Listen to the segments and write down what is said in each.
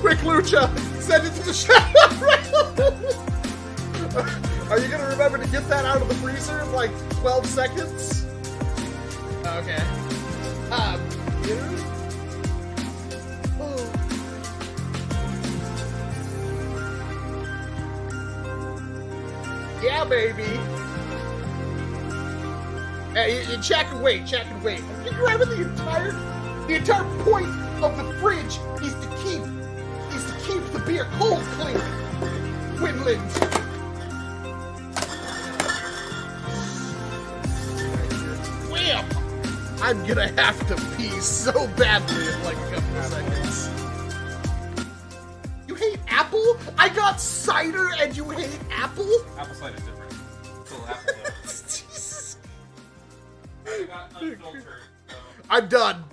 Quick, Lucha! Send it to the chat! Are you gonna remember to get that out of the freezer in like 12 seconds? Okay. Yeah, baby! Hey, chat can wait, chat can wait. You remember the entire point of the fridge is to keep the beer cold clear. Quinlan. Wham! I'm gonna have to pee so badly in like a couple of seconds. You hate apple? I got cider and you hate apple? Apple cider is different. Still apple though. Jesus. I got unfiltered, so. I'm done.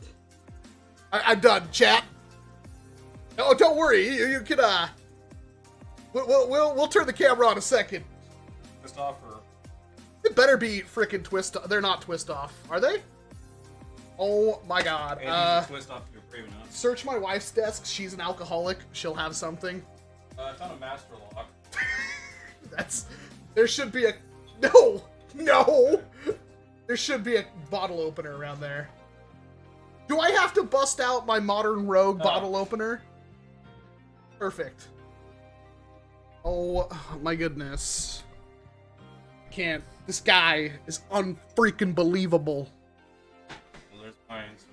I'm done, chat. Oh, don't worry. You can we'll turn the camera on a second. Twist off or? It better be freaking twist. They're not twist off, are they? Oh my god. Twist off if you're brave enough. Search my wife's desk. She's an alcoholic. She'll have something. It's on a master lock. There should be a no. There should be a bottle opener around there. Do I have to bust out my modern rogue bottle opener? Perfect. Oh my goodness. Can't. This guy is unfreaking believable. Well, there's mine, so.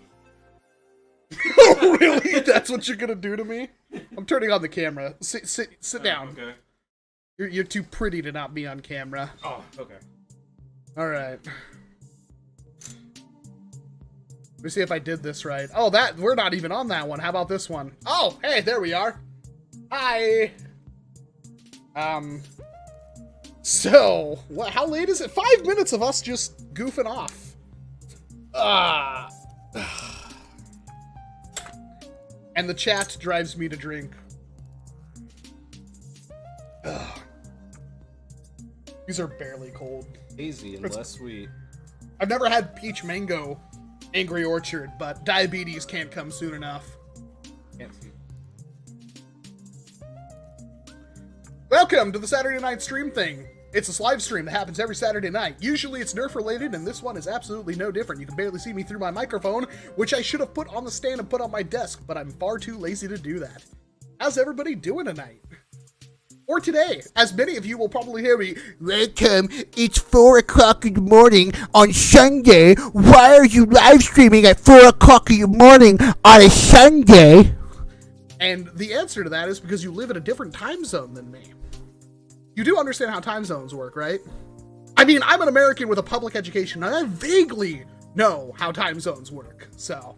Oh, really? That's what you're gonna do to me? I'm turning on the camera. Sit down. Okay. You're too pretty to not be on camera. Oh, okay. Alright. Let me see if I did this right. Oh, we're not even on that one. How about this one? Oh, hey, there we are. Hi. So, how late is it? 5 minutes of us just goofing off. And the chat drives me to drink. These are barely cold. Easy and less sweet. I've never had peach mango Angry Orchard, but diabetes can't come soon enough. Can't see. Welcome to the Saturday Night Stream Thang. It's a live stream that happens every Saturday night. Usually it's NERF related, and this one is absolutely no different. You can barely see me through my microphone, which I should have put on the stand and put on my desk, but I'm far too lazy to do that. How's everybody doing tonight? Or today, as many of you will probably hear me, welcome, it's 4 o'clock in the morning on Sunday. Why are you live streaming at 4 o'clock in the morning on a Sunday? And the answer to that is because you live in a different time zone than me. You do understand how time zones work, right? I mean, I'm an American with a public education, and I vaguely know how time zones work, so.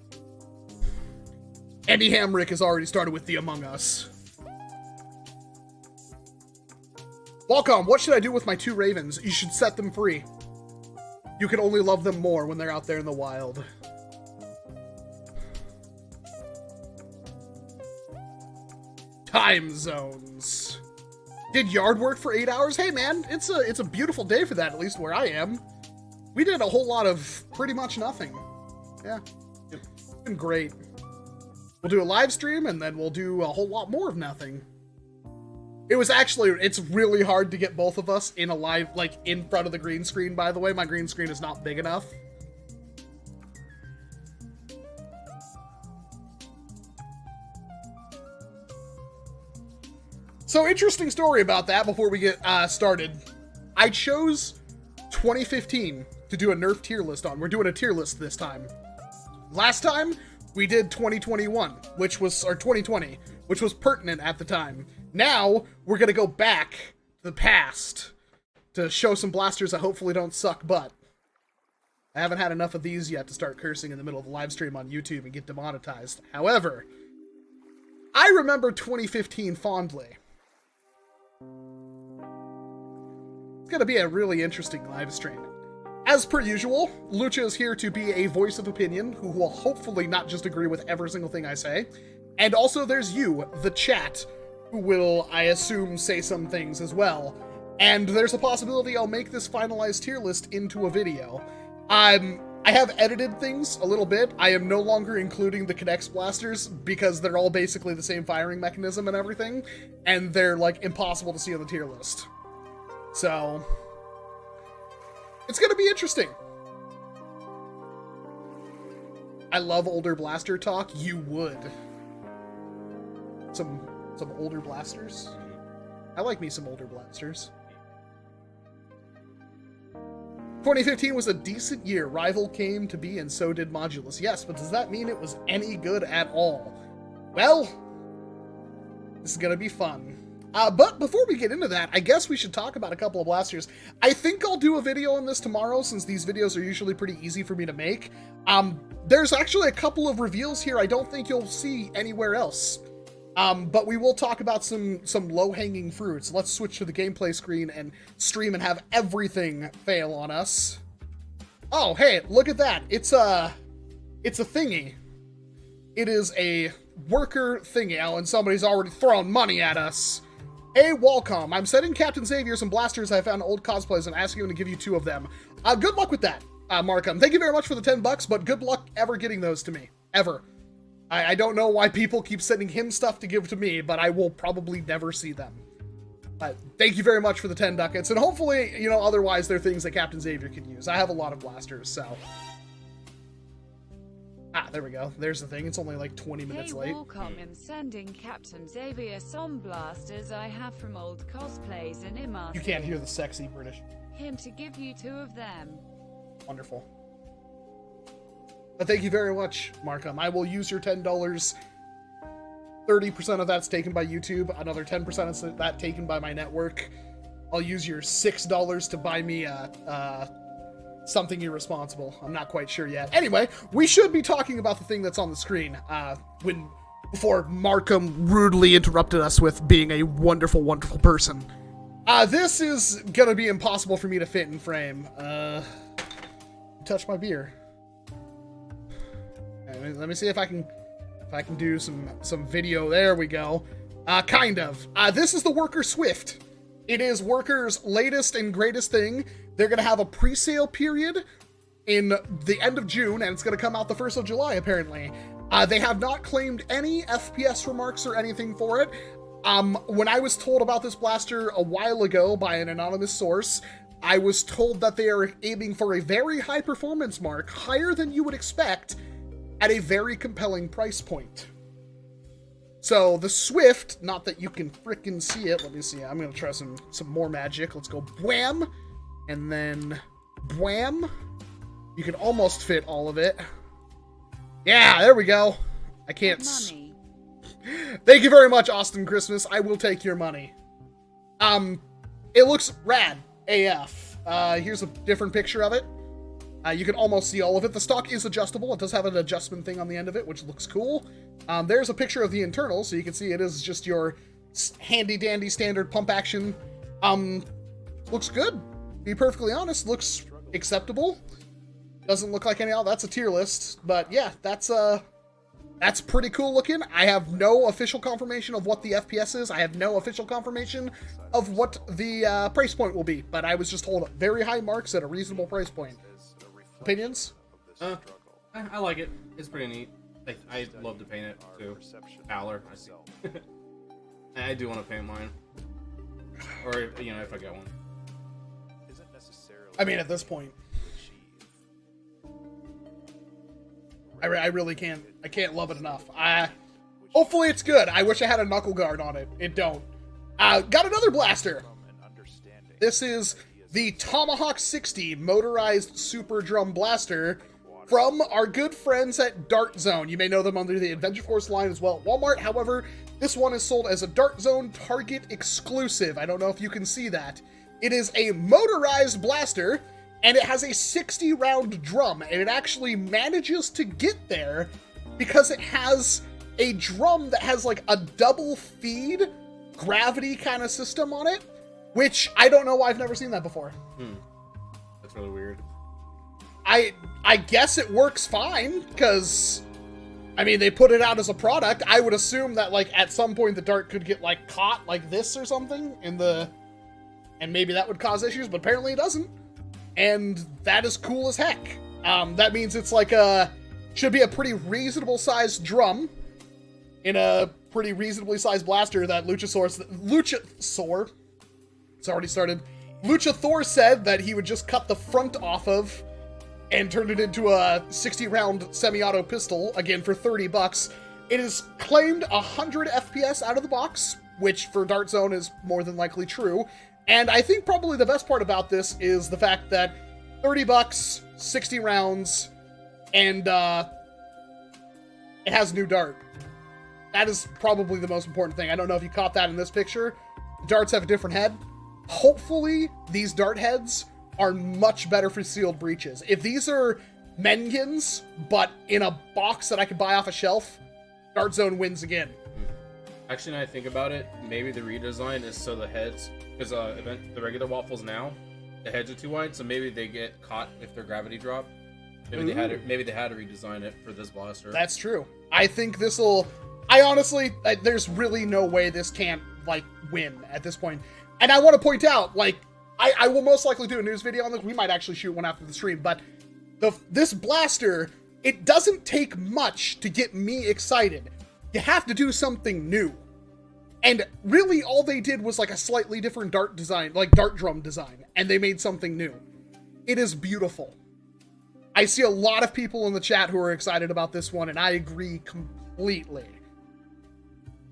Andy Hamrick has already started with the Among Us. WALCOM, what should I do with my 2 ravens? You should set them free. You can only love them more when they're out there in the wild. Time zones. Did yard work for 8 hours? Hey man, it's a beautiful day for that, at least where I am. We did a whole lot of pretty much nothing. Yeah, it's been great. We'll do a live stream and then we'll do a whole lot more of nothing. It's really hard to get both of us in a live, like, in front of the green screen, by the way. My green screen is not big enough. So, interesting story about that before we get started. I chose 2015 to do a NERF tier list on. We're doing a tier list this time. Last time, we did 2021, or 2020, which was pertinent at the time. Now, we're gonna go back to the past to show some blasters that hopefully don't suck butt. I haven't had enough of these yet to start cursing in the middle of the live stream on YouTube and get demonetized. However, I remember 2015 fondly. It's gonna be a really interesting live stream. As per usual, Lucha is here to be a voice of opinion who will hopefully not just agree with every single thing I say. And also there's you, the chat, who will, I assume, say some things as well. And there's a possibility I'll make this finalized tier list into a video. I have edited things a little bit. I am no longer including the Kinex blasters because they're all basically the same firing mechanism and everything, and they're like impossible to see on the tier list. So it's gonna be interesting. I love older blaster talk. You would. Some older blasters. I like me some older blasters. 2015 was a decent year. Rival came to be, and so did Modulus. Yes, but does that mean it was any good at all? Well, this is gonna be fun. But before we get into that, I guess we should talk about a couple of blasters. I think I'll do a video on this tomorrow, since these videos are usually pretty easy for me to make. There's actually a couple of reveals here I don't think you'll see anywhere else. But we will talk about some low-hanging fruits. Let's switch to the gameplay screen and stream and have everything fail on us. Oh, hey, look at that. It's a thingy. It is a worker thingy. Oh, and somebody's already thrown money at us. Hey, WALCOM, I'm sending Captain Xavier some blasters I found old cosplays and asking him to give you 2 of them. Good luck with that, Markham. Thank you very much for the $10, but good luck ever getting those to me. Ever. I don't know why people keep sending him stuff to give to me, but I will probably never see them. But thank you very much for the 10 ducats, and hopefully, you know, otherwise they're things that Captain Xavier can use. I have a lot of blasters, so... there we go. There's the thing. It's only like 20 minutes late. WALCOM, I'm sending Captain Xavier some blasters I have from old cosplays and immersive. You can't hear the sexy British. Him to give you 2 of them. Wonderful. But thank you very much, Markham. I will use your $10. 30% of that's taken by YouTube. Another 10% of that taken by my network. I'll use your $6 to buy me something irresponsible. I'm not quite sure yet. Anyway, we should be talking about the thing that's on the screen before Markham rudely interrupted us with being a wonderful, wonderful person. This is gonna be impossible for me to fit in frame. Touch my beer. Let me see if I can do some video. There we go. Kind of. This is the Worker Swift. It is Worker's latest and greatest thing. They're going to have a pre-sale period in the end of June, and it's going to come out the 1st of July, apparently. They have not claimed any FPS remarks or anything for it. When I was told about this blaster a while ago by an anonymous source, I was told that they are aiming for a very high performance mark, higher than you would expect, at a very compelling price point. So the Swift, not that you can frickin' see it. Let me see. I'm gonna try some more magic. Let's go bwham, and then bwham. You can almost fit all of it. Yeah, there we go. I can't. Money. Thank you very much, Austin Christmas. I will take your money. It looks rad AF. Here's a different picture of it. You can almost see all of it. The stock is adjustable. It does have an adjustment thing on the end of it, which looks cool. There's a picture of the internal, so you can see it is just your handy-dandy standard pump action. Looks good. To be perfectly honest, looks acceptable. Doesn't look like any... Oh, that's a tier list. But yeah, that's pretty cool looking. I have no official confirmation of what the FPS is. I have no official confirmation of what the price point will be. But I was just told very high marks at a reasonable price point. Opinions? I like it. It's pretty neat. I love to paint it too. Valor. I do want to paint mine. Or, you know, if I get one. I mean, at this point. I really can't. I can't love it enough. Hopefully it's good. I wish I had a knuckle guard on it. It don't. Got another blaster. This is the Tomahawk 60 motorized super drum blaster from our good friends at Dart Zone. You may know them under the Adventure Force line as well at Walmart. However, this one is sold as a Dart Zone Target exclusive. I don't know if you can see that. It is a motorized blaster, and it has a 60-round drum, and it actually manages to get there because it has a drum that has like a double feed gravity kind of system on it. Which, I don't know why I've never seen that before. That's really weird. I guess it works fine, because, I mean, they put it out as a product. I would assume that, like, at some point the dart could get, like, caught like this or something, and maybe that would cause issues, but apparently it doesn't. And that is cool as heck. That means it's like should be a pretty reasonable sized drum in a pretty reasonably sized blaster that Luchasaur, it's already started. Luchathor said that he would just cut the front off of and turn it into a 60-round semi-auto pistol, again for $30. It is claimed 100 FPS out of the box, which for Dart Zone is more than likely true. And I think probably the best part about this is the fact that $30, 60 rounds, and it has new dart. That is probably the most important thing. I don't know if you caught that in this picture. Darts have a different head. Hopefully, these dart heads are much better for sealed breaches. If these are Mengans, but in a box that I could buy off a shelf, Dart Zone wins again. Actually, now I think about it, maybe the redesign is so the heads, because the regular waffles now, the heads are too wide, so maybe they get caught if their gravity drop. Maybe they had to redesign it for this blaster. That's true. I think this'll. I honestly, there's really no way this can't like win at this point. And I want to point out, like, I will most likely do a news video on this. We might actually shoot one after the stream, but this blaster, it doesn't take much to get me excited. You have to do something new. And really all they did was like a slightly different dart design, like dart drum design, and they made something new. It is beautiful. I see a lot of people in the chat who are excited about this one, and I agree completely.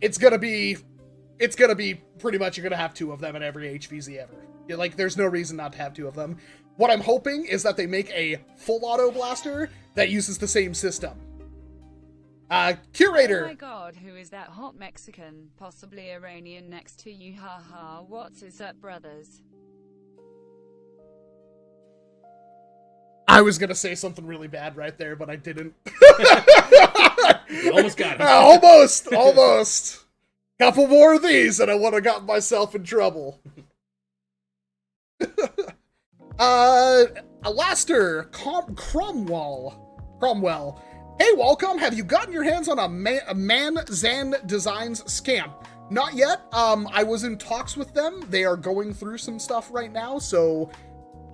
It's gonna be pretty much, you're gonna have two of them in every HVZ ever. Like, there's no reason not to have two of them. What I'm hoping is that they make a full auto blaster that uses the same system. Curator. Oh my god, who is that hot Mexican, possibly Iranian next to you? Haha, what's is up, brothers? I was gonna say something really bad right there, but I didn't. You almost got it. Almost. Couple more of these and I would have gotten myself in trouble. Alaster Cromwell. Hey, Walcom, have you gotten your hands on a Manzan Designs scamp? Not yet. I was in talks with them. They are going through some stuff right now, so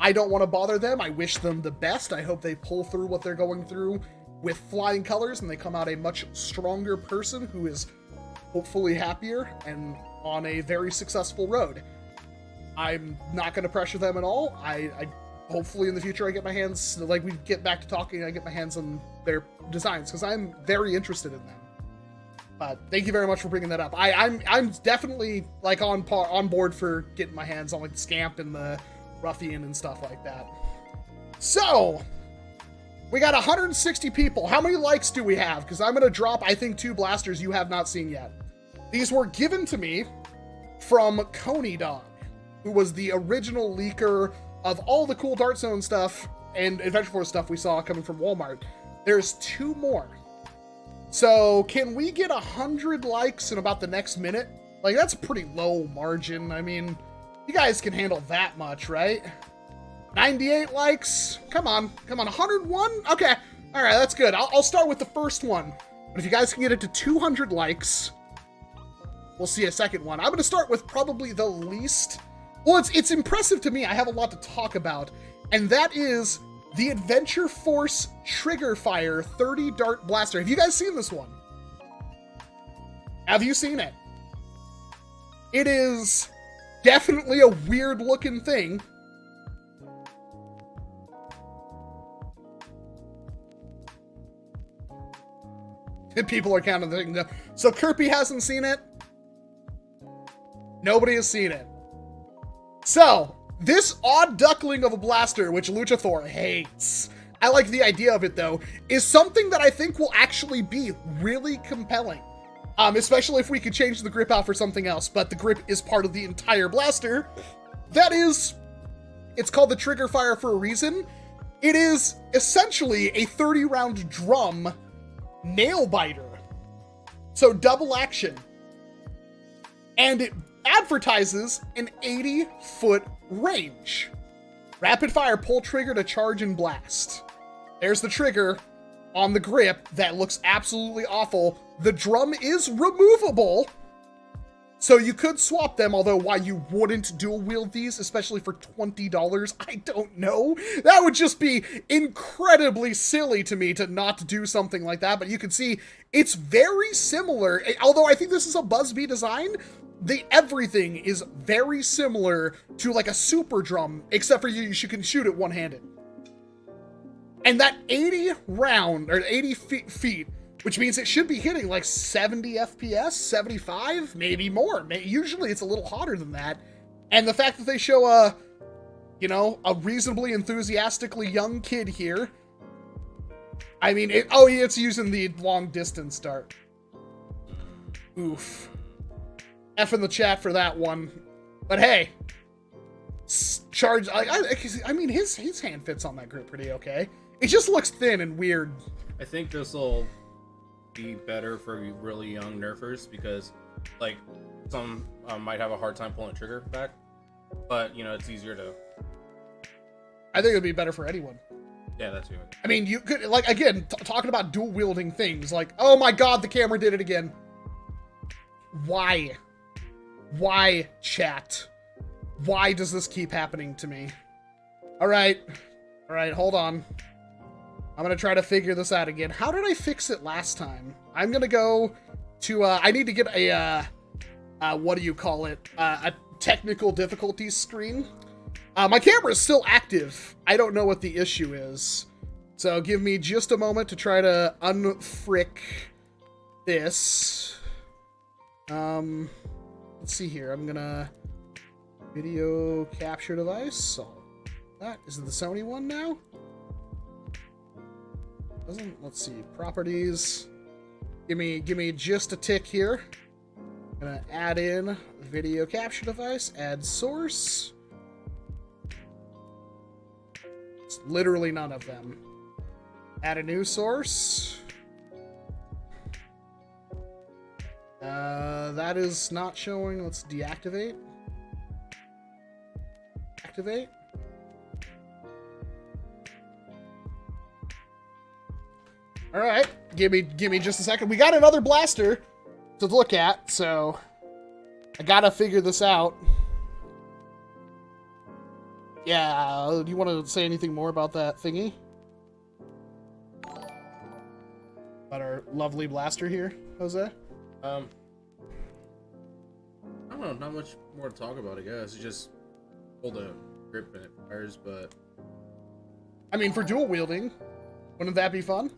I don't want to bother them. I wish them the best. I hope they pull through what they're going through with flying colors and they come out a much stronger person who is hopefully happier and on a very successful road. I'm not going to pressure them at all. I hopefully in the future I get my hands, like we get back to talking, I get my hands on their designs because I'm very interested in them. But thank you very much for bringing that up. I'm definitely like on board for getting my hands on like the Scamp and the Ruffian and stuff like that. So we got 160 people. How many likes do we have? Because I'm going to drop, I think, 2 blasters you have not seen yet. These were given to me from Coney Dog, who was the original leaker of all the cool Dart Zone stuff and Adventure Force stuff we saw coming from Walmart. There's 2 more. So can we get 100 likes in about the next minute? Like, that's a pretty low margin. I mean, you guys can handle that much, right? 98 likes. Come on. 101? Okay. All right, that's good. I'll start with the first one. But if you guys can get it to 200 likes, we'll see a second one. I'm going to start with probably the least. Well, it's impressive to me. I have a lot to talk about. And that is the Adventure Force Trigger Fire 30 Dart Blaster. Have you guys seen this one? Have you seen it? It is definitely a weird looking thing. People are counting the thing. So Kirby hasn't seen it. Nobody has seen it. So, this odd duckling of a blaster, which Luchathor hates, I like the idea of it though, is something that I think will actually be really compelling. Especially if we could change the grip out for something else, but the grip is part of the entire blaster. That is, it's called the Trigger Fire for a reason. It is essentially a 30-round drum nail biter. So double action. And it advertises an 80-foot range. Rapid fire, pull trigger to charge and blast. There's the trigger on the grip that looks absolutely awful. The drum is removable. So you could swap them, although why you wouldn't dual wield these, especially for $20, I don't know. That would just be incredibly silly to me to not do something like that, but you can see it's very similar. Although I think this is a Blvd design, everything is very similar to like a super drum, except for you can shoot it one-handed. And that 80 round, or 80 feet, which means it should be hitting like 70 FPS, 75, maybe more. Usually it's a little hotter than that. And the fact that they show a reasonably enthusiastically young kid here. I mean, it's using the long distance dart. Oof. F in the chat for that one. But hey, charge. I mean, his hand fits on that grip pretty okay. It just looks thin and weird. I think this will be better for really young nerfers because, like, some might have a hard time pulling a trigger back, but it's easier to. I think it'd be better for anyone. Yeah, that's true. I mean, you could, like, again, talking about dual wielding things, like, oh my god, the camera did it again. Why? Why, chat? Why does this keep happening to me? All right, hold on. I'm gonna try to figure this out again. How did I fix it last time? I'm gonna go to, I need to get a, what do you call it? A technical difficulties screen. My camera is still active. I don't know what the issue is. So give me just a moment to try to unfrick this. Let's see here. I'm gonna video capture device. So that is it the Sony one now? Let's see, properties. Give me just a tick here. I'm gonna add in video capture device, add source. It's literally none of them. Add a new source. That is not showing. Let's deactivate. Activate. All right, give me just a second. We got another blaster to look at, so I gotta figure this out. Yeah, do you want to say anything more about that thingy? About our lovely blaster here, Jose? I don't know, not much more to talk about, I guess. You just hold a grip and it fires, but... I mean, for dual wielding, wouldn't that be fun?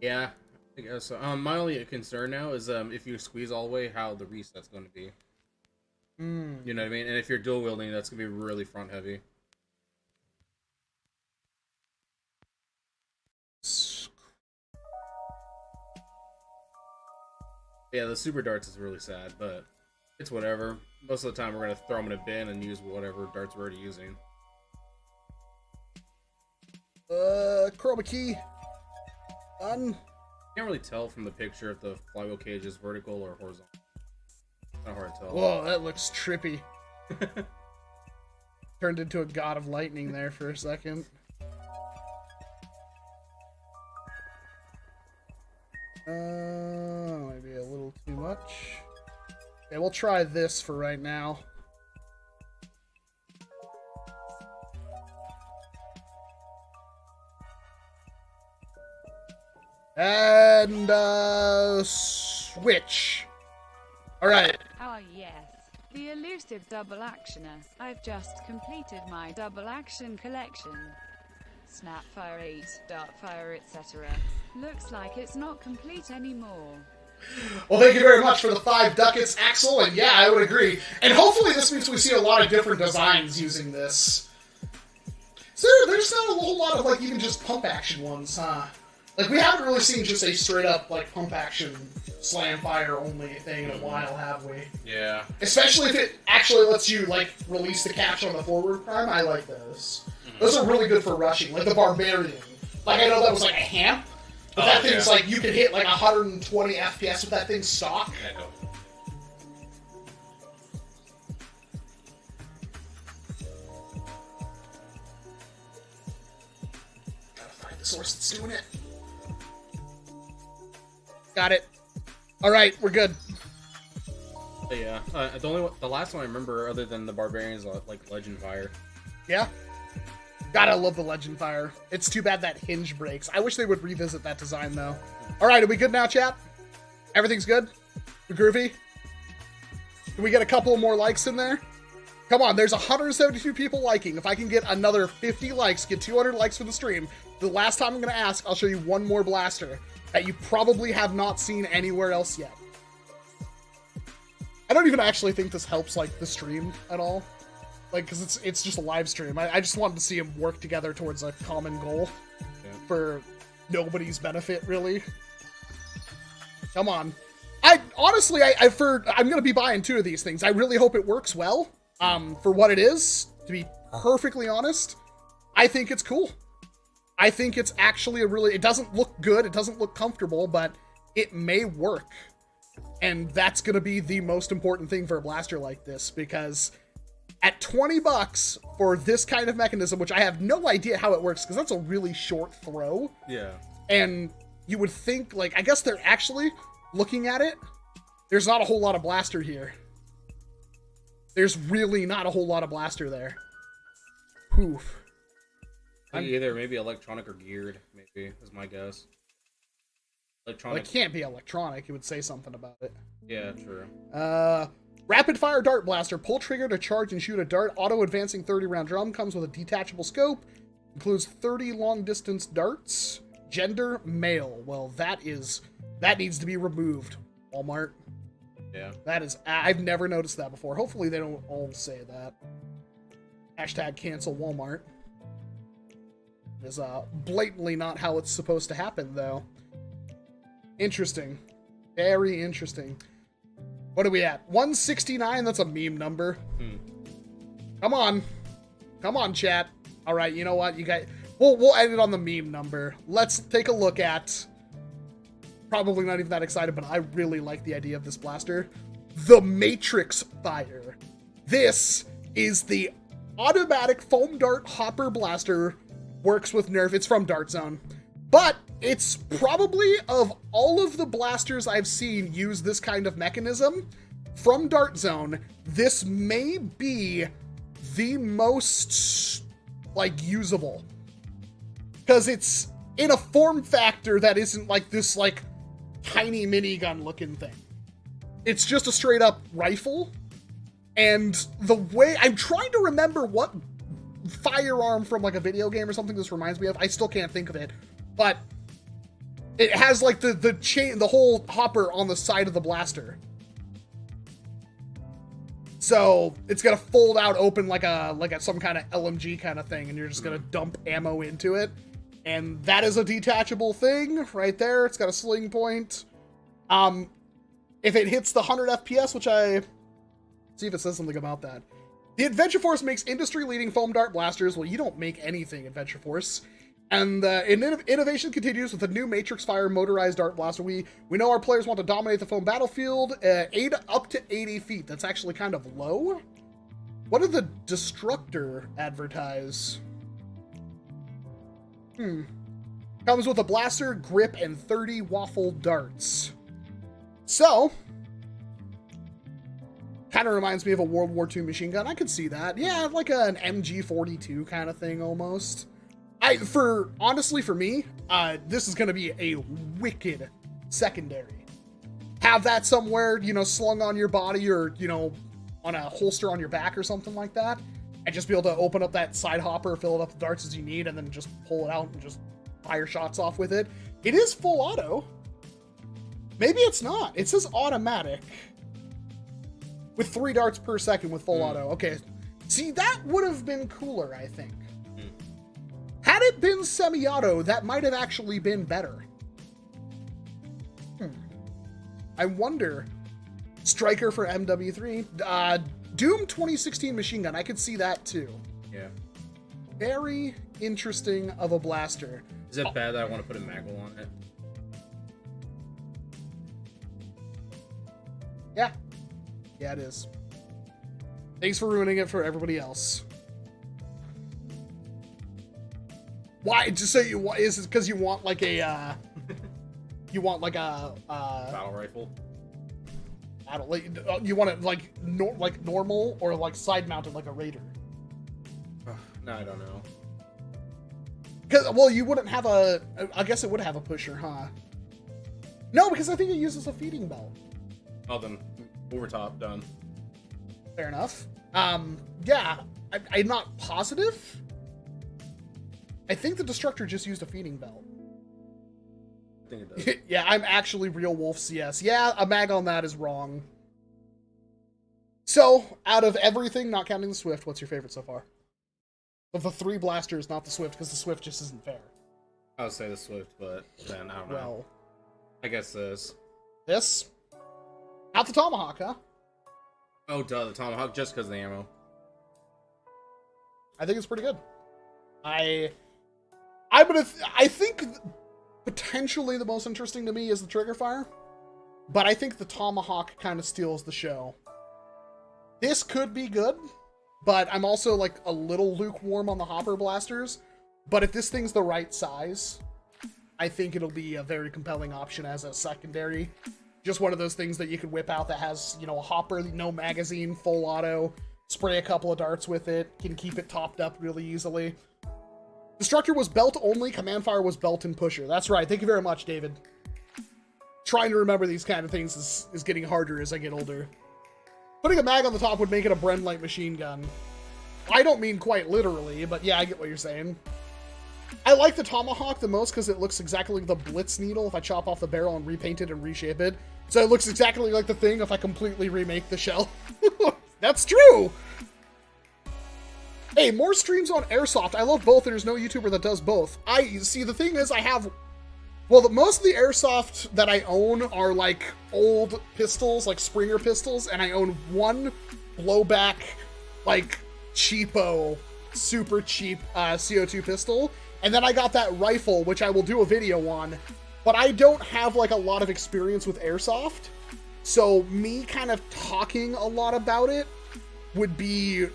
Yeah, I guess so. My only concern now is if you squeeze all the way, how the reset's going to be. You know what I mean? And if you're dual wielding, that's going to be really front heavy. Yeah, the super darts is really sad, but it's whatever. Most of the time, we're going to throw them in a bin and use whatever darts we're already using. Chroma key. Done. Can't really tell from the picture if the flywheel cage is vertical or horizontal. It's not hard to tell. Whoa, that looks trippy. Turned into a god of lightning there for a second. Maybe a little too much. Okay, we'll try this for right now. And, switch. Alright. Oh yes, the elusive double actioner. I've just completed my double action collection. Snapfire 8, Darkfire, etc. Looks like it's not complete anymore. Well, thank you very much for the 5 ducats, Axel, and yeah, I would agree. And hopefully this means we see a lot of different designs using this. So there's not a whole lot of, like, even just pump action ones, huh? Like, we haven't really seen just a straight-up, like, pump-action, slam-fire-only thing in a while, have we? Yeah. Especially if it actually lets you, like, release the capture on the forward prime. I like those. Those are really good for rushing, like the Barbarian. Like, I know that was, like, a hamp, but that thing's, like, you can hit, like, 120 FPS with that thing stock. I know. Gotta find the source that's doing it. Got it. Alright, we're good. But yeah, the last one I remember other than the barbarians like Legend Fire. Yeah. God, I love the Legend Fire. It's too bad that hinge breaks. I wish they would revisit that design though. All right, are we good now, chat? Everything's good? We groovy? Can we get a couple more likes in there? Come on, there's 172 people liking. If I can get another 50 likes, get 200 likes for the stream, the last time I'm going to ask, I'll show you one more blaster that you probably have not seen anywhere else yet. I don't even actually think this helps, like, the stream at all. Like, because it's just a live stream. I just wanted to see them work together towards a common goal for nobody's benefit, really. Come on. Honestly, I'm going to be buying 2 of these things. I really hope it works well. For what it is, to be perfectly honest, I think it's cool. I think it's actually it doesn't look good, it doesn't look comfortable, but it may work. And that's going to be the most important thing for a blaster like this, because at $20 for this kind of mechanism, which I have no idea how it works, because that's a really short throw. Yeah. And you would think, like, I guess they're actually, looking at it, there's not a whole lot of blaster here. There's really not a whole lot of blaster there. Poof. Either maybe electronic or geared, maybe, is my guess. Electronic. Well, it can't be electronic. It would say something about it. Yeah, true. Rapid fire dart blaster. Pull trigger to charge and shoot a dart. Auto advancing 30 round drum. Comes with a detachable scope. Includes 30 long distance darts. Gender male. Well, that needs to be removed. Walmart. Yeah. That is, I've never noticed that before. Hopefully they don't all say that. Hashtag cancel Walmart. It is blatantly not how it's supposed to happen, though. Interesting. Very interesting. What are we at? 169? That's a meme number. Come on. Come on, chat. All right, you know what? You guys, we'll end it on the meme number. Let's take a look at... Probably not even that excited, but I really like the idea of this blaster. The Matrix Fire. This is the automatic foam dart hopper blaster. Works with NERF. It's from Dart Zone. But it's probably, of all of the blasters I've seen use this kind of mechanism, from Dart Zone, this may be the most, like, usable. Because it's in a form factor that isn't like this, like, tiny minigun looking thing. It's just a straight up rifle. And the way I'm trying to remember what firearm from like a video game or something this reminds me of. I still can't think of it, but it has like the chain, the whole hopper on the side of the blaster. So it's gonna fold out open like some kind of LMG kind of thing, and you're just gonna dump ammo into it. And that is a detachable thing right there. It's got a sling point. If it hits the 100 FPS, which see if it says something about that. The Adventure Force makes industry-leading foam dart blasters. Well, you don't make anything, Adventure Force. And innovation continues with the new Matrix Fire motorized dart blaster. We know our players want to dominate the foam battlefield. Up to 80 feet. That's actually kind of low. What did the Destructor advertise? Comes with a blaster, grip, and 30 waffle darts. So, kind of reminds me of a World War II machine gun. I could see that. Yeah, like an MG42 kind of thing, almost. Honestly, for me, this is going to be a wicked secondary. Have that somewhere, slung on your body or, on a holster on your back or something like that. And just be able to open up that side hopper, fill it up with darts as you need, and then just pull it out and just fire shots off with it. It is full auto. Maybe it's not. It says automatic. With 3 darts per second with full auto. Okay. See, that would have been cooler, I think. Had it been semi-auto, that might have actually been better. I wonder. Striker for MW3. Doom 2016 machine gun. I could see that too. Yeah. Very interesting of a blaster. Is it bad that I want to put a maggle on it? Yeah. Yeah, it is. Thanks for ruining it for everybody else. Why? Just so you want? Is it because you want like a? You want like a? Battle rifle. I don't like. You want it like like normal or like side mounted like a Raider? No, I don't know. Because well, you wouldn't have a. I guess it would have a pusher, huh? No, because I think it uses a feeding belt. Oh, then over top, done. Fair enough. Yeah, I'm not positive. I think the Destructor just used a feeding belt. I think it does. Yeah, I'm actually Real Wolf's yes. Yeah, a mag on that is wrong. So, out of everything, not counting the Swift, what's your favorite so far? Of the 3 blasters, not the Swift, because the Swift just isn't fair. I would say the Swift, but then I don't know. Well, I guess this. This? Not the Tomahawk, huh? Oh, duh, the Tomahawk, just because of the ammo. I think it's pretty good. I think potentially the most interesting to me is the trigger fire, but I think the Tomahawk kind of steals the show. This could be good, but I'm also like a little lukewarm on the hopper blasters. But if this thing's the right size, I think it'll be a very compelling option as a secondary. Just one of those things that you could whip out that has, you know, a hopper, no magazine, full auto, spray a couple of darts with it, can keep it topped up really easily. Destructor was belt only, Command Fire was belt and pusher. That's right. Thank you very much, David. Trying to remember these kind of things is getting harder as I get older. Putting a mag on the top would make it a Bren light machine gun. I don't mean quite literally, but yeah, I get what you're saying. I like the Tomahawk the most because it looks exactly like the Blitz needle if I chop off the barrel and repaint it and reshape it. So it looks exactly like the thing if I completely remake the shell. That's true! Hey, more streams on Airsoft. I love both, and there's no YouTuber that does both. See, the thing is, I have... Well, most of the Airsoft that I own are, like, old pistols, like Springer pistols, and I own one blowback, like, cheapo, super cheap CO2 pistol. And then I got that rifle, which I will do a video on. But I don't have, like, a lot of experience with Airsoft. So me kind of talking a lot about it would be...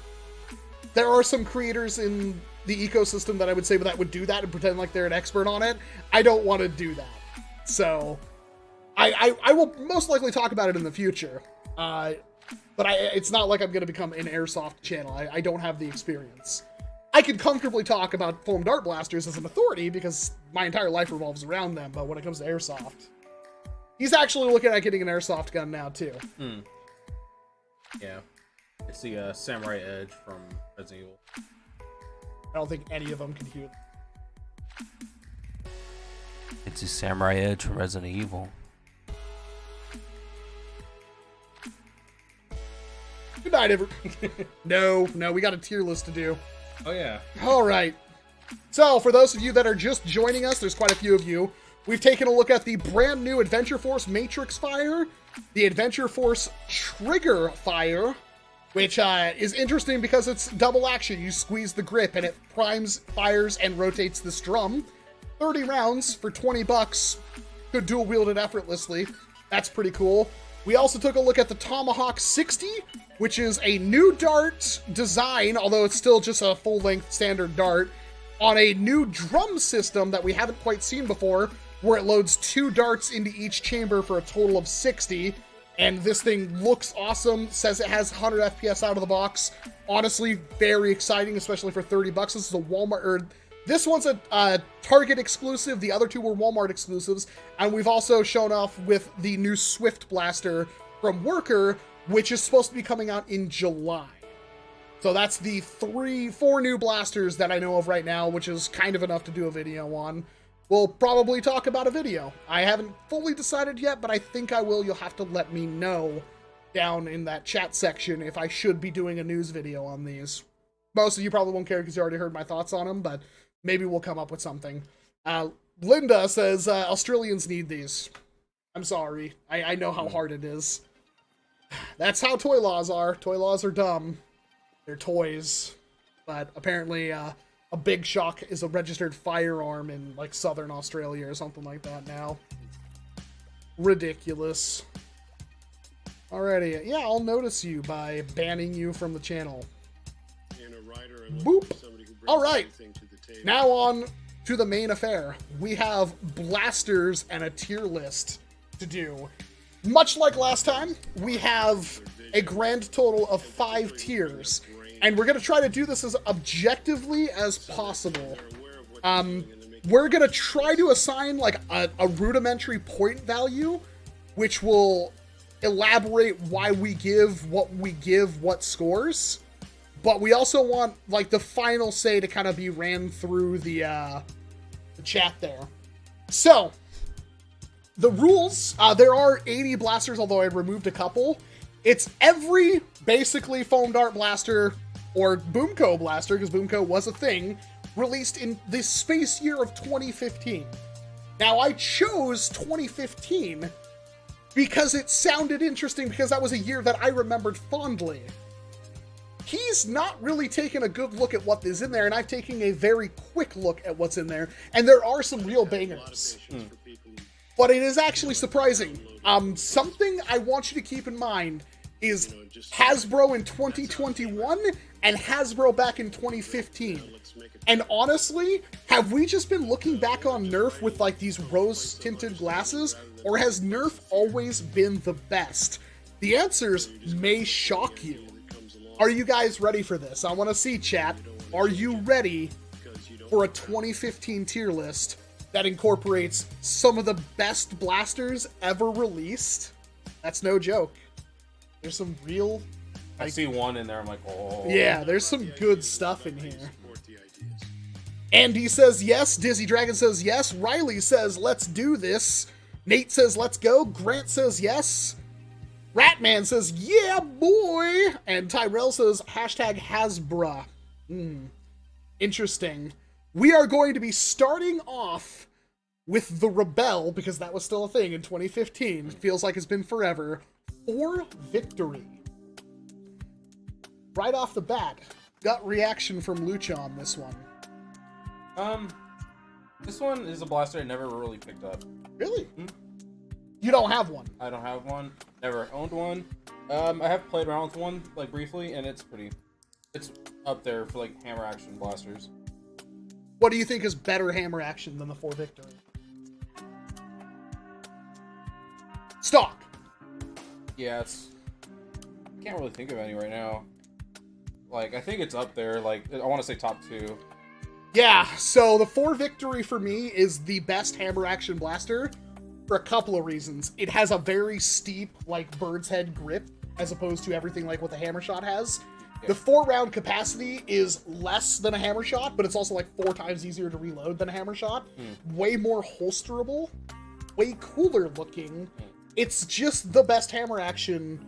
There are some creators in the ecosystem that I would say that would do that and pretend like they're an expert on it. I don't want to do that. So I will most likely talk about it in the future. But it's not like I'm going to become an Airsoft channel. I don't have the experience. I could comfortably talk about foam dart blasters as an authority because my entire life revolves around them, but when it comes to Airsoft... He's actually looking at getting an Airsoft gun now, too. Yeah. It's the Samurai Edge from Resident Evil. I don't think any of them can hear. It's a Samurai Edge from Resident Evil. Good night, everyone. No, we got a tier list to do. Oh, yeah. All right. So, for those of you that are just joining us, there's quite a few of you. We've taken a look at the brand new Adventure Force Matrix Fire, the Adventure Force Trigger Fire, which is interesting because it's double action. You squeeze the grip and it primes, fires, and rotates this drum. 30 rounds for 20 bucks. Could dual wield it effortlessly. That's pretty cool. We also took a look at the Tomahawk 60, which is a new dart design, although it's still just a full-length standard dart, on a new drum system that we haven't quite seen before, where it loads 2 darts into each chamber for a total of 60. And this thing looks awesome, says it has 100 FPS out of the box. Honestly, very exciting, especially for 30 bucks. This is a Walmart, this one's a Target exclusive. The other 2 were Walmart exclusives. And we've also shown off with the new Swift Blaster from Worker, which is supposed to be coming out in July. So that's the 4 new blasters that I know of right now, which is kind of enough to do a video on. We'll probably talk about a video. I haven't fully decided yet, but I think I will. You'll have to let me know down in that chat section if I should be doing a news video on these. Most of you probably won't care because you already heard my thoughts on them, but maybe we'll come up with something. Linda says, Australians need these. I'm sorry. I know how hard it is. That's how toy laws are. Toy laws are dumb. They're toys. But apparently, a Big Shock is a registered firearm in, like, Southern Australia or something like that now. Ridiculous. Alrighty. Yeah, I'll notice you by banning you from the channel. Boop! Alright. Now on to the main affair. We have blasters and a tier list to do. much like last time, we have a grand total of 5 tiers, and we're going to try to do this as objectively as possible. We're going to try to assign like a rudimentary point value, which will elaborate why we give what scores, but we also want like the final say to kind of be ran through the chat there. So, the rules, there are 80 blasters, although I removed a couple. It's every, basically, foam dart blaster, or Boomco blaster, because Boomco was a thing, released in the space year of 2015. Now, I chose 2015 because it sounded interesting, because that was a year that I remembered fondly. He's not really taken a good look at what is in there, and I've taken a very quick look at what's in there, and there are some real bangers. But it is actually surprising. Something I want you to keep in mind is Hasbro in 2021 and Hasbro back in 2015. And honestly, have we just been looking back on NERF with like these rose-tinted glasses, or has NERF always been the best? The answers may shock you. Are you guys ready for this? I want to see, chat. Are you ready for a 2015 tier list that incorporates some of the best blasters ever released? That's no joke. There's some real... I see one in there, I'm like, oh. Yeah, there's some good stuff in here. Andy says yes. Dizzy Dragon says yes. Riley says, let's do this. Nate says, let's go. Grant says yes. Ratman says, yeah, boy. And Tyrell says, hashtag Hasbra. Interesting. We are going to be starting off with the Rebel, because that was still a thing in 2015. It feels like it's been forever. For Victory. Right off the bat, gut reaction from Lucha on this one. This one is a blaster I never really picked up. Really? You don't have one? I don't have one. Never owned one. I have played around with one, like, briefly, and it's up there for, like, hammer action blasters. What do you think is better hammer action than the For Victory? Stock! Yeah, I can't really think of any right now. Like, I think it's up there, like, I want to say top 2. Yeah, so the For Victory for me is the best hammer action blaster for a couple of reasons. It has a very steep, like, bird's head grip, as opposed to everything like what the hammer shot has. Yeah. The 4-round capacity is less than a hammer shot, but it's also like 4 times easier to reload than a hammer shot. Way more holsterable, way cooler looking. It's just the best hammer action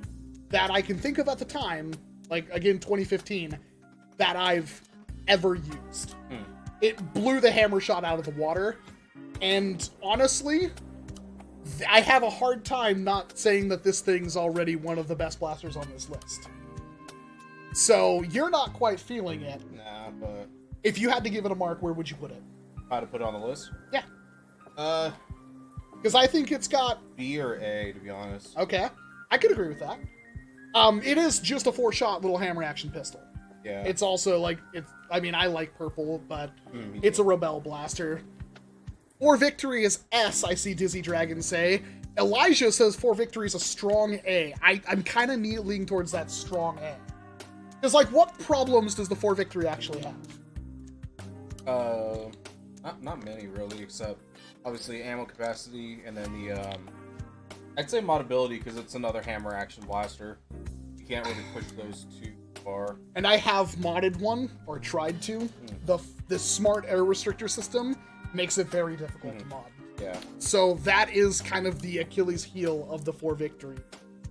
that I can think of at the time, like, again, 2015, that I've ever used. It blew the hammer shot out of the water, and honestly, I have a hard time not saying that this thing's already one of the best blasters on this list. So, you're not quite feeling it. Nah, but... If you had to give it a mark, where would you put it? How to put it on the list? Yeah. Because I think it's got... B or A, to be honest. Okay. I could agree with that. It is just a 4-shot little hammer action pistol. Yeah. It's also, like, I mean, I like purple, but it's a Rebel blaster. For Victory is S, I see Dizzy Dragon say. Elijah says For Victory is a strong A. I'm kind of leaning towards that strong A. Because, like, what problems does the For Victory actually have? Not many, really, except, obviously, ammo capacity, and then the, I'd say modability, because it's another hammer action blaster. You can't really push those too far. And I have modded one, or tried to. The smart air restrictor system makes it very difficult to mod. Yeah. So that is kind of the Achilles heel of the For Victory.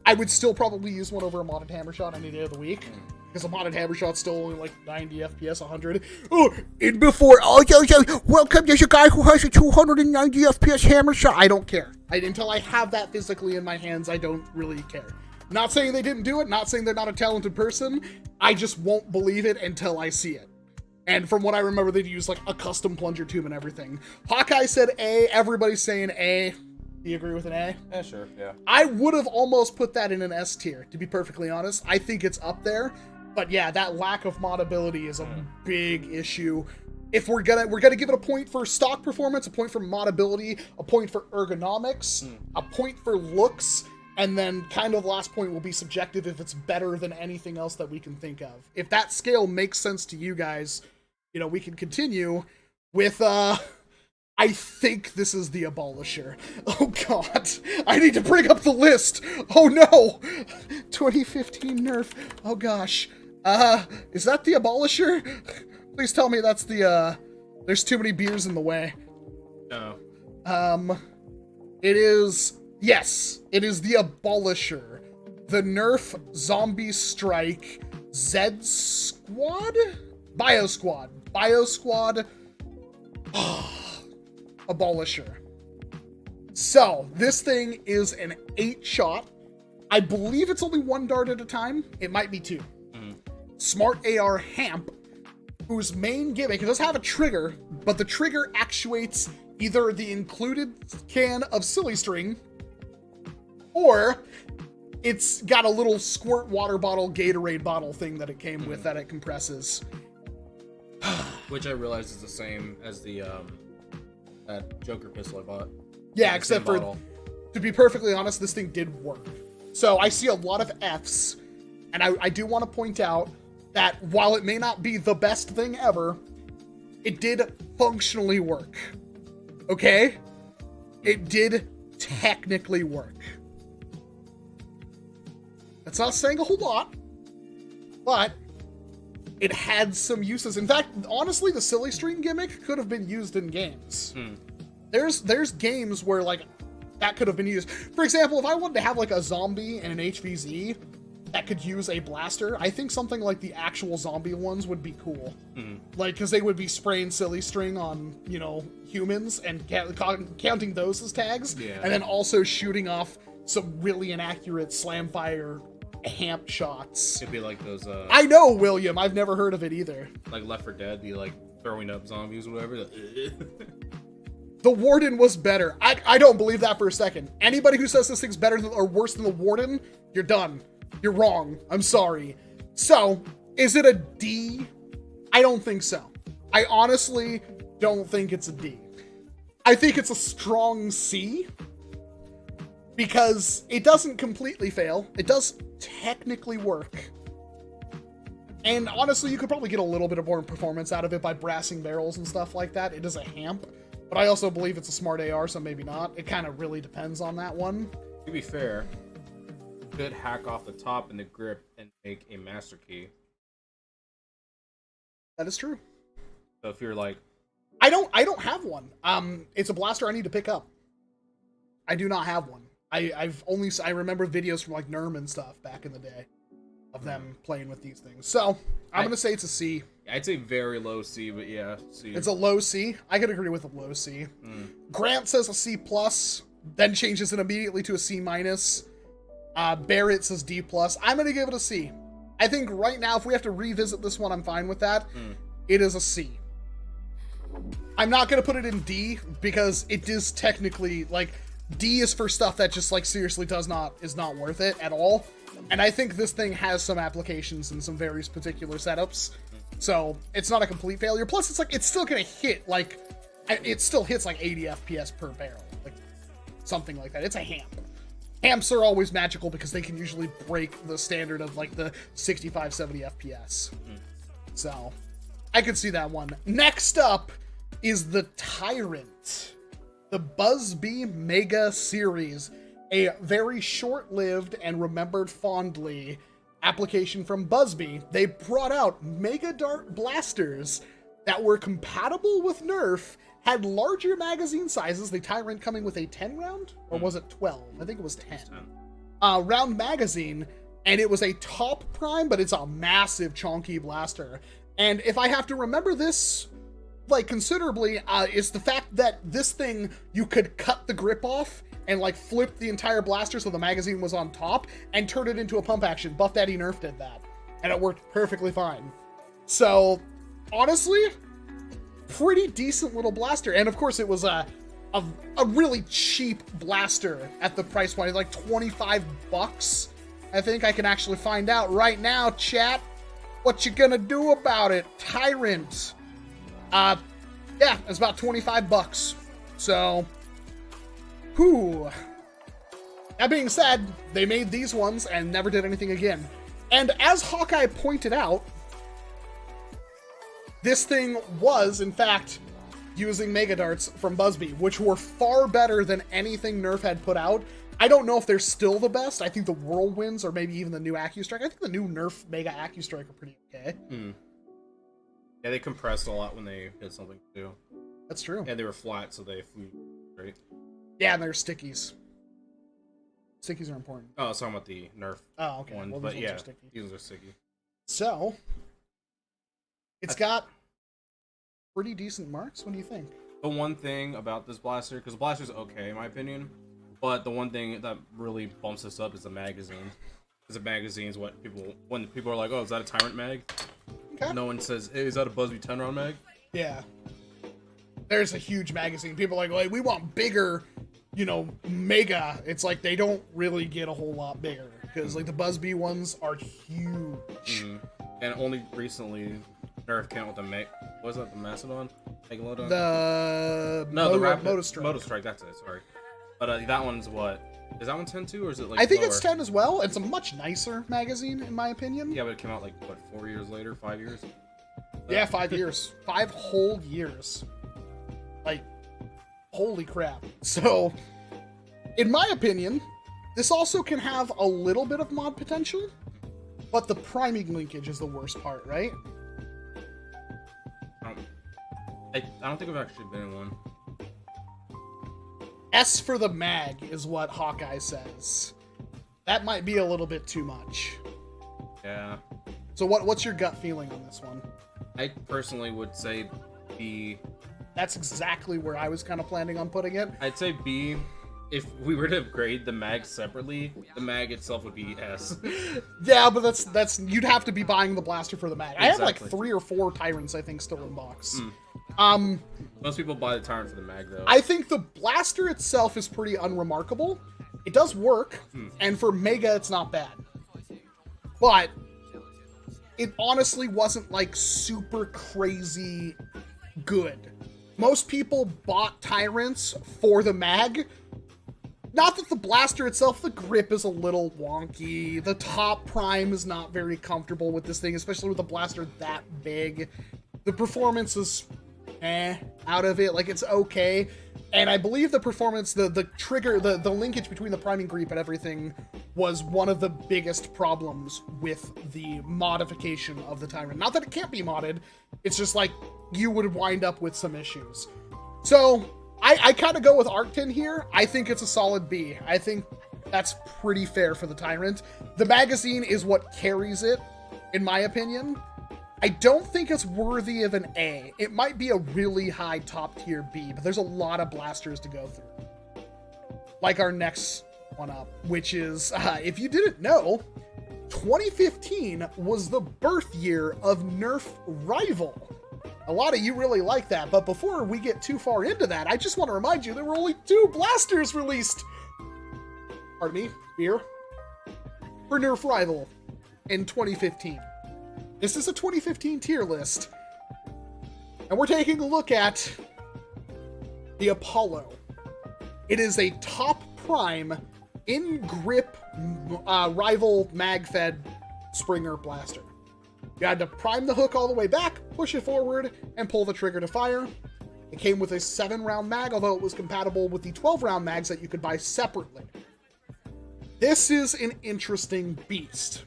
I would still probably use one over a modded hammer shot any day of the week. Because a modded hammer shot's still only like 90 FPS, 100. Oh, and before, welcome, there's a guy who has a 290 FPS hammer shot. I don't care. Until I have that physically in my hands, I don't really care. Not saying they didn't do it, not saying they're not a talented person. I just won't believe it until I see it. And from what I remember, they'd use like a custom plunger tube and everything. Hawkeye said A, everybody's saying A. Do you agree with an A? Yeah, sure, yeah. I would have almost put that in an S tier, to be perfectly honest. I think it's up there. But yeah, that lack of modability is a big issue. If we're gonna give it a point for stock performance, a point for modability, a point for ergonomics, a point for looks, And then kind of the last point will be subjective if it's better than anything else that we can think of. If that scale makes sense to you guys, you know, we can continue with, I think this is the Abolisher. Oh god, I need to bring up the list. Oh no, 2015 NERF. Oh gosh, is that the Abolisher? Please tell me that's the, there's too many beers in the way. No. It is, yes, it is the Abolisher. The NERF Zombie Strike Z Squad? Bio Squad. Abolisher. So, this thing is an 8-shot. I believe it's only 1 dart at a time. It might be 2. Smart AR Hamp, whose main gimmick, it does have a trigger, but the trigger actuates either the included can of silly string, or it's got a little squirt water bottle, Gatorade bottle thing that it came with that it compresses. Which I realize is the same as the, that Joker pistol I bought. Yeah, except for, to be perfectly honest, this thing did work. So I see a lot of Fs, and I do want to point out that while it may not be the best thing ever, it did functionally work. Okay? It did technically work. That's not saying a whole lot, but it had some uses. In fact, honestly, the silly string gimmick could have been used in games. There's games where, like, that could have been used. For example, if I wanted to have, like, a zombie and an HVZ that could use a blaster, I think something like the actual zombie ones would be cool. Like, because they would be spraying silly string on, you know, humans and counting those as tags, and then also shooting off some really inaccurate slam fire Hamp shots. It'd be like those, I know, William. I've never heard of it either. like Left 4 Dead, be like throwing up zombies or whatever. The Warden was better. I don't believe that for a second. Anybody who says this thing's better than, or worse than the Warden, you're done. You're wrong. I'm sorry. So, is it a D? I don't think so. I honestly don't think it's a D. I think it's a strong C, because it doesn't completely fail. It does technically work. And honestly, you could probably get a little bit of more performance out of it by brassing barrels and stuff like that. It is a Hamp, but I also believe it's a smart AR, so maybe not. It kind of really depends on that one. To be fair, you could hack off the top and the grip and make a master key. That is true. So if you're like, I don't have one. It's a blaster I need to pick up. I do not have one. I remember videos from like NERM and stuff back in the day of them playing with these things. So I'm gonna say it's a C. I'd say very low C, but yeah, C. It's a low C. I could agree with a low C. Grant says a C plus, then changes it immediately to a C minus. Barrett says D plus. I'm gonna give it a C. I think right now, if we have to revisit this one, I'm fine with that. It is a C. I'm not gonna put it in D because it is technically like D is for stuff that just like seriously is not worth it at all. And I think this thing has some applications in some very particular setups. So it's not a complete failure. Plus, it's like it's still gonna hit like it still hits like 80 FPS per barrel, like something like that. It's a Hamp. Hamps are always magical because they can usually break the standard of like the 65, 70 FPS. So I could see that one. Next up is the Tyrant, the Buzzbee Mega Series, a very short-lived and remembered fondly application from Buzzbee. They brought out Mega Dart blasters that were compatible with NERF, had larger magazine sizes, the Tyrant coming with a 10 round, or was it 12? I think it was 10. Round magazine, and it was a top prime, but it's a massive chonky blaster. And if I have to remember this, like, considerably, is the fact that this thing, you could cut the grip off and, like, flip the entire blaster so the magazine was on top and turn it into a pump action. Buff Daddy Nerf did that, and it worked perfectly fine. So, honestly, pretty decent little blaster. And, of course, it was a really cheap blaster at the price point, like 25 bucks. I think I can actually find out right now, chat. What you gonna do about it? Tyrant. Yeah, it's about 25 bucks. So, whew. That being said, they made these ones and never did anything again. And as Hawkeye pointed out, this thing was, in fact, using Mega Darts from Busby, which were far better than anything NERF had put out. I don't know if they're still the best. I think the Whirlwinds or maybe even the new AccuStrike. I think the new NERF Mega AccuStrike are pretty okay. Yeah, they compressed a lot when they hit something too. That's true. And they were flat, so they flew straight. Yeah, and they're stickies. Stickies are important. Oh, I was talking about the NERF one, well, but yeah, are sticky. these are sticky. So, it's got pretty decent marks. What do you think? The one thing about this blaster, because the blaster's okay in my opinion, but the one thing that really bumps this up is the magazine. Because the magazine is what when people are like, oh, is that a Tyrant mag? Okay. No one says, hey, is that a Busby 10 round mag? Yeah. There's a huge magazine. People are like, we want bigger, mega. It's like they don't really get a whole lot bigger. Because like the Busby ones are huge. And only recently, NERF came out with the was that the Mastodon? Megalodon? The Motostrike. Motostrike, that's it, sorry. But that one's what? Is that one 10 too, or is it like I think lower? it's 10 as well. It's a much nicer magazine, in my opinion. Yeah, but it came out like, what, 4 years later? 5 years? Yeah, 5 years. 5 whole years. Like, holy crap. So, in my opinion, this also can have a little bit of mod potential, but the priming linkage is the worst part, right? I don't think I've actually been in one. S for the mag is what Hawkeye says. That might be a little bit too much. Yeah. So what's your gut feeling on this one? I personally would say B. That's exactly where I was kind of planning on putting it. I'd say B. If we were to grade the mag separately, the mag itself would be S. Yeah, but that's you'd have to be buying the blaster for the mag. Exactly. I have like 3 or 4 Tyrants, I think, still in box. Most people buy the Tyrant for the mag, though. I think the blaster itself is pretty unremarkable. It does work, and for Mega, it's not bad. But it honestly wasn't like super crazy good. Most people bought Tyrants for the mag. Not that the blaster itself, the grip is a little wonky. The top prime is not very comfortable with this thing, especially with a blaster that big. The performance is out of it. Like, it's okay. And I believe the performance, the trigger, the linkage between the priming grip and everything was one of the biggest problems with the modification of the Tyrant. Not that it can't be modded, it's just like you would wind up with some issues. So I kind of go with Arctin here. I think it's a solid B. I think that's pretty fair for the Tyrant. The magazine is what carries it, in my opinion. I don't think it's worthy of an A. It might be a really high top tier B, but there's a lot of blasters to go through. Like our next one up, which is, if you didn't know, 2015 was the birth year of NERF Rival. A lot of you really like that, but before we get too far into that, I just want to remind you there were only 2 blasters released. Pardon me, beer. For NERF Rival in 2015. This is a 2015 tier list. And we're taking a look at the Apollo. It is a top prime in grip rival mag-fed Springer blaster. You had to prime the hook all the way back, push it forward, and pull the trigger to fire. It came with a 7-round mag, although it was compatible with the 12-round mags that you could buy separately. This is an interesting beast.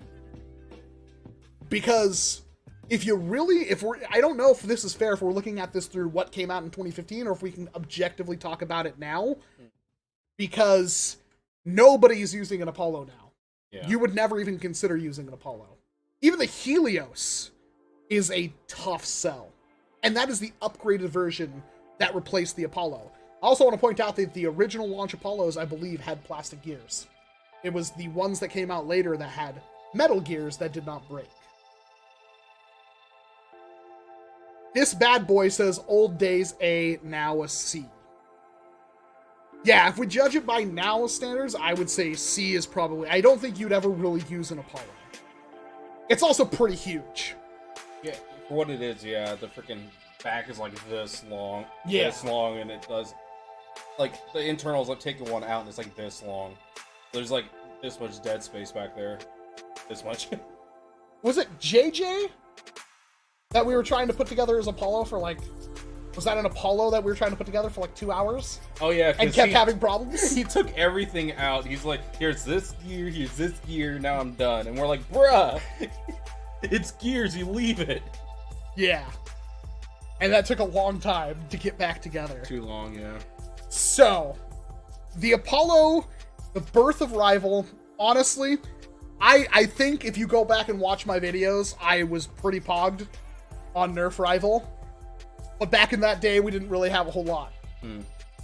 Because if you really, I don't know if this is fair if we're looking at this through what came out in 2015 or if we can objectively talk about it now. Because nobody's using an Apollo now. Yeah. You would never even consider using an Apollo. Even the Helios is a tough sell. And that is the upgraded version that replaced the Apollo. I also want to point out that the original launch Apollos, I believe, had plastic gears. It was the ones that came out later that had metal gears that did not break. This bad boy says old days A, now a C. Yeah, if we judge it by now standards, I would say C is probably... I don't think you'd ever really use an Apollo. It's also pretty huge. Yeah, for what it is, yeah, the freaking back is like this long. Yeah. This long, and it does... Like, the internals, like, taking one out, and it's like this long. There's like this much dead space back there. This much. Was it JJ that we were trying to put together as Apollo for like... Was that an Apollo that we were trying to put together for like 2 hours? Oh yeah, and kept having problems? He took everything out. He's like, here's this gear, now I'm done. And we're like, bruh, it's gears, you leave it. Yeah. And that took a long time to get back together. Too long, yeah. So, the Apollo, the birth of Rival, honestly, I think if you go back and watch my videos, I was pretty pogged on NERF Rival. But back in that day, we didn't really have a whole lot.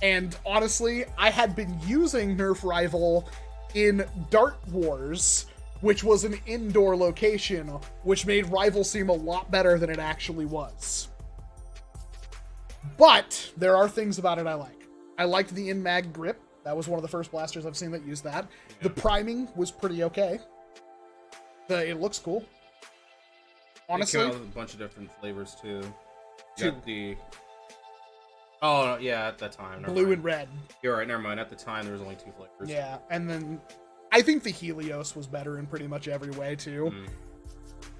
And honestly, I had been using NERF Rival in Dart Wars, which was an indoor location, which made Rival seem a lot better than it actually was. But there are things about it I like. I liked the in-mag grip. That was one of the first blasters I've seen that used that. Yeah. The priming was pretty okay. It looks cool. Honestly. It came out with a bunch of different flavors, too. You got the... Oh, yeah, at that time. Blue and red. You're right, never mind. At the time, there was only 2 flavors. Yeah, and then I think the Helios was better in pretty much every way, too.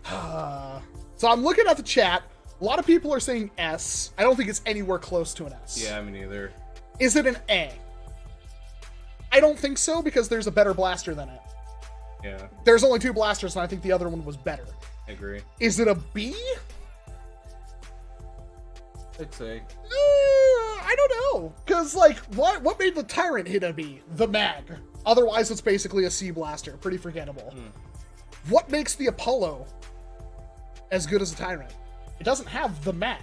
So I'm looking at the chat. A lot of people are saying S. I don't think it's anywhere close to an S. Yeah, me neither. Is it an A? I don't think so, because there's a better blaster than it. Yeah. There's only 2 blasters, and I think the other one was better. I agree. Is it a B? I'd say. I don't know. Because, like, what made the Tyrant hit a B? The mag. Otherwise, it's basically a C blaster. Pretty forgettable. What makes the Apollo as good as a Tyrant? It doesn't have the mag.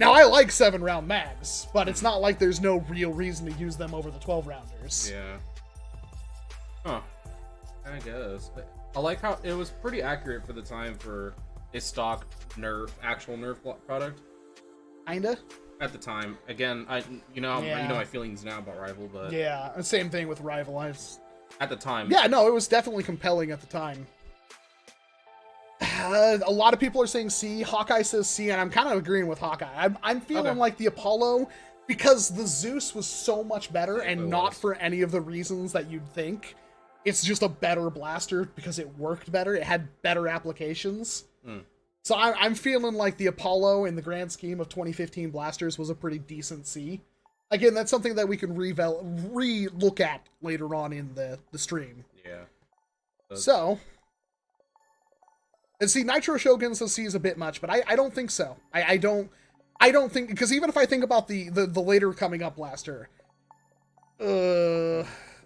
Now, I like 7-round mags, but it's not like there's no real reason to use them over the 12-rounders. Yeah. Huh. I guess. I like how it was pretty accurate for the time for a stock NERF, actual NERF product. Kinda. At the time. Again, you know my feelings now about Rival, but... Yeah, and same thing with Rival. At the time. Yeah, no, it was definitely compelling at the time. A lot of people are saying C. Hawkeye says C, and I'm kind of agreeing with Hawkeye. I'm feeling like the Apollo, because the Zeus was so much better, and not for any of the reasons that you'd think. It's just a better blaster because it worked better. It had better applications. So I'm feeling like the Apollo, in the grand scheme of 2015 blasters, was a pretty decent C. Again, that's something that we can re-look at later on in the stream. Yeah. So... And see, Nitro Shogun says C is a bit much, but I don't think so. I don't think, because even if I think about the later coming up blaster,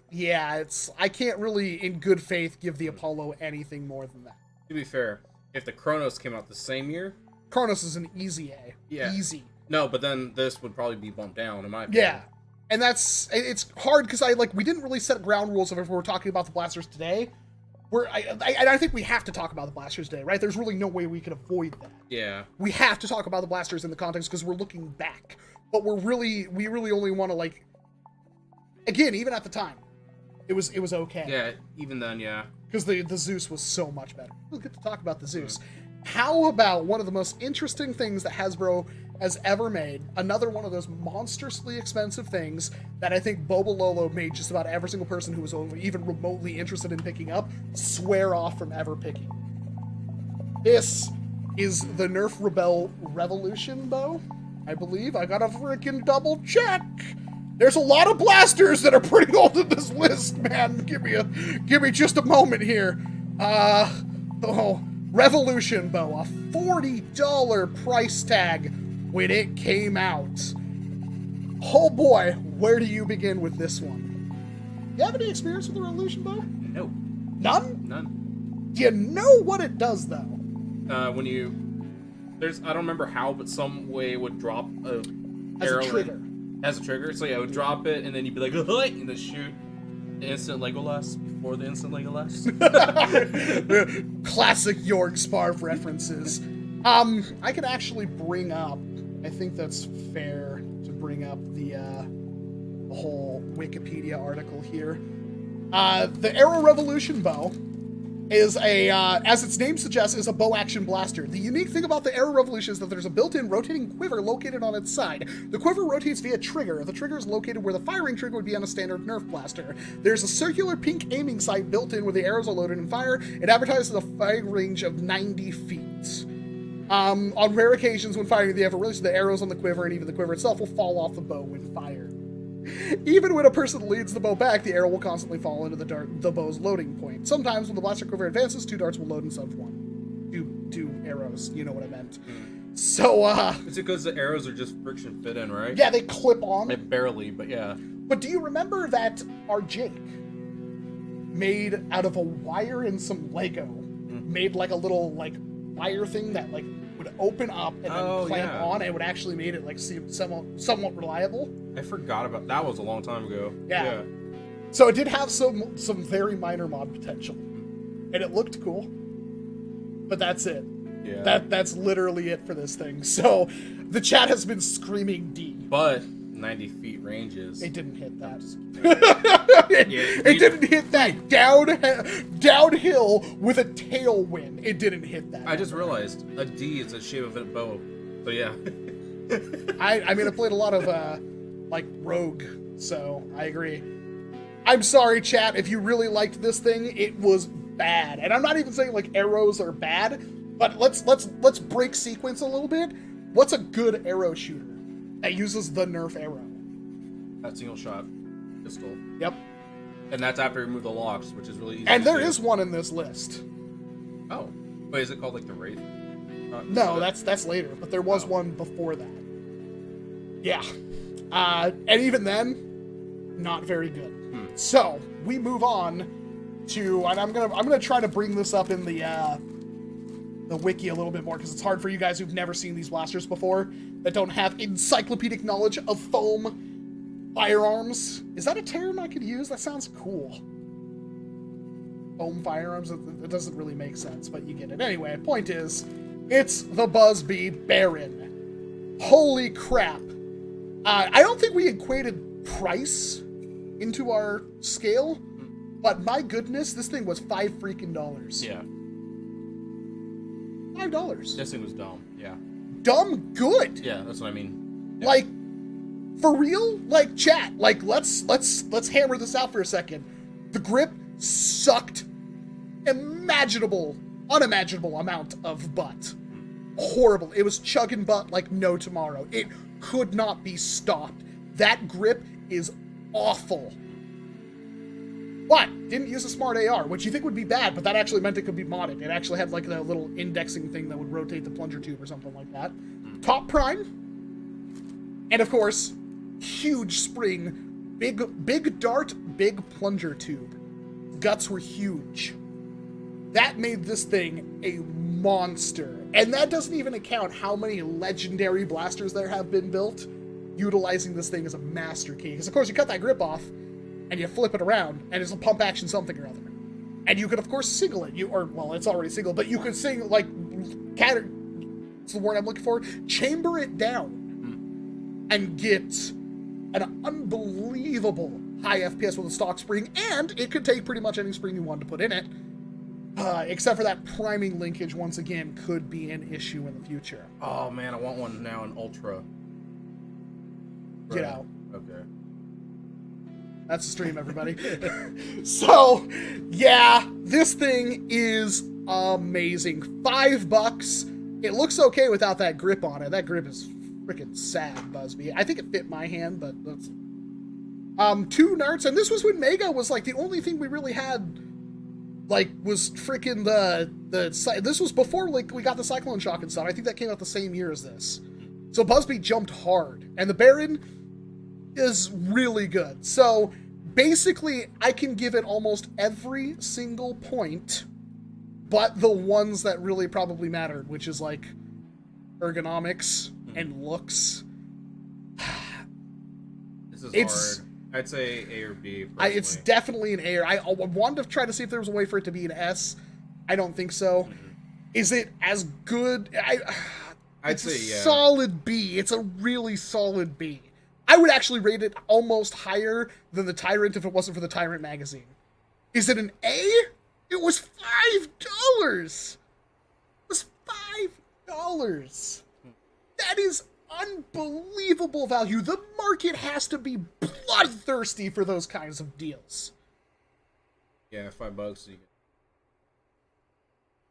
yeah, I can't really, in good faith, give the Apollo anything more than that. To be fair, if the Kronos came out the same year... Kronos is an easy A. Yeah. Easy. No, but then this would probably be bumped down, in my opinion. Yeah. And it's hard, because we didn't really set ground rules of if we're talking about the blasters today. I think we have to talk about the blasters today, right? There's really no way we can avoid that. Yeah. We have to talk about the blasters in the context because we're looking back. But we really only want to, like... Again, even at the time, it was okay. Yeah, even then, yeah. Because the Zeus was so much better. We'll get to talk about the Zeus. How about one of the most interesting things that Hasbro has ever made? Another one of those monstrously expensive things that I think Boba Lolo made just about every single person who was even remotely interested in picking up swear off from ever picking. This is the NERF Rebel Revolution bow, I believe. I gotta freaking double check. There's a lot of blasters that are pretty old in this list, man. Give me just a moment here. Revolution bow, a $40 price tag when it came out. Oh boy, where do you begin with this one? You have any experience with the Revolution bow? No. None? None. Do you know what it does, though? When you... I don't remember how, but some way it would drop a arrow. As a trigger. As a trigger. So yeah, it would drop it, and then you'd be like, and then shoot the instant Legolas before the instant Legolas. Classic Jorg Sparv references. I can actually bring up... I think that's fair to bring up the whole Wikipedia article here. The Arrow Revolution bow is a, as its name suggests, is a bow action blaster. The unique thing about the Arrow Revolution is that there's a built-in rotating quiver located on its side. The quiver rotates via trigger. The trigger is located where the firing trigger would be on a standard NERF blaster. There's a circular pink aiming sight built in where the arrows are loaded and fire. It advertises a firing range of 90 feet. On rare occasions when firing the Arrow, the arrows on the quiver and even the quiver itself will fall off the bow when fired. Even when a person leads the bow back, the arrow will constantly fall into the bow's loading point. Sometimes when the blaster quiver advances, 2 darts will load instead of 1. Two arrows, you know what I meant. So, It's because the arrows are just friction fit in, right? yeah, they clip on. Barely, but yeah. But do you remember that our Jake made out of a wire and some Lego, made like a little like wire thing that like would open up and then clamp on, and it would actually made it like somewhat reliable? I forgot about that. Was a long time ago. Yeah. So it did have some very minor mod potential, and it looked cool. But that's it. Yeah. That's literally it for this thing. So the chat has been screaming D. But 90 feet ranges. It didn't hit that. It didn't hit that downhill with a tailwind. It didn't hit that. I just realized a D is the shape of a bow. So yeah. I mean, I played a lot of like Rogue, so I agree. I'm sorry, chat. If you really liked this thing, it was bad, and I'm not even saying like arrows are bad, but let's break sequence a little bit. What's a good arrow shooter that uses the NERF arrow? That single shot pistol. Yep. And that's after you remove the locks, which is really easy. And to there do. is one in this list. Oh, wait, is it called like the Wraith? No, that's later, but there was one before that. Yeah. And even then, not very good. So we move on to, and I'm gonna try to bring this up in the wiki a little bit more, because it's hard for you guys who've never seen these blasters before, that don't have encyclopedic knowledge of foam firearms. Is that a term I could use? That sounds cool. Foam firearms, it doesn't really make sense, but you get it. Anyway, point is, it's the Blvd Baron. Holy crap. I don't think we equated price into our scale, but my goodness, this thing was $5 freaking. Yeah. $5. This thing was dumb. Yeah. Dumb good. Yeah, that's what I mean. Yeah. Like, for real? Like, chat, like, let's hammer this out for a second. The grip sucked unimaginable amount of butt. Horrible. It was chugging butt like no tomorrow. It could not be stopped. That grip is awful. But didn't use a smart AR, which you think would be bad, but that actually meant it could be modded. It actually had like a little indexing thing that would rotate the plunger tube or something like that. Top prime. And of course, huge spring, big dart, big plunger tube. Guts were huge. That made this thing a monster. And that doesn't even account how many legendary blasters there have been built utilizing this thing as a master key. Because of course you cut that grip off and you flip it around and it's a pump action something or other. And you could of course single it. Well, it's already single, but you could sing like what's the word I'm looking for? Chamber it down and get an unbelievable high FPS with a stock spring, and it could take pretty much any spring you want to put in it. Except for that priming linkage, once again, could be an issue in the future. Oh man, I want one now in Ultra. Get out. Okay. That's the stream, everybody. So, yeah, this thing is amazing. $5. It looks okay without that grip on it. That grip is freaking sad, Blvd. I think it fit my hand, but that's... 2 narts, and this was when Mega was like the only thing we really had, like, was freaking this was before like we got the Cyclone Shock and stuff. I think that came out the same year as this. So Blvd jumped hard, and the Baron is really good. So basically I can give it almost every single point but the ones that really probably mattered, which is like ergonomics and looks. This is hard. I'd say A or B. It's definitely an A. I wanted to try to see if there was a way for it to be an S. I don't think so. Is it as good? I'd say yeah. Solid B. It's a really solid B. I would actually rate it almost higher than the Tyrant if it wasn't for the Tyrant magazine. Is it an A? It was $5. It was $5. That is unbelievable value. The market has to be bloodthirsty for those kinds of deals. Yeah, $5. You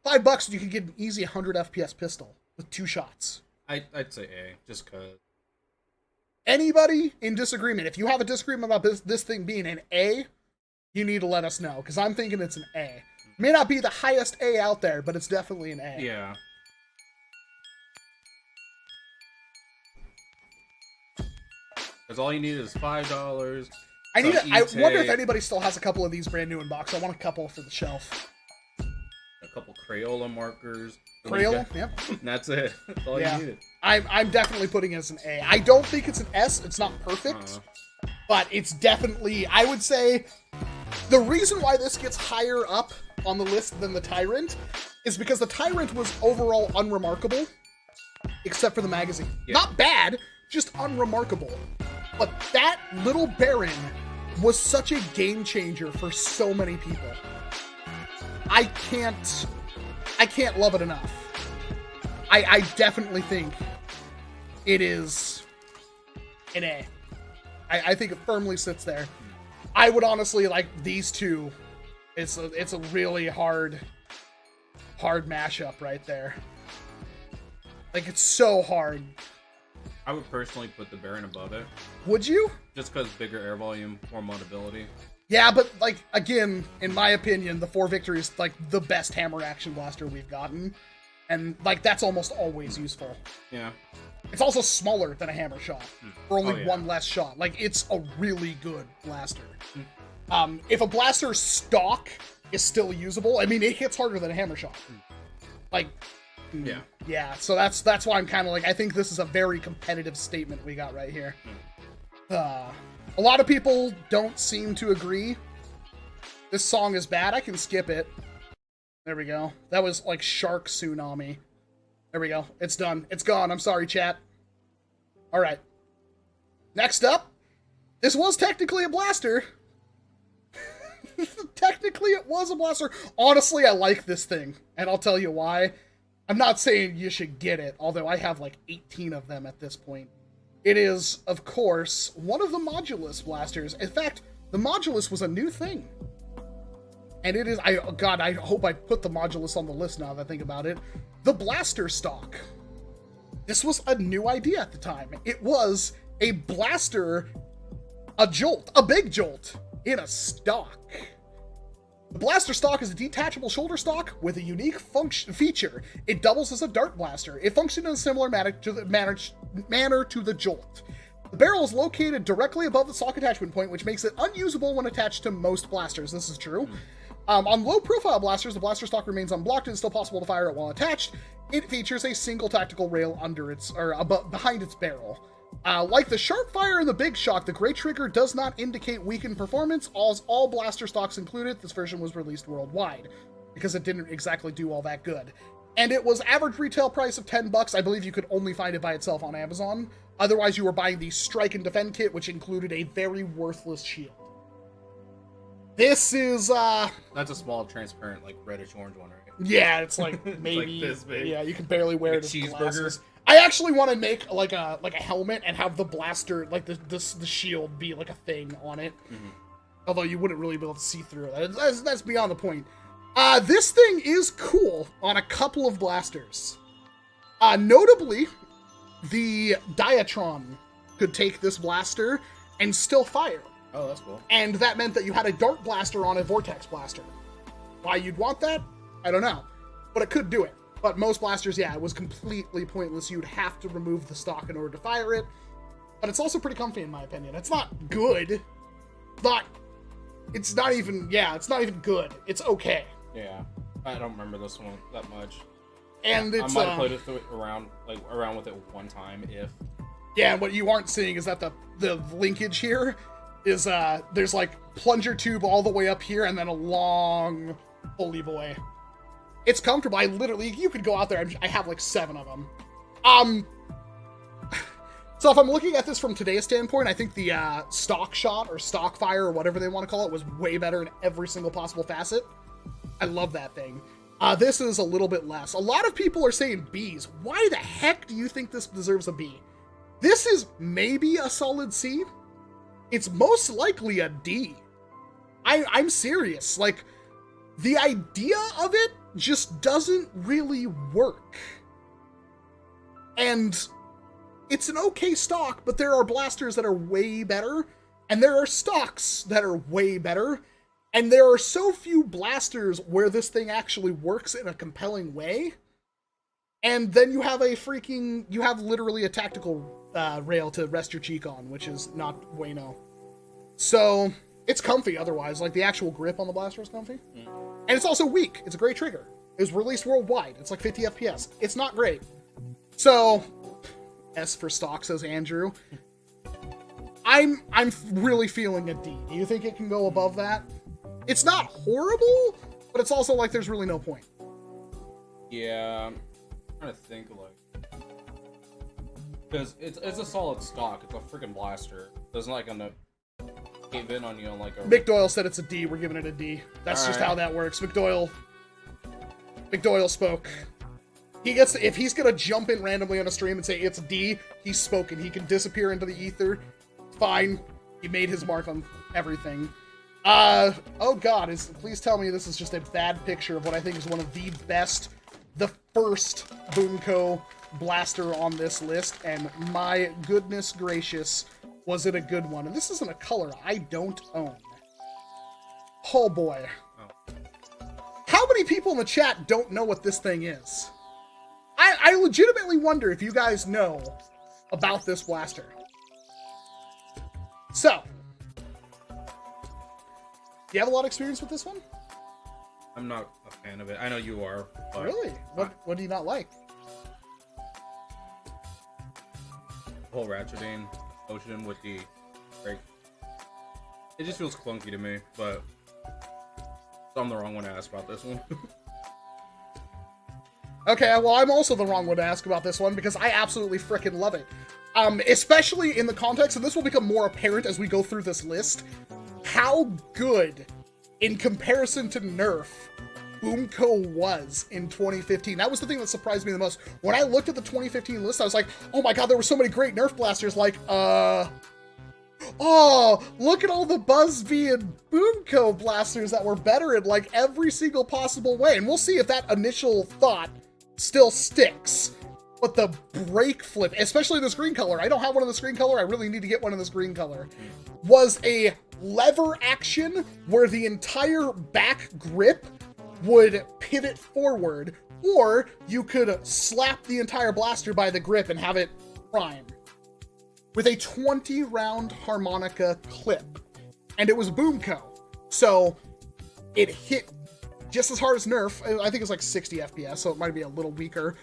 $5, you can get an easy 100 FPS pistol with 2 shots. I'd say A, just cause. Anybody in disagreement? If you have a disagreement about this thing being an A, you need to let us know, because I'm thinking it's an A. May not be the highest A out there, but it's definitely an A. Yeah. Because all you need is $5. I wonder if anybody still has a couple of these brand new in box. I want a couple for the shelf. A couple Crayola markers. Crayola? Yep. And that's it. That's all Yeah. you needed. I'm definitely putting it as an A. I don't think it's an S. It's not perfect. But it's definitely, I would say, the reason why this gets higher up on the list than the Tyrant is because the Tyrant was overall unremarkable, except for the magazine. Yeah. Not bad, just unremarkable. But that little Baron was such a game changer for so many people. I can't love it enough. I definitely think it is an A. I think it firmly sits there. I would honestly like these two. It's a really hard mashup right there. Like, it's so hard. I would personally put the Baron above it. Would you? Just because bigger air volume, more mobility. Yeah, but, like, again, in my opinion, the 4 Victory is, like, the best hammer action blaster we've gotten. And, like, that's almost always useful. Yeah. It's also smaller than a hammer shot, for only yeah. 1 less shot. Like, it's a really good blaster. If a blaster's stock is still usable, I mean, it hits harder than a hammer shot. Like, yeah. So that's why I'm kind of like, I think this is a very competitive statement we got right here. A lot of people don't seem to agree. This song is bad. I can skip it. There we go. That was like Shark Tsunami. There we go. It's done. It's gone. I'm sorry, chat. All right. Next up, this was technically a blaster. Technically, it was a blaster. Honestly, I like this thing, and I'll tell you why. I'm not saying you should get it, although I have like 18 of them at this point. It is, of course, one of the Modulus blasters. In fact, the Modulus was a new thing. And it is, God, I hope I put the Modulus on the list now that I think about it. The blaster stock. This was a new idea at the time. It was a blaster, a jolt, a big jolt, in a stock. The blaster stock is a detachable shoulder stock with a unique feature. It doubles as a dart blaster. It functions in a similar manner to the jolt. The barrel is located directly above the stock attachment point, which makes it unusable when attached to most blasters. This is true. On low-profile blasters, the blaster stock remains unblocked and it's still possible to fire it while attached. It features a single tactical rail under its, or behind its barrel. Like the Sharp Fire and the Big Shock, the Gray Trigger does not indicate weakened performance. All blaster stocks included. This version was released worldwide because it didn't exactly do all that good. And it was average retail price of $10. I believe you could only find it by itself on Amazon. Otherwise, you were buying the Strike and Defend kit, which included a very worthless shield. This is, That's a small, transparent, like, reddish-orange one, right? Yeah, it's like maybe... Like this big. Yeah, you can barely wear it as cheeseburger. glasses. I actually want to make, like a helmet and have the blaster, like, the shield be, like, a thing on it. Mm-hmm. Although you wouldn't really be able to see through it. That's beyond the point. This thing is cool on a couple of blasters. Notably, the Diatron could take this blaster and still fire. Oh, that's cool. And that meant that you had a dart blaster on a vortex blaster. Why you'd want that? I don't know. But it could do it. But most blasters, yeah, it was completely pointless. You'd have to remove the stock in order to fire it. But it's also pretty comfy in my opinion. It's not good. It's not even good. It's okay. Yeah. I don't remember this one that much. And I it's might have played it around with it one time if. Yeah, and what you aren't seeing is that the linkage here is there's like plunger tube all the way up here and then a long pulley boy. It's comfortable. You could go out there. I have like 7 of them. So if I'm looking at this from today's standpoint, I think the stock shot or stock fire or whatever they want to call it was way better in every single possible facet. I love that thing. This is a little bit less. A lot of people are saying Bs. Why the heck do you think this deserves a B? This is maybe a solid C. It's most likely a D. I'm serious. Like, the idea of it just doesn't really work. And it's an okay stock, but there are blasters that are way better, and there are stocks that are way better, and there are so few blasters where this thing actually works in a compelling way. And then you have literally a tactical rail to rest your cheek on, which is not bueno. So, it's comfy otherwise. Like, the actual grip on the blaster is comfy. And it's also weak. It's a great trigger. It was released worldwide. It's like 50 FPS. It's not great. So, S for stock, says Andrew. I'm really feeling a D. Do you think it can go above that? It's not horrible, but it's also like there's really no point. Yeah, I'm trying to think, like, because it's a solid stock. It's a freaking blaster. It's not like gonna cave in on you on like a. Mick Doyle said it's a D. We're giving it a D. That's just how that works. Mick Doyle spoke. If he's gonna jump in randomly on a stream and say it's D, he's spoken. He can disappear into the ether. Fine. He made his mark on everything. Oh god, please tell me this is just a bad picture of what I think is one of the best, the first Boomco blaster on this list, and my goodness gracious, was it a good one. And this isn't a color I don't own. Oh boy. How many people in the chat don't know what this thing is? I legitimately wonder if you guys know about this blaster. So, do you have a lot of experience with this one? I'm not a fan of it. I know you are. But really? What do you not like? The whole ratcheting motion with the break. It just feels clunky to me, but I'm the wrong one to ask about this one. Okay, well, I'm also the wrong one to ask about this one because I absolutely frickin' love it. Especially in the context, and this will become more apparent as we go through this list, how good, in comparison to NERF, Boomco was in 2015. That was the thing that surprised me the most. When I looked at the 2015 list, I was like, oh my god, there were so many great NERF blasters, like, oh, look at all the Blvd and Boomco blasters that were better in, like, every single possible way. And we'll see if that initial thought still sticks. But the brake flip, especially this green color, I don't have one in this green color, I really need to get one in this green color, was a lever action where the entire back grip would pivot forward, or you could slap the entire blaster by the grip and have it prime. With a 20-round harmonica clip. And it was Boomco. So, it hit just as hard as NERF. I think it's like 60 FPS, so it might be a little weaker.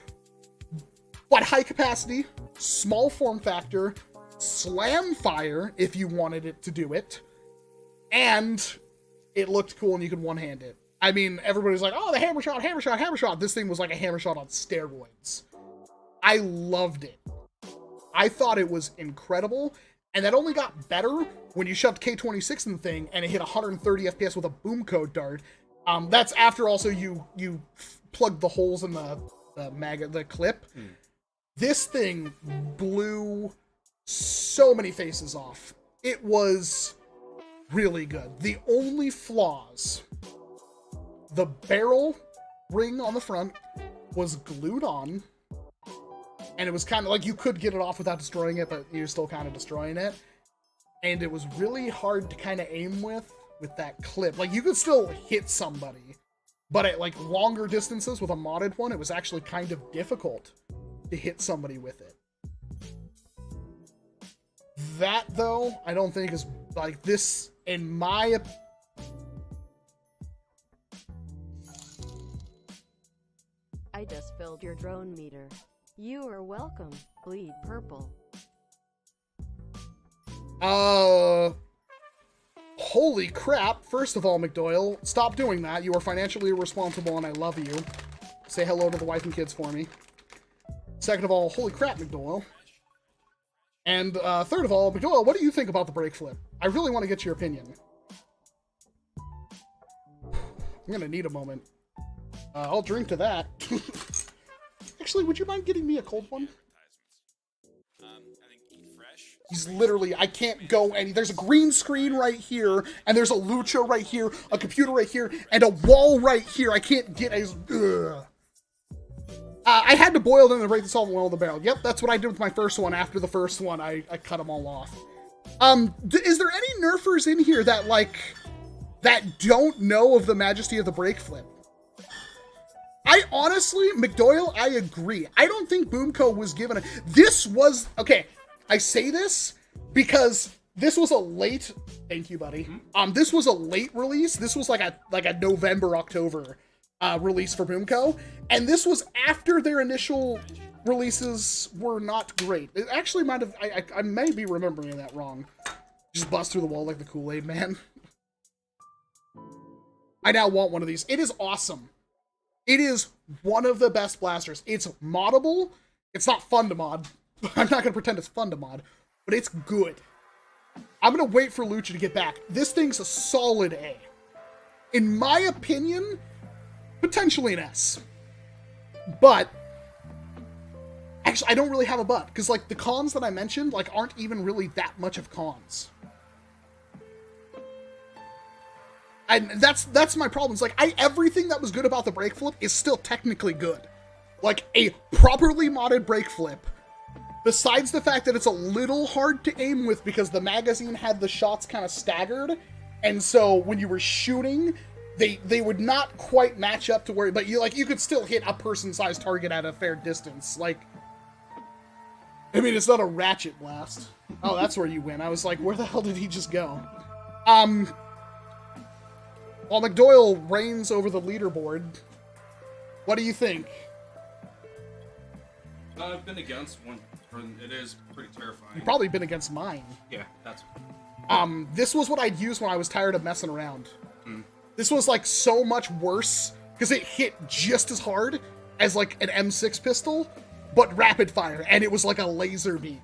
But high capacity, small form factor, slam fire if you wanted it to do it, and it looked cool and you could one-hand it. I mean, everybody's like, oh, the hammer shot, hammer shot, hammer shot. This thing was like a hammer shot on steroids. I loved it. I thought it was incredible, and that only got better when you shoved K26 in the thing and it hit 130 FPS with a Boomco dart. That's after also you plugged the holes in the clip. This thing blew so many faces off. It was really good. The only flaws, the barrel ring on the front was glued on, and it was kind of like you could get it off without destroying it, but you're still kind of destroying it. And it was really hard to kind of aim with that clip. Like, you could still hit somebody, but at like longer distances with a modded one, it was actually kind of difficult to hit somebody with it. That, though, I don't think is like this, in my I just filled your drone meter. You are welcome. Bleed purple. Holy crap. First of all, McDoyle, stop doing that. You are financially irresponsible and I love you. Say hello to the wife and kids for me. Second of all, holy crap, McDoyle. And third of all, McDoyle, what do you think about the brake flip? I really want to get your opinion. I'm gonna need a moment. I'll drink to that. Actually, would you mind getting me a cold one? He's literally, I can't go any. There's a green screen right here, and there's a lucha right here, a computer right here, and a wall right here. I can't get a. I had to boil them and break the solvent oil in the barrel. Yep, that's what I did with my first one. After the first one, I cut them all off. Is there any nerfers in here that, like, that don't know of the majesty of the brake flip? I honestly, McDoyle, I agree. I don't think Boomco was given a... This was... Okay, I say this because this was a late... Thank you, buddy. This was a late release. This was like a November, October release for Boomco. And this was after their initial releases were not great. It actually might have... I may be remembering that wrong. Just bust through the wall like the Kool-Aid man. I now want one of these. It is awesome. It is one of the best blasters. It's moddable. It's not fun to mod. I'm not going to pretend it's fun to mod, but it's good. I'm going to wait for Lucha to get back. This thing's a solid A. In my opinion, potentially an S. But, actually, I don't really have a but, because, like, the cons that I mentioned, like, aren't even really that much of cons. And that's my problem. It's like, everything that was good about the brake flip is still technically good. Like, a properly modded brake flip, besides the fact that it's a little hard to aim with because the magazine had the shots kind of staggered, and so when you were shooting, they would not quite match up to where, but you could still hit a person-sized target at a fair distance. Like, I mean, it's not a ratchet blast. Oh, that's where you win. I was like, where the hell did he just go? While McDoyle reigns over the leaderboard, what do you think? I've been against one. It is pretty terrifying. You've probably been against mine. Yeah, that's... This was what I'd use when I was tired of messing around. This was, like, so much worse, because it hit just as hard as, like, an M6 pistol, but rapid fire, and it was like a laser beam.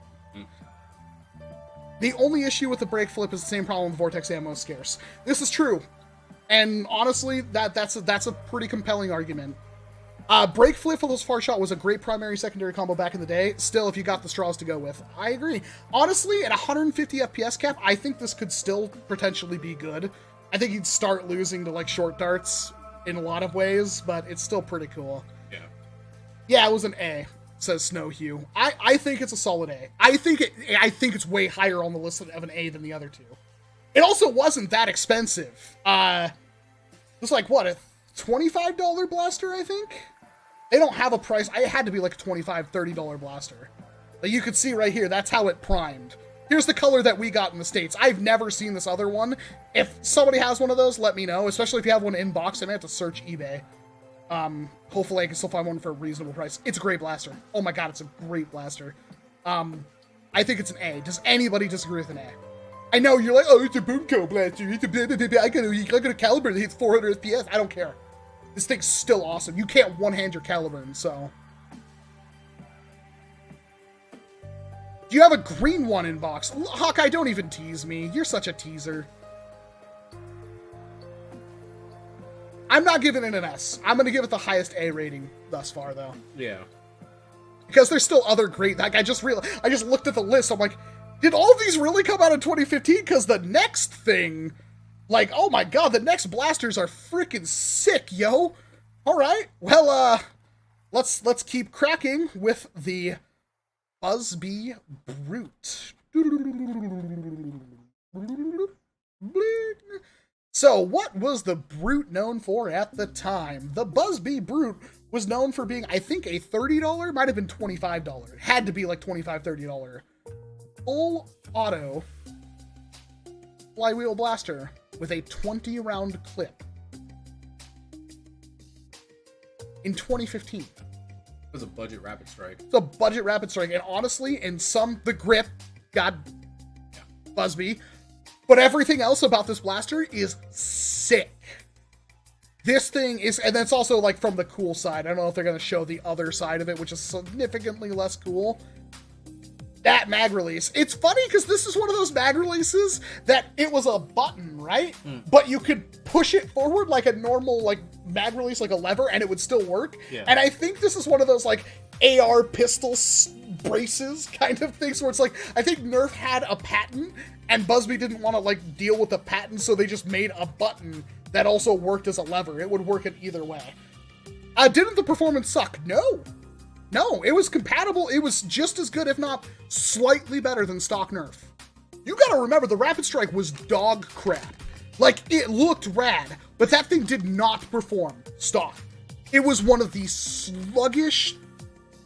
The only issue with the brake flip is the same problem with Vortex ammo is scarce. This is true. And honestly, that's a pretty compelling argument. Brake flip for those far shot was a great primary-secondary combo back in the day. Still, if you got the straws to go with. I agree. Honestly, at 150 FPS cap, I think this could still potentially be good. I think you'd start losing to, like, short darts in a lot of ways, but it's still pretty cool. Yeah. Yeah, it was an A, says Snow Hugh. I think it's a solid A. I think it's way higher on the list of an A than the other two. It also wasn't that expensive. It was like, what, a $25 blaster, I think? They don't have a price. It had to be like a $25, $30 blaster. But you could see right here, that's how it primed. Here's the color that we got in the States. I've never seen this other one. If somebody has one of those, let me know. Especially if you have one in box, I may have to search eBay. Hopefully I can still find one for a reasonable price. It's a great blaster. Oh my god, it's a great blaster. I think it's an A. Does anybody disagree with an A? I know, you're like, oh, it's a Boomco blaster. It's a blah, blah, blah, blah. I got a caliber that hits 400 FPS. I don't care. This thing's still awesome. You can't one-hand your Caliburn, so... Do you have a green one in box? Hawkeye, don't even tease me. You're such a teaser. I'm not giving it an S. I'm going to give it the highest A rating thus far, though. Yeah. Because there's still other great... Like, I just looked at the list. I'm like, did all of these really come out in 2015? Because the next thing... Like, oh my god, the next blasters are freaking sick, yo! Alright, well, let's keep cracking with the Busby Brute. So, what was the Brute known for at the time? The Busby Brute was known for being, I think, a $30, might have been $25. It had to be like $25, $30. Full auto flywheel blaster with a 20-round clip in 2015. It was a budget rapid strike. It's a budget rapid strike, and honestly, the grip, God, Busby, but everything else about this blaster is sick. This thing is, and that's also like from the cool side. I don't know if they're going to show the other side of it, which is significantly less cool. that mag release. It's funny because this is one of those mag releases that it was a button, right? But you could push it forward like a normal like mag release, like a lever, and it would still work. Yeah. And I think this is one of those like AR pistol braces kind of things where it's like, I think NERF had a patent and Blvd didn't want to like deal with the patent, so they just made a button that also worked as a lever. It would work in either way. Didn't the performance suck? No. No, it was compatible. It was just as good, if not slightly better than stock NERF. You gotta remember, the Rapid Strike was dog crap. Like, it looked rad, but that thing did not perform stock. It was one of the sluggish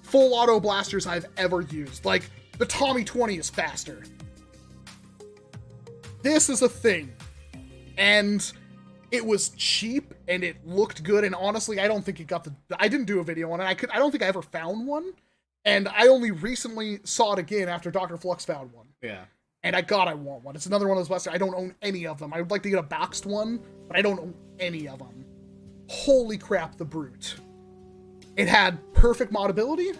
full auto blasters I've ever used. Like, the Tommy 20 is faster. This is a thing. And it was cheap and it looked good, and honestly, I don't think it got I didn't do a video on it. I don't think I ever found one, and I only recently saw it again after Dr. Flux found one. Yeah. And I want one. It's another one of those blasters. I don't own any of them. I would like to get a boxed one, but I don't own any of them. Holy crap, the Brute. It had perfect modability.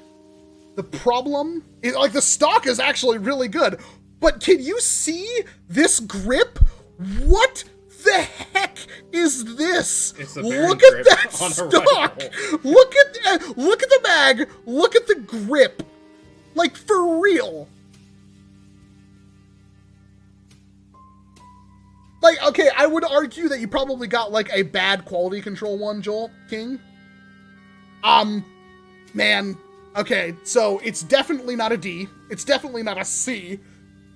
The problem is, like, the stock is actually really good, but can you see this grip? What the heck is this? Look at that stock. Look at the mag. Look at the grip. Like, for real. Like, okay, I would argue that you probably got like a bad quality control one, Joel King. Man, okay, so it's definitely not a D. It's definitely not a C.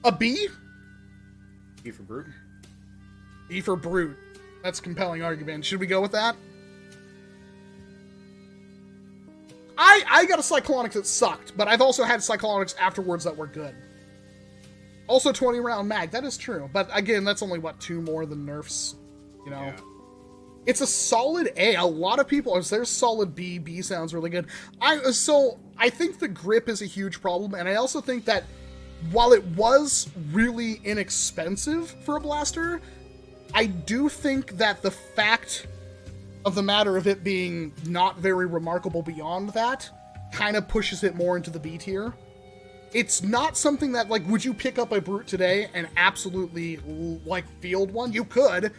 A B? B for Brute. B for Brute. That's a compelling argument. Should we go with that? I got a Cyclonics that sucked, but I've also had Cyclonics afterwards that were good. Also 20 round mag, that is true. But again, that's only, what, 2 more than NERF's, you know? Yeah. It's a solid A. A lot of people, there's solid B. B sounds really good. So I think the grip is a huge problem, and I also think that while it was really inexpensive for a blaster, I do think that the fact of the matter of it being not very remarkable beyond that kind of pushes it more into the B tier. It's not something that, like, would you pick up a Brute today and absolutely, like, field one? You could,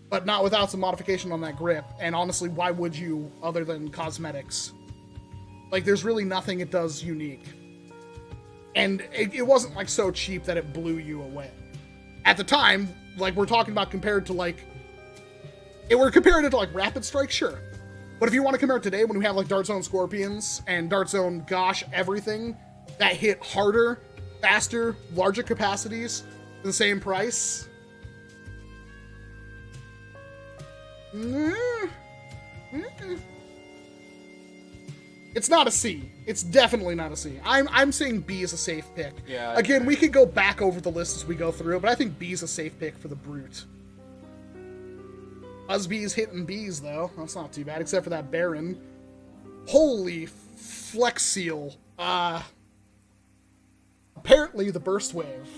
but not without some modification on that grip. And honestly, why would you, other than cosmetics? Like, there's really nothing it does unique. And it wasn't, like, so cheap that it blew you away. At the time, like, we're talking about compared to, like, we're comparing it to, like, Rapid Strike, sure. But if you want to compare it today, when we have, like, Dart Zone Scorpions and Dart Zone Gosh everything that hit harder, faster, larger capacities for the same price, it's not a C. It's definitely not a C. I'm saying B is a safe pick. Yeah. Again, we could go back over the list as we go through it, but I think B is a safe pick for the Brute. Blvd's hitting B's, though. That's not too bad, except for that Baron. Holy Flex Seal. Apparently, the Burst Wave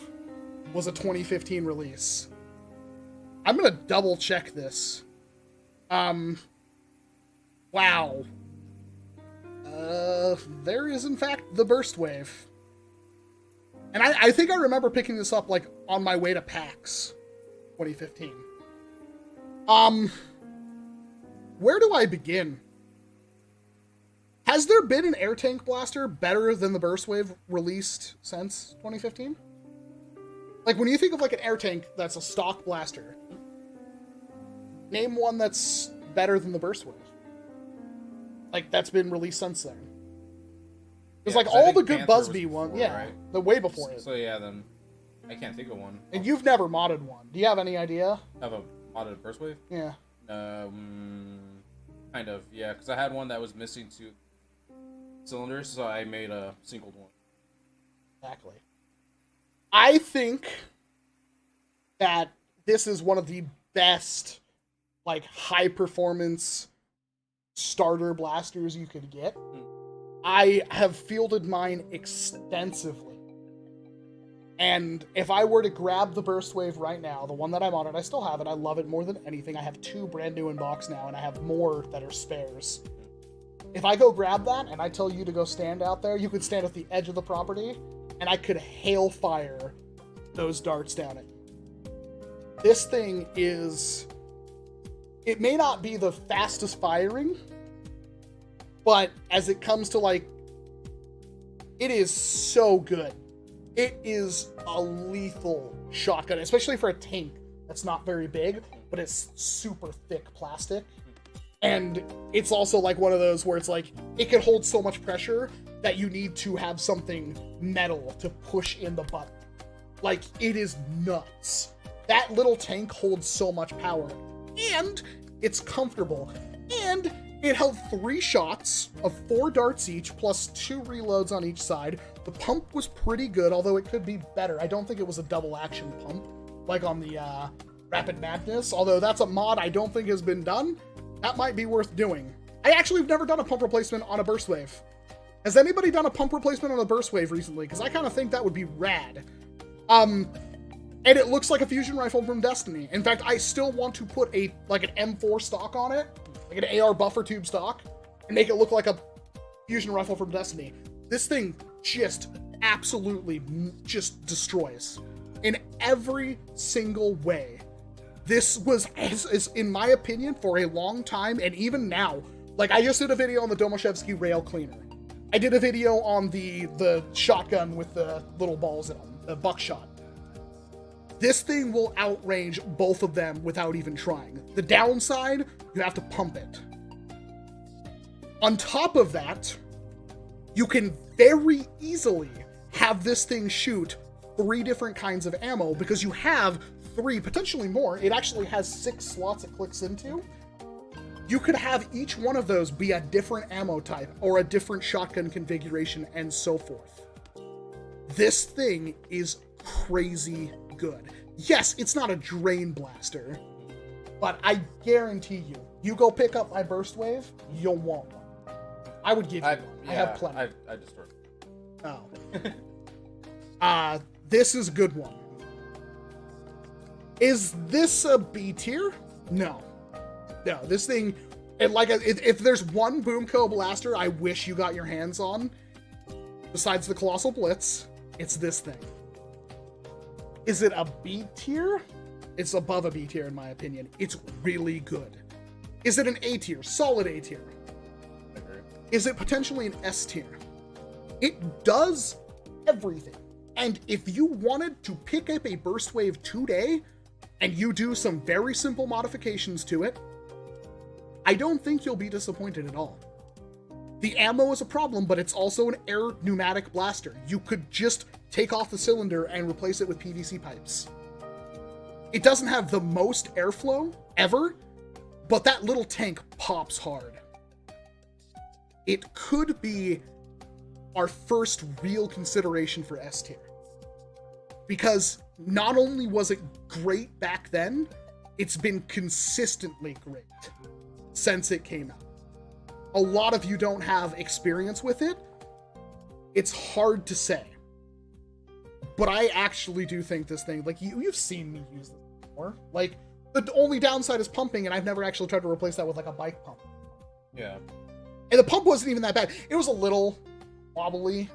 was a 2015 release. I'm gonna double check this. Wow. There is, in fact, the Burst Wave. And I think I remember picking this up, like, on my way to PAX 2015. Where do I begin? Has there been an air tank blaster better than the Burst Wave released since 2015? Like, when you think of, like, an air tank that's a stock blaster, name one that's better than the Burst Wave. Like, that's been released since then. Because, like, all the good Blvd ones, yeah, right? The way before it. So, yeah, then I can't think of one. And you've never modded one. Do you have any idea? Have a modded Burst Wave? Yeah. Kind of, yeah, because I had one that was missing 2 cylinders, so I made a singled one. Exactly. I think that this is one of the best, like, high-performance starter blasters you could get. I have fielded mine extensively. And if I were to grab the Burst Wave right now, the one that I'm on it, I still have it. I love it more than anything. I have 2 brand new in box now, and I have more that are spares. If I go grab that and I tell you to go stand out there, you could stand at the edge of the property and I could hail fire those darts down at you. This thing is... It may not be the fastest firing, but as it comes to, like... It is so good. It is a lethal shotgun, especially for a tank that's not very big, but it's super thick plastic. And it's also like one of those where it's like, it can hold so much pressure that you need to have something metal to push in the button. Like, it is nuts. That little tank holds so much power. And it's comfortable. And it held 3 shots of 4 darts each, plus 2 reloads on each side. The pump was pretty good, although it could be better. I don't think it was a double action pump, like on the Rapid Madness, although that's a mod I don't think has been done. That might be worth doing. I actually have never done a pump replacement on a burst wave. Has anybody done a pump replacement on a burst wave recently? Because I kind of think that would be rad. And it looks like a fusion rifle from Destiny. In fact, I still want to put an M4 stock on it, like an AR buffer tube stock, and make it look like a fusion rifle from Destiny. This thing just absolutely just destroys in every single way. This was, in my opinion, for a long time, and even now, like, I just did a video on the Domashevsky rail cleaner. I did a video on the shotgun with the little balls in them, the buckshot. This thing will outrange both of them without even trying. The downside, you have to pump it. On top of that, you can very easily have this thing shoot 3 different kinds of ammo because you have 3, potentially more. It actually has 6 slots it clicks into. You could have each one of those be a different ammo type or a different shotgun configuration and so forth. This thing is crazy good. Yes, it's not a drain blaster, but I guarantee you, you go pick up my burst wave, you'll want one. I would give you one. I have plenty. I just heard. Oh. This is a good one. Is this a B tier? No. No, this thing, if there's one Boomco blaster I wish you got your hands on, besides the Colossal Blitz, it's this thing. Is it a B tier? It's above a B tier in my opinion. It's really good. Is it an A tier? Solid A tier. Is it potentially an S tier? It does everything. And if you wanted to pick up a Burst Wave today, and you do some very simple modifications to it, I don't think you'll be disappointed at all. The ammo is a problem, but it's also an air pneumatic blaster. You could just take off the cylinder and replace it with PVC pipes. It doesn't have the most airflow ever, but that little tank pops hard. It could be our first real consideration for S tier. Because not only was it great back then, it's been consistently great since it came out. A lot of you don't have experience with it. It's hard to say. But I actually do think this thing, like, you've seen me use this before. Like, the only downside is pumping, and I've never actually tried to replace that with, like, a bike pump. Yeah. And the pump wasn't even that bad. It was a little wobbly.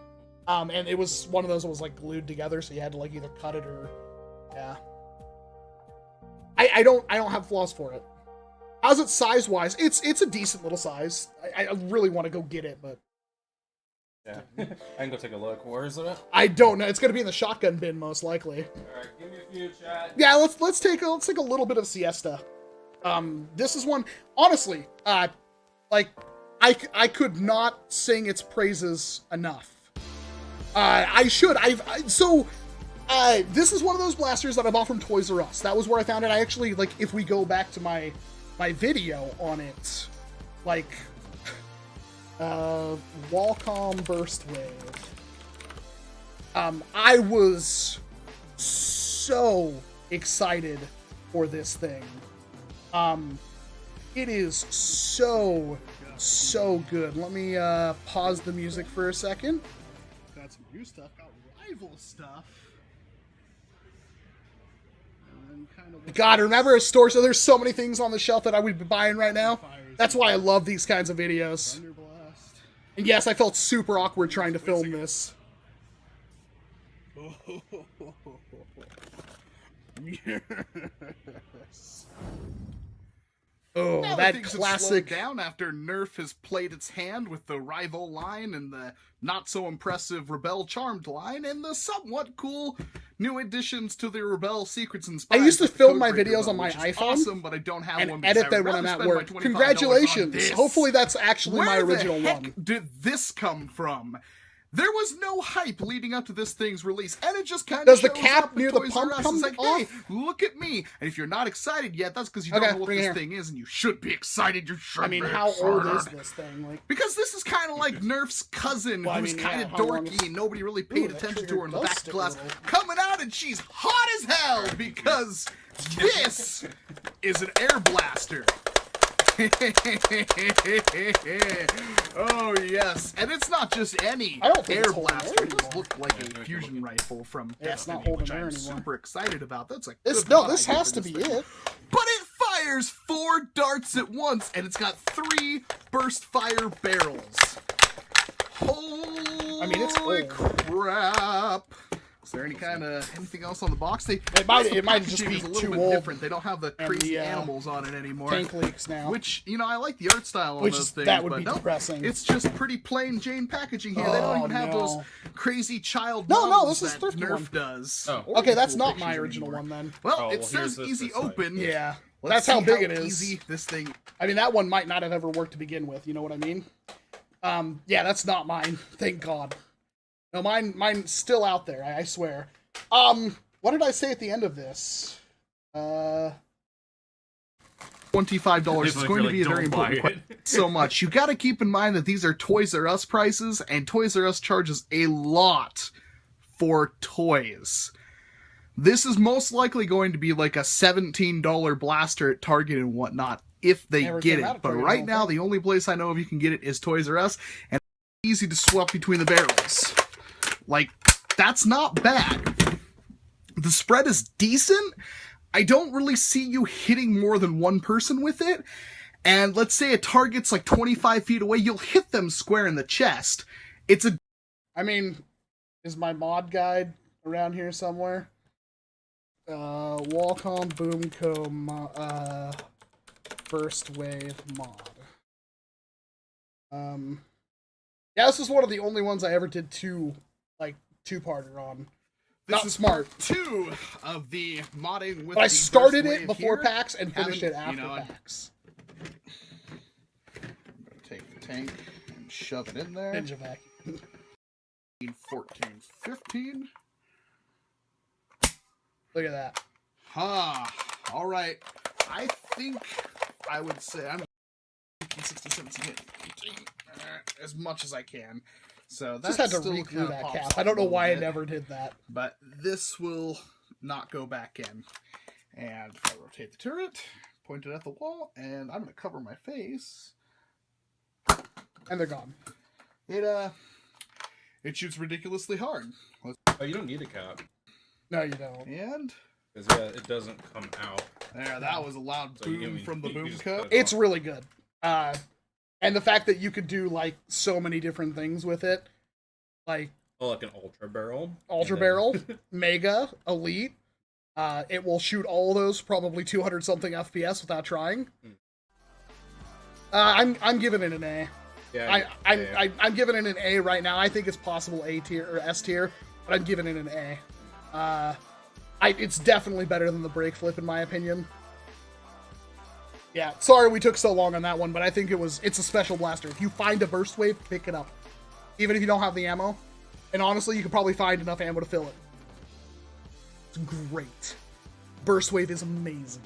And it was one of those that was, like, glued together, so you had to, like, either cut it or... Yeah. I don't have flaws for it. How's it size-wise? It's a decent little size. I really want to go get it, but... Yeah. I can go take a look. Where is it at? I don't know. It's going to be in the shotgun bin, most likely. Alright, give me a few, chat. Yeah, let's take a little bit of siesta. This is one... Honestly, like, I could not sing its praises enough. I should. This is one of those blasters that I bought from Toys R Us. That was where I found it. I actually, like, if we go back to my video on it, like, Walcom Burst Wave. I was so excited for this thing. It is so good. Let me pause the music for a second. Got some new stuff, got rival stuff. God, remember a store, so there's so many things on the shelf that I would be buying right now. That's why I love these kinds of videos. And yes, I felt super awkward trying to film this. Yes. Oh, Now that things have classic. slowed down after NERF has played its hand with the rival line and the not so impressive Rebel Charmed line and the somewhat cool new additions to the Rebel Secrets and Spies. I used to with the film my Codebreaker videos mode, on my which is iPhone awesome, but I don't have one and because edit I them would when I'm rather at spend my work. $25 on Congratulations! this. Hopefully that's actually my original Where the heck one. did this come from? There was no hype leading up to this thing's release, and it just kind of Does the shows cap up near at the Toys pump R Us. come It's like, off? hey, look at me. And if you're not excited yet, that's because you Okay, don't know what bring it this here. thing is, and you should be excited. You should I mean, be how old is excited. this thing? Like, Because this is kind of like Nerf's cousin, Well, I who's mean, kind yeah, of how long dorky is- and nobody really paid Ooh, that attention to trigger her in the does back stick a glass, little. coming out and she's hot as hell because this is an air blaster. Oh yes, and it's not just any I don't think air it's holding blaster. air It just anymore. looked like a fusion rifle from Yeah, it's not Destiny, holding which air I'm anymore. super excited about. That's a this good no, mod this idea has for to this be thing. it. But it fires 4 darts at once, and it's got 3 burst fire barrels. Holy it's old. crap! Is there anything else on the box? It might plus the just packaging be is a little too bit old. different. They don't have the And crazy the, animals on it anymore. Tank leaks now. Which, I like the art style on Which those is- things. that would but be nope, depressing. It's just pretty plain Jane packaging here. They don't Oh, even have no. those crazy child No, models this is that thrifty NERF one. does. Oh. Or Okay, that's cool not my pictures original anymore. one then. Well, Oh, it well, says here's this easy side. open. Yeah, Let's that's how see big it is. Easy this thing. I mean, that one might not have ever worked to begin with. You know what I mean? Yeah, that's not mine. Thank God. No, mine's still out there. I swear. What did I say at the end of this? $25 is Like, going to you're be a like, very "Don't buy important it." question. So much. You got to keep in mind that these are Toys R Us prices, and Toys R Us charges a lot for toys. This is most likely going to be like a $17 blaster at Target and whatnot if they Never get came out it. of But Target, I right don't now, think. the only place I know of you can get it is Toys R Us, and it's easy to swap between the barrels. Like, that's not bad. The spread is decent. I don't really see you hitting more than one person with it. And let's say a target's like 25 feet away, you'll hit them square in the chest. It's a... I mean, is my mod guide around here somewhere? Walcom Boomco First Wave mod. Yeah, this is one of the only ones I ever did two-parter on. Not is smart. part 2 of the modding with But I the started Burst it Wave before here. PAX and finished it Haven't, after PAX. I'm gonna take the tank and shove it in there. Ninja vacuum. 14, 15. Look at that. All right. I think I would say I'm 15, 16, 17, 18, as much as I can. So that's Just had to still re-glue kinda that pops cap. off I don't a know little why I bit, never did that. But this will not go back in. And if I rotate the turret, point it at the wall, and I'm going to cover my face. And they're gone. It shoots ridiculously hard. Oh, you don't need a cap. No, you don't. And Because, yeah, it doesn't come out. there, that was a loud So you boom can- from the you boom just coat. cut it It's really good. And the fact that you could do, like, so many different things with it. Like, Oh, like an ultra barrel. Ultra And then- Barrel, Mega, Elite. It will shoot all those probably 200 something FPS without trying. I'm giving it an A. Yeah, I'm giving it an A right now. I think it's possible A tier or S tier, but I'm giving it an A. It's definitely better than the brake flip in my opinion. Yeah, sorry we took so long on that one, but I think it's a special blaster. If you find a burst wave, pick it up. Even if you don't have the ammo. And honestly, you could probably find enough ammo to fill it. It's great. Burst wave is amazing.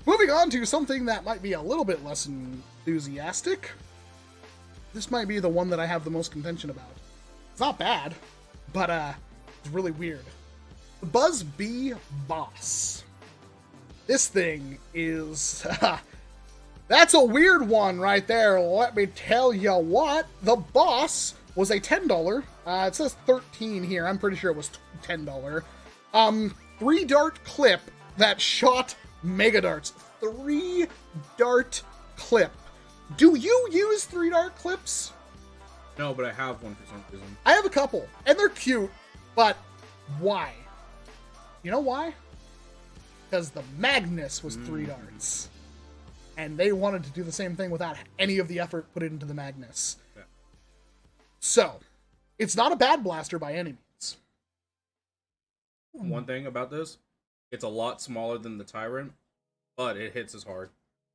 Moving on to something that might be a little bit less enthusiastic. This might be the one that I have the most contention about. It's not bad, but it's really weird. The Buzz B Boss. This thing is... that's a weird one right there. Let me tell you what. The Boss was a $10. It says 13 here. I'm pretty sure it was $10. 3-dart clip that shot mega darts. 3-dart clip. Do you use 3-dart clips? No, but I have one for some reason. I have a couple, and they're cute. But why? You know why? Because the Magnus was 3 darts. And they wanted to do the same thing without any of the effort put into the Magnus. Yeah. So, it's not a bad blaster by any means. One thing about this, it's a lot smaller than the Tyrant, but it hits as hard.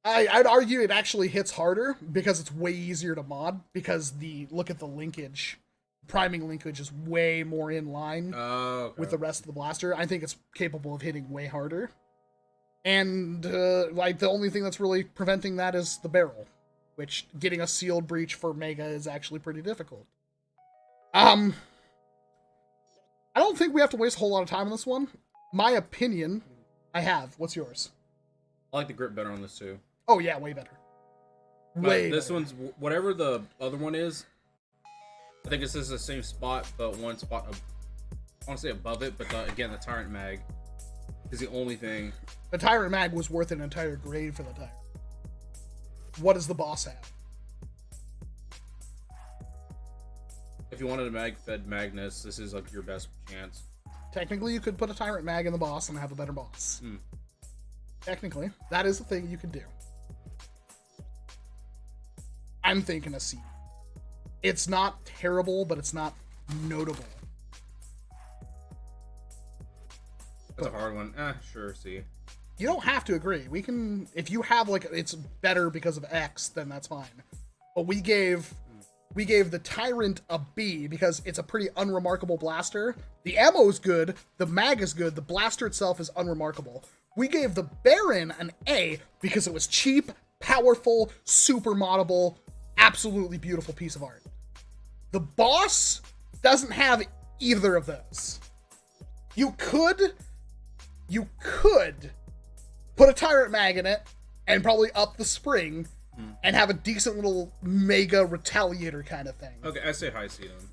I'd argue it actually hits harder because it's way easier to mod, because look at the linkage. Priming linkage is way more in line with the rest of the blaster. I think it's capable of hitting way harder. And, like, the only thing that's really preventing that is the barrel, which getting a sealed breach for Mega is actually pretty difficult. I don't think we have to waste a whole lot of time on this one. My opinion, I have. What's yours? I like the grip better on this too. Oh, yeah, way better. Way This better. one's, whatever the other one is, I think this is the same spot, but one spot, I want to say above it, but again, the Tyrant Mag is the only thing. The Tyrant Mag was worth an entire grade for the Tyrant. What does the boss have? If you wanted a mag-fed Magnus, this is like your best chance. Technically, you could put a Tyrant Mag in the boss and have a better boss. Hmm. Technically, that is a thing you could do. I'm thinking a C. It's not terrible, but it's not notable. That's a hard one. Sure, see. You don't have to agree. We can, if you have like, it's better because of X, then that's fine. But we gave the Tyrant a B because it's a pretty unremarkable blaster. The ammo is good, the mag is good, the blaster itself is unremarkable. We gave the Baron an A because it was cheap, powerful, super moddable, absolutely beautiful piece of art. The boss doesn't have either of those. You could put a Tyrant Mag in it and probably up the spring and have a decent little Mega Retaliator kind of thing. Okay, I say high C then.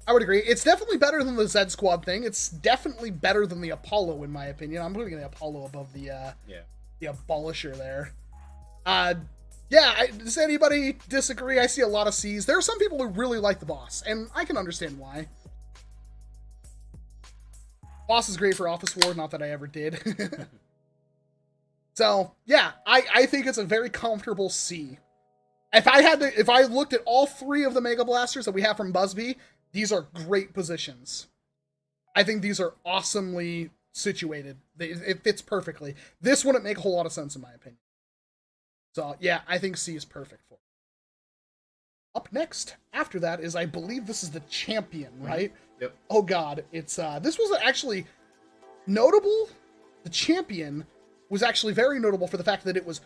I would agree. It's definitely better than the Z Squad thing. It's definitely better than the Apollo, in my opinion. I'm putting the Apollo above the Abolisher there. Does anybody disagree? I see a lot of C's. There are some people who really like the boss, and I can understand why. Boss is great for Office War, not that I ever did. So, yeah, I think it's a very comfortable C. If I looked at all 3 of the Mega Blasters that we have from Blvd, these are great positions. I think these are awesomely situated. It fits perfectly. This wouldn't make a whole lot of sense in my opinion. So, yeah, I think C is perfect for it. Up next, after that, is I believe this is the Champion, right? Yep. Oh god, it's this was actually notable. The Champion was actually very notable for the fact that it was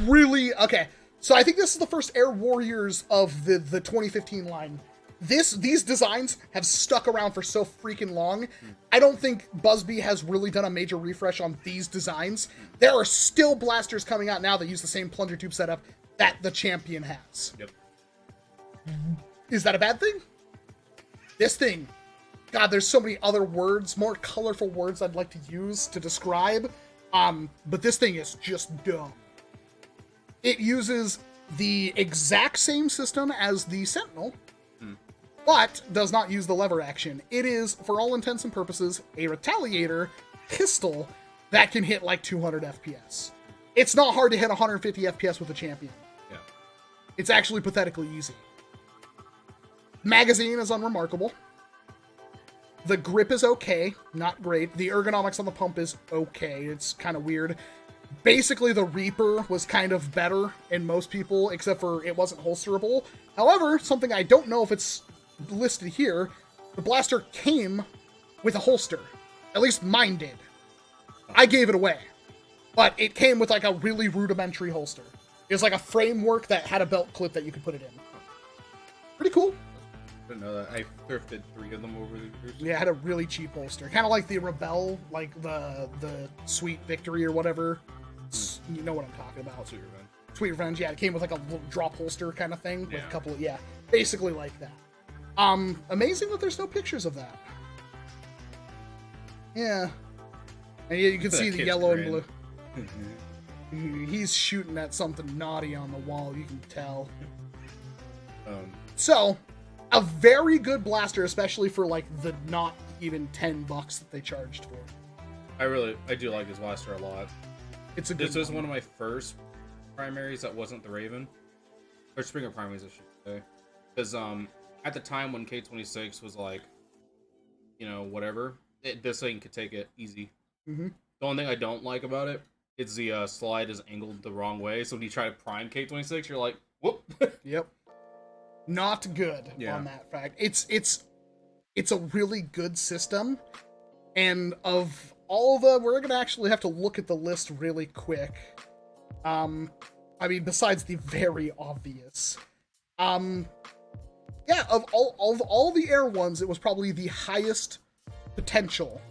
really okay. So I think this is the first Air Warriors of the 2015 line. These designs have stuck around for so freaking long. I don't think Blvd has really done a major refresh on these designs. There are still blasters coming out now that use the same plunger tube setup that the Champion has. Yep. Is that a bad thing? This thing, God, there's so many other words, more colorful words I'd like to use to describe. But this thing is just dumb. It uses the exact same system as the Sentinel, but does not use the lever action. It is, for all intents and purposes, a Retaliator pistol that can hit like 200 FPS. It's not hard to hit 150 FPS with a Champion. Yeah. It's actually pathetically easy. Magazine is unremarkable. The grip is okay, not great. The ergonomics on the pump is okay. It's kind of weird. Basically, the Reaper was kind of better in most people, except for it wasn't holsterable. However, something I don't know if it's listed here, the blaster came with a holster. At least mine did. I gave it away. But it came with like a really rudimentary holster. It was like a framework that had a belt clip that you could put it in. Pretty cool. I didn't know that. I thrifted 3 of them over the years. Yeah, it had a really cheap holster. Kind of like the Rebel, like the Sweet Victory or whatever. You know what I'm talking about. Sweet Revenge. Sweet Revenge, yeah. It came with like a little drop holster kind of thing. With Yeah. a couple of, basically like that. Amazing that there's no pictures of that. Yeah. And you can That see the kid's yellow grin. and blue. He's shooting at something naughty on the wall, you can tell. So, A very good blaster, especially for like the not even $10 that they charged for. I do like this blaster a lot. It's a good This was one of my first primaries that wasn't the Raven. Or Springer primaries, I should say. Because at the time when K26 was like, you know, whatever, this thing could take it easy. Mm-hmm. The only thing I don't like about it is the slide is angled the wrong way. So when you try to prime K26, you're like, whoop. Yep. Not good on that fact. It's a really good system. And of all the, we're going to actually have to look at the list really quick. I mean, besides the very obvious. Yeah, of all the air ones, it was probably the highest potential.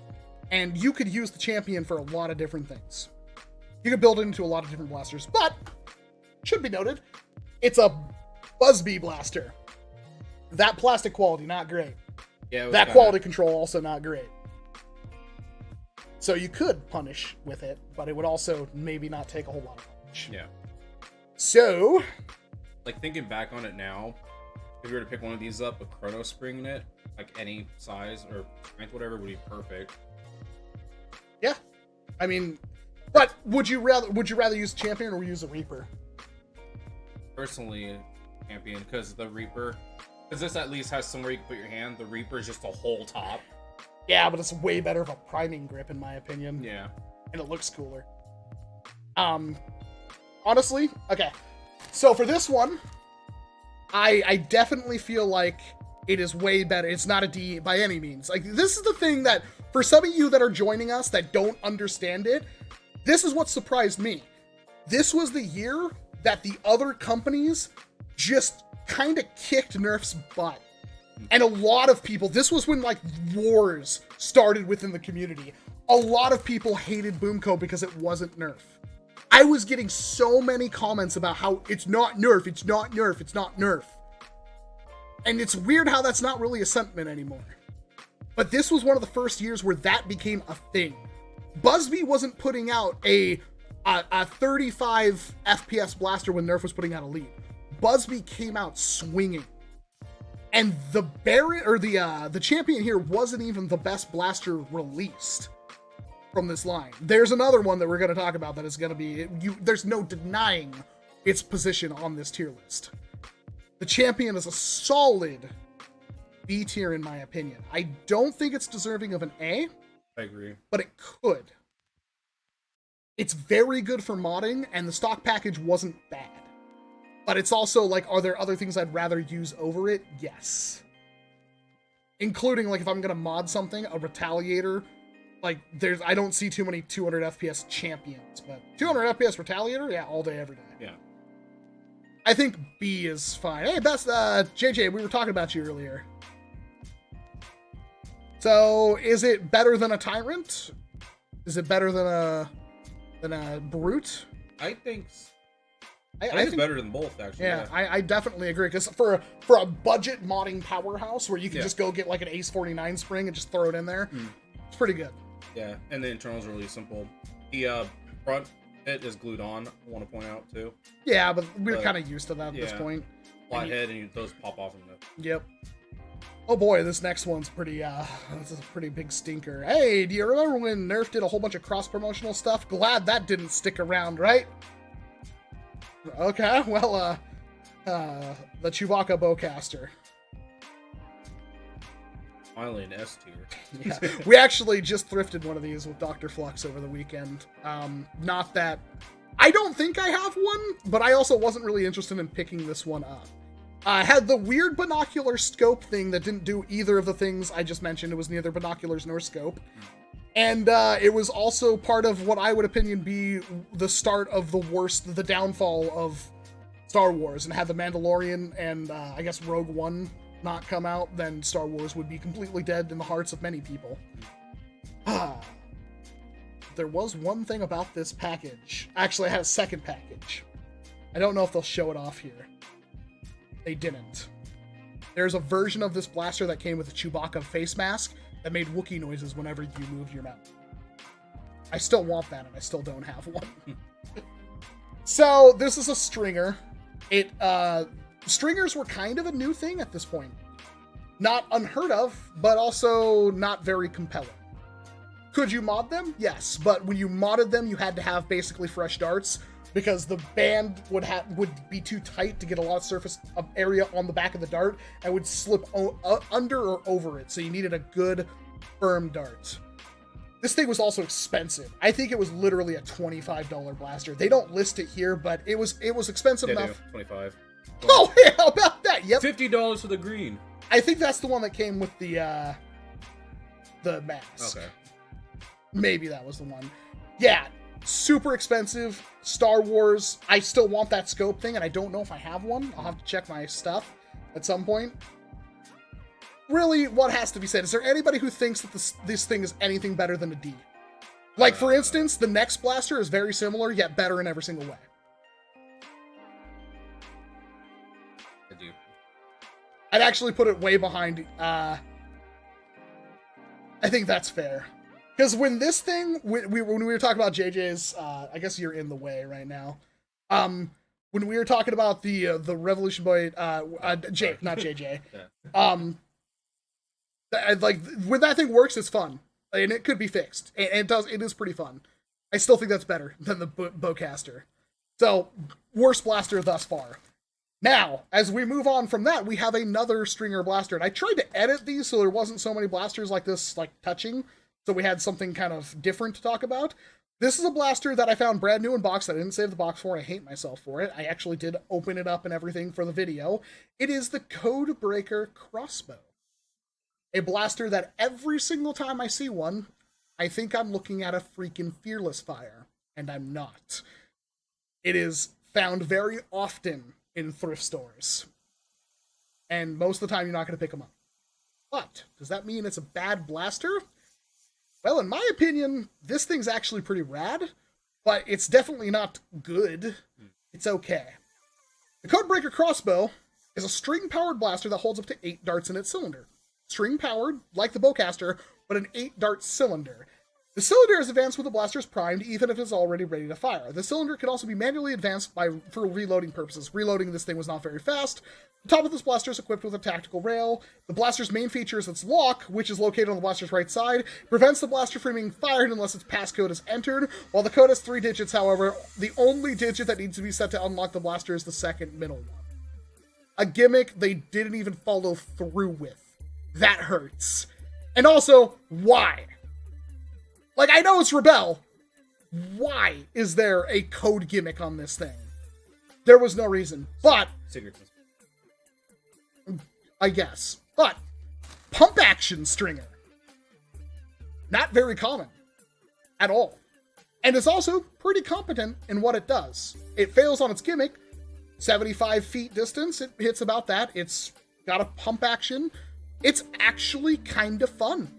And you could use the champion for a lot of different things. You could build it into a lot of different blasters. But, should be noted, it's a Blvd blaster. That plastic quality, not great. Yeah, that quality control, also not great. So you could punish with it, but it would also maybe not take a whole lot of punch. Yeah. So, like, thinking back on it now, if you were to pick one of these up, a Chrono Spring in it, like any size or strength, whatever, would be perfect. Yeah. I mean, but would you rather use Champion or use a Reaper? Personally, Champion, because the Reaper, because this at least has somewhere you can put your hand. The Reaper is just a whole top. Yeah, but it's way better of a priming grip, in my opinion. Yeah. And it looks cooler. Honestly, okay. So for this one, I definitely feel like it is way better. It's not a D by any means. Like, this is the thing that, for some of you that are joining us that don't understand it, this is what surprised me. This was the year that the other companies just kind of kicked NERF's butt. And a lot of people, this was when, like, wars started within the community. A lot of people hated Boomco because it wasn't NERF. I was getting so many comments about how it's not NERF, it's not NERF, it's not NERF. And it's weird how that's not really a sentiment anymore. But this was one of the first years where that became a thing. Blvd wasn't putting out a 35 FPS blaster when NERF was putting out Elite. Blvd came out swinging. And the Baron, or the Champion here wasn't even the best blaster released from this line. There's another one that we're going to talk about that is going to be, there's no denying its position on this tier list. The Champion is a solid B tier in my opinion. I don't think it's deserving of an A. I agree. But it could. It's very good for modding, and the stock package wasn't bad. But it's also like, are there other things I'd rather use over it? Yes. Including, like, if I'm going to mod something, a Retaliator. Like, I don't see too many 200 FPS champions, but 200 FPS Retaliator? Yeah, all day, every day. Yeah. I think B is fine. Hey, Best, JJ, we were talking about you earlier. So, is it better than a Tyrant? Is it better than a Brute? I think I think it's better than both, actually. Yeah, I definitely agree. Because for a budget modding powerhouse where you can just go get like an Ace 49 spring and just throw it in there, it's pretty good. Yeah, and the internals are really simple. The front hit is glued on, I want to point out, too. Yeah, but we're kind of used to that at this point. Flat head, and those pop off in the... Yep. Oh boy, this next one's pretty, this is a pretty big stinker. Hey, do you remember when NERF did a whole bunch of cross-promotional stuff? Glad that didn't stick around, right? Okay, well, the Chewbacca Bowcaster. Finally an S tier. Yeah, we actually just thrifted one of these with Dr. Flux over the weekend. Not that... I don't think I have one, but I also wasn't really interested in picking this one up. I had the weird binocular scope thing that didn't do either of the things I just mentioned. It was neither binoculars nor scope. And it was also part of what I would opinion be the start of the downfall of Star Wars. And had the Mandalorian and I guess Rogue One not come out, then Star Wars would be completely dead in the hearts of many people. There was one thing about this package. Actually, I had a second package. I don't know if they'll show it off here. They didn't. There's a version of this blaster that came with a Chewbacca face mask that made Wookiee noises whenever you moved your mouth. I still want that, and I still don't have one. So, this is a stringer. Stringers were kind of a new thing at this point. Not unheard of, but also not very compelling. Could you mod them? Yes, but when you modded them, you had to have basically fresh darts because the band would be too tight to get a lot of surface area on the back of the dart and would slip under or over it. So you needed a good firm dart. This thing was also expensive. I think it was literally a $25 blaster. They don't list it here, but it was expensive enough. 25. Oh, yeah, how about that? Yep. $50 for the green. I think that's the one that came with the mask. Okay. Maybe that was the one. Yeah, super expensive. Star Wars. I still want that scope thing, and I don't know if I have one. I'll have to check my stuff at some point. Really, what has to be said? Is there anybody who thinks that this thing is anything better than a D? Like, for instance, the next blaster is very similar, yet better in every single way. I do. I'd actually put it way behind. I think that's fair. Because when this thing, when we were talking about JJ's, I guess you're in the way right now. When we were talking about the Revolution Boy, Jake, not JJ. Yeah. Like when that thing works, it's fun, and it could be fixed. And it is pretty fun. I still think that's better than the bowcaster. So worst blaster thus far. Now, as we move on from that, we have another stringer blaster, and I tried to edit these so there wasn't so many blasters like this, like touching. So we had something kind of different to talk about. This is a blaster that I found brand new in box that I didn't save the box for. I hate myself for it. I actually did open it up and everything for the video. It is the Codebreaker Crossbow. A blaster that every single time I see one, I think I'm looking at a freaking Fearless Fire, and I'm not. It is found very often in thrift stores. And most of the time, you're not going to pick them up. But, does that mean it's a bad blaster? Well, in my opinion, this thing's actually pretty rad, but it's definitely not good. It's okay. The Codebreaker Crossbow is a string-powered blaster that holds up to 8 darts in its cylinder. String-powered, like the bowcaster, but an 8-dart cylinder. The cylinder is advanced when the blaster is primed, even if it's already ready to fire. The cylinder can also be manually advanced for reloading purposes. Reloading this thing was not very fast. The top of this blaster is equipped with a tactical rail. The blaster's main feature is its lock, which is located on the blaster's right side. Prevents the blaster from being fired unless its passcode is entered. While the code has 3 digits, however, the only digit that needs to be set to unlock the blaster is the second middle one. A gimmick they didn't even follow through with. That hurts. And also, why? Like, I know it's Rebel. Why is there a code gimmick on this thing? There was no reason. But, I guess. But, pump action stringer. Not very common. At all. And it's also pretty competent in what it does. It fails on its gimmick. 75 feet distance, it hits about that. It's got a pump action. It's actually kind of fun.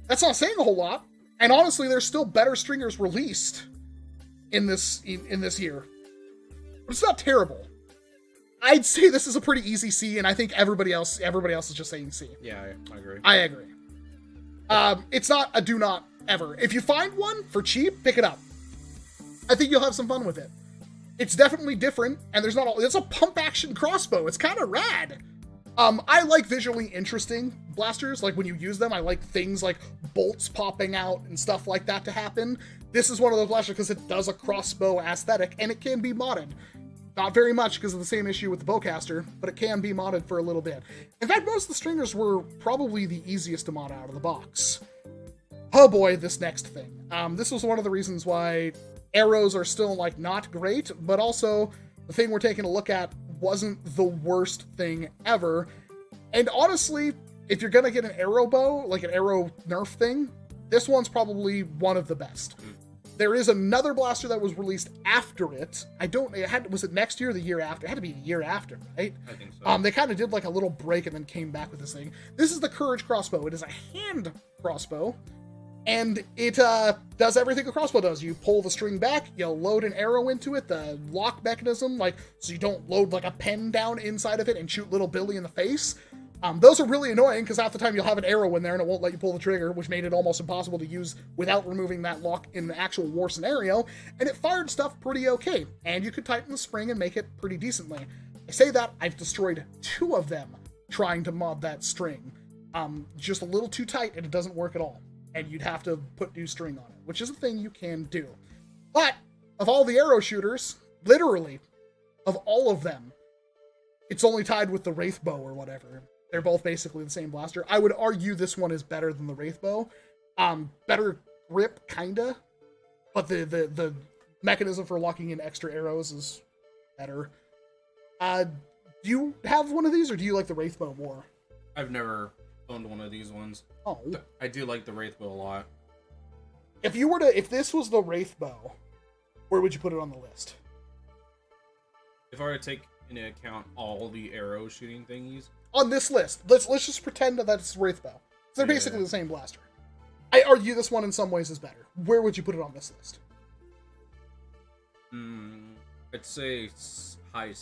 That's not saying a whole lot. And honestly, there's still better stringers released in this year. But it's not terrible. I'd say this is a pretty easy C, and I think everybody else is just saying C. Yeah, I agree. I agree. It's not a do not ever. If you find one for cheap, pick it up. I think you'll have some fun with it. It's definitely different, and it's a pump action crossbow. It's kind of rad. I like visually interesting blasters. Like when you use them, I like things like bolts popping out and stuff like that to happen. This is one of those blasters because it does a crossbow aesthetic, and it can be modded. Not very much because of the same issue with the bowcaster, but it can be modded for a little bit. In fact, most of the stringers were probably the easiest to mod out of the box. Oh boy, this next thing. This was one of the reasons why arrows are still, like, not great, but also the thing we're taking a look at wasn't the worst thing ever. And honestly, if you're gonna get an arrow bow, like an arrow nerf thing, this one's probably one of the best. There is another blaster that was released after it. Was it next year or the year after? It had to be the year after, right? I think so. They kind of did like a little break and then came back with this thing. This is the Courage crossbow. It is a hand crossbow, and it does everything a crossbow does. You pull the string back, you load an arrow into it, the lock mechanism, like, so you don't load like a pen down inside of it and shoot little Billy in the face. Those are really annoying because half the time you'll have an arrow in there and it won't let you pull the trigger, which made it almost impossible to use without removing that lock in the actual war scenario. And it fired stuff pretty okay, and you could tighten the spring and make it pretty decently. I say that, I've destroyed 2 of them trying to mod that string. Just a little too tight and it doesn't work at all. And you'd have to put new string on it, which is a thing you can do. But of all the arrow shooters, literally, of all of them, it's only tied with the Wraith Bow or whatever. They're both basically the same blaster. I would argue this one is better than the Wraith Bow. Better grip, kinda. But the mechanism for locking in extra arrows is better. Do you have one of these, or do you like the Wraith Bow more? I've never owned one of these ones. Oh. I do like the Wraith Bow a lot. If this was the Wraith Bow, where would you put it on the list? If I were to take into account all the arrow shooting thingies. On this list, let's just pretend that that's Wraith Bow. So they're Yeah. basically the same blaster. I argue this one in some ways is better. Where would you put it on this list? I'd say high,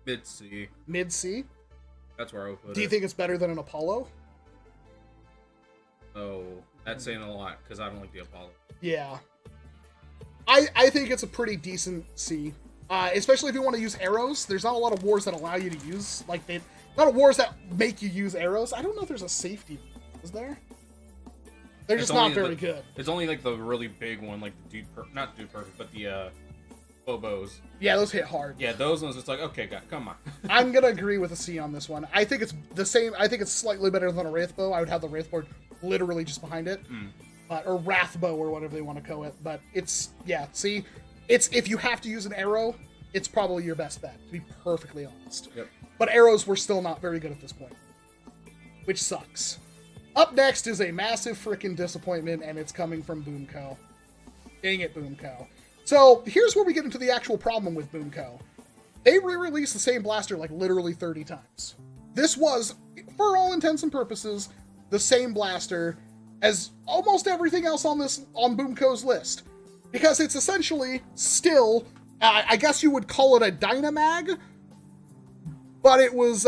mid C. Mid C? That's where I would put it. Do you think it's better than an Apollo? Oh, that's saying a lot, because I don't like the Apollo. Yeah. I think it's a pretty decent C. Especially if you want to use arrows. There's not a lot of wars that allow you to use, like, a lot of wars that make you use arrows. I don't know if there's a safety. Is there? They're just not very good. It's only, like, the really big one, like the not Dude Perfect, but the, Bobos. Yeah, those hit hard. Yeah, those ones, it's like, okay, God, come on. I'm gonna agree with a C on this one. I think it's the same. I think it's slightly better than a Wraith Bow. I would have the Wraith Bow literally just behind it. Or Wrath Bow, or whatever they want to call it. But it's, yeah, see? It's, if you have to use an arrow, it's probably your best bet, to be perfectly honest. Yep. But arrows were still not very good at this point. Which sucks. Up next is a massive freaking disappointment, and it's coming from Boomco. Dang it, Boomco. So, here's where we get into the actual problem with Boomco. They re-released the same blaster like literally 30 times. This was, for all intents and purposes, the same blaster as almost everything else on Boomco's list. Because it's essentially still, I guess you would call it a Dynamag, but it was,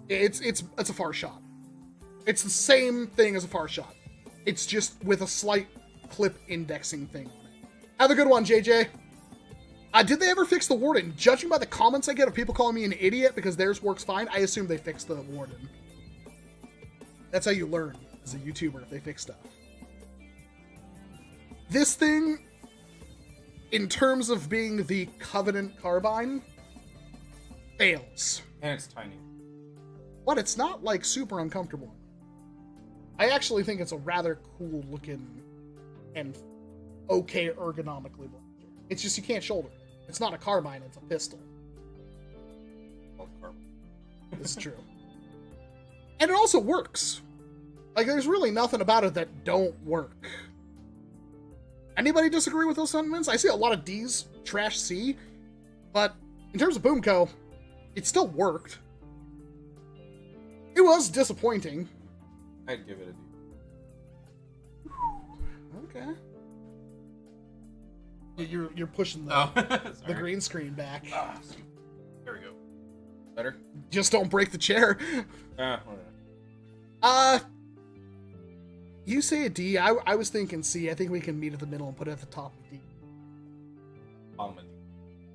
it's a far shot. It's the same thing as a far shot. It's just with a slight clip indexing thing on it. Have a good one, JJ. Did they ever fix the Warden? Judging by the comments I get of people calling me an idiot because theirs works fine, I assume they fixed the Warden. That's how you learn as a YouTuber, if they fix stuff. This thing, in terms of being the Covenant Carbine, fails. And it's tiny. But it's not, like, super uncomfortable. I actually think it's a rather cool looking and okay ergonomically blaster. It's just you can't shoulder it. It's not a carbine, it's a pistol. This is true. And it also works. Like, there's really nothing about it that don't work. Anybody disagree with those sentiments? I see a lot of D's, trash C, but in terms of Boomco, it still worked. It was disappointing. I'd give it a D. Okay. You're pushing the Sorry. green screen back. There we go. Better? Just don't break the chair. Whatever. You say a D. I was thinking C. I think we can meet at the middle and put it at the top of D. Bottom of D.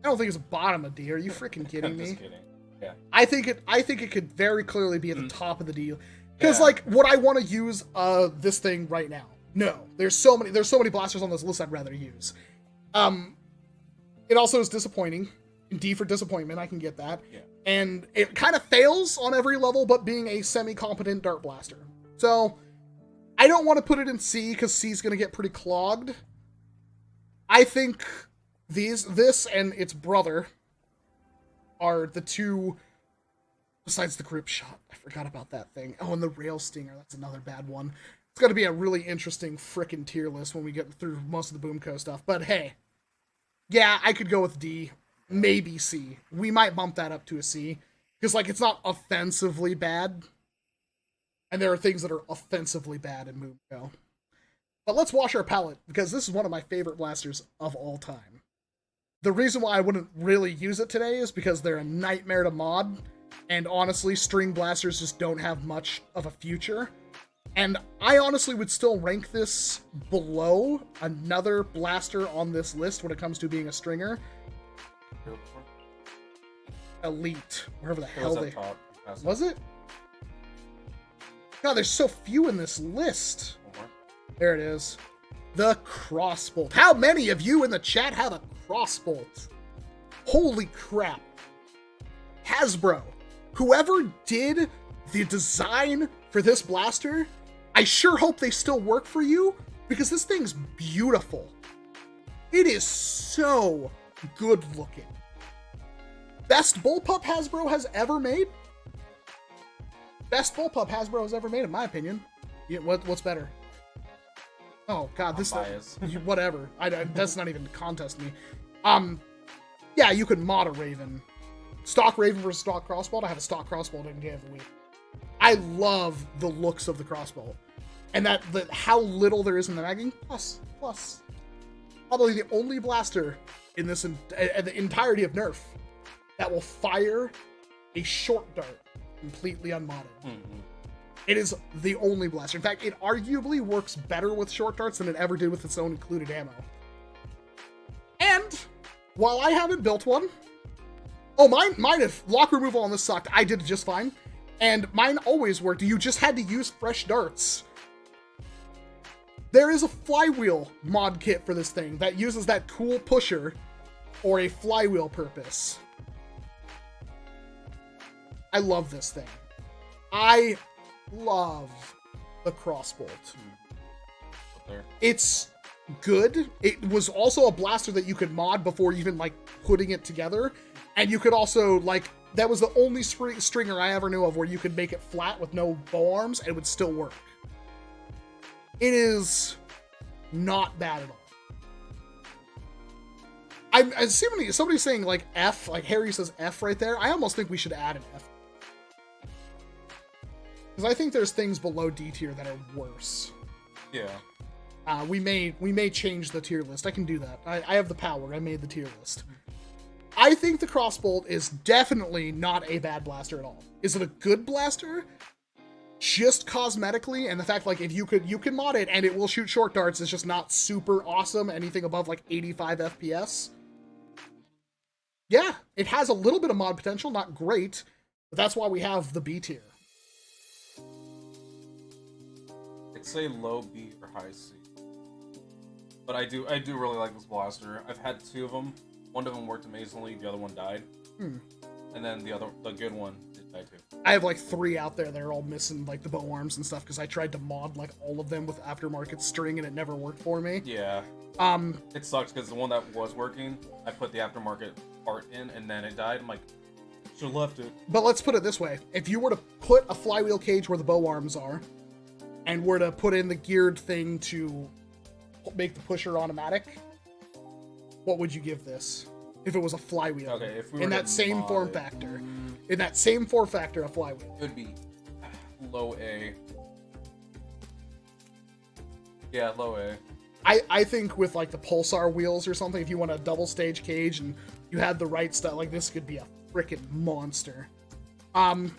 I don't think it's bottom of D. Are you freaking kidding I'm me? just kidding. Yeah. I think it could very clearly be at the top of the D. Because Yeah. like, would I want to use this thing right now? No. There's so many blasters on this list I'd rather use. It also is disappointing. D for disappointment, I can get that. Yeah. And it kind of fails on every level, but being a semi-competent dart blaster. So, I don't want to put it in C, because C's going to get pretty clogged. I think this and its brother are the two, besides the grip shot. I forgot about that thing. Oh, and the rail stinger, that's another bad one. It's going to be a really interesting frickin' tier list when we get through most of the Boomco stuff. But hey, yeah, I could go with D, maybe C. We might bump that up to a C, because like, it's not offensively bad. And there are things that are offensively bad in Boomco. But let's wash our palate, because this is one of my favorite blasters of all time. The reason why I wouldn't really use it today is because they're a nightmare to mod, and honestly, string blasters just don't have much of a future. And I honestly would still rank this below another blaster on this list when it comes to being a stringer. Elite, wherever the It hell was they... up top. That's Was it? God, there's so few in this list. one more. There it is. The crossbolt. How many of you in the chat have a crossbolt? Holy crap. Hasbro, whoever did the design for this blaster, I sure hope they still work for you, because this thing's beautiful. It is so good looking. Best bullpup Hasbro has ever made? Best bullpup Hasbro has ever made, in my opinion. Yeah, what's better? Oh god, this whatever. That's not even contest me. Yeah, you could mod a Raven. Stock Raven versus stock crossbolt. I have a stock crossbolt any day of the week. I love the looks of the crossbolt, and how little there is in the magazine. Plus, probably the only blaster in this the entirety of NERF that will fire a short dart completely unmodded. Mm-hmm. It is the only blaster. In fact, it arguably works better with short darts than it ever did with its own included ammo. And while I haven't built one, mine if lock removal on this sucked, I did just fine. And mine always worked. You just had to use fresh darts. There is a flywheel mod kit for this thing that uses that cool pusher for a flywheel purpose. I love this thing. I love the crossbolt. It's good. It was also a blaster that you could mod before even like putting it together, and you could also like that was the only stringer I ever knew of where you could make it flat with no bow arms and it would still work. It is not bad at all. I'm assuming somebody's saying like F, like Harry says F right there. I almost think we should add an F. Because I think there's things below D tier that are worse. Yeah. We may change the tier list. I can do that. I have the power. I made the tier list. I think the crossbolt is definitely not a bad blaster at all. Is it a good blaster? Just cosmetically, and the fact like if you can mod it and it will shoot short darts, it's just not super awesome. Anything above like 85 FPS. Yeah, it has a little bit of mod potential, not great, but that's why we have the B tier. I'd say low B or high C. But I do really like this blaster. I've had two of them. One of them worked amazingly, the other one died. And then the good one did die too. I have like 3 out there that are all missing like the bow arms and stuff because I tried to mod like all of them with aftermarket string and it never worked for me. Yeah. It sucks because the one that was working, I put the aftermarket part in and then it died. I'm like, should have left it. But let's put it this way. If you were to put a flywheel cage where the bow arms are and were to put in the geared thing to make the pusher automatic, what would you give this if it was a flywheel? Okay, if we were in that to same mod form it, factor. In that same form factor, a flywheel. It would be low A. Yeah, low A. I think with like the pulsar wheels or something, if you want a double stage cage and you had the right stuff, like this could be a freaking monster.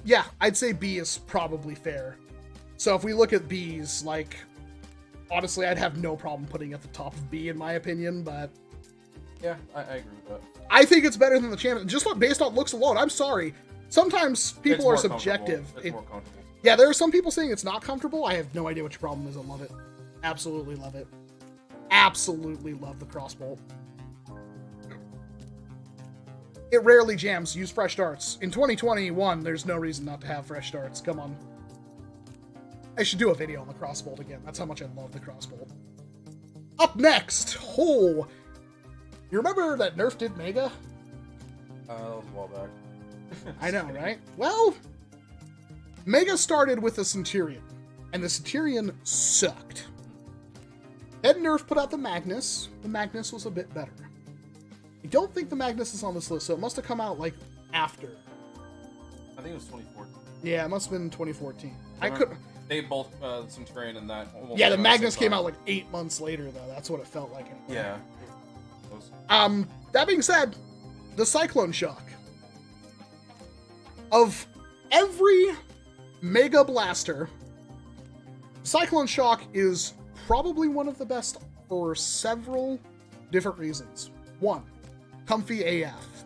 Yeah, I'd say B is probably fair. So if we look at B's, like, honestly, I'd have no problem putting it at the top of B in my opinion, but Yeah, I agree with that. I think it's better than the champion. Just based on looks alone. I'm sorry. Sometimes people are subjective. It's more comfortable. Yeah, there are some people saying it's not comfortable. I have no idea what your problem is. I love it. Absolutely love it. Absolutely love the crossbolt. It rarely jams. Use fresh darts. In 2021, there's no reason not to have fresh darts. Come on. I should do a video on the crossbolt again. That's how much I love the crossbolt. Up next! Oh! You remember that NERF did Mega? That was a while back. I know, right? Well, Mega started with the Centurion, and the Centurion sucked. Then NERF put out the Magnus. The Magnus was a bit better. I don't think the Magnus is on this list, so it must have come out, like, after. I think it was 2014. Yeah, it must have been 2014. They both, Centurion and that. Yeah, the Magnus came out, like, 8 months later, though. That's what it felt like. Anyway. Yeah. That being said, the Cyclone Shock. Of every Mega Blaster, Cyclone Shock is probably one of the best for several different reasons. 1, comfy AF.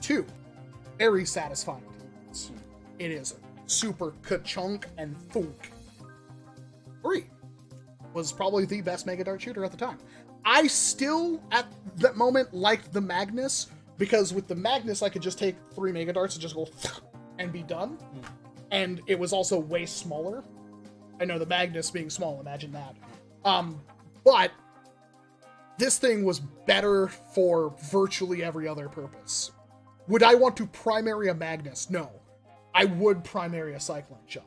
2, very satisfying to use. It is super ka-chunk and thunk. 3 was probably the best Mega Dart shooter at the time. I still, at that moment, liked the Magnus, because with the Magnus, I could just take 3 Mega Darts and just go and be done. And it was also way smaller. I know the Magnus being small, imagine that. But this thing was better for virtually every other purpose. Would I want to primary a Magnus? No. I would primary a Cyclone Shock.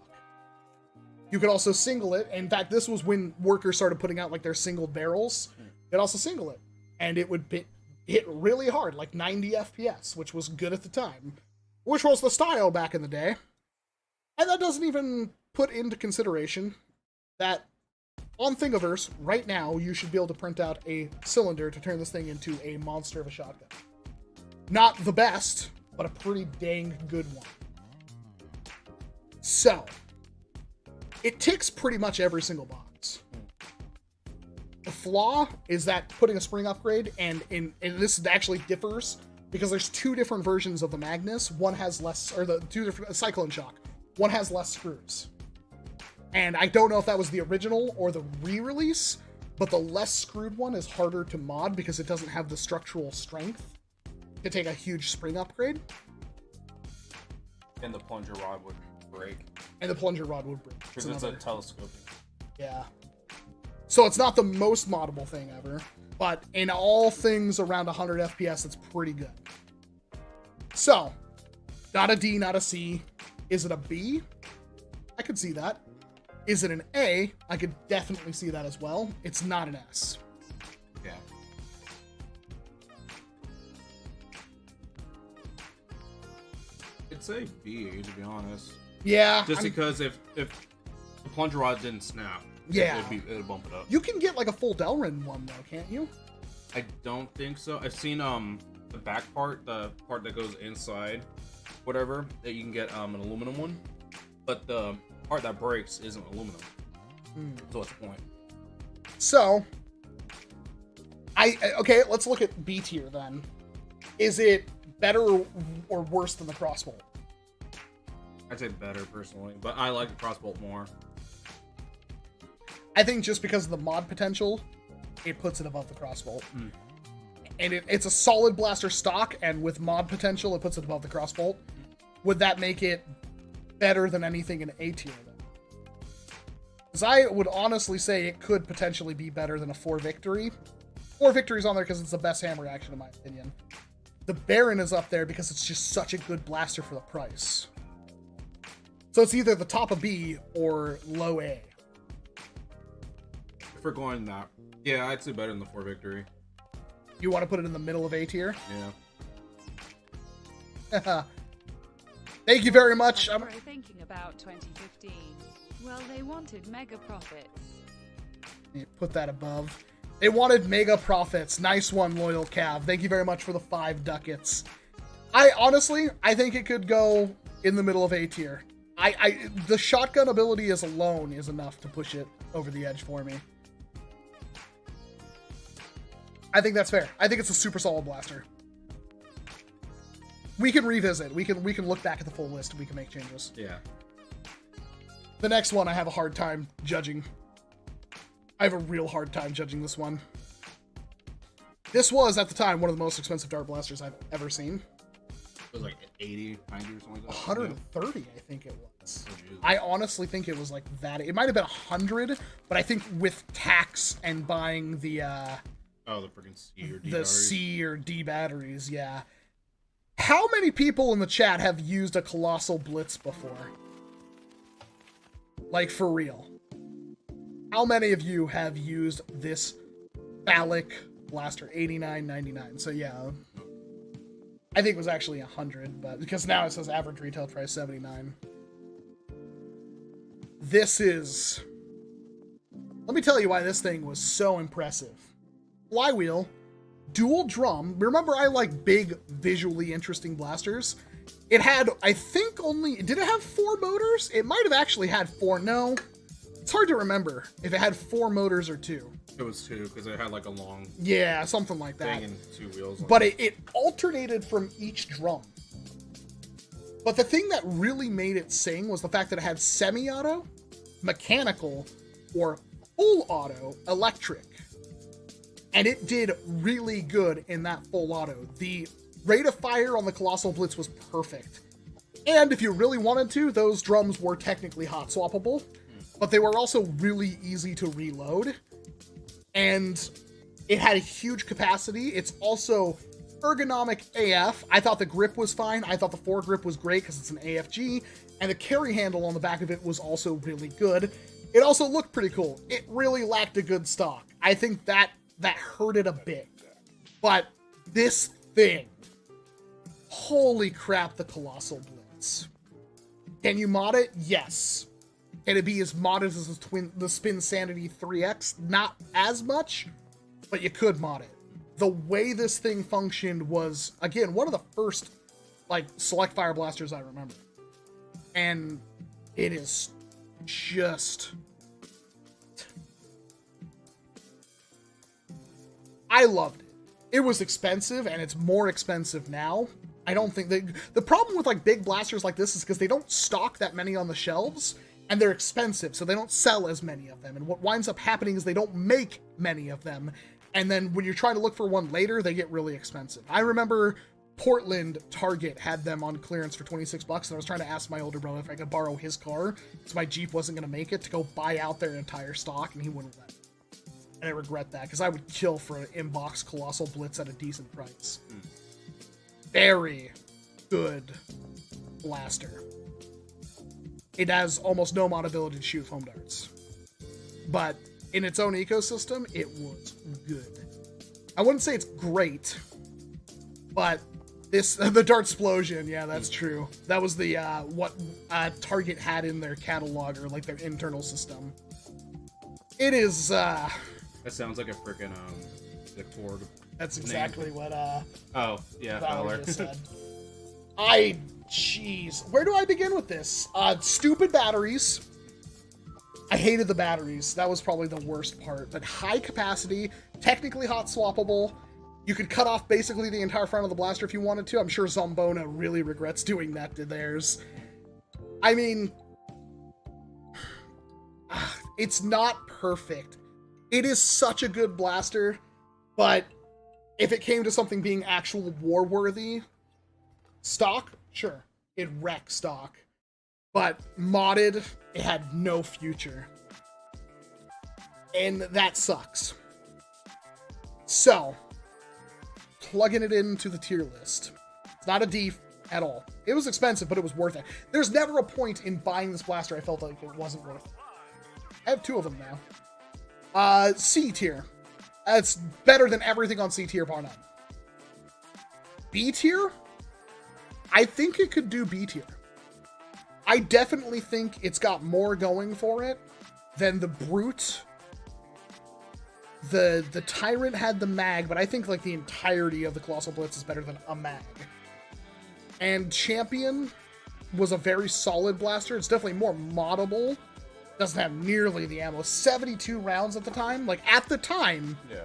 You could also single it. In fact, this was when workers started putting out like their singled barrels. They'd also single it. And it would hit really hard, like 90 FPS, which was good at the time. Which was the style back in the day. And that doesn't even put into consideration that on Thingiverse, right now, you should be able to print out a cylinder to turn this thing into a monster of a shotgun. Not the best, but a pretty dang good one. So, it ticks pretty much every single box. The flaw is that putting a spring upgrade, and this actually differs, because there's 2 different versions of the Magnus. One has less, or the 2 different, Cyclone Shock. One has less screws. And I don't know if that was the original or the re-release, but the less screwed one is harder to mod because it doesn't have the structural strength to take a huge spring upgrade. And the plunger rod would break. And the plunger rod would break. Because it's a telescoping. Yeah. So it's not the most moddable thing ever, but in all things around 100 FPS, it's pretty good. So, not a D, not a C. Is it a B? I could see that. Is it an A? I could definitely see that as well. It's not an S. Yeah. I'd say B, to be honest. Yeah. Just because if the plunger rod didn't snap, yeah, it'd bump it up. You can get like a full Delrin one though, can't you? I don't think so. I've seen the back part, the part that goes inside, whatever, that you can get an aluminum one, but the part that breaks isn't aluminum. So what's the point? So, okay, let's look at B tier then. Is it better or worse than the crossbolt? I'd say better personally, but I like the crossbolt more. I think just because of the mod potential, it puts it above the crossbolt. And it's a solid blaster stock, and with mod potential, it puts it above the crossbolt. Would that make it better than anything in A tier then? Because I would honestly say it could potentially be better than a 4 Victory. 4 Victory's on there because it's the best hammer action in my opinion. The Baron is up there because it's just such a good blaster for the price. So it's either the top of B or low A. If we're going that, yeah, I'd say better than the 4 Victory. You want to put it in the middle of A tier? Yeah. Thank you very much. I'm thinking about 2015. Well, they wanted mega profits. Put that above. They wanted mega profits. Nice one, Loyal Cav. Thank you very much for the 5 ducats. I think it could go in the middle of A tier. The shotgun ability as alone is enough to push it over the edge for me. I think that's fair. I think it's a super solid blaster. We can revisit. We can look back at the full list and we can make changes. Yeah. The next one I have a hard time judging. I have a real hard time judging this one. This was, at the time, one of the most expensive dart blasters I've ever seen. It was like 80, 90 or something like that. 130, I think it was. Oh, I honestly think it was like that. It might have been 100, but I think with tax and buying the the freaking C or D the batteries. C or D batteries, yeah. How many people in the chat have used a Colossal Blitz before? Like, for real. How many of you have used this phallic blaster? 89.99. So yeah, I think it was actually 100, but because now it says average retail price 79. This is... Let me tell you why this thing was so impressive. Flywheel, dual drum. Remember, I like big, visually interesting blasters. It had, I think, only... Did it have 4 motors? It might have actually had 4. No. It's hard to remember if it had 4 motors or 2. It was 2, because it had like a long... Yeah, something like that. Thing and 2 wheels. But it alternated from each drum. But the thing that really made it sing was the fact that it had semi-auto, mechanical, or full auto electric. And it did really good in that full auto. The rate of fire on the Colossal Blitz was perfect. And if you really wanted to, those drums were technically hot swappable, but they were also really easy to reload. And it had a huge capacity. It's also ergonomic AF. I thought the grip was fine. I thought the foregrip was great because it's an AFG, and the carry handle on the back of it was also really good. It also looked pretty cool. It really lacked a good stock. I think that hurt it a bit. But this thing, holy crap, the Colossal Blitz. Can you mod it? Yes. Can it be as modded as the Spin Sanity 3X? Not as much, but you could mod it. The way this thing functioned was, again, one of the first, like, select fire blasters I remember. And it is just... I loved it. It was expensive, and it's more expensive now. I don't think the problem with, like, big blasters like this is because they don't stock that many on the shelves, and they're expensive, so they don't sell as many of them. And what winds up happening is they don't make many of them. And then when you're trying to look for one later, they get really expensive. I remember Portland Target had them on clearance for $26, and I was trying to ask my older brother if I could borrow his car, because my Jeep wasn't going to make it, to go buy out their entire stock, and he wouldn't let me. And I regret that, because I would kill for an inbox Colossal Blitz at a decent price. Very good blaster. It has almost no mod ability to shoot foam darts. But in its own ecosystem, it was good. I wouldn't say it's great, but the Dart Explosion, yeah, that's true. That was the what Target had in their catalog, or like their internal system. It is That sounds like a freaking Victor. That's exactly what oh, yeah, Valor Valor. just said. Jeez, where do I begin with this? Stupid batteries. I hated the batteries. That was probably the worst part. But high capacity, technically hot swappable. You could cut off basically the entire front of the blaster if you wanted to. I'm sure Zombona really regrets doing that to theirs. I mean, it's not perfect. It is such a good blaster, but if it came to something being actual war-worthy, stock, sure, it wrecked stock. But modded, it had no future. And that sucks. So, plugging it into the tier list. It's not a D at all. It was expensive, but it was worth it. There's never a point in buying this blaster I felt like it wasn't worth it. I have two of them now. C tier. It's better than everything on C tier bar none. B tier? I think it could do B tier. I definitely think it's got more going for it than the Brute. The Tyrant had the mag, but I think like the entirety of the Colossal Blitz is better than a mag. And Champion was a very solid blaster. It's definitely more moddable. Doesn't have nearly the ammo. 72 rounds at the time. Like, at the time, Yeah.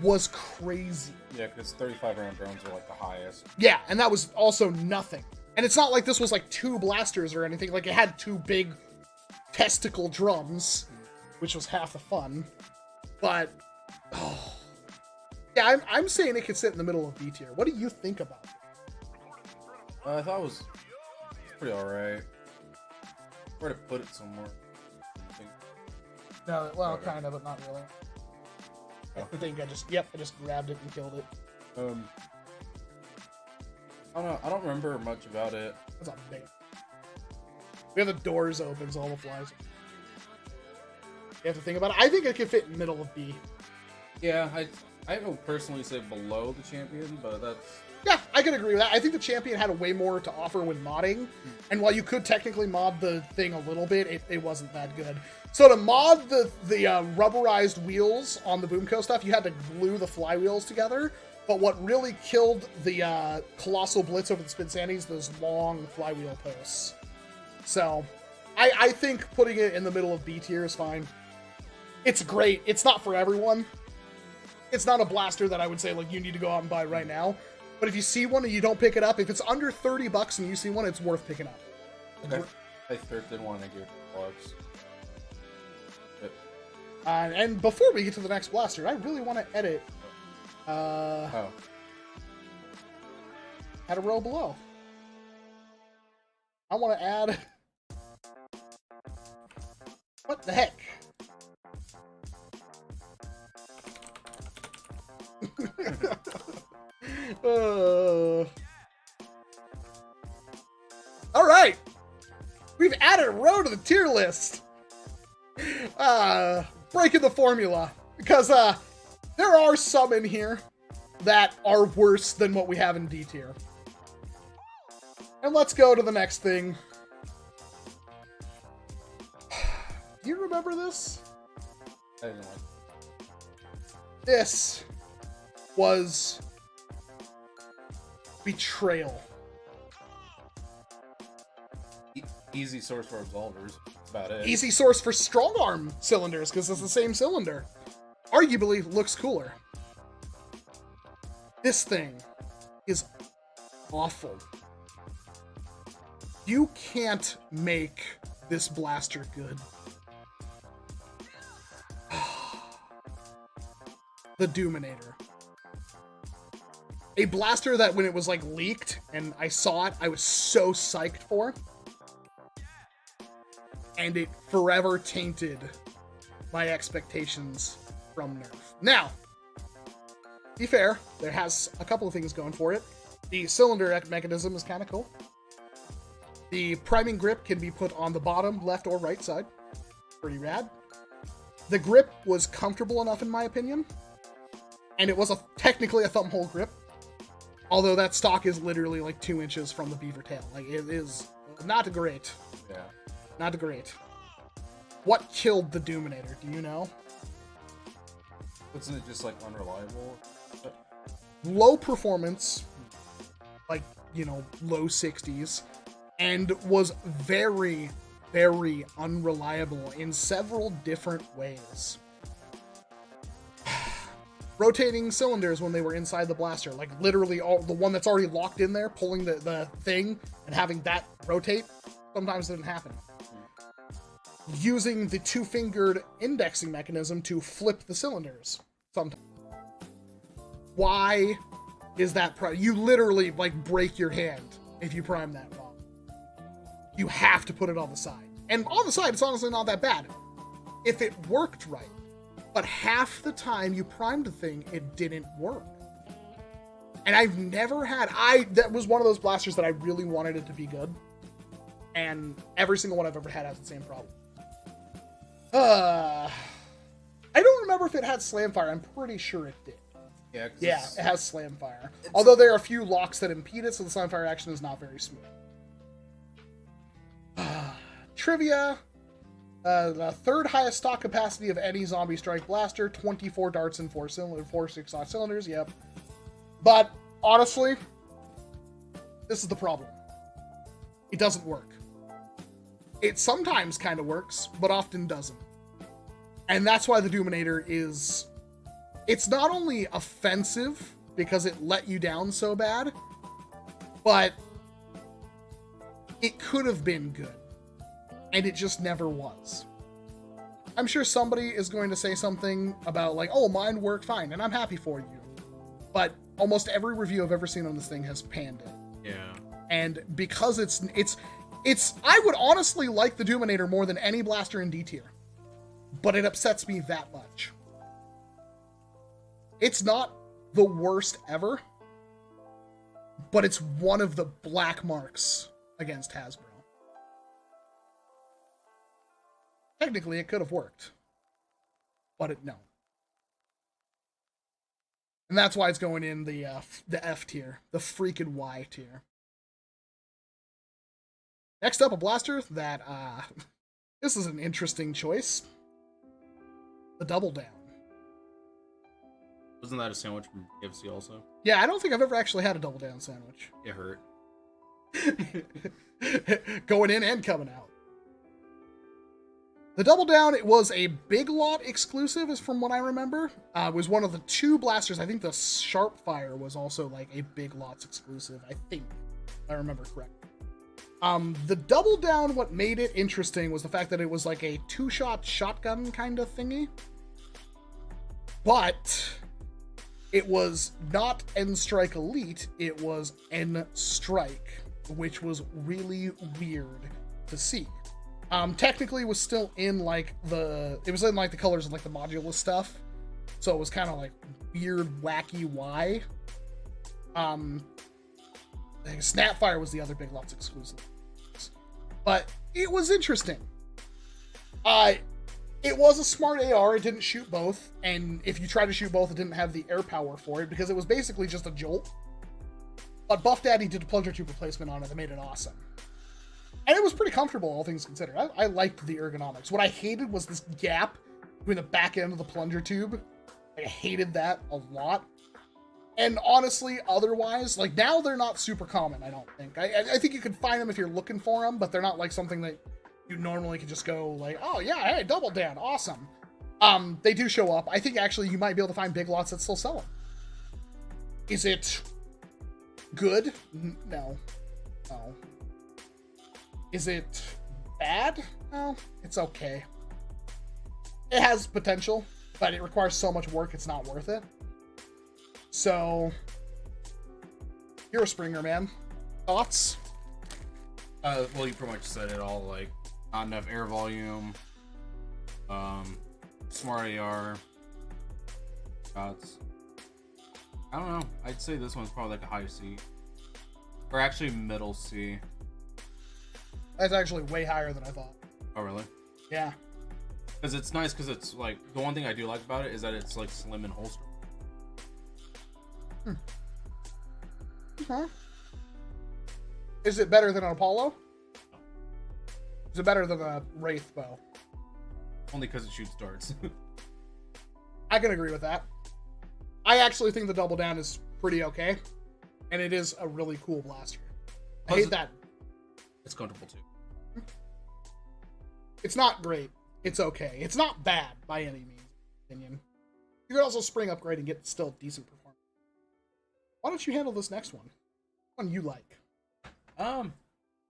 was crazy. Yeah, because 35-round drones are like the highest. Yeah, and that was also nothing. And it's not like this was like two blasters or anything. Like, it had two big testicle drums, which was half the fun. But, oh. Yeah, I'm saying it could sit in the middle of B tier. What do you think about it? I thought it was pretty alright. Where to put it somewhere? No, well, Okay. kind of, but not really. Oh. I think I just grabbed it and killed it. I don't know. I don't remember much about it. That's a big. We have the doors open, so all the flies. You have to think about it. I think it could fit in the middle of B. Yeah, I don't personally say below the Champion, but that's... Yeah, I can agree with that. I think the Champion had a way more to offer when modding, and while you could technically mod the thing a little bit, it wasn't that good. So to mod the rubberized wheels on the Boomco stuff, you had to glue the flywheels together. But what really killed the Colossal Blitz over the Spin Sandy is those long flywheel posts. So I think putting it in the middle of B tier is fine. It's great. It's not for everyone. It's not a blaster that I would say like you need to go out and buy right now. But if you see one and you don't pick it up, if it's under $30 and you see one, it's worth picking up. I thrifted one and gave it $2. And before we get to the next blaster, I really want to edit. Oh. Add a row below. I want to add. What the heck? All right, we've added a row to the tier list. Breaking the formula, because there are some in here that are worse than what we have in D tier. And let's go to the next thing. Do you remember this? I didn't like This was Betrayal. easy source for absolvers. That's about it. Easy source for strong arm cylinders, because it's the same cylinder. Arguably looks cooler. This thing is awful. You can't make this blaster good. The Doominator. A blaster that when it was like leaked and I saw it, I was so psyched for. And it forever tainted my expectations from NERF. Now, to be fair, there has a couple of things going for it. The cylinder mechanism is kind of cool. The priming grip can be put on the bottom, left, or right side. Pretty rad. The grip was comfortable enough in my opinion. And it was technically a thumb hole grip. Although that stock is literally like 2 inches from the beaver tail. Like, it is not great. Yeah. Not great. What killed the Doominator? Do you know? Wasn't it just like unreliable? Low performance, like, you know, low 60s, and was very, very unreliable in several different ways. Rotating cylinders when they were inside the blaster, like literally the one that's already locked in there, pulling the thing and having that rotate, sometimes didn't happen. Using the 2-fingered indexing mechanism to flip the cylinders sometimes. Why is that you literally like break your hand if you prime that wrong. You have to put it on the side. And on the side, it's honestly not that bad if it worked right. But half the time you primed the thing, it didn't work. And I've never had, that was one of those blasters that I really wanted it to be good. And every single one I've ever had has the same problem. I don't remember if it had slam fire. I'm pretty sure it did. Yeah, it has slam fire. Although there are a few locks that impede it, so the slam fire action is not very smooth. Trivia. The third highest stock capacity of any zombie strike blaster, 24 darts and 4 6-slot cylinders, yep. But, honestly, this is the problem. It doesn't work. It sometimes kind of works, but often doesn't. And that's why the Doominator is... It's not only offensive, because it let you down so bad, but it could have been good. And it just never was. I'm sure somebody is going to say something about like, oh, mine worked fine, and I'm happy for you. But almost every review I've ever seen on this thing has panned it. Yeah. And because it's I would honestly like the Doominator more than any blaster in D tier. But it upsets me that much. It's not the worst ever, but it's one of the black marks against Hasbro. Technically, it could have worked, but no. And that's why it's going in the F tier, the freaking Y tier. Next up, a blaster that, this is an interesting choice. The Double Down. Wasn't that a sandwich from KFC also? Yeah, I don't think I've ever actually had a Double Down sandwich. It hurt. Going in and coming out. The Double Down, it was a Big Lot exclusive, is from what I remember. It was one of the 2 blasters. I think the Sharpfire was also like a Big Lots exclusive, I think, if I remember correctly. The Double Down, what made it interesting was the fact that it was like a 2-shot shotgun kind of thingy. But it was not N-Strike Elite, it was N-Strike, which was really weird to see. Technically it was still in like the colors of like the Modulus stuff. So it was kind of like weird, wacky why. I think Snapfire was the other Big Lots exclusive. But it was interesting. It was a smart AR, it didn't shoot both, and if you tried to shoot both, it didn't have the air power for it, because it was basically just a jolt. But Buff Daddy did a plunger tube replacement on it that made it awesome. And it was pretty comfortable, all things considered. I liked the ergonomics. What I hated was this gap between the back end of the plunger tube. I hated that a lot. And honestly, otherwise, like now they're not super common, I don't think. I think you can find them if you're looking for them, but they're not like something that you normally could just go like, oh yeah, hey, Double Down, awesome. They do show up. I think actually you might be able to find Big Lots that still sell them. Is it good? No. No. Is it bad? No, it's okay. It has potential, but it requires so much work, it's not worth it. So, you're a Springer, man. Thoughts? Well, you pretty much said it all, like, not enough air volume, smart AR, shots. I don't know, I'd say this one's probably like a high C. Or actually middle C. That's actually way higher than I thought. Oh, really? Yeah. Because it's nice, because it's like, the one thing I do like about it is that it's like slim and holster. Okay. Is it better than an Apollo? No. Is it better than a Wraith bow? Only because it shoots darts. I can agree with that. I actually think the Double Down is pretty okay. And it is a really cool blaster. I hate that. It's comfortable too. It's not great. It's okay. It's not bad by any means, in my opinion. You could also spring upgrade and get still decent performance. Why don't you handle this next one? One you like.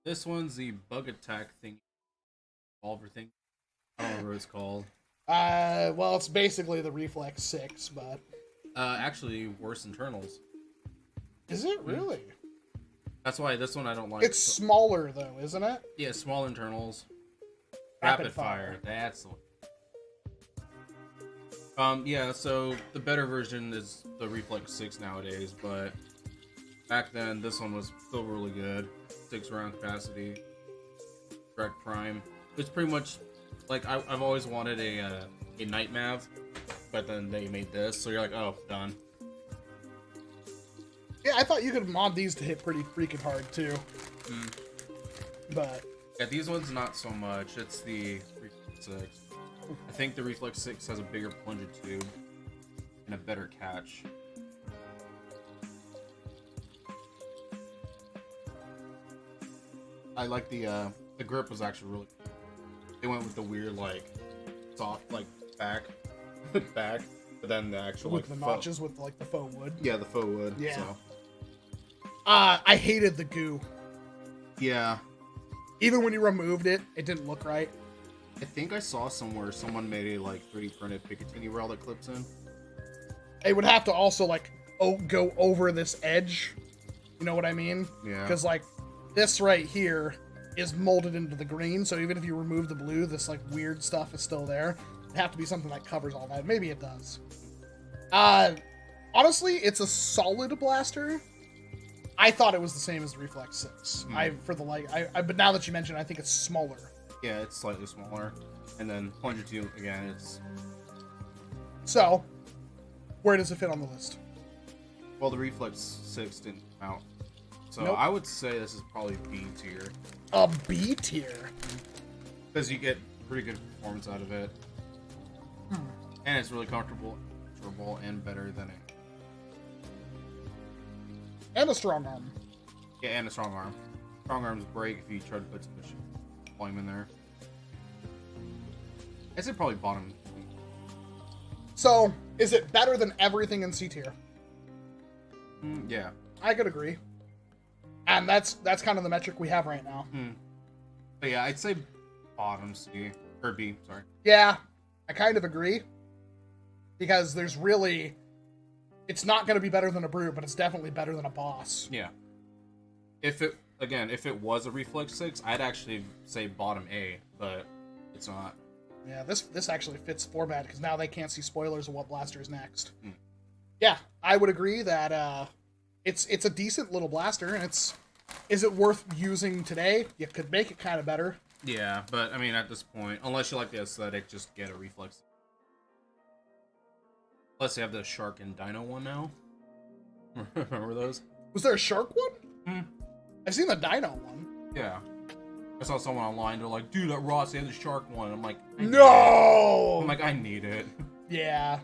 This one's the bug attack thing. Revolver thing. I don't remember what it's called. Well, it's basically the Reflex 6, but... Actually, worse internals. Is it really? That's why this one I don't like. It's smaller, though, isn't it? Yeah, small internals. Rapid Rapid fire. fire. That's the one. Yeah, so the better version is the Reflex 6 nowadays, but back then this one was still really good. 6-round capacity. Direct prime. It's pretty much like I've always wanted a Night Mav, but then they made this, so you're like, oh, done. Yeah, I thought you could mod these to hit pretty freaking hard, too. But... Yeah, these ones not so much. It's the Reflex 6. I think the Reflex 6 has a bigger plunger tube and a better catch. I like the grip was actually really good. They went with the weird, like, soft, like, back, but then the actual, with like, the notches with, like, the faux wood. Yeah, the faux wood. Yeah. So. I hated the goo. Yeah. Even when you removed it, it didn't look right. I think I saw somewhere someone made a, like, 3D printed Picatinny rail that clips in. It would have to also, like, go over this edge. You know what I mean? Yeah. Because, like, this right here is molded into the green, so even if you remove the blue, this, like, weird stuff is still there. It'd have to be something that covers all that. Maybe it does. Honestly, it's a solid blaster. I thought it was the same as the Reflex 6. But now that you mention it, I think it's smaller. Yeah, it's slightly smaller. And then plunger tube, again, it's... So, where does it fit on the list? Well, the Reflex 6 didn't come out. So Nope. I would say this is probably B tier. A B tier? Because you get pretty good performance out of it. And it's really comfortable, durable, and better than it. And a strong arm. Yeah, and a strong arm. Strong arms break if you try to put too much volume in there. I'd say probably bottom. So, is it better than everything in C tier? Yeah. I could agree. And that's kind of the metric we have right now. But yeah, I'd say bottom C. Or B, sorry. Yeah, I kind of agree. Because there's really... It's not going to be better than a brute, but it's definitely better than a boss. Yeah. If it was a Reflex 6, I'd actually say bottom A, but it's not. Yeah, this actually fits format, because now they can't see spoilers of what blaster is next. Yeah, I would agree that it's a decent little blaster, and is it worth using today? You could make it kind of better. Yeah, but I mean, at this point, unless you like the aesthetic, just get a Reflex. Plus, they have the Shark and Dino one now. Remember those? Was there a Shark one? I've seen the Dino one. Yeah. I saw someone online, they're like, dude, at Ross, they have the Shark one. I'm like, no! I'm like, I need it. Yeah.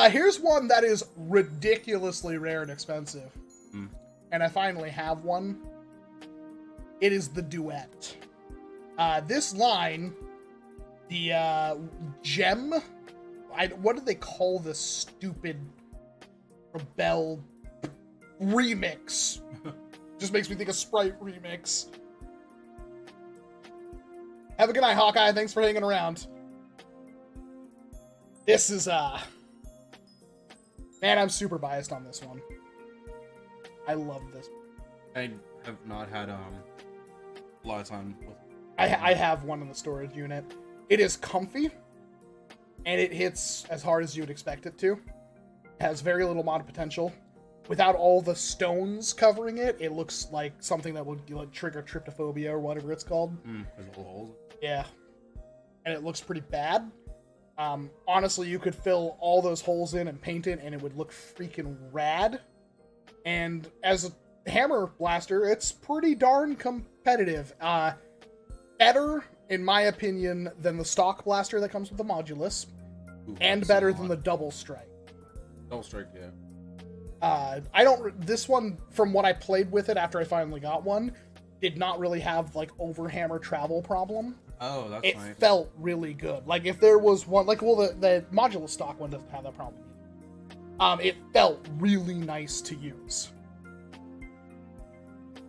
Here's one that is ridiculously rare and expensive. And I finally have one. It is the Duet. This line, the gem... what did they call this stupid Rebel remix? Just makes me think of Sprite remix. Have a good night, Hawkeye. Thanks for hanging around. This is, man, I'm super biased on this one. I love this. I have not had, a lot of time with... I have one in the storage unit. It is comfy, and it hits as hard as you would expect it to. It has very little mod potential. Without all the stones covering it, it looks like something that would like trigger tryptophobia or whatever it's called. There's little holes. Yeah. And it looks pretty bad. Honestly, you could fill all those holes in and paint it, and it would look freaking rad. And as a hammer blaster, it's pretty darn competitive. Better, in my opinion, than the stock blaster that comes with the modulus, and better than the double strike. Double strike, yeah. This one, from what I played with it after I finally got one, did not really have, like, overhammer travel problem. Oh, that's nice. nice. It felt really good. Like, if there was one, like, well, the modulus stock one doesn't have that problem either. It felt really nice to use.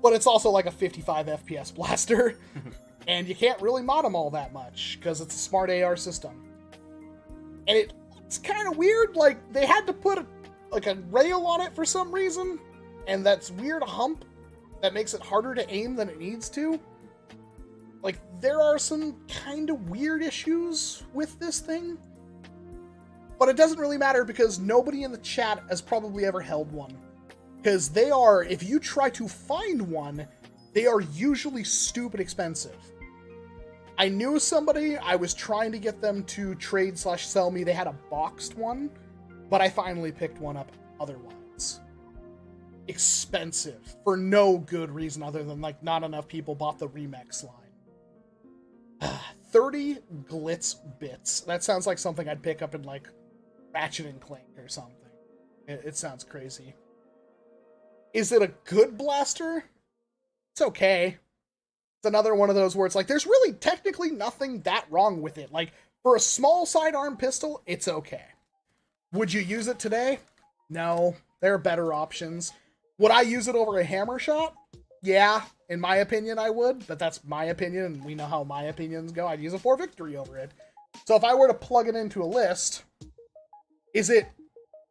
But it's also like a 55 FPS blaster, and you can't really mod them all that much, because it's a smart AR system. And it's kind of weird, like, they had to put a rail on it for some reason, and that's weird hump that makes it harder to aim than it needs to. Like, there are some kind of weird issues with this thing, but it doesn't really matter because nobody in the chat has probably ever held one. Because they are, if you try to find one, they are usually stupid expensive. I knew somebody, I was trying to get them to trade/sell me, they had a boxed one, but I finally picked one up otherwise. Expensive, for no good reason other than, like, not enough people bought the Remix line. 30 glitz bits. That sounds like something I'd pick up in, like, Ratchet and Clank or something. It sounds crazy. Is it a good blaster? It's okay. It's another one of those where it's like, there's really technically nothing that wrong with it. Like, for a small sidearm pistol, it's okay. Would you use it today? No. There are better options. Would I use it over a hammer shot? Yeah, in my opinion, I would, but that's my opinion, and we know how my opinions go. I'd use a 4 victory over it. So if I were to plug it into a list, is it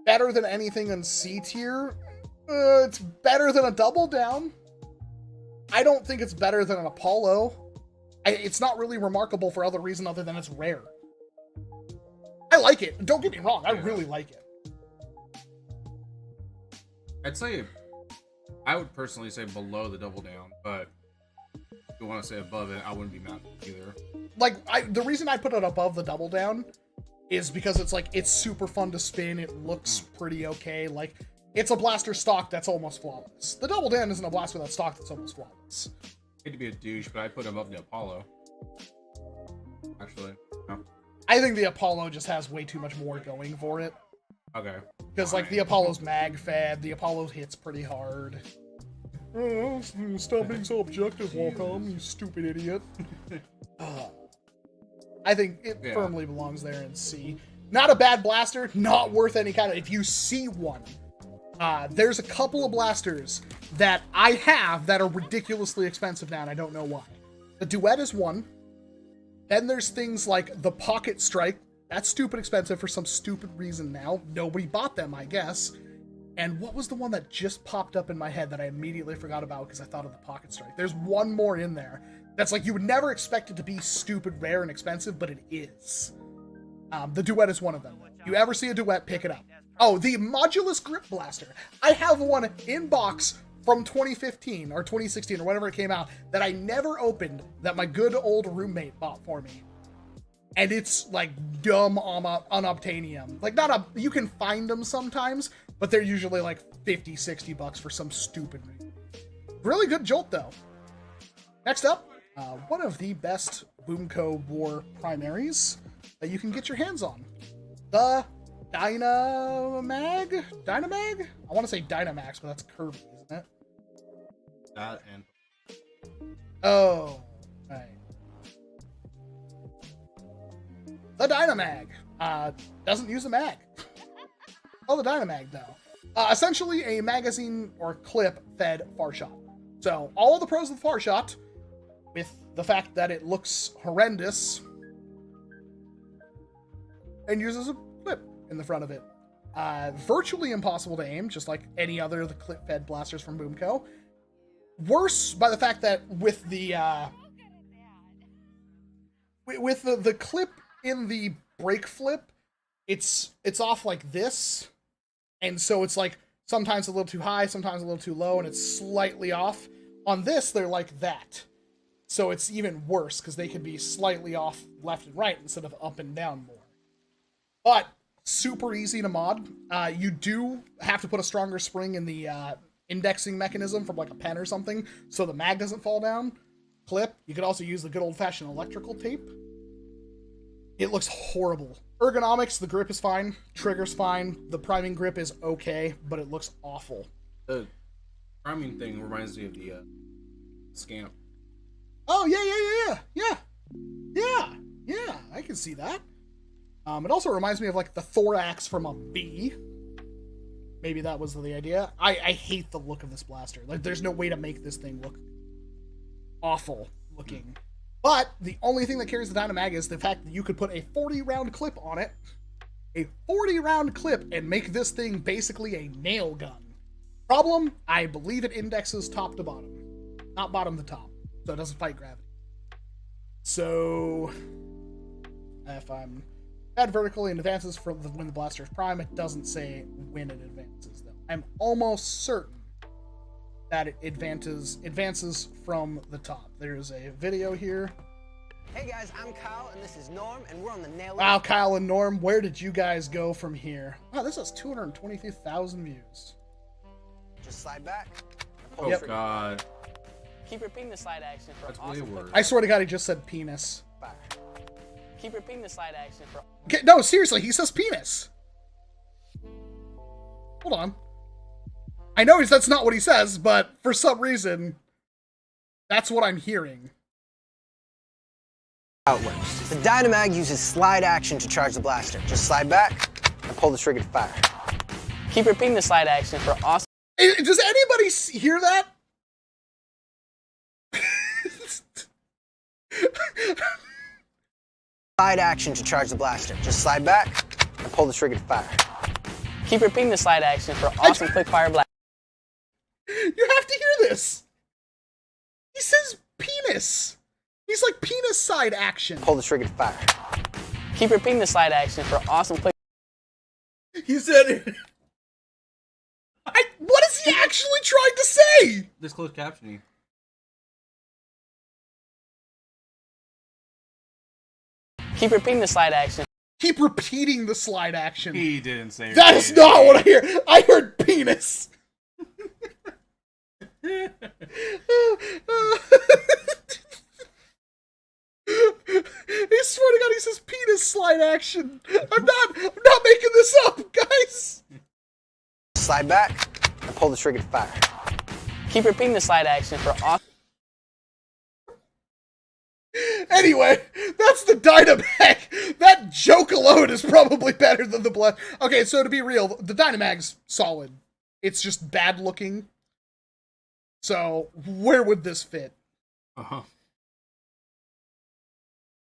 better than anything in C tier? It's better than a double down. I don't think it's better than an Apollo. It's not really remarkable for other reason other than it's rare. I like it. Don't get me wrong. I really like it. I'd say, I would personally say below the double down, but if you want to say above it, I wouldn't be mad either. Like, the reason I put it above the double down is because it's like, it's super fun to spin. It looks pretty okay. Like, it's a blaster stock that's almost flawless. The double down isn't a blaster that's stock that's almost flawless. I hate to be a douche, but I put it above the Apollo. Actually, no. I think the Apollo just has way too much more going for it. Okay. Because, like, the Apollo's mag-fed, the Apollo hits pretty hard. Oh, stop being so objective, WALCOM, you stupid idiot. I think it Yeah. firmly belongs there in C. Not a bad blaster, not worth any kind of... If you see one, there's a couple of blasters that I have that are ridiculously expensive now, and I don't know why. The Duet is one. Then there's things like the Pocket Strike. That's stupid expensive for some stupid reason now. Nobody bought them, I guess. And what was the one that just popped up in my head that I immediately forgot about because I thought of the Pocket Strike? There's one more in there that's like you would never expect it to be stupid, rare, and expensive, but it is. The Duet is one of them. You ever see a Duet, pick it up. Oh, the Modulus Grip Blaster. I have one in box from 2015 or 2016 or whenever it came out that I never opened that my good old roommate bought for me. And it's like dumb unobtainium. Like you can find them sometimes, but they're usually like 50, 60 bucks for some stupid reason. Really good jolt though. Next up, one of the best Boomco War primaries that you can get your hands on. The Dynamag? Dynamag? I want to say Dynamax, but that's Kirby, isn't it? That and Oh, right. The Dynamag. Doesn't use a mag. Oh, the Dynamag, though. Essentially a magazine or clip-fed far shot. So, all of the pros of the far shot, with the fact that it looks horrendous, and uses a clip in the front of it. Virtually impossible to aim, just like any other of the clip-fed blasters from Boomco. Worse by the fact that with the the clip in the brake flip, it's off like this, and so it's like sometimes a little too high, sometimes a little too low, and it's slightly off. On this, they're like that, so it's even worse because they can be slightly off left and right instead of up and down more. But super easy to mod. You do have to put a stronger spring in the indexing mechanism from like a pen or something so the mag doesn't fall down. Clip. You could also use the good old-fashioned electrical tape. It looks horrible. Ergonomics, the grip is fine. Trigger's fine. The priming grip is okay, but it looks awful. the priming thing reminds me of the scamp. Oh, yeah. I can see that. It also reminds me of like the thorax from a bee. Maybe that was the idea. I hate the look of this blaster. Like, there's no way to make this thing look awful looking. But the only thing that carries the Dynamag is the fact that you could put a 40-round clip on it. A 40-round clip and make this thing basically a nail gun. Problem, I believe it indexes top to bottom. Not bottom to top. So it doesn't fight gravity. So if I'm at vertically and advances from when the blaster is prime, it doesn't say when it advances though. I'm almost certain that it advances from the top. There's a video here. Hey guys, I'm Kyle and this is Norm and we're on the Nail. Wow, Kyle and Norm, where did you guys go from here? Wow, this has 223,000 views. Just slide back. Oh Yep. God, Keep repeating the slide action for that's way awesome worse. I swear to God, he just said penis. Fire. Keep repeating the slide action for Okay, no, seriously, he says penis. Hold on. I know that's not what he says, but for some reason, that's what I'm hearing. How it works. The Dynamag uses slide action to charge the blaster. Just slide back and pull the trigger to fire. keep repeating the slide action for awesome Does anybody hear that? Slide action to charge the blaster. Just slide back and pull the trigger to fire. keep repeating the slide action for awesome quick fire blast. You have to hear this. He says penis. He's like penis side action. Pull the trigger to fire. Keep repeating the slide action for awesome quick. He said it. What is he actually trying to say? This closed captioning. Keep repeating the slide action. Keep repeating the slide action. He didn't say That is not what I hear. I heard penis. I swear to God, he says penis slide action. I'm not making this up, guys. Slide back and pull the trigger to fire. Keep repeating the slide action for awesome. Anyway, that's the Dynamag, that joke alone is probably better than the Blaster. Okay, so to be real, the Dynamag's solid. It's just bad looking. So, where would this fit? Uh-huh.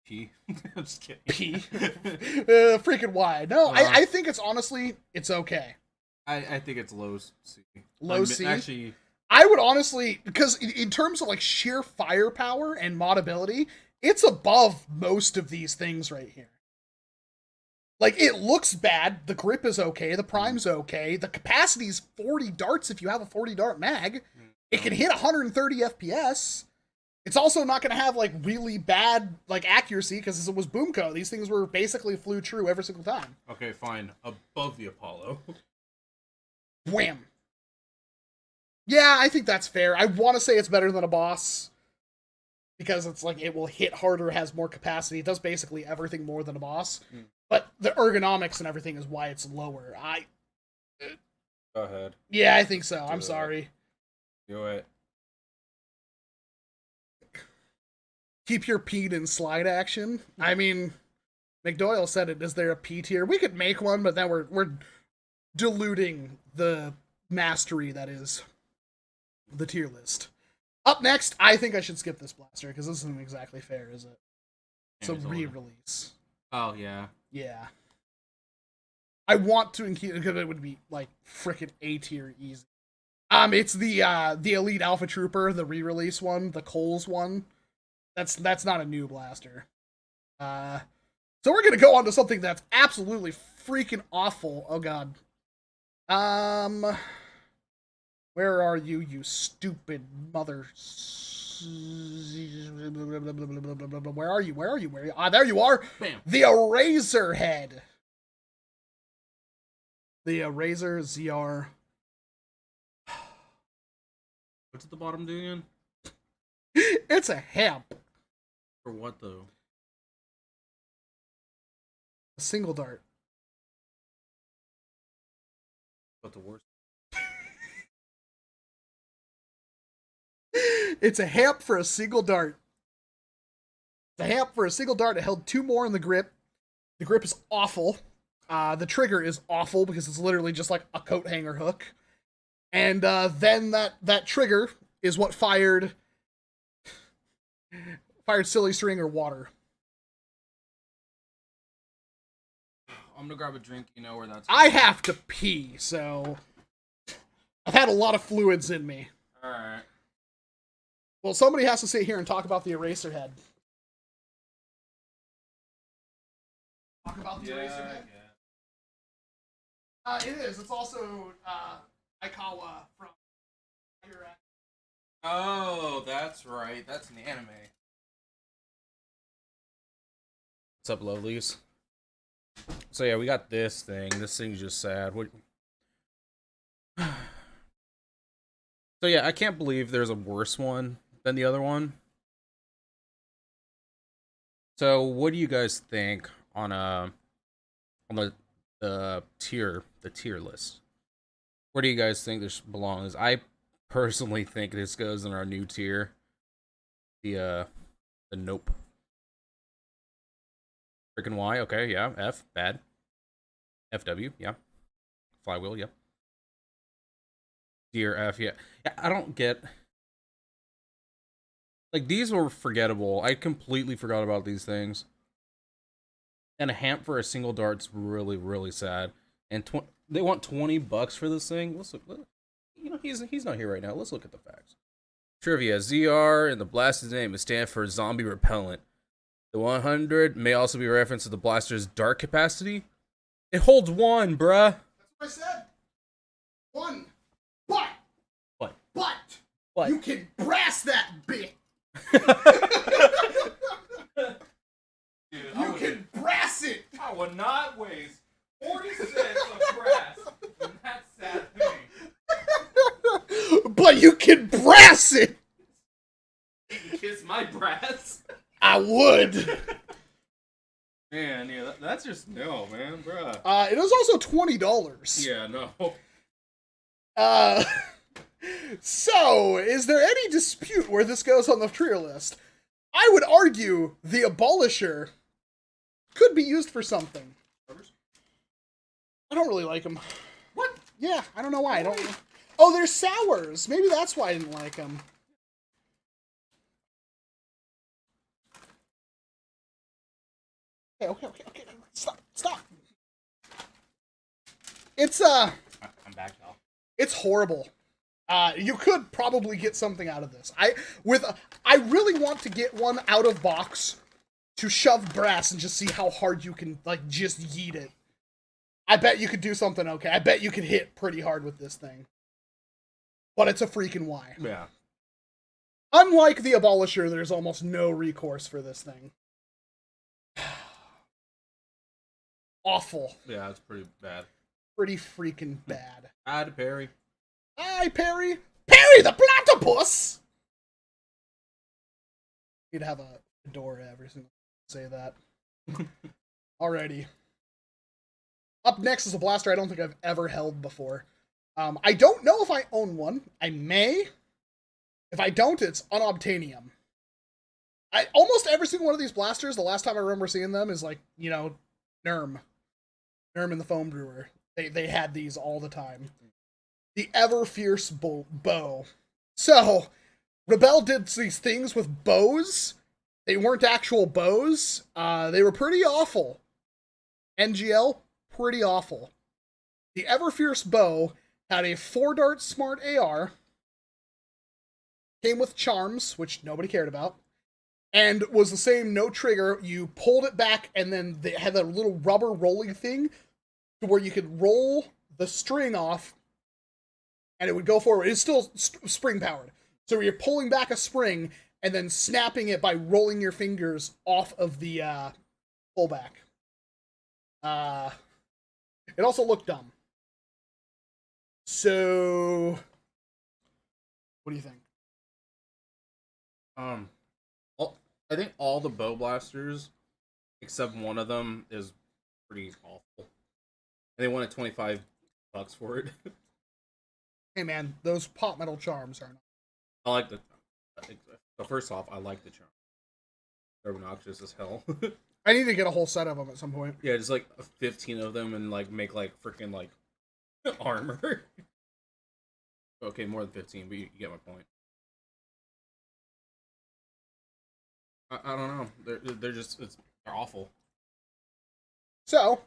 P. I'm just kidding. P. Freaking Y. No, I think it's honestly, it's okay. I think it's low C. Low C? Actually, I would honestly, because in terms of like sheer firepower and modability, it's above most of these things right here. Like, it looks bad, the grip is okay, the prime's okay, the capacity's 40 darts if you have a 40 dart mag. It can hit 130 FPS. It's also not going to have, like, really bad, like, accuracy, because it was Boomco. These things were basically flew true every single time. okay, fine. Above the Apollo. Wham! Yeah, I think that's fair. I want to say it's better than a boss, because it's like, it will hit harder, has more capacity. It does basically everything more than a boss. But the ergonomics and everything is why it's lower. Go ahead. Yeah, I think so. I'm it. sorry. Do it. Keep your P'd in slide action. I mean, McDoyle said it. Is there a P tier? We could make one, but then we're diluting the mastery that is the tier list. Up next, I think I should skip this blaster, because this isn't exactly fair, is it? It's a re-release. Oh, yeah. Yeah. I want to include, because it would be, like, frickin' A tier easy. It's the Elite Alpha Trooper, the re-release one, the Coles one. That's not a new blaster. So we're gonna go on to something that's absolutely freaking awful. Oh god. Where are you, you stupid mother? Where are you? Where are you? Where are you? Ah, there you are. Bam. The Eraser Head. The Eraser ZR. What's at the bottom do again? It's a hemp. For what, though? A single dart. What's the worst? It's a hamp for a single dart. The hamp for a single dart. It held 2 more in the grip. The grip is awful. The trigger is awful because it's literally just like a coat hanger hook. And then that trigger is what fired silly string or water. I'm gonna grab a drink, you know where that's I have to pee, so I've had a lot of fluids in me. Alright. Well, somebody has to sit here and talk about the Eraser Head. Talk about the Eraser Head? Yeah. It is. It's also Aikawa from Fire Act. Oh, that's right. That's an anime. What's up, lovelies? So yeah, we got this thing. This thing's just sad. What? So yeah, I can't believe there's a worse one than the other one. So what do you guys think on the tier list? Where do you guys think this belongs? I personally think this goes in our new tier. The nope. Freaking Y, okay, yeah. F, bad. FW, yeah. Flywheel, yeah. Dear F, yeah. Yeah, I don't get... Like, these were forgettable. I completely forgot about these things. And a hamp for a single dart's really, really sad. And they want $20 for this thing? Let's look. You know, he's not here right now. Let's look at the facts. Trivia. ZR and the blaster's name is stand for Zombie Repellent. The 100 may also be a reference to the blaster's dart capacity. It holds 1, bruh. That's what I said. 1. But. What? But. What? You can brass that bit. Dude, you can brass it. I would not waste 40 cents of brass on that sad thing. But you can brass it. You kiss my brass. I would. Man, yeah, that's just no, man, bruh. It was also $20. Yeah, no. So, is there any dispute where this goes on the tier list? I would argue the Abolisher Could be used for something. I don't really like them. What? Yeah, I don't know why. I don't. Oh, they're sours. Maybe that's why I didn't like them. Okay. Stop. It's I'm back now. It's horrible. You could probably get something out of this. I really want to get one out of box to shove brass and just see how hard you can, like, just yeet it. I bet you could do something okay. I bet you could hit pretty hard with this thing. But it's a freaking Y. Yeah. Unlike the Abolisher, there's almost no recourse for this thing. Awful. Yeah, it's pretty bad. Pretty freaking bad. Add Perry. Hi, Perry. Perry the platypus! You'd have a fedora every single say that. Alrighty. Up next is a blaster I don't think I've ever held before. I don't know if I own one. I may. If I don't, it's unobtainium. Almost every single one of these blasters, the last time I remember seeing them is like, you know, NERM. NERM and the Foam Brewer. They had these all the time. The Ever Fierce Bow. So, Rebel did these things with bows. They weren't actual bows. They were pretty awful. NGL, pretty awful. The Ever Fierce Bow had a 4-dart smart AR. Came with charms, which nobody cared about. And was the same, no trigger. You pulled it back, and then they had that little rubber rolling thing to where you could roll the string off, and it would go forward. It's still spring-powered. So you're pulling back a spring, and then snapping it by rolling your fingers off of the pullback. It also looked dumb. So, what do you think? I think all the bow blasters, except one of them, is pretty awful. And they wanted $25 for it. Hey man, those pot metal charms are not. I like the. So first off, I like the charm. They're obnoxious as hell. I need to get a whole set of them at some point. Yeah, just like 15 of them and like make like freaking like armor. Okay, more than 15, but you get my point. I don't know. They're just they're awful. So,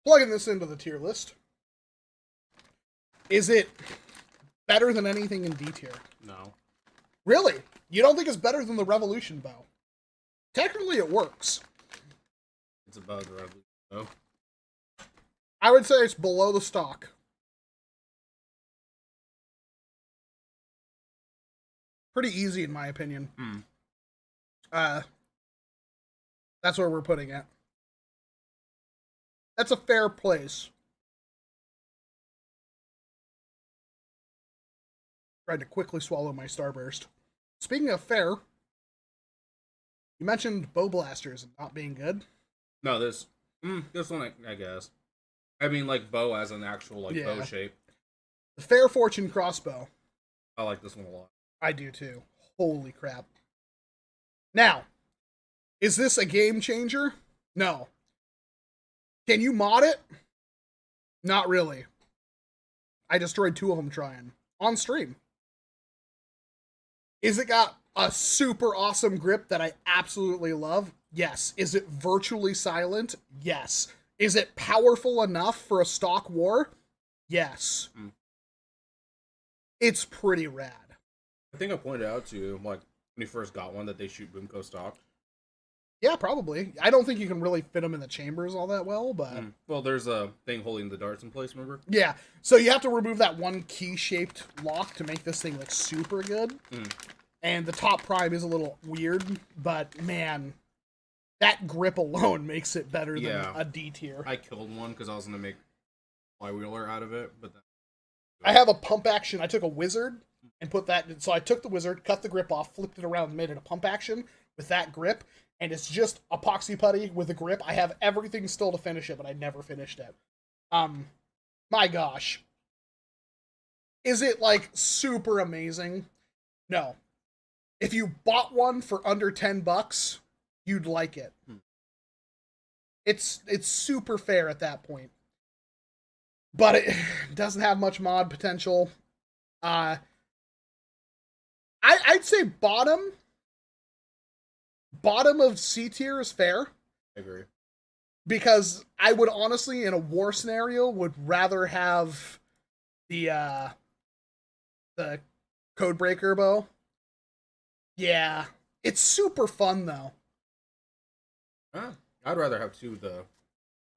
plugging this into the tier list. Is it better than anything in D tier? No. Really? You don't think it's better than the Revolution Bow? Technically, it works. It's above the Revolution though. I would say it's below the stock. Pretty easy, in my opinion. That's where we're putting it. That's a fair place. Tried to quickly swallow my Starburst. Speaking of fair, you mentioned bow blasters not being good. No, this one I guess. I mean, like bow as an actual like bow shape. The Fair Fortune crossbow. I like this one a lot. I do too. Holy crap. Now, is this a game changer? No. Can you mod it? Not really. I destroyed 2 of them trying. On stream. Is it got a super awesome grip that I absolutely love? Yes. Is it virtually silent? Yes. Is it powerful enough for a stock war? Yes. It's pretty rad. I think I pointed out to you, like, when you first got one, that they shoot Boomco stock. Yeah, probably. I don't think you can really fit them in the chambers all that well, but... Well, there's a thing holding the darts in place, remember? Yeah, so you have to remove that one key-shaped lock to make this thing, like, super good. And the top prime is a little weird, but, man, that grip alone makes it better than a D tier. I killed one because I was going to make flywheeler out of it, but then... I have a pump action. I took a wizard and put that... So I took the wizard, cut the grip off, flipped it around, and made it a pump action with that grip. And it's just epoxy putty with a grip. I have everything still to finish it, but I never finished it. My gosh. Is it, like, super amazing? No. If you bought one for under $10, you'd like it. It's super fair at that point. But it doesn't have much mod potential. I'd say bottom of C tier is fair. I agree. Because I would honestly, in a war scenario, would rather have the Codebreaker bow. Yeah. It's super fun, though. I'd rather have two of the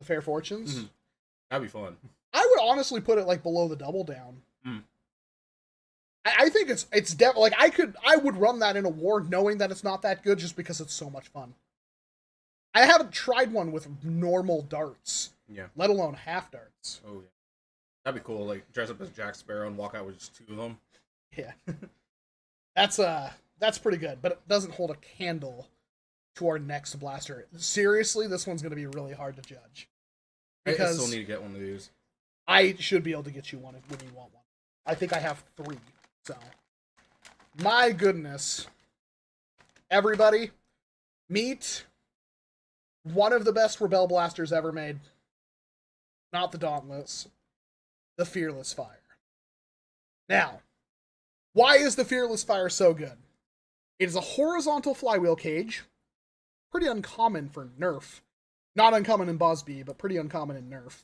Fair Fortunes? Mm-hmm. That'd be fun. I would honestly put it, like, below the Double Down. I think it's definitely, like, I would run that in a war knowing that it's not that good just because it's so much fun. I haven't tried one with normal darts. Yeah. Let alone half darts. Oh, yeah. That'd be cool. Like, dress up as Jack Sparrow and walk out with just two of them. Yeah. That's pretty good, but it doesn't hold a candle to our next blaster. Seriously, this one's going to be really hard to judge. Because I still need to get one of these. I should be able to get you one when you want one. I think I have 3, so. My goodness. Everybody, meet one of the best Rebel blasters ever made. Not the Dauntless. The Fearless Fire. Now, why is the Fearless Fire so good? It is a horizontal flywheel cage. Pretty uncommon for NERF. Not uncommon in BOSB, but pretty uncommon in NERF.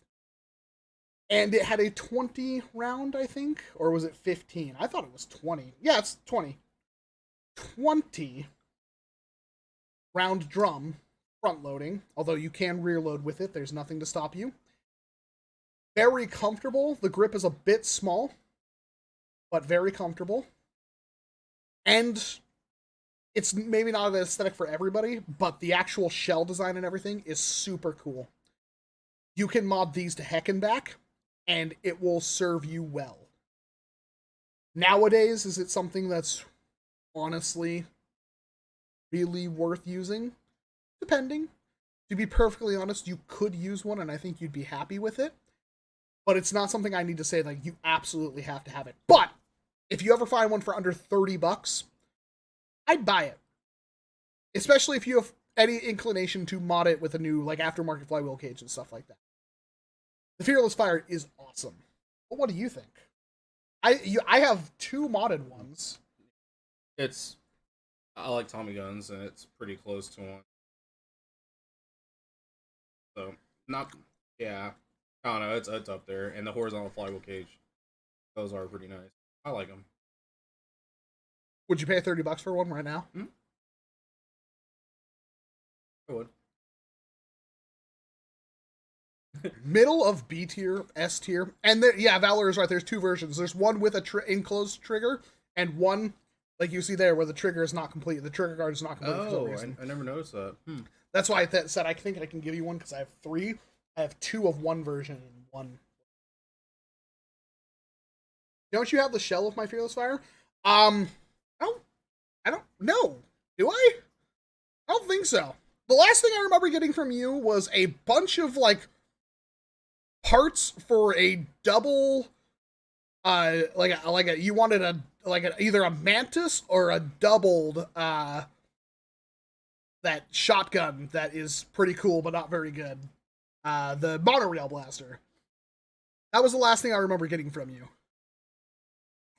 And it had a 20 round, I think? Or was it 15? I thought it was 20. Yeah, it's 20. 20 round drum, front loading. Although you can rear load with it. There's nothing to stop you. Very comfortable. The grip is a bit small, but very comfortable. And it's maybe not an aesthetic for everybody, but the actual shell design and everything is super cool. You can mod these to heck and back, and it will serve you well. Nowadays, is it something that's honestly really worth using? Depending. To be perfectly honest, you could use one, and I think you'd be happy with it. But it's not something I need to say, like, you absolutely have to have it. But if you ever find one for under $30, I'd buy it. Especially if you have any inclination to mod it with a new, like, aftermarket flywheel cage and stuff like that. The Fearless Fire is awesome. But what do you think? I have 2 modded ones. I like Tommy guns, and it's pretty close to one. So, yeah. I don't know, it's up there. And the horizontal flywheel cage, those are pretty nice. I like them. Would you pay $30 for one right now? I would. Middle of B tier, S tier, and there, yeah, Valor is right. There's 2 versions. There's one with a enclosed trigger, and one, like you see there, where the trigger is not complete. The trigger guard is not complete for some reason. I never noticed that. That's why I said I think I can give you one because I have 3. I have 2 of one version and 1. Don't you have the shell of my Fearless Fire? I don't know. Do I? I don't think so. The last thing I remember getting from you was a bunch of, like, parts for a double, you wanted either a Mantis or a doubled, that shotgun that is pretty cool but not very good. The monorail blaster. That was the last thing I remember getting from you.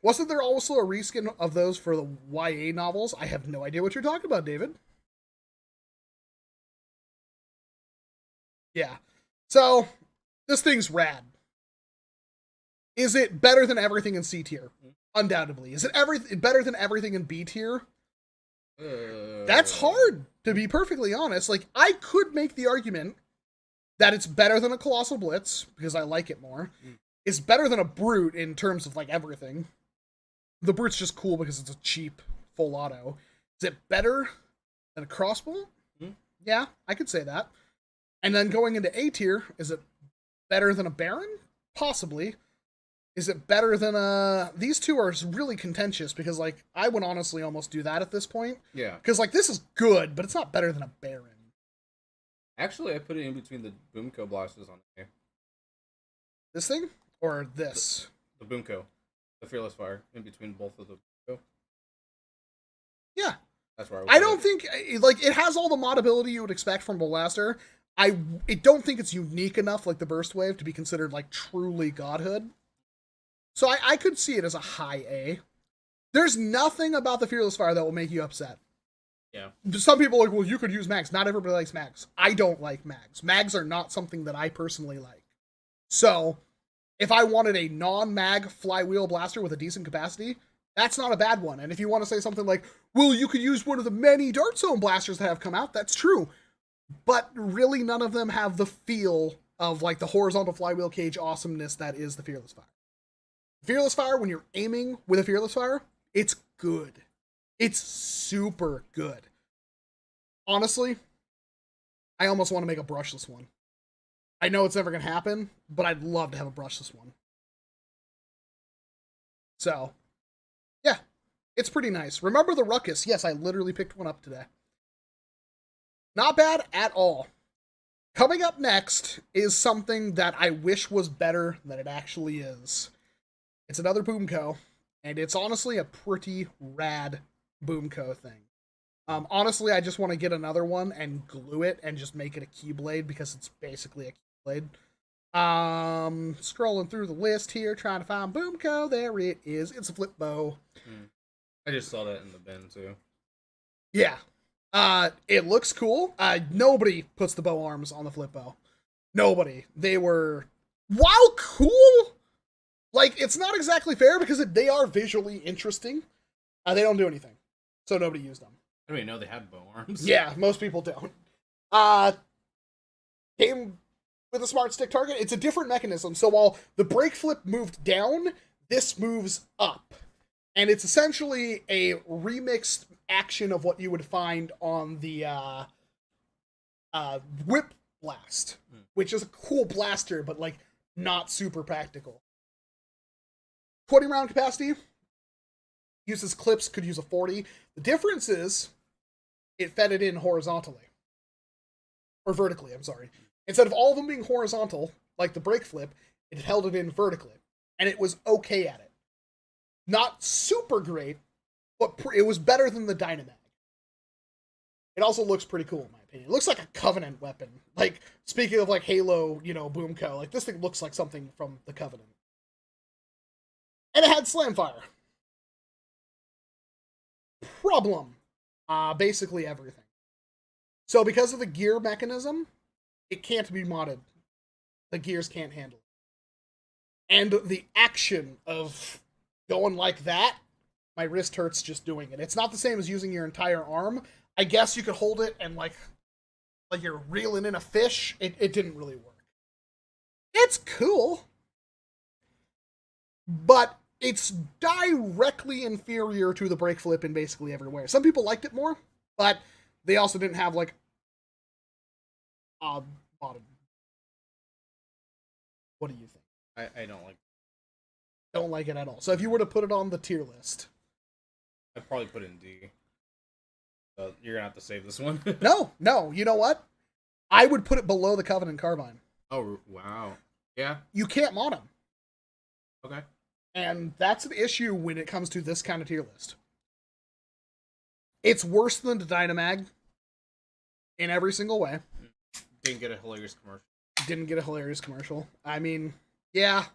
Wasn't there also a reskin of those for the YA novels? I have no idea what you're talking about, David. Yeah. So, this thing's rad. Is it better than everything in C tier? Undoubtedly. Is it better than everything in B tier? That's hard, to be perfectly honest. Like, I could make the argument that it's better than a Colossal Blitz, because I like it more. It's better than a Brute in terms of, like, everything. The Brute's just cool because it's a cheap full auto. Is it better than a Crossbow? Yeah, I could say that. And then going into A tier, is it better than a Baron? Possibly. Is it better than a... These two are really contentious because, like, I would honestly almost do that at this point. Yeah. Because, like, this is good, but it's not better than a Baron. Actually, I put it in between the Boomco blasters on here. This thing? Or this? The Boomco. The Fearless Fire. In between both of the Boomco. Yeah. That's where I don't think, like, it has all the modability you would expect from a blaster. I don't think it's unique enough, like the Burst Wave, to be considered, like, truly godhood. So I could see it as a high A. There's nothing about the Fearless Fire that will make you upset. Yeah. Some people are like, well, you could use mags. Not everybody likes mags. I don't like mags. Mags are not something that I personally like. So, if I wanted a non-mag flywheel blaster with a decent capacity, that's not a bad one. And if you want to say something like, well, you could use one of the many Dart Zone blasters that have come out, that's true. But really none of them have the feel of like the horizontal flywheel cage awesomeness that is the Fearless Fire. Fearless Fire, when you're aiming with a Fearless Fire, it's good. It's super good. Honestly, I almost want to make a brushless one. I know it's never going to happen, but I'd love to have a brushless one. So, yeah, it's pretty nice. Remember the Ruckus? Yes, I literally picked one up today. Not bad at all. Coming up next is something that I wish was better than it actually is. It's another Boomco, and it's honestly a pretty rad Boomco thing. Honestly, I just want to get another one and glue it and just make it a Keyblade because it's basically a Keyblade. Scrolling through the list here, trying to find Boomco. There it is. It's a flip bow. I just saw that in the bin too. Yeah. It looks cool. Nobody puts the bow arms on the flip bow. Nobody. They were, while cool, like, it's not exactly fair because they are visually interesting. They don't do anything. So nobody used them. I didn't even know they had bow arms. Yeah, most people don't. Came with a smart stick target. It's a different mechanism. So while the brake flip moved down, this moves up. And it's essentially a remixed action of what you would find on the Whip Blast, which is a cool blaster, but like not super practical. 20 round capacity. Uses clips, could use a 40. The difference is it fed it in horizontally. Or vertically, I'm sorry. Instead of all of them being horizontal, like the brake flip, it held it in vertically. And it was okay at it. Not super great, but it was better than the Dynamag. It also looks pretty cool, in my opinion. It looks like a Covenant weapon. Like, speaking of like Halo, Boomco, like this thing looks like something from the Covenant. And it had Slam Fire. Problem. Basically everything. So because of the gear mechanism, it can't be modded. The gears can't handle it. And the action of going like that, my wrist hurts just doing it. It's not the same as using your entire arm. I guess you could hold it and like you're reeling in a fish. It didn't really work. It's cool. But it's directly inferior to the brake flip in basically everywhere. Some people liked it more, but they also didn't have like bottom. What do you think? I don't like. Don't like it at all. So if you were to put it on the tier list, I'd probably put it in D. So you're gonna have to save this one. No. You know what? I would put it below the Covenant Carbine. Oh wow. Yeah. You can't mod them. Okay. And that's an issue when it comes to this kind of tier list. It's worse than the Dynamag in every single way. Didn't get a hilarious commercial. I mean, yeah.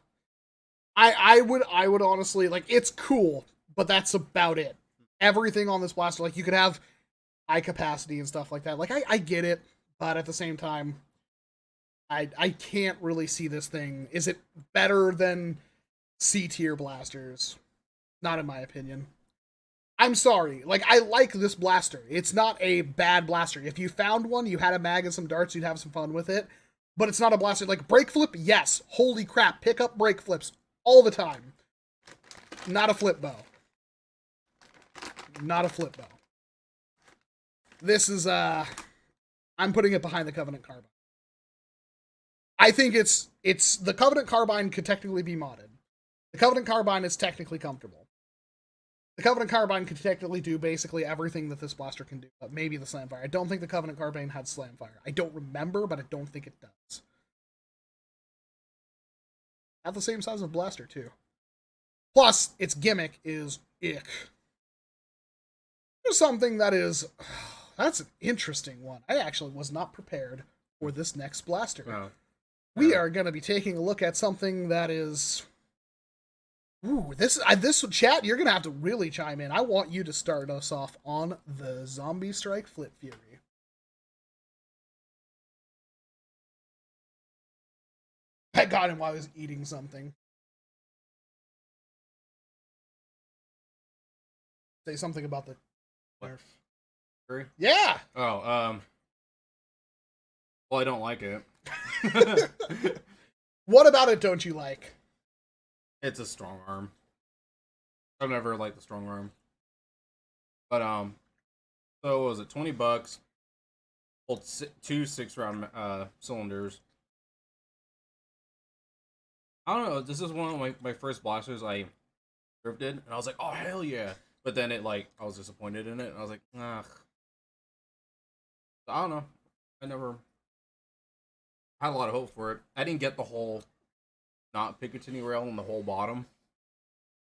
I would honestly, like, it's cool, but that's about it. Everything on this blaster, like, you could have high capacity and stuff like that. Like, I get it, but at the same time, I can't really see this thing. Is it better than C-tier blasters? Not in my opinion. I'm sorry. Like, I like this blaster. It's not a bad blaster. If you found one, you had a mag and some darts, you'd have some fun with it. But it's not a blaster. Like, brake flip, yes. Holy crap. Pick up brake flips all the time. Not a flip bow. Not a flip bow. This is, I'm putting it behind the Covenant Carbine. I think it's the Covenant Carbine could technically be modded. The Covenant Carbine is technically comfortable. The Covenant Carbine could technically do basically everything that this blaster can do, but maybe the Slam Fire. I don't think the Covenant Carbine had Slam Fire. I don't remember, but I don't think it does. At the same size of blaster, too. Plus, its gimmick is ick. Here's something that is... That's an interesting one. I actually was not prepared for this next blaster. Oh. We are going to be taking a look at something that is... Ooh, this chat, you're going to have to really chime in. I want you to start us off on the Zombie Strike Flip Fury. I got him while I was eating something. Say something about the nerf. Fury? Yeah! Oh, well, I don't like it. What about it don't you like? It's a strong arm. I've never liked the strong arm. But, so what was it, $20? Hold 2 6-round cylinders. I don't know, this is one of my first blasters I Blvd, and I was like, oh, hell yeah. But then it, like, I was disappointed in it, and I was like, ugh. I don't know. I never had a lot of hope for it. I didn't get the whole not Picatinny rail in the whole bottom.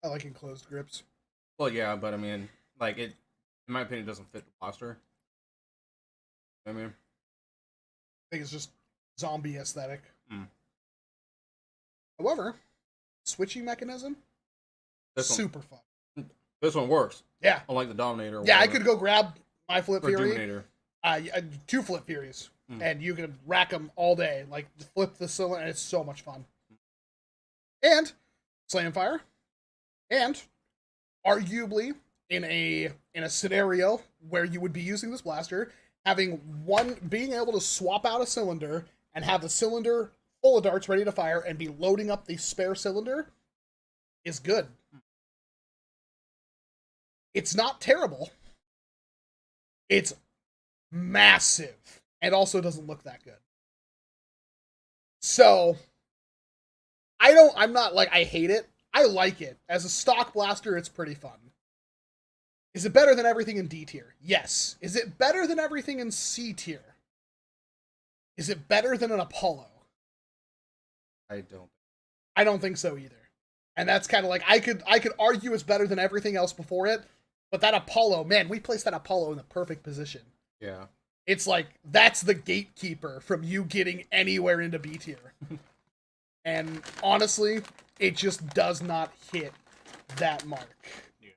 I like enclosed grips. Well, yeah, but I mean, like, it, in my opinion, doesn't fit the blaster. I mean, I think it's just zombie aesthetic. Mm. However, switching mechanism, super fun. This one works. Yeah. Unlike the Dominator. Yeah, I could go grab my Flip or Fury. Dominator. 2 Flip Furies. And you can rack them all day. Like, flip the cylinder, and it's so much fun. And, Slam Fire. And, arguably, in a scenario where you would be using this blaster, being able to swap out a cylinder and have the cylinder full of darts ready to fire and be loading up the spare cylinder is good. It's not terrible. It's massive. And also doesn't look that good. So, I'm not like, I hate it. I like it. As a stock blaster, it's pretty fun. Is it better than everything in D tier? Yes. Is it better than everything in C tier? Is it better than an Apollo? I don't think so either. And that's kind of like, I could argue it's better than everything else before it, but that Apollo, man, we placed that Apollo in the perfect position. Yeah. It's like, that's the gatekeeper from you getting anywhere into B tier. And honestly, it just does not hit that mark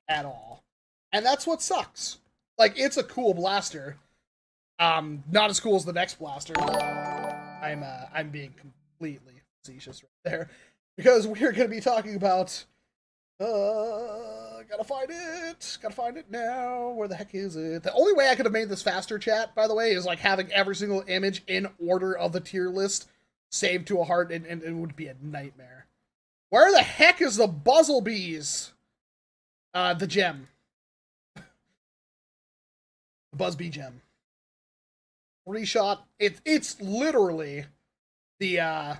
at all. And that's what sucks. Like, it's a cool blaster. Not as cool as the next blaster. I'm being completely facetious right there. Because we're going to be talking about... gotta find it now. Where the heck is it? The only way I could have made this faster, chat, by the way, is like having every single image in order of the tier list saved to a heart, and it would be a nightmare. Where the heck is the Buzzlebees? The gem. The Buzzbee gem. 3-shot. It's literally the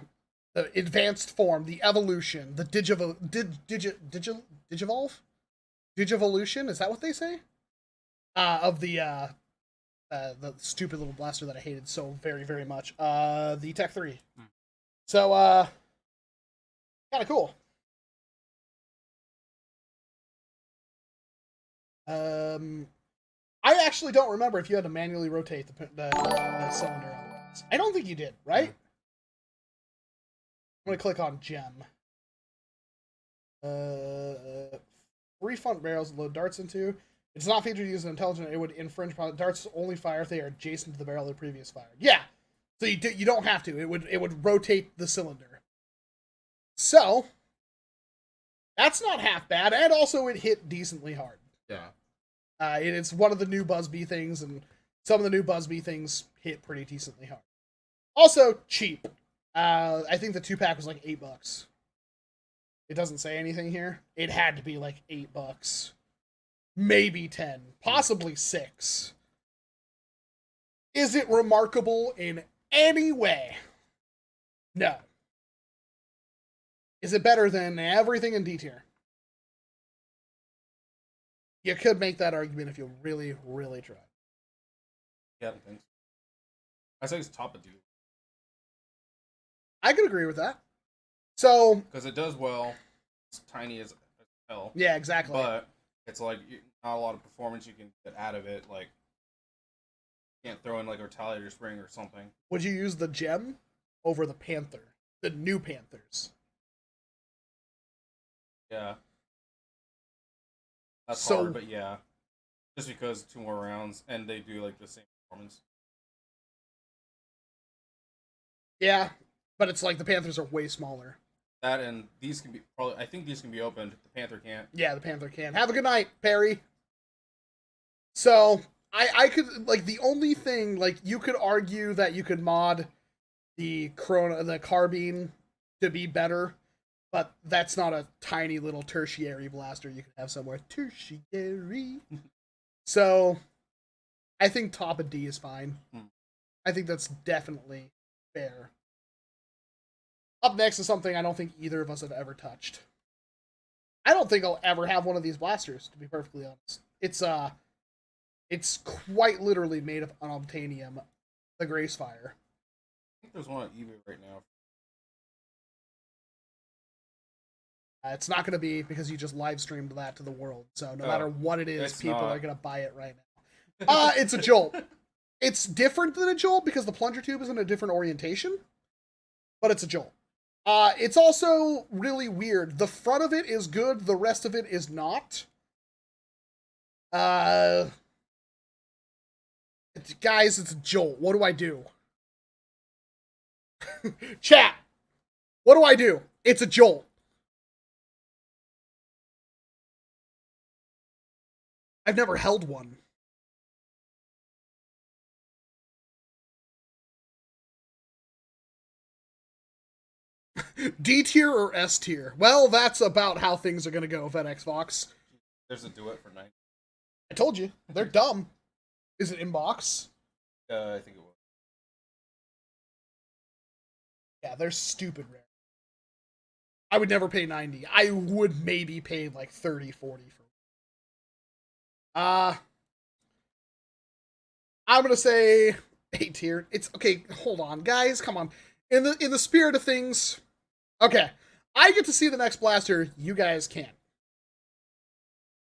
advanced form, the evolution, the Digivolution, is that what they say? Of the stupid little blaster that I hated so very, very much. The Tech 3. So, kind of cool. I actually don't remember if you had to manually rotate the cylinder on this. I don't think you did, right? I'm gonna click on gem. 3 front barrels to load darts into. It's not featured to use an intelligent. It would infringe upon darts only fire if they are adjacent to the barrel they previous fired. Yeah, so you don't have to. It would rotate the cylinder. So that's not half bad, and also it hit decently hard. Yeah. It's one of the new Buzzbee things, and some of the new Buzzbee things hit pretty decently hard. Also cheap. I think the 2-pack was like $8. It doesn't say anything here. It had to be like $8. Maybe 10. Possibly 6. Is it remarkable in any way? No. Is it better than everything in D tier? You could make that argument if you really, really tried. Yeah, I think so. I say it's top of D. I could agree with that. So, because it does well. It's tiny as hell. Yeah, exactly. But it's like not a lot of performance you can get out of it. Like, you can't throw in like a retaliator spring or something. Would you use the gem over the Panther? The new Panthers. Yeah. That's So- hard, but yeah. Just because 2 more rounds and they do like the same performance. Yeah, but it's like the Panthers are way smaller. That and these can be probably. I think these can be opened. The Panther can't. Yeah, the Panther can. Have a good night, Perry. So, I could, like, the only thing, like, you could argue that you could mod the carbine to be better, but that's not a tiny little tertiary blaster you could have somewhere. Tertiary. So, I think top of D is fine. I think that's definitely fair. Up next is something I don't think either of us have ever touched. I don't think I'll ever have one of these blasters, to be perfectly honest. It's quite literally made of unobtainium, the Gracefire. I think there's one on eBay right now. It's not going to be because you just live streamed that to the world. So no matter what it is, people are going to buy it right now. It's a Jolt. It's different than a Jolt because the plunger tube is in a different orientation, but it's a Jolt. It's also really weird. The front of it is good. The rest of it is not. Guys, it's a Jolt. What do I do? Chat. What do I do? It's a Jolt. I've never held one. D tier or S tier? Well, that's about how things are going to go, FedEx Fox. There's a duet for 9. I told you. They're dumb. Is it in box? I think it was. Yeah, they're stupid rare. I would never pay 90. I would maybe pay like 30, 40 for I'm going to say A tier. It's okay, hold on, guys, come on. In the spirit of things, okay, I get to see the next blaster, you guys can't.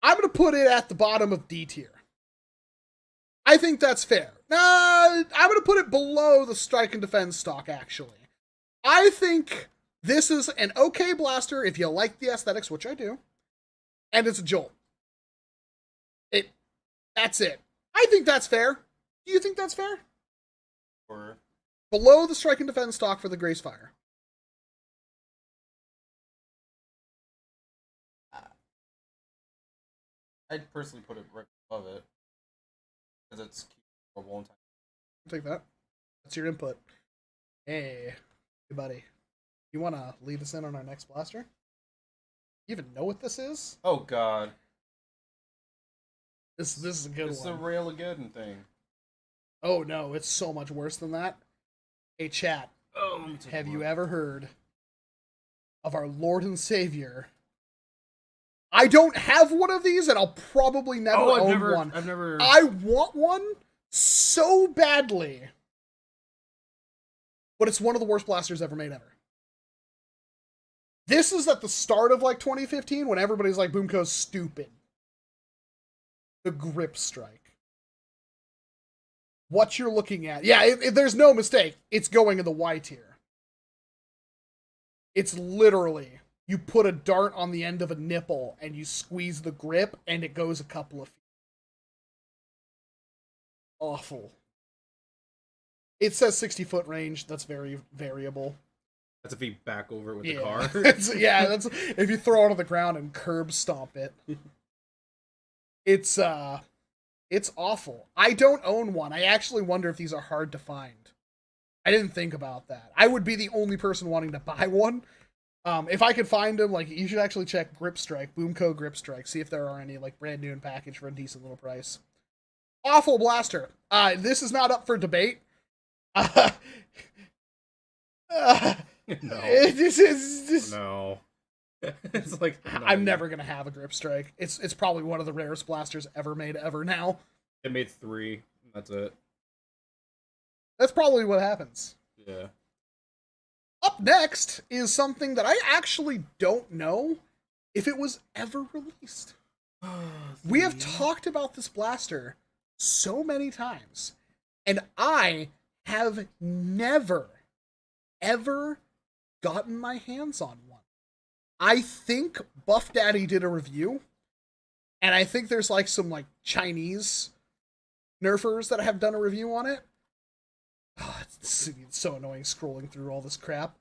I'm going to put it at the bottom of D tier. I think that's fair. I'm going to put it below the strike and defense stock, actually. I think this is an okay blaster if you like the aesthetics, which I do, and it's a Jolt. That's it. I think that's fair. Do you think that's fair? Or Below the strike and defense stock for the Gracefire. I'd personally put it right above it. Because it's a long time. I'll take that. That's your input. Hey buddy. You want to lead us in on our next blaster? You even know what this is? Oh god. This is a good It's one. the Rail-A-Geddon thing. Oh no, it's so much worse than that. Hey chat, Oh, have you ever heard of our Lord and Savior? I don't have one of these, and I'll probably never own one. I've never. I want one so badly. But it's one of the worst blasters ever made ever. This is at the start of like 2015 when everybody's like, Boomco's stupid. The Grip Strike. What you're looking at. Yeah, there's no mistake. It's going in the Y tier. It's literally, you put a dart on the end of a nipple and you squeeze the grip and it goes a couple of feet. Awful. It says 60-foot range. That's very variable. That's if you back over it with Yeah. the car. That's if you throw it on the ground and curb stomp it. It's awful. I don't own one. I actually wonder if these are hard to find. I didn't think about that. I would be the only person wanting to buy one. If I could find them, like, you should actually check Grip Strike, Boomco Grip Strike, see if there are any, like, brand new in package for a decent little price. Awful blaster. This is not up for debate. No. This is No. It's like I'm never gonna have a Grip Strike. It's probably one of the rarest blasters ever made ever now. It made 3. That's it. That's probably what happens. Yeah. Up next is something that I actually don't know if it was ever released. We have talked about this blaster so many times, and I have never, ever gotten my hands on one. I think Buff Daddy did a review, and I think there's like some like Chinese nerfers that have done a review on it. Oh, it's so annoying scrolling through all this crap.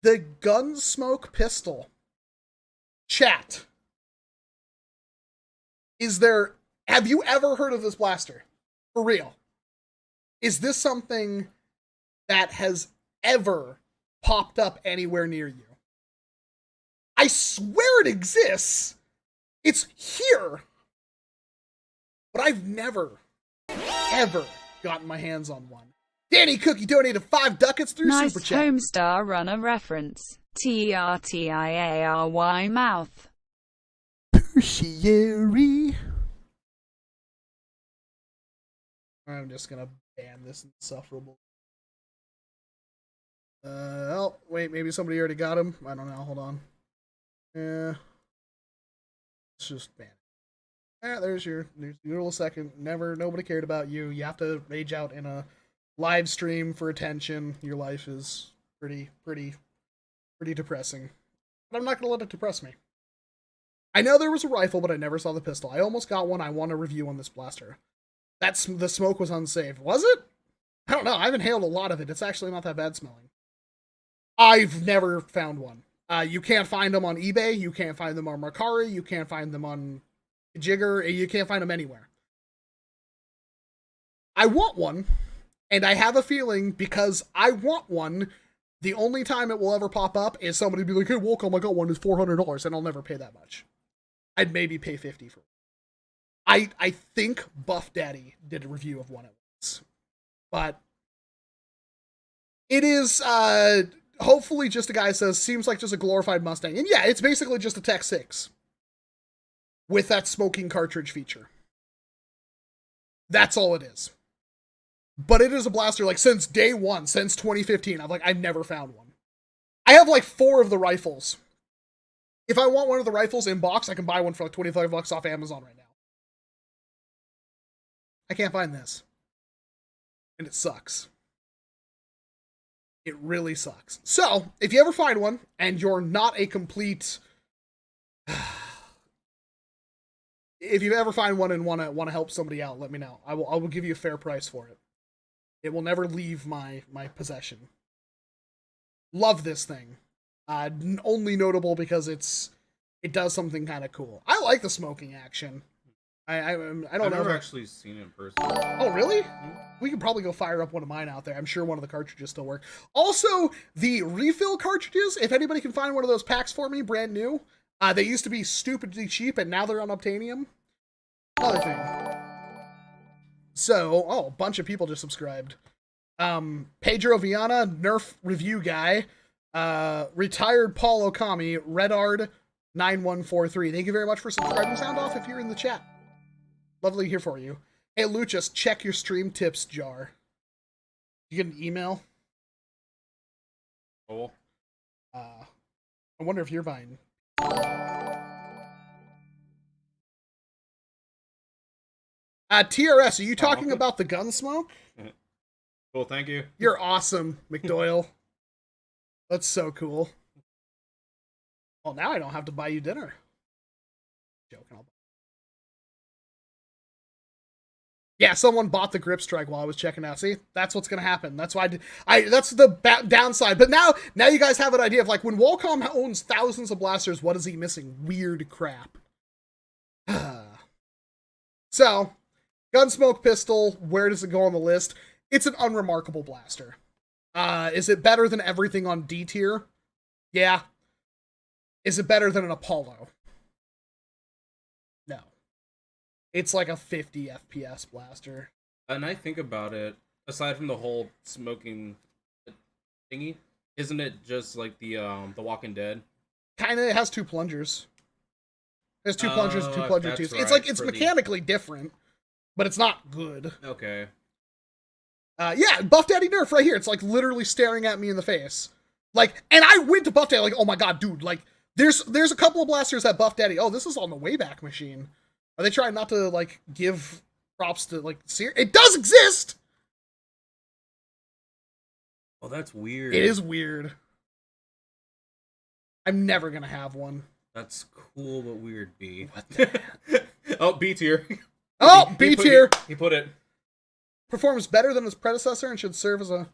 The Gunsmoke pistol. Chat. Have you ever heard of this blaster? For real. Is this something that has ever popped up anywhere near you? I swear it exists. It's here. But I've never, ever gotten my hands on one. Danny Cookie donated 5 ducats through Nice Super Chat. Homestar Runner reference. Tertiary mouth. Tertiary. I'm just gonna ban this insufferable. Oh, wait, maybe somebody already got him. I don't know, hold on. Yeah. Let's just ban it. There's your little second. Nobody cared about you. You have to rage out in a live stream for attention. Your life is pretty depressing. But I'm not gonna let it depress me. I know there was a rifle, but I never saw the pistol. I almost got one. I want a review on this blaster. The smoke was unsafe. Was it? I don't know. I've inhaled a lot of it. It's actually not that bad smelling. I've never found one. You can't find them on eBay. You can't find them on Mercari. You can't find them on Jigger. You can't find them anywhere. I want one, and I have a feeling because I want one, the only time it will ever pop up is somebody be like, hey, WALCOM, I got one. It's $400, and I'll never pay that much. I'd maybe pay $50 for it. I think Buff Daddy did a review of one at once. But it is hopefully just a guy who says, seems like just a glorified Mustang. And yeah, it's basically just a Tech 6 with that smoking cartridge feature. That's all it is. But it is a blaster like since day one, since 2015. I've never found one. I have like 4 of the rifles. If I want one of the rifles in box, I can buy one for like $25 off Amazon right now. I can't find this. And it sucks. It really sucks. So, if you ever find one, and you're not a complete... if you ever find one and want to help somebody out, let me know. I will give you a fair price for it. It will never leave my possession. Love this thing. Only notable because it does something kind of cool. I like the smoking action. I don't know. I've never actually seen it in person. Oh, really? We could probably go fire up one of mine out there. I'm sure one of the cartridges still work. Also, the refill cartridges, if anybody can find one of those packs for me, brand new. They used to be stupidly cheap, and now they're on Obtainium. Another thing. So, a bunch of people just subscribed. Pedro Viana, NERF review guy. Retired Paul Okami, Redard9143. Thank you very much for subscribing. Sound off if you're in the chat. Lovely to hear for you. Hey, Luchas, check your stream tips jar. You get an email? Cool. I wonder if you're buying. TRS, are you talking about the Gunsmoke? Cool, thank you. You're awesome, McDoyle. That's so cool. Well, now I don't have to buy you dinner. Joking. Yeah, someone bought the Grip Strike while I was checking out. See, that's what's gonna happen. That's why that's the downside. But now you guys have an idea of like when WALCOM owns thousands of blasters, what is he missing? Weird crap. So, Gunsmoke pistol. Where does it go on the list? It's an unremarkable blaster. Is it better than everything on D tier? Yeah. Is it better than an Apollo? No. It's like a 50 FPS blaster. And I think about it, aside from the whole smoking thingy, isn't it just like the Walking Dead? Kinda, it has 2 plungers. There's 2 plungers and 2 plunger tubes. Right, it's like, it's mechanically different, but it's not good. Okay. Yeah, Buff Daddy Nerf right here. It's like literally staring at me in the face. Like, and I went to Buff Daddy like, oh my god, dude, like, there's a couple of blasters that Buff Daddy, oh, this is on the Wayback Machine. Are they trying not to, like, give props to, like, it does exist! Oh, that's weird. It is weird. I'm never gonna have one. That's cool, but weird, B. What the Oh, B tier. Oh, B tier! He put it. Performs better than its predecessor and should serve as a...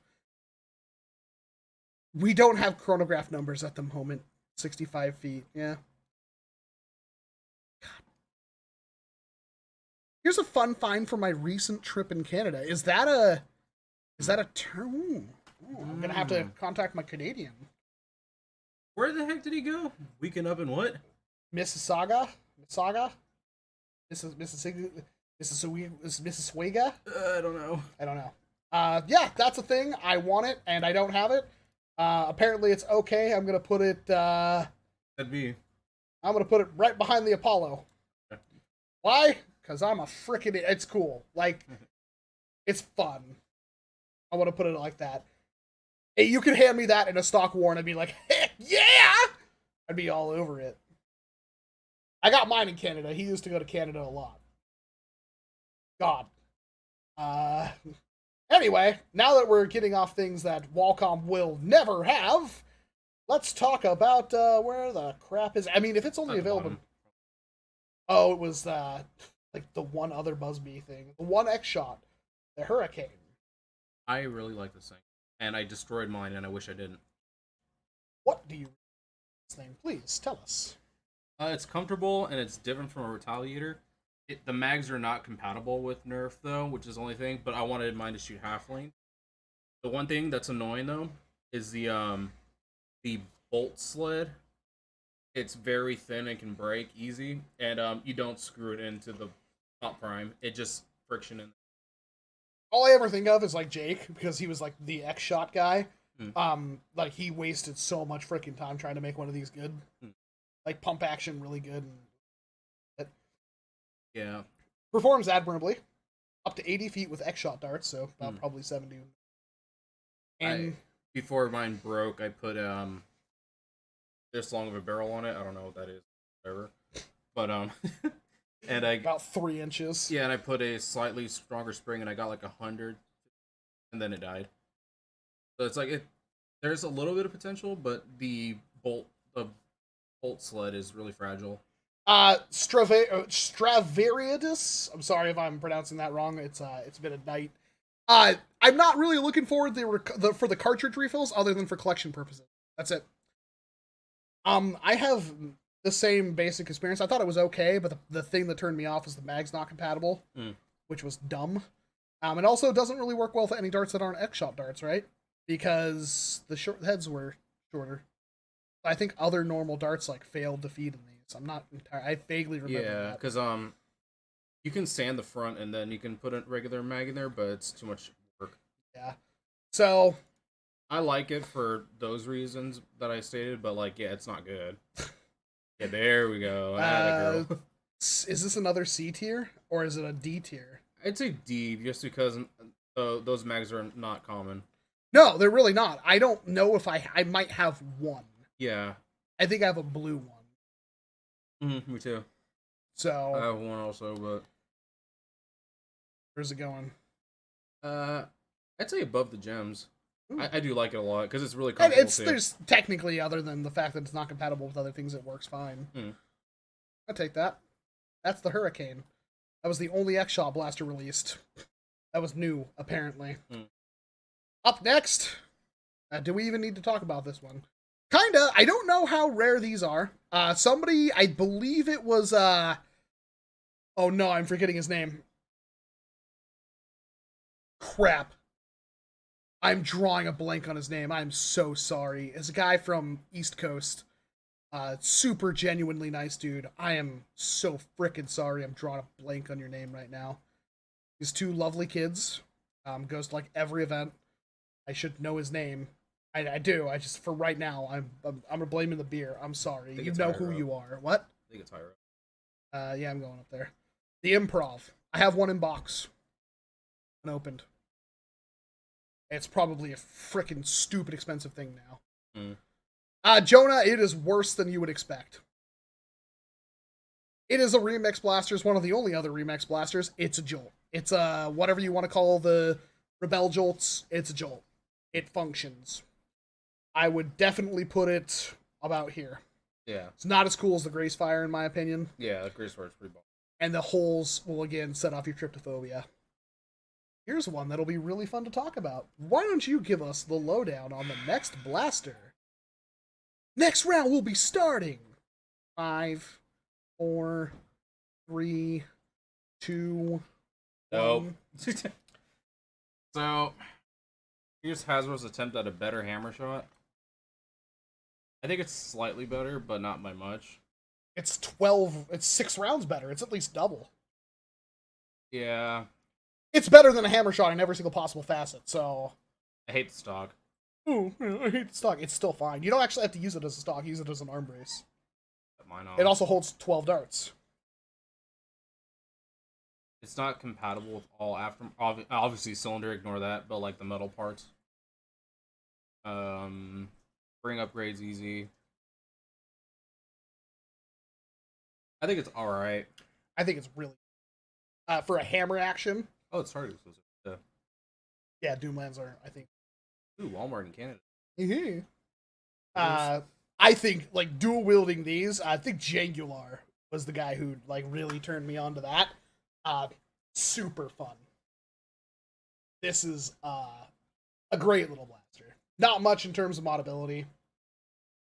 We don't have chronograph numbers at the moment. 65 feet, yeah. God. Here's a fun find from my recent trip in Canada. Is that a term? Ooh, I'm gonna have to contact my Canadian. Where the heck did he go? Weekend up in what? Mississauga? Mississauga? Mississauga? I don't know. I don't know. Yeah, that's a thing. I want it, and I don't have it. Apparently it's okay. I'm gonna put it, That'd be. I'm gonna put it right behind the Apollo. Why? Because I'm a frickin' it's cool. Like, it's fun. I want to put it like that. Hey, you could hand me that in a stock war and I'd be like, heck yeah! I'd be all over it. I got mine in Canada. He used to go to Canada a lot. God. Anyway, now that we're getting off things that WALCOM will never have, let's talk about where the crap is. I mean, if it's only available... Oh, it was like the one other Busby thing. The one X shot. The Hurricane. I really like this thing. And I destroyed mine, and I wish I didn't. What do you this name? Please tell us. It's comfortable, and it's different from a Retaliator. The mags are not compatible with NERF, though, which is the only thing, but I wanted mine to shoot half lane. The one thing that's annoying, though, is the bolt sled. It's very thin and can break easy, and you don't screw it into the top prime. It just friction in. All I ever think of is like Jake, because he was like the X shot guy. Like he wasted so much freaking time trying to make one of these good. Like pump action really good. Yeah. Performs admirably. Up to 80 feet with X shot darts, so about probably 70. And before mine broke, I put this long of a barrel on it. I don't know what that is. Whatever. But and I about 3 inches. Yeah, and I put a slightly stronger spring, and I got like 100, and then it died. So it's like there's a little bit of potential, but the bolt sled is really fragile. Stravariidis. I'm sorry if I'm pronouncing that wrong. It's been a night. I'm not really looking forward for the cartridge refills, other than for collection purposes. That's it. I have the same basic experience. I thought it was okay, but the thing that turned me off is the mag's not compatible, which was dumb. It also doesn't really work well with any darts that aren't X-shot darts, right? Because the heads were shorter. I think other normal darts like failed to feed in these. I'm not entirely. I vaguely remember that. Yeah, because you can sand the front and then you can put a regular mag in there, but it's too much work. Yeah. So I like it for those reasons that I stated, but like, yeah, it's not good. Yeah, there we go. Girl. Is this another C tier or is it a D tier? I'd say D, just because those mags are not common. No, they're really not. I don't know if I might have one. Yeah. I think I have a blue one. Me too. So I have one also, but where's it going? I'd say above the gems. I do like it a lot because it's really comfortable. There's technically, other than the fact that it's not compatible with other things, it works fine. I take that. That's the Hurricane. That was the only X-Shot blaster released. That was new, apparently. Up next, do we even need to talk about this one? Kinda. I don't know how rare these are. Somebody, I believe it was, oh no, I'm forgetting his name. Crap. I'm drawing a blank on his name. I'm so sorry. It's a guy from East Coast. Super genuinely nice dude. I am so frickin' sorry I'm drawing a blank on your name right now. These two lovely kids. Goes to like every event. I should know his name. I do. I just, for right now, I'm gonna blame the beer. I'm sorry. You know who you are. What? I think it's Hyro. Yeah, I'm going up there. The Improv. I have one in box. Unopened. It's probably a frickin' stupid expensive thing now. Jonah, it is worse than you would expect. It is a remix blaster. It's one of the only other remix blasters. It's a jolt. It's a whatever you want to call the Rebel jolts. It's a jolt. It functions. I would definitely put it about here. Yeah. It's not as cool as the Grace Fire, in my opinion. Yeah, the Grace Fire's pretty bomb. And the holes will again set off your tryptophobia. Here's one that'll be really fun to talk about. Why don't you give us the lowdown on the next blaster? Next round will be starting. 5, 4, 3, 2, Nope. 1. So, here's Hasbro's attempt at a better hammer shot. I think it's slightly better, but not by much. It's 6 rounds better. It's at least double. Yeah. It's better than a hammer shot in every single possible facet, so... I hate the stock. Ooh, I hate the stock. It's still fine. You don't actually have to use it as a stock. Use it as an arm brace. Mine It also holds 12 darts. It's not compatible with all obviously cylinder, ignore that, but like the metal parts. Bring upgrades easy. I think it's alright. I think it's really... for a hammer action... Oh, it's Target exclusive. Yeah. Yeah, Doomlands are, I think... Ooh, Walmart in Canada. Mm-hmm. I think, like, dual-wielding these, I think Jangular was the guy who, like, really turned me on to that. Super fun. This is, a great little blaster. Not much in terms of modability.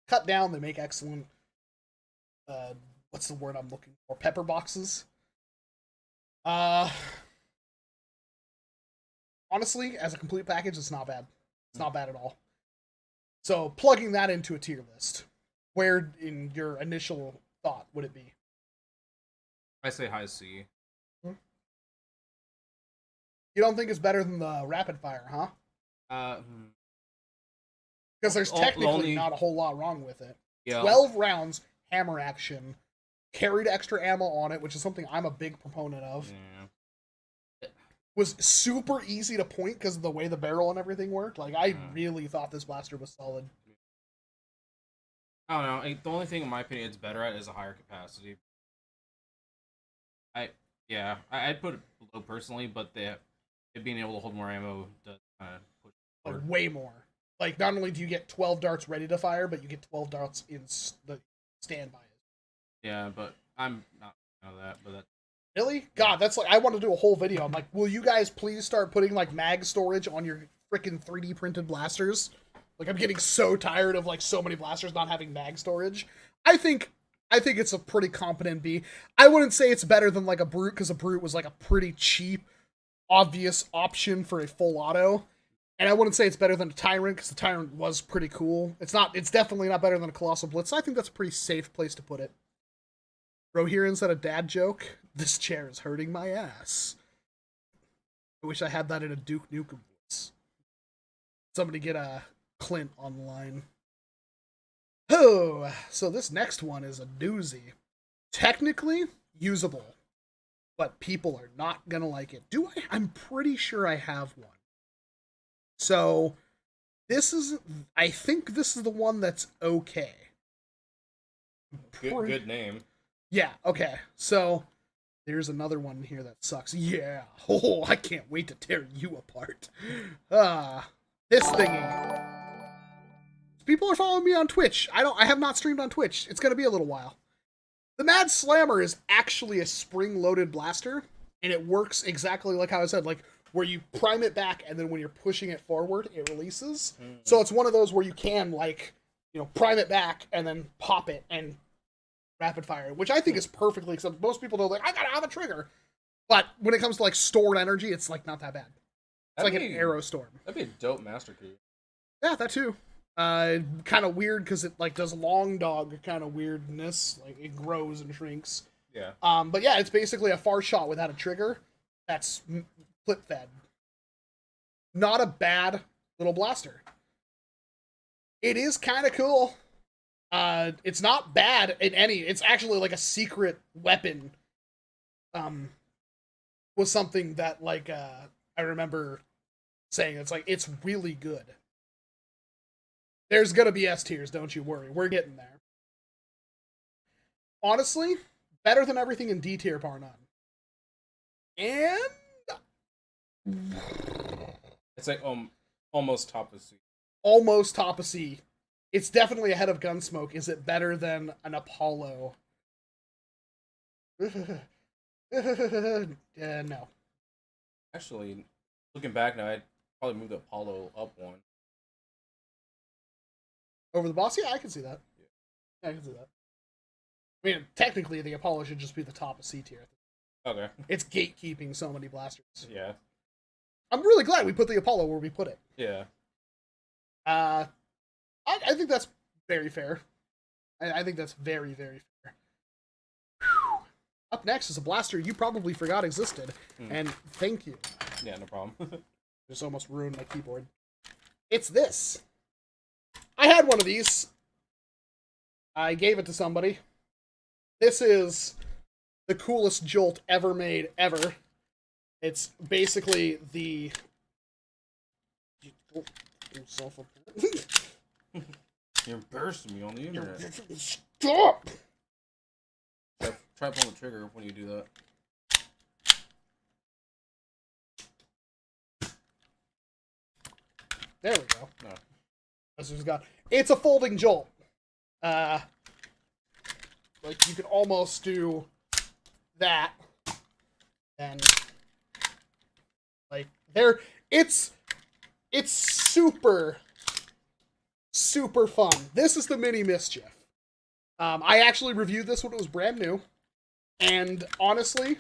Cut down, they make excellent, what's the word I'm looking for? Pepper boxes. Honestly, as a complete package, it's not bad. It's not bad at all. So, plugging that into a tier list, where in your initial thought would it be? I say high C. You don't think it's better than the rapid fire, huh? Because there's technically not a whole lot wrong with it. Yeah. 12 rounds, hammer action, carried extra ammo on it, which is something I'm a big proponent of. Yeah. Was super easy to point because of the way the barrel and everything worked. Like, I really thought this blaster was solid. I don't know. The only thing, in my opinion, it's better at is a higher capacity. I'd put it below personally, but it being able to hold more ammo does kind of push forward. Like, way more. Like, not only do you get 12 darts ready to fire, but you get 12 darts in the standby. Yeah, but I'm not of that. But that. Really? God, that's like, I want to do a whole video. I'm like, will you guys please start putting, like, mag storage on your freaking 3D printed blasters? Like, I'm getting so tired of, like, so many blasters not having mag storage. I think it's a pretty competent B. I wouldn't say it's better than, like, a Brute, because a Brute was, like, a pretty cheap, obvious option for a full auto. And I wouldn't say it's better than a Tyrant, because the Tyrant was pretty cool. It's definitely not better than a Colossal Blitz, so I think that's a pretty safe place to put it. Rohirrim said a dad joke. This chair is hurting my ass. I wish I had that in a Duke Nukem voice. Somebody get a Clint on the line. Oh, so this next one is a doozy. Technically usable, but people are not gonna like it. I'm pretty sure I have one. So I think this is the one that's okay. Good name. Yeah, okay. So there's another one here that sucks. Yeah. Oh, I can't wait to tear you apart. This thingy. People are following me on Twitch. I have not streamed on Twitch. It's gonna be a little while. The Mad Slammer is actually a spring-loaded blaster, and it works exactly like how I said, like, where you prime it back, and then when you're pushing it forward, it releases. Mm-hmm. So it's one of those where you can, like, prime it back, and then pop it, and rapid fire, which I think is perfectly acceptable. Most people don't like, I gotta have a trigger. But when it comes to, like, stored energy, it's, like, not that bad. It's like an arrow storm. That'd be a dope master key. Yeah, that too. Kind of weird because it, like, does long dog kind of weirdness. Like, it grows and shrinks. Yeah. But yeah, it's basically a far shot without a trigger. That's flip fed. Not a bad little blaster. It is kind of cool. It's not bad in any. It's actually like a secret weapon. Was something that, like, I remember saying. It's like, it's really good. There's gonna be S tiers, don't you worry. We're getting there. Honestly, Better than everything in D tier, bar none. And It's like almost top of C. almost top of C. It's definitely ahead of Gunsmoke. Is it better than an Apollo? No. Actually, looking back now, I'd probably move the Apollo up one. Over the boss? Yeah, I can see that. Yeah, I can see that. I mean, technically, the Apollo should just be the top of C tier. Okay. It's gatekeeping so many blasters. Yeah. I'm really glad we put the Apollo where we put it. Yeah. I think that's very fair. I think that's very, very fair. Whew. Up next is a blaster you probably forgot existed, and thank you. Yeah, no problem. Just almost ruined my keyboard. It's this. I had one of these. I gave it to somebody. This is the coolest jolt ever made, ever. It's basically the... You're embarrassing me on the internet. Stop! Try pulling the trigger when you do that. There we go. No. That's what it's got. It's a folding jolt. Like you could almost do that, and like there, it's super fun. This is the Mini Mischief. I actually reviewed this when it was brand new, and honestly,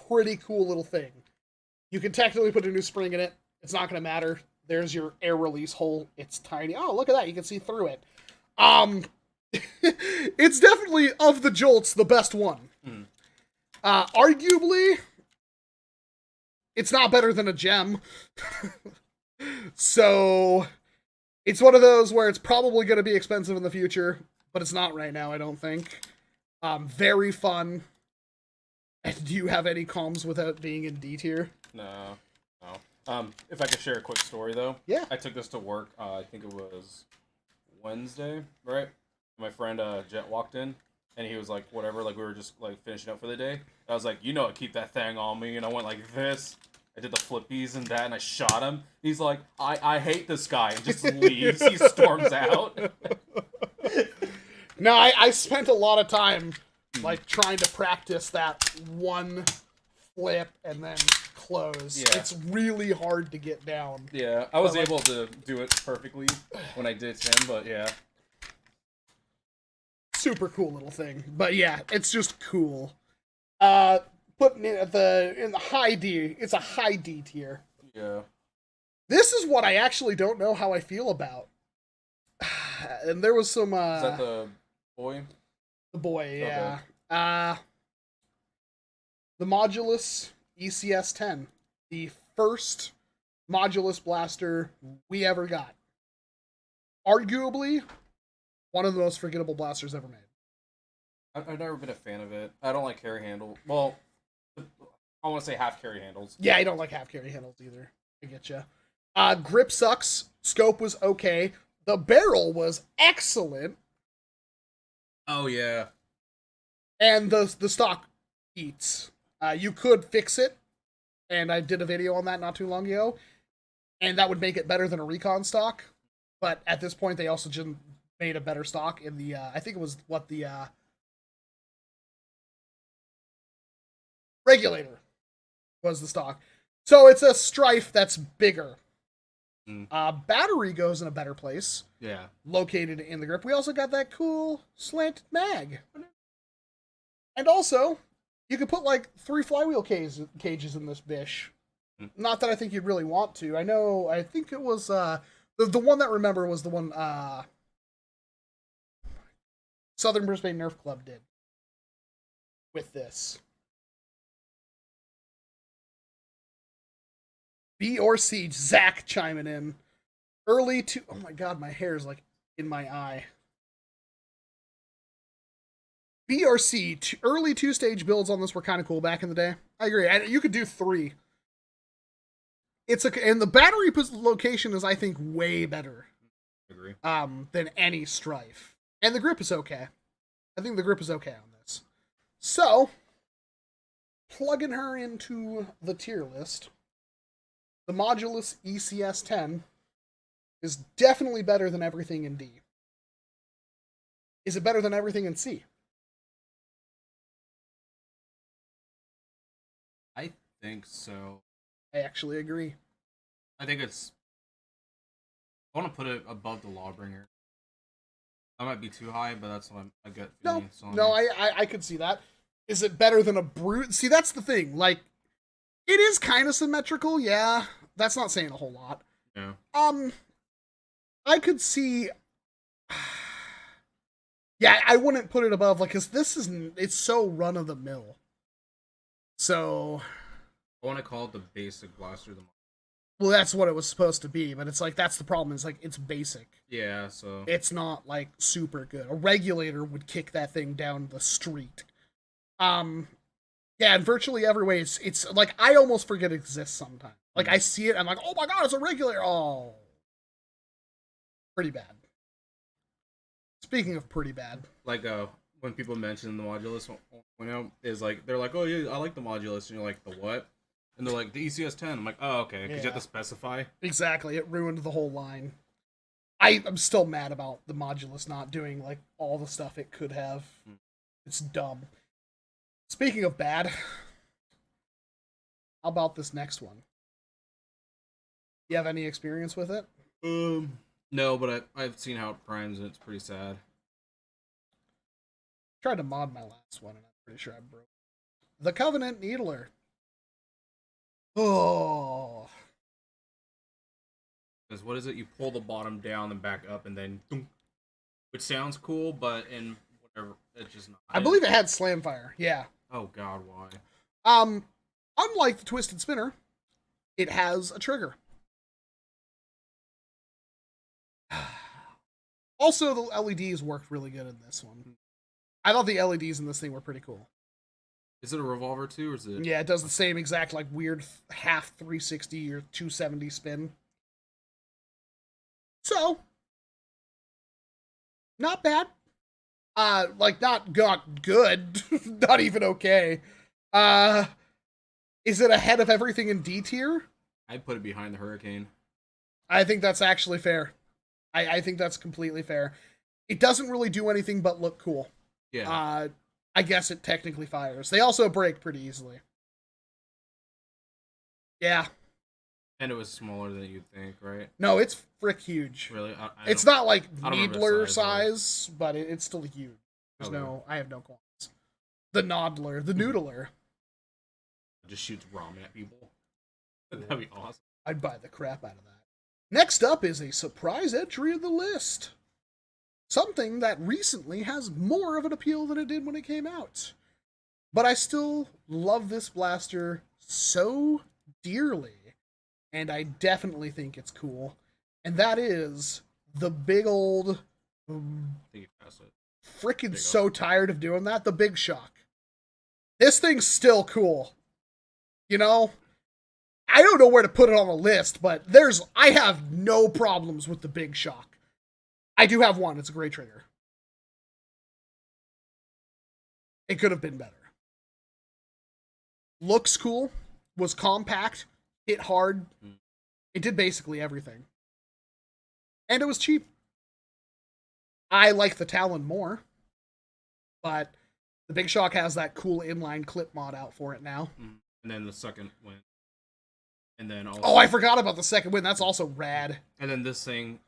pretty cool little thing. You can technically put a new spring in it. It's not going to matter. There's your air release hole. It's tiny. Oh, look at that. You can see through it. It's definitely, of the jolts, the best one. Arguably, it's not better than a gem. So, it's one of those where it's probably going to be expensive in the future, but it's not right now, I don't think. Very fun. And do you have any comms without being in D tier? No. If I could share a quick story, though. Yeah. I took this to work, I think it was Wednesday, right? My friend Jet walked in, and he was like, whatever, like we were just like finishing up for the day. I was like, you know, keep that thing on me, and I went like this. I did the flippies and that, and I shot him. He's like, I hate this guy, and just leaves. He storms out. No, I spent a lot of time like trying to practice that one flip and then close. Yeah. It's really hard to get down. Yeah, I was able to do it perfectly when I did him, but yeah. Super cool little thing. But yeah, it's just cool. Putting it at in the high D, it's a high D tier. Yeah. This is what I actually don't know how I feel about. And there was some Is that the boy? The boy, yeah. Okay. The Modulus ECS-10. The first Modulus blaster we ever got. Arguably, one of the most forgettable blasters ever made. I've never been a fan of it. I don't like carry handle. Well, I want to say half carry handles. Yeah, I don't like half carry handles either. I get you. Grip sucks. Scope was okay. The barrel was excellent. Oh, yeah. And the stock eats. You could fix it, and I did a video on that not too long ago, and that would make it better than a recon stock. But at this point, they also just made a better stock in the, I think it was the regulator was the stock. So it's a Strife that's bigger. Battery goes in a better place. Yeah. Located in the grip. We also got that cool slanted mag. And also, you could put like 3 flywheel cages in this bish. Not that I think you'd really want to. I think it was, the one that I remember was the one, Southern Brisbane Nerf Club did. With this. B or C, Zach chiming in. Oh my god, my hair is like in my eye. B or C, early 2-stage builds on this were kind of cool back in the day. I agree. You could do 3. And the battery location is, I think, way better. Agree. Than any Strife. And the grip is okay. I think the grip is okay on this. So, plugging her into the tier list, the Modulus ECS-10 is definitely better than everything in D. Is it better than everything in C? I think so. I actually agree. I think it's. I want to put it above the Lawbringer. That might be too high, but that's what I get. No, I could see that. Is it better than a Brute? See, that's the thing. Like, it is kind of symmetrical, yeah. That's not saying a whole lot. Yeah. I could see. Yeah, I wouldn't put it above, like, because this isn't. It's so run of the mill. So. I want to call it the basic blaster. Well, that's what it was supposed to be, but it's like, that's the problem, is like, it's basic. Yeah, so. It's not, like, super good. A regulator would kick that thing down the street. Yeah, in virtually every way, it's like, I almost forget it exists sometimes. Like, I see it, I'm like, oh my god, it's a regulator! Oh. Pretty bad. Speaking of pretty bad. Like, when people mention the Modulus 1.0, is like, they're like, oh yeah, I like the Modulus, and you're like, the what? And they're like, the ECS-10. I'm like, oh, okay, because you have to specify. Exactly, it ruined the whole line. I'm still mad about the Modulus not doing, like, all the stuff it could have. It's dumb. Speaking of bad, how about this next one? You have any experience with it? No, but I've seen how it primes, and it's pretty sad. Tried to mod my last one, and I'm pretty sure I broke it. The Covenant Needler. Oh. Because what is it? You pull the bottom down and back up, and then, which sounds cool, but in whatever, it's just not. I believe it had slam fire. Yeah. Oh God, why? Unlike the Twisted Spinner, it has a trigger. Also, the LEDs worked really good in this one. I thought the LEDs in this thing were pretty cool. Is it a revolver too, or is it? Yeah, it does the same exact, like, weird half 360 or 270 spin. So, not bad. Like, not good. Not even okay. Is it ahead of everything in D tier? I'd put it behind the Hurricane. I think that's actually fair. I think that's completely fair. It doesn't really do anything but look cool. Yeah. I guess it technically fires. They also break pretty easily. Yeah. And it was smaller than you'd think, right? No, it's frick huge. Really? It's not like I don't remember Needler the size, but it's still huge. There's I have no qualms. The Noddler, the Noodler. It just shoots ramen at people. That'd be awesome. I'd buy the crap out of that. Next up is a surprise entry of the list. Something that recently has more of an appeal than it did when it came out. But I still love this blaster so dearly, and I definitely think it's cool. And that is the big old... Frickin' so tired of doing that. The Big Shock. This thing's still cool. You know? I don't know where to put it on the list, but I have no problems with the Big Shock. I do have one. It's a great trigger. It could have been better. Looks cool. Was compact. Hit hard. It did basically everything. And it was cheap. I like the Talon more. But the Big Shock has that cool inline clip mod out for it now. And then the second win. And then also... Oh, I forgot about the second win. That's also rad. And then this thing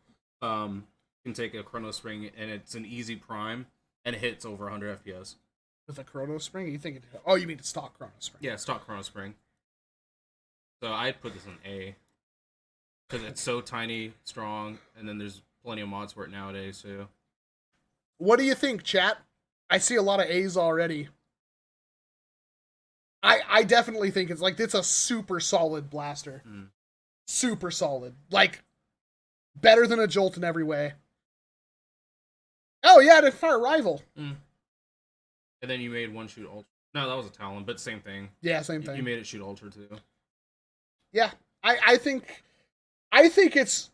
can take a Chrono Spring, and it's an easy prime, and it hits over 100 FPS. With a Chrono Spring? You think it... Oh, you mean a stock Chrono Spring. Yeah, stock Chrono Spring. So I'd put this in A. Because it's so tiny, strong, and then there's plenty of mods for it nowadays, too. What do you think, chat? I see a lot of A's already. I definitely think it's a super solid blaster. Super solid. Like, better than a Jolt in every way. Oh, yeah, to fire rival. And then you made one shoot ultra. No, that was a Talon, but same thing. Yeah, same thing. You made it shoot ultra, too. Yeah, I think it's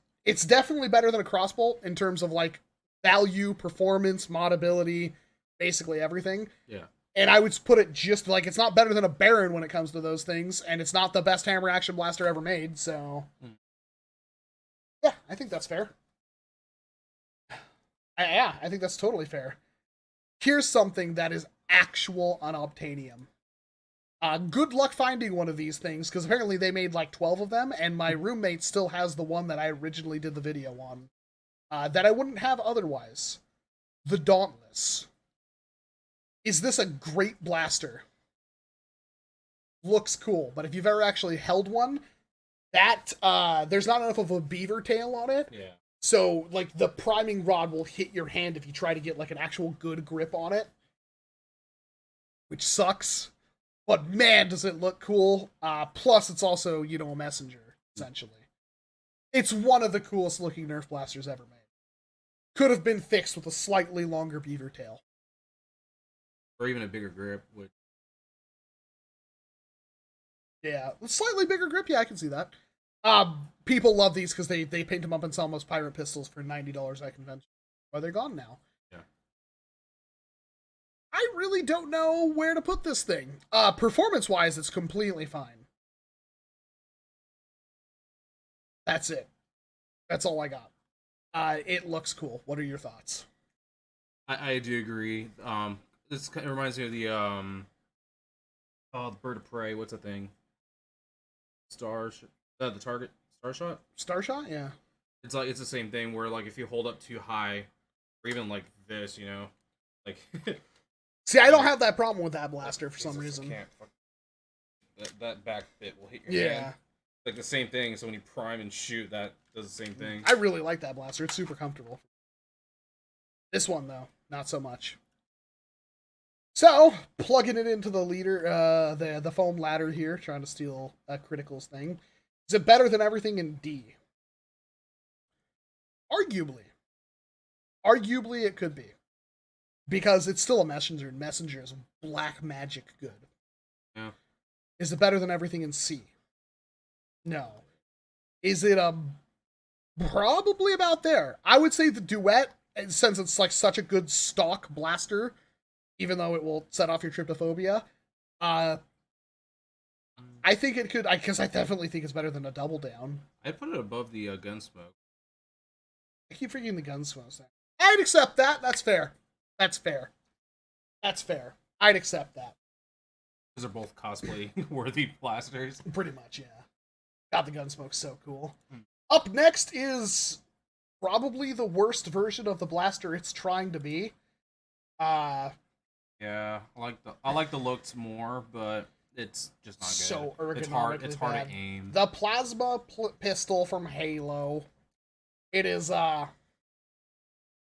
definitely better than a Crossbolt in terms of, like, value, performance, modability, basically everything. Yeah. And I would put it just like, it's not better than a Baron when it comes to those things, and it's not the best hammer action blaster ever made, so... Yeah, I think that's fair. Yeah, I think that's totally fair. Here's something that is actual unobtainium. Good luck finding one of these things, because apparently they made like 12 of them, and my roommate still has the one that I originally did the video on. That I wouldn't have otherwise. The Dauntless. Is this a great blaster? Looks cool, but if you've ever actually held one, that, there's not enough of a beaver tail on it. Yeah. So, like, the priming rod will hit your hand if you try to get, like, an actual good grip on it. Which sucks. But, man, does it look cool. Plus, it's also, you know, a messenger, essentially. It's one of the coolest looking Nerf blasters ever made. Could have been fixed with a slightly longer beaver tail. Or even a bigger grip. Which... Yeah, a slightly bigger grip, yeah, I can see that. People love these because they paint them up and sell them as pirate pistols for $90 at convention. Well, they're gone now. Yeah. I really don't know where to put this thing. Performance-wise, it's completely fine. That's it. That's all I got. It looks cool. What are your thoughts? I do agree. This kind of reminds me of the the bird of prey. What's the thing? The target star shot. Star shot, yeah. It's like it's the same thing where like if you hold up too high, or even like this, you know, like. See, I don't have that problem with that blaster for some reason. That back bit will hit your hand. Like the same thing. So when you prime and shoot, that does the same thing. I really like that blaster. It's super comfortable. This one though, not so much. So, plugging it into the leader, the foam ladder here, trying to steal a criticals thing. Is it better than everything in D? Arguably. Arguably it could be. Because it's still a messenger, and messenger is black magic good. Yeah. Is it better than everything in C? No. Is it probably about there? I would say the duet, since it's like such a good stock blaster, even though it will set off your tryptophobia, I think it could, because I definitely think it's better than a double down. I'd put it above the Gunsmoke. I keep forgetting the Gunsmoke. I'd accept that. That's fair. That's fair. That's fair. I'd accept that. Those are both cosplay-worthy blasters. Pretty much, yeah. God, the Gunsmoke's so cool. Up next is probably the worst version of the blaster it's trying to be. Yeah, I like the looks more, but it's just not good. So ergonomically it's hard bad. to aim. The plasma pistol from Halo. It is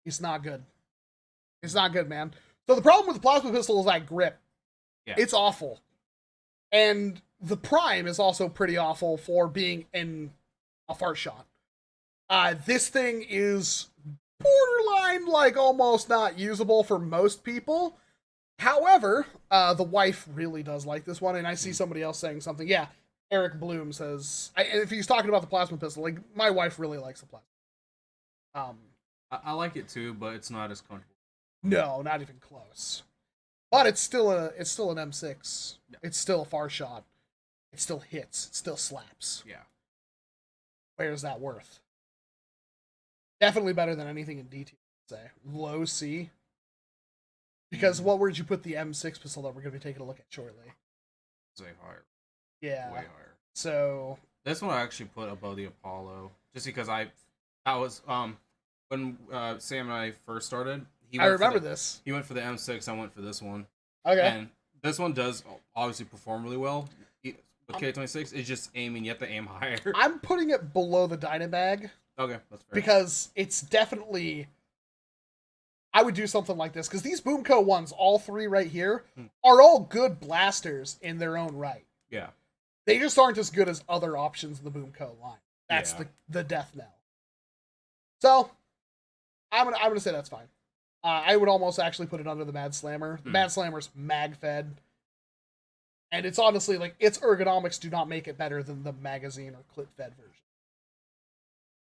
it's not good. It's not good, man. So the problem with the plasma pistol is that grip. Yeah. It's awful. And the prime is also pretty awful for being in a fart shot. This thing is borderline, like, almost not usable for most people. However, the wife really does like this one, and I see somebody else saying something. Yeah, Eric Bloom says, if he's talking about the plasma pistol, like, my wife really likes the plasma. I like it too, but it's not as comfortable. No, not even close. But it's still an M6. Yeah. It's still a far shot. It still hits. It still slaps. Yeah. Where's that worth? Definitely better than anything in DT, I'd say. Low C. Because what would you put the M6 pistol that we're going to be taking a look at shortly? Way higher. Yeah. Way higher. So this one I actually put above the Apollo, just because I was when Sam and I first started. I remember this. He went for the M6. I went for this one. Okay. And this one does obviously perform really well. With K26, it's just aiming. You have to aim higher. I'm putting it below the Dynabag. Okay, that's fair. Because it's definitely... I would do something like this, because these Boomco ones, all three right here, are all good blasters in their own right. Yeah. They just aren't as good as other options in the Boomco line. That's the death knell. So, I'm gonna say that's fine. I would almost actually put it under the Mad Slammer. The Mad Slammer's mag-fed. And it's honestly, like, its ergonomics do not make it better than the magazine or clip-fed version.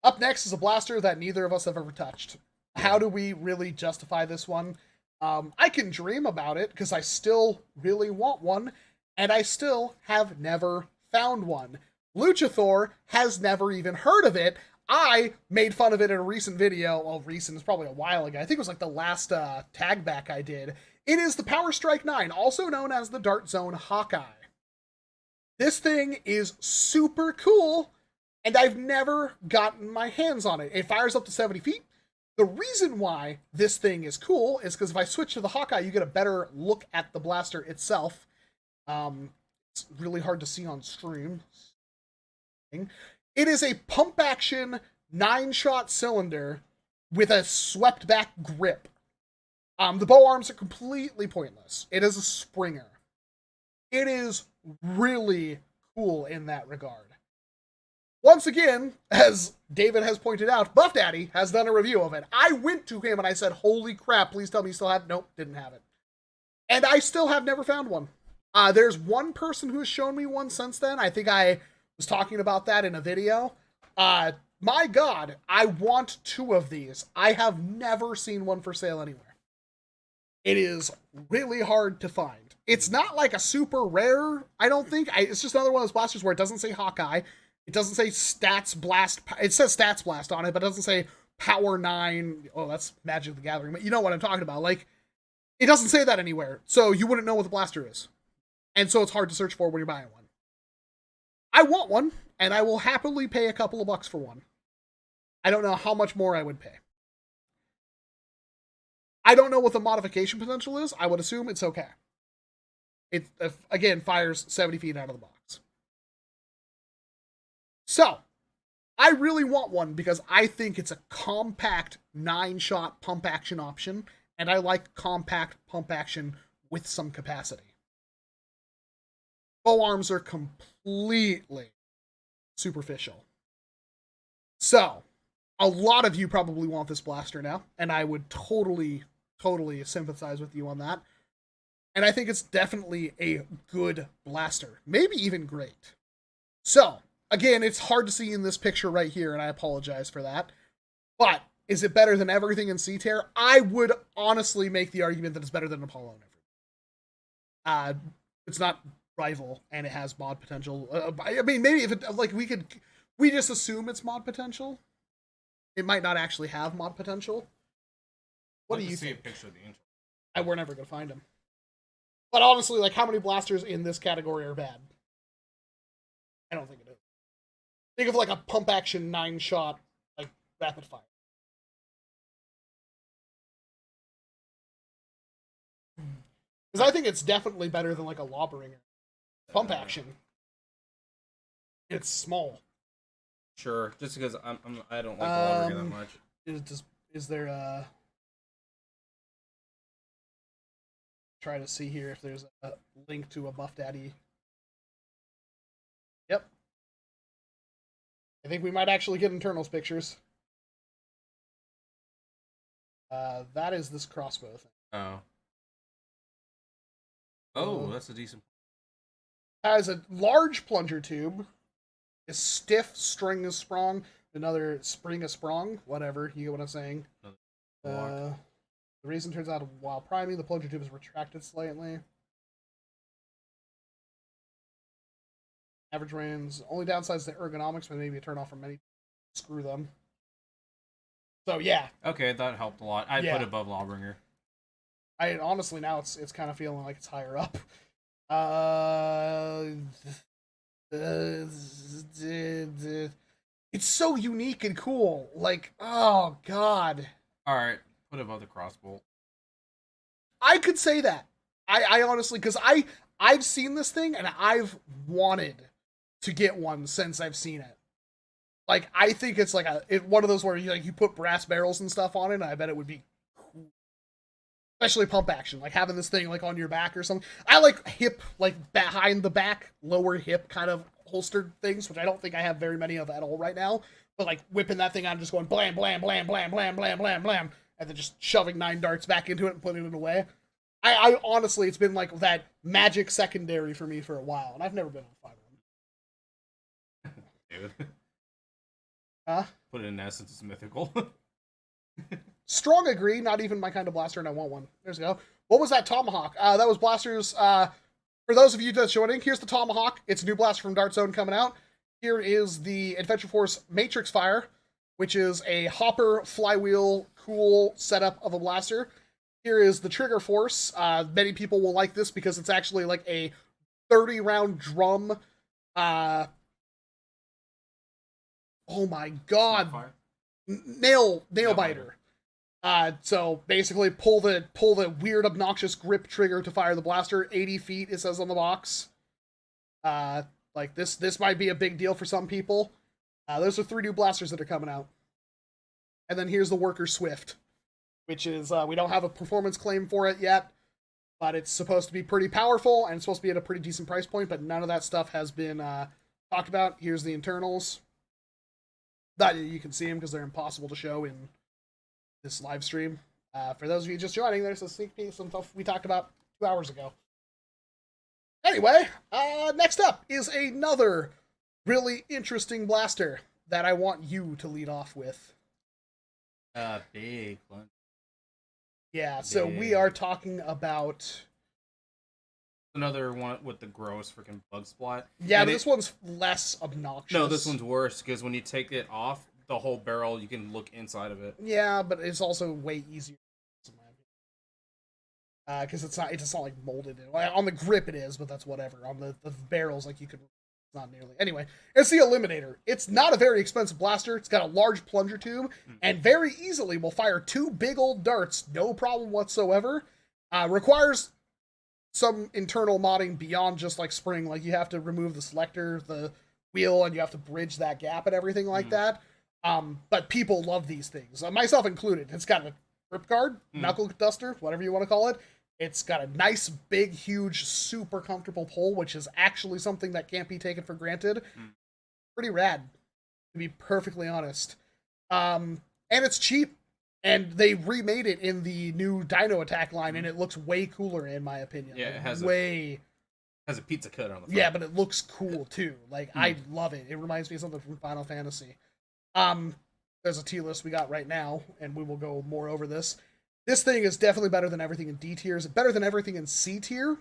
Up next is a blaster that neither of us have ever touched. How do we really justify this one? I can dream about it because I still really want one, and I still have never found one. Luchathor has never even heard of it. I made fun of it in a recent video. Well, recent is probably a while ago. I think it was like the last tag back I did. It is the Power Strike 9, also known as the Dart Zone Hawkeye. This thing is super cool, and I've never gotten my hands on it. It fires up to 70 feet. The reason why this thing is cool is because if I switch to the Hawkeye, you get a better look at the blaster itself. It's really hard to see on stream. It is a pump-action 9-shot cylinder with a swept-back grip. The bow arms are completely pointless. It is a Springer. It is really cool in that regard. Once again, as David has pointed out, Buff Daddy has done a review of it. I went to him and I said, holy crap, please tell me you still have it. Nope, didn't have it. And I still have never found one. There's one person who has shown me one since then. I think I was talking about that in a video. My God, I want 2 of these. I have never seen one for sale anywhere. It is really hard to find. It's not like a super rare, I don't think. It's just another one of those blasters where it doesn't say Hawkeye. It doesn't say Stats Blast. It says Stats Blast on it, but it doesn't say Power 9. Oh, that's Magic the Gathering. But you know what I'm talking about. Like, it doesn't say that anywhere. So you wouldn't know what the blaster is. And so it's hard to search for when you're buying one. I want one, and I will happily pay a couple of bucks for one. I don't know how much more I would pay. I don't know what the modification potential is. I would assume it's okay. It, again, fires 70 feet out of the box. So, I really want one because I think it's a compact 9-shot pump action option, and I like compact pump action with some capacity. Bow arms are completely superficial. So, a lot of you probably want this blaster now, and I would totally sympathize with you on that. And I think it's definitely a good blaster. Maybe even great. So, again, it's hard to see in this picture right here, and I apologize for that. But, is it better than everything in C-Tier? I would honestly make the argument that it's better than Apollo and everything. It's not rival, and it has mod potential. I mean, maybe if it, like, we just assume it's mod potential. It might not actually have mod potential. What do you think? A picture of the Angel. We're never going to find him. But honestly, like, how many blasters in this category are bad? I don't think it is. Think of like a pump action 9-shot, like, rapid fire. Because I think it's definitely better than like a Lawbringer. Pump action. It's small. Sure, just because I don't like the Lawbringer that much. Is there a... Try to see here if there's a link to a Buff Daddy. Yep. I think we might actually get internals pictures. That is this crossbow thing. Oh. Oh, that's a decent. Has a large plunger tube. Is stiff, string is sprung. Another spring is sprung. Whatever, you get what I'm saying. The reason turns out while priming, the plunger tube is retracted slightly. Average range. Only downside is the ergonomics, but maybe a turn off for many. Screw them. So yeah. Okay, that helped a lot. I'd put it above Lawbringer. I honestly now it's kind of feeling like it's higher up. It's so unique and cool. Like, oh god. All right, put it above the crossbow. I could say that. I honestly, because I've seen this thing and I've wanted to get one since I've seen it. Like, I think it's like one of those where you put brass barrels and stuff on it, and I bet it would be cool. Especially pump action, like having this thing like on your back or something. I like hip, like behind the back, lower hip kind of holstered things, which I don't think I have very many of at all right now. But like whipping that thing out and just going blam, blam, blam, blam, blam, blam, blam, blam, and then just shoving 9 darts back into it and putting it away. I honestly, it's been like that magic secondary for me for a while, and I've never been able to find one. Dude. Huh? Put it in essence, it's mythical. strong agree, not even my kind of blaster, and I want one. There's go. What was that Tomahawk? That was blasters. For those of you just joining, here's the Tomahawk. It's a new blaster from Dart Zone coming out. Here is the Adventure Force Matrix Fire, which is a hopper flywheel cool setup of a blaster. Here is the Trigger Force. Many people will like this because it's actually like a 30-round drum. Oh my god. Nail biter. So basically pull the weird obnoxious grip trigger to fire the blaster. 80 feet, it says on the box. Like this might be a big deal for some people. Those are 3 new blasters that are coming out. And then here's the Worker Swift, which is, we don't have a performance claim for it yet, but it's supposed to be pretty powerful, and it's supposed to be at a pretty decent price point, but none of that stuff has been talked about. Here's the internals. That you can see them because they're impossible to show in this live stream. For those of you just joining, there's a sneak peek of some stuff we talked about 2 hours ago. Anyway, next up is another really interesting blaster that I want you to lead off with. Big one. Yeah, so we are talking about another one with the gross freaking bug splat. Yeah, but this one's less obnoxious. No, this one's worse because when you take it off the whole barrel, you can look inside of it. Yeah, but it's also way easier. Because it's not like molded in. Like, on the grip it is, but that's whatever. On the barrels, like you could. Not nearly. Anyway, it's the Eliminator. It's not a very expensive blaster. It's got a large plunger tube and very easily will fire 2 big old darts, no problem whatsoever. Requires some internal modding beyond just like spring. Like you have to remove the selector, the wheel, and you have to bridge that gap and everything like that. But people love these things, myself included. It's got a grip guard, knuckle duster, whatever you want to call it. It's got a nice, big, huge, super comfortable pull, which is actually something that can't be taken for granted. Pretty rad, to be perfectly honest. And it's cheap, and they remade it in the new Dino Attack line, and it looks way cooler, in my opinion. Yeah, it has a pizza cut on the front. Yeah, but it looks cool, too. Like, I love it. It reminds me of something from Final Fantasy. There's a tier list we got right now, and we will go more over this. This thing is definitely better than everything in D tier. Is it better than everything in C tier?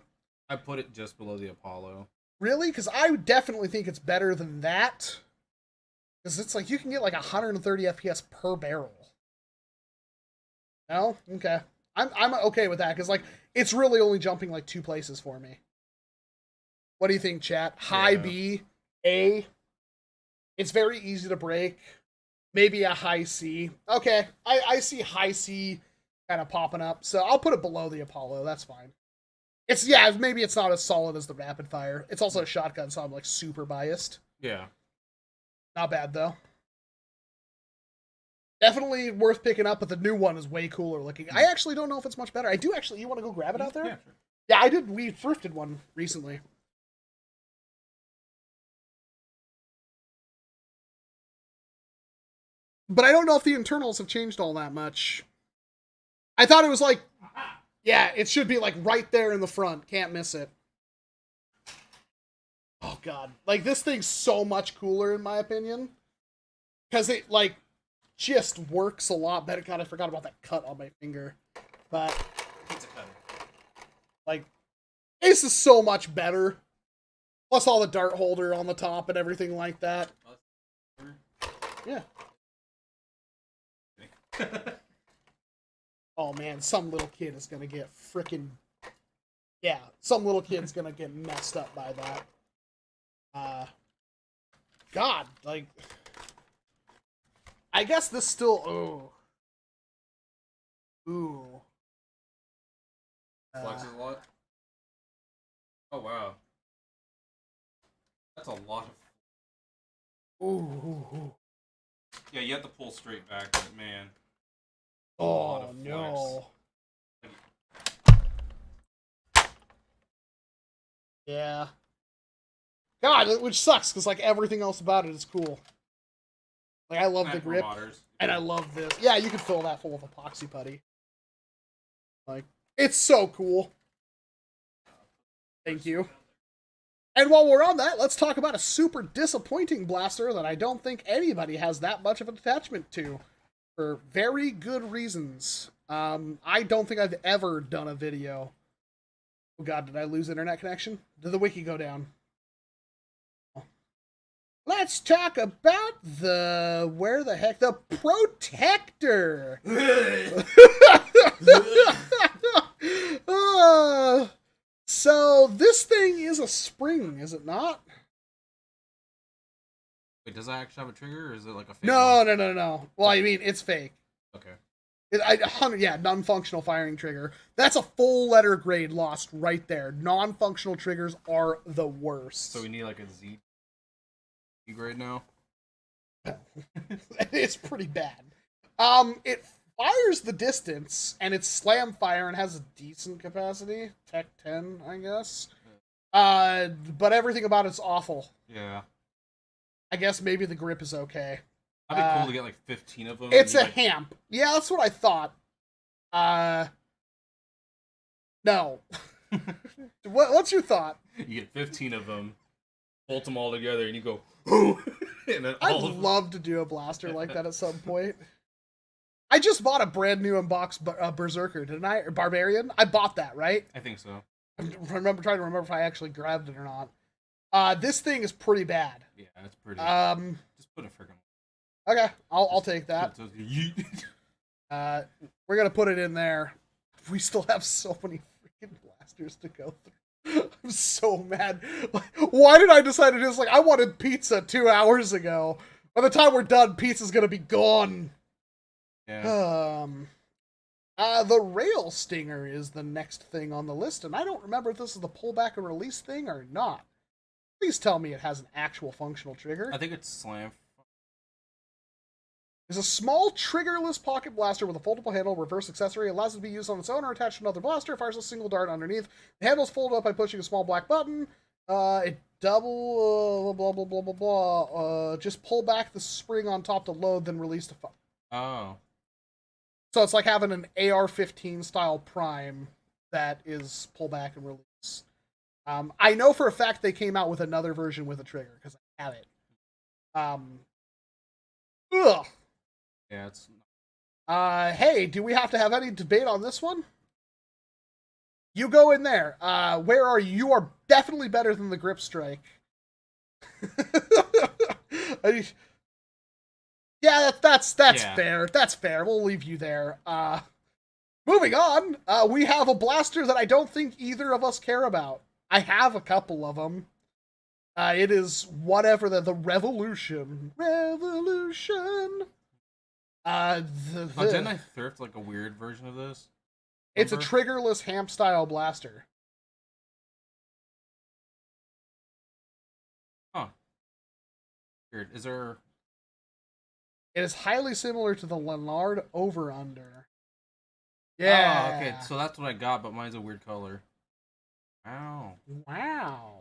I put it just below the Apollo. Really? Because I definitely think it's better than that. Because it's like you can get like 130 FPS per barrel. No? Okay. I'm okay with that because like it's really only jumping like 2 places for me. What do you think, chat? High B, A. It's very easy to break. Maybe a high C. Okay. I see high C kind of popping up, so I'll put it below the Apollo. That's fine. Maybe it's not as solid as the rapid fire. It's also a shotgun, so I'm like super biased. Yeah, not bad though. Definitely worth picking up, but the new one is way cooler looking. I actually don't know if it's much better. I do actually. You want to go grab it out there? Yeah, sure. Yeah, I did. We thrifted one recently. But I don't know if the internals have changed all that much. I thought it was like, yeah, it should be like right there in the front. Can't miss it. Oh god. Like this thing's so much cooler in my opinion. Because it like just works a lot better. God, I forgot about that cut on my finger. But pizza cutter. Like this is so much better. Plus all the dart holder on the top and everything like that. Yeah. Oh man, some little kid is gonna get frickin'... Yeah, some little kid's gonna get messed up by that. God, like... I guess this still... Ooh. Flexes a lot? Oh wow. That's a lot of... Ooh. Yeah, you have to pull straight back, but man... Oh no. Yeah. God, which sucks, because like everything else about it is cool. Like I love the grip, and I love this. Yeah, you can fill that full of epoxy putty. Like, it's so cool. Thank you. And while we're on that, let's talk about a super disappointing blaster that I don't think anybody has that much of an attachment to. for very good reasons. I don't think I've ever done a video. Oh god, did I lose internet connection? Did the wiki go down? Let's talk about where the heck, the protector. So this thing is a spring, is it not? Wait, does that actually have a trigger, or is it like a fake No. Well, I mean, it's fake. Okay. Yeah, non-functional firing trigger. That's a full letter grade lost right there. Non-functional triggers are the worst. So we need like a Z grade now? It's pretty bad. It fires the distance, and it's slam fire and has a decent capacity. Tech 10, I guess. But everything about it's awful. Yeah. I guess maybe the grip is okay. That'd be cool to get like 15 of them. It's a hamp. Yeah, that's what I thought. No. What's your thought? You get 15 of them, bolt them all together, and you go, and then I'd all of them. love to do a blaster like that at some point. I just bought a brand new unboxed Berserker, didn't I? Or Barbarian? I bought that, right? I think so. I'm trying to remember if I actually grabbed it or not. This thing is pretty bad. Yeah, it's pretty. Just put a freaking. Okay, I'll take that. We're gonna put it in there. We still have so many freaking blasters to go through. I'm so mad. Why did I decide to do this? Like, I wanted pizza 2 hours ago. By the time we're done, pizza's gonna be gone. Yeah. The rail stinger is the next thing on the list, and I don't remember if this is the pullback and release thing or not. Please tell me it has an actual functional trigger. I think it's slam. It's a small triggerless pocket blaster with a foldable handle, reverse accessory. It allows it to be used on its own or attached to another blaster. It fires a single dart underneath. The handle's folded up by pushing a small black button. It double blah blah blah blah blah. Just pull back the spring on top to load, then release the fire. Oh. So it's like having an AR-15 style prime that is pull back and release. I know for a fact they came out with another version with a trigger because I have it. Ugh. Yeah, it's. Hey, do we have to have any debate on this one? You go in there. Where are you? You are definitely better than the grip strike. Yeah, that's Yeah. fair. That's fair. We'll leave you there. Moving on, we have a blaster that I don't think either of us care about. I have a couple of them. It is whatever the Revolution. Revolution. Didn't I thrift like a weird version of this? It's a triggerless hamp style blaster. Huh. Weird. Is there? It is highly similar to the Leonard Over Under. Yeah. Oh, okay. So that's what I got, but mine's a weird color. Wow. Wow.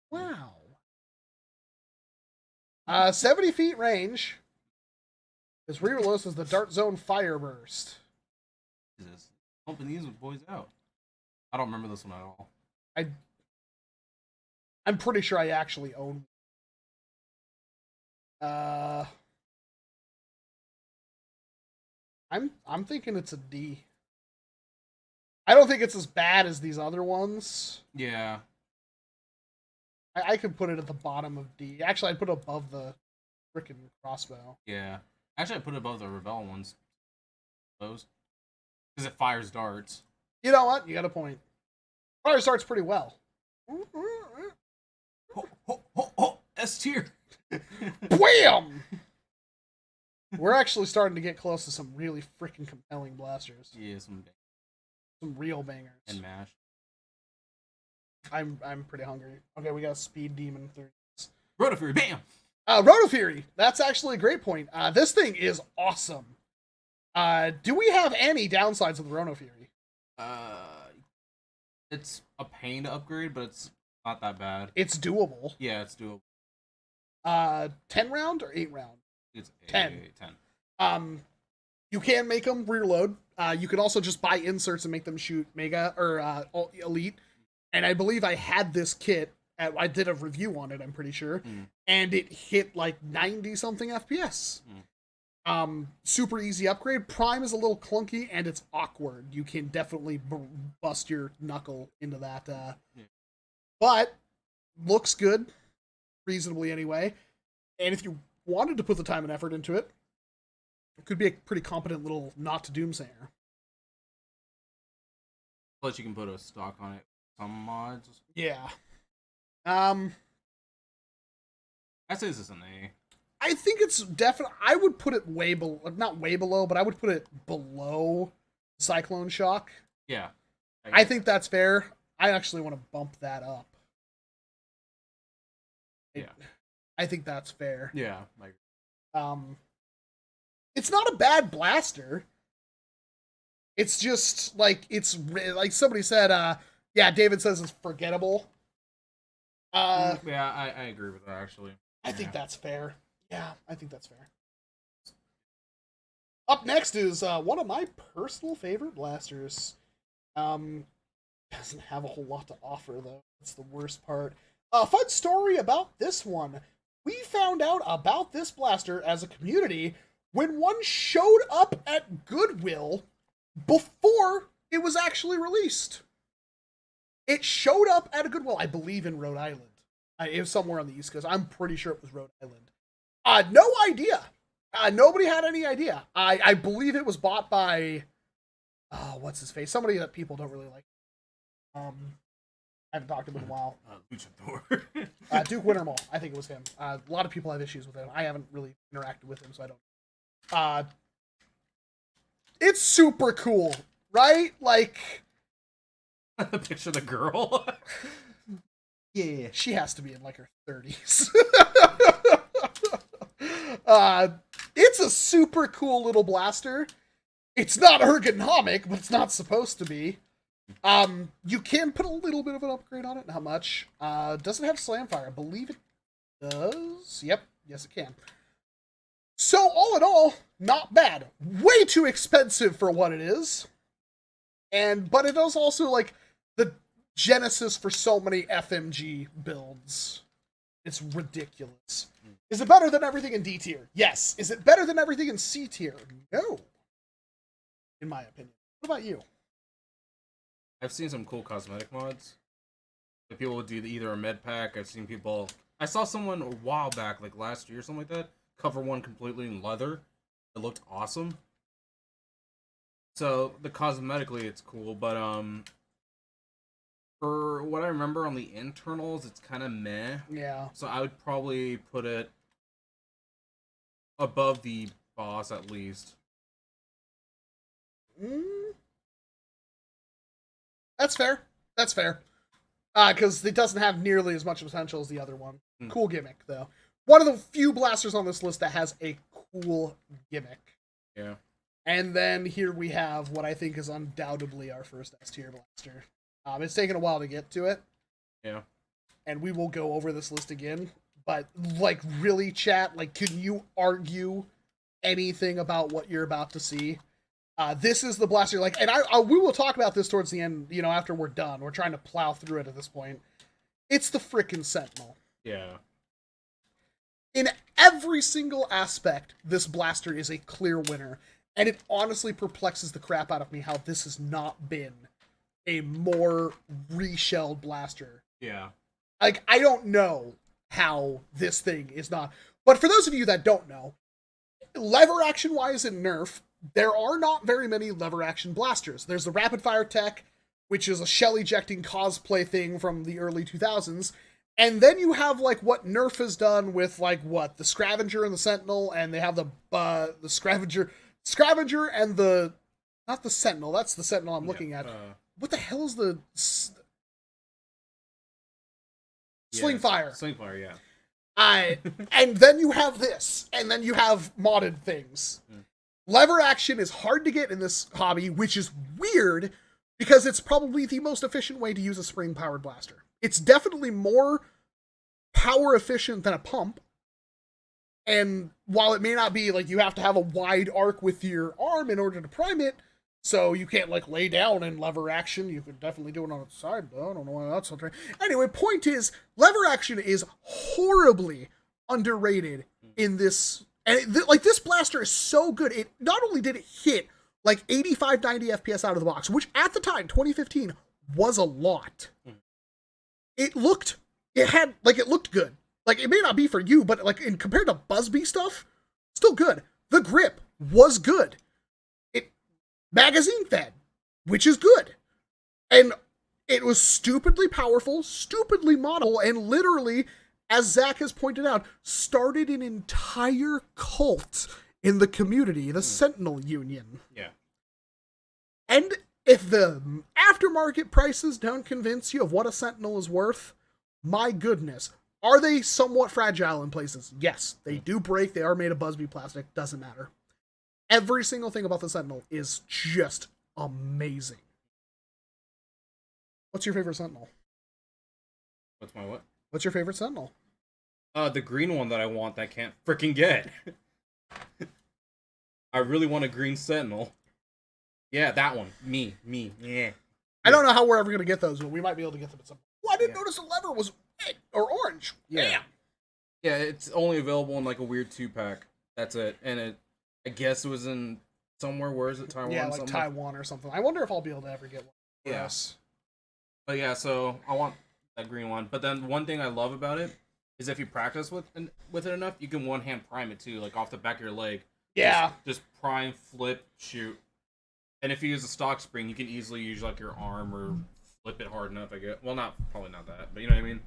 Wow. 70 feet range. His reload is the Dart Zone Fireburst. Jesus. Pumping these boys out. I don't remember this one at all. I'm pretty sure I actually own. I'm thinking it's a D. I don't think it's as bad as these other ones. Yeah. I could put it at the bottom of D. Actually, I'd put it above the frickin' crossbow. Yeah. Actually, I put it above the Rebel ones. Those. Because it fires darts. You know what? You got a point. Fires darts pretty well. S tier. Wham! We're actually starting to get close to some really freaking compelling blasters. Yeah, some real bangers. and mash. I'm pretty hungry. Okay, we got a speed demon 30. Rotofury, bam! Rotofury. That's actually a great point. This thing is awesome. Do we have any downsides of the Rotofury? It's a pain to upgrade, but it's not that bad. It's doable. Yeah, it's doable. 10 round or 8 round? It's 10. 10. You can make them reload. You can also just buy inserts and make them shoot Mega or Elite. And I believe I had this kit. I did a review on it, I'm pretty sure. And it hit like 90 something FPS. Super easy upgrade. Prime is a little clunky and it's awkward. You can definitely bust your knuckle into that. But looks good, reasonably anyway. And if you wanted to put the time and effort into it, it could be a pretty competent little not to doomsayer. Plus, you can put a stock on it. Some mods. Yeah. I say this is an A. I think it's definitely. I would put it way below, not way below, but I would put it below Cyclone Shock. Yeah. I think that's fair. I actually want to bump that up. Yeah. I think that's fair. Yeah. Like. It's not a bad blaster. It's just like it's like somebody said. Yeah, David says it's forgettable. Yeah, I agree with that actually. I think that's fair. Yeah, I think that's fair. Up next is one of my personal favorite blasters. Doesn't have a whole lot to offer though. That's the worst part. Fun story about this one. We found out about this blaster as a community when one showed up at Goodwill before it was actually released. It showed up at a Goodwill, I believe in Rhode Island. It was somewhere on the East Coast. I'm pretty sure it was Rhode Island. No idea. Nobody had any idea. I believe it was bought by, what's his face? Somebody that people don't really like. I haven't talked to him in a while. Luchathor. Duke Wintermall. I think it was him. A lot of people have issues with him. I haven't really interacted with him, so I don't. It's super cool, right? Like, Picture the girl. yeah, she has to be in like her 30s. It's a super cool little blaster. It's not ergonomic, but it's not supposed to be. You can put a little bit of an upgrade on it. How much? Doesn't have slamfire. I believe it does. Yep. Yes, it can. So, all in all, not bad. Way too expensive for what it is. But it is also, like, the genesis for so many FMG builds. It's ridiculous. Is it better than everything in D tier? Yes. Is it better than everything in C tier? No. In my opinion. What about you? I've seen some cool cosmetic mods. If people would do either a med pack, I've seen people. I saw someone a while back, like last year or something like that, cover one completely in leather. It looked awesome. So the cosmetically, it's cool, but for what I remember on the internals, it's kind of meh. Yeah. So I would probably put it above the boss at least. That's fair. That's fair. Because it doesn't have nearly as much potential as the other one. Cool gimmick, though. One of the few blasters on this list that has a cool gimmick. Yeah. And then here we have what I think is undoubtedly our first S-tier blaster. It's taken a while to get to it. Yeah. And we will go over this list again. But, like, really, chat, like, can you argue anything about what you're about to see? This is the blaster, like, and we will talk about this towards the end, you know, after we're done. We're trying to plow through it at this point. It's the frickin' Sentinel. Yeah. In every single aspect, this blaster is a clear winner. And it honestly perplexes the crap out of me how this has not been a more reshelled blaster. Yeah. Like, I don't know how this thing is not. But for those of you that don't know, lever action-wise in NERF, there are not very many lever action blasters. There's the rapid fire tech, which is a shell ejecting cosplay thing from the early 2000s. And then you have like what NERF has done with like what the Scavenger and the Sentinel, and they have the Scavenger and the not the Sentinel. That's the Sentinel I'm looking at. What the hell is the Slingfire? Slingfire, yeah. And then you have this, and then you have modded things. Lever action is hard to get in this hobby, which is weird because it's probably the most efficient way to use a spring-powered blaster. It's definitely more power efficient than a pump. And while it may not be like you have to have a wide arc with your arm in order to prime it, so you can't like lay down in lever action. You could definitely do it on its side, though. I don't know why that's so. Anyway, point is, lever action is horribly underrated in this And like this blaster is so good. It not only did it hit like 85, 90 FPS out of the box, which at the time, 2015, was a lot. It looked good. Like it may not be for you, but like in compared to Buzzbee stuff, still good. The grip was good. It magazine fed, which is good. And it was stupidly powerful, stupidly moddable, and literally, as Zach has pointed out, started an entire cult in the community, the Sentinel Union. Yeah. And if the aftermarket prices don't convince you of what a Sentinel is worth, my goodness. Are they somewhat fragile in places? Yes, they do break. They are made of Buzzbee plastic. Doesn't matter. Every single thing about the Sentinel is just amazing. What's your favorite Sentinel? What's my what? What's your favorite Sentinel? The green one that I want that I can't freaking get. I really want a green Sentinel. Yeah, that one. Me. Yeah. I don't know how we're ever going to get those, but we might be able to get them at some point. Oh, I didn't notice the lever was red or orange. Yeah. Damn. Yeah, it's only available in like a weird 2-pack. That's it. And I guess it was in somewhere. Where is it? Taiwan? Yeah, like Taiwan or something. I wonder if I'll be able to ever get one. Yes. But yeah, so I want that green one. But then one thing I love about it is if you practice with it enough, you can one-hand prime it too, like off the back of your leg. Yeah. Just prime, flip, shoot. And if you use a stock spring, you can easily use like your arm or flip it hard enough, I guess. Well, probably not that, but you know what I mean?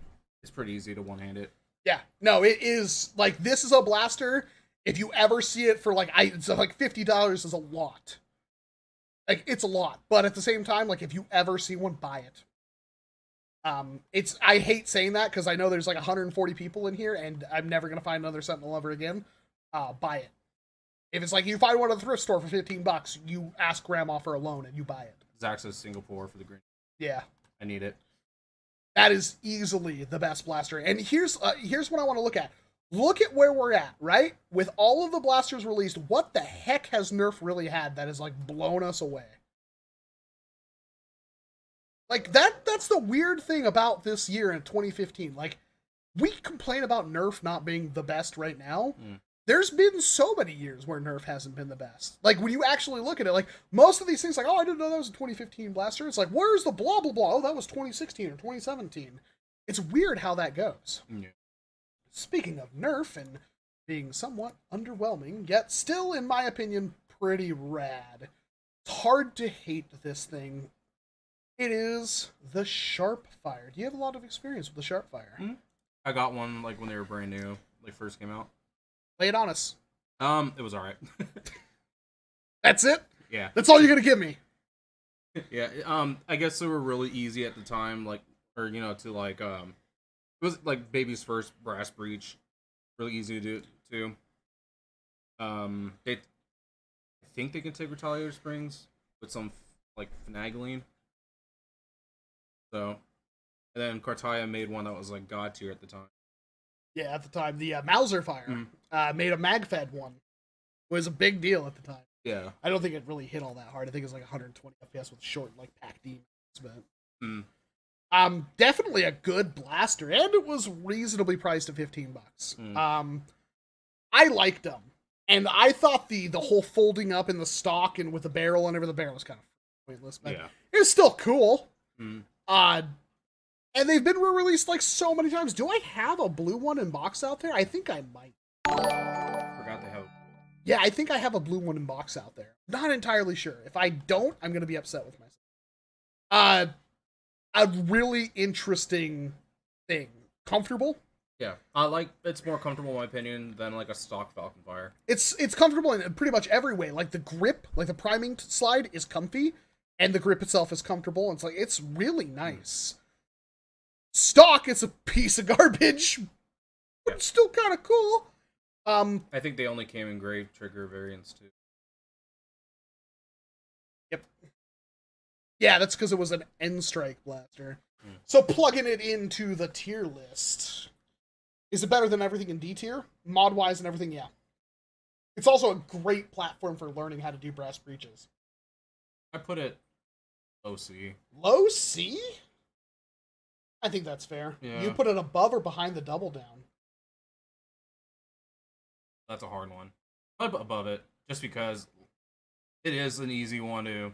It's pretty easy to one-hand it. Yeah. No, it is, like, this is a blaster. If you ever see it for, like, it's like $50 is a lot. Like, it's a lot. But at the same time, like, if you ever see one, buy it. I hate saying that because I know there's like 140 people in here and I'm never going to find another Sentinel ever again. Buy it. If it's like you find one at the thrift store for $15, you ask grandma for a loan and you buy it. Zach says Singapore for the green. Yeah. I need it. That is easily the best blaster. And here's what I want to look at. Look at where we're at, right? With all of the blasters released, what the heck has NERF really had that has like blown us away? Like that's the weird thing about this year in 2015. Like we complain about NERF not being the best right now. There's been so many years where NERF hasn't been the best. Like, when you actually look at it, like, most of these things, like, oh, I didn't know that was a 2015 blaster. It's like, where's the blah, blah, blah? Oh, that was 2016 or 2017. It's weird how that goes. Yeah. Speaking of NERF and being somewhat underwhelming, yet still, in my opinion, pretty rad. It's hard to hate this thing. It is the Sharpfire. Do you have a lot of experience with the Sharpfire? I got one, like, when they were brand new. They first came out. Lay it on us. It was alright. That's it? Yeah. That's all you're gonna give me? Yeah, I guess they were really easy at the time, like, or, you know, to, like, it was, like, baby's first brass breech. Really easy to do, too. I think they can take retaliator springs with some, like, finagling. So, and then Cartaya made one that was, like, god tier at the time. Yeah, at the time. The Mauser Fire made a mag-fed one. It was a big deal at the time. Yeah. I don't think it really hit all that hard. I think it was like 120 FPS with short, like, pack D. But definitely a good blaster, and it was reasonably priced at $15. I liked them, and I thought the whole folding up in the stock and with the barrel and everything, the barrel was kind of pointless, but it was still cool. And they've been re-released like so many times. Do I have a blue one in box out there? I think I might. Forgot to have. Yeah, I think I have a blue one in box out there. Not entirely sure. If I don't, I'm going to be upset with myself. A really interesting thing. Comfortable. Yeah, it's more comfortable in my opinion than like a stock Falcon Fire. It's comfortable in pretty much every way. Like the grip, like the priming slide is comfy, and the grip itself is comfortable. And it's really nice. Stock is a piece of garbage, but it's still kind of cool. I think they only came in gray trigger variants too. Yep. Yeah, that's because it was an N-Strike blaster. So plugging it into the tier list, is it better than everything in D tier? Mod-wise and everything, yeah. It's also a great platform for learning how to do brass breeches. I put it low C. Low C? I think that's fair. Yeah. You put it above or behind the double down? That's a hard one. I'd put above it, just because it is an easy one to...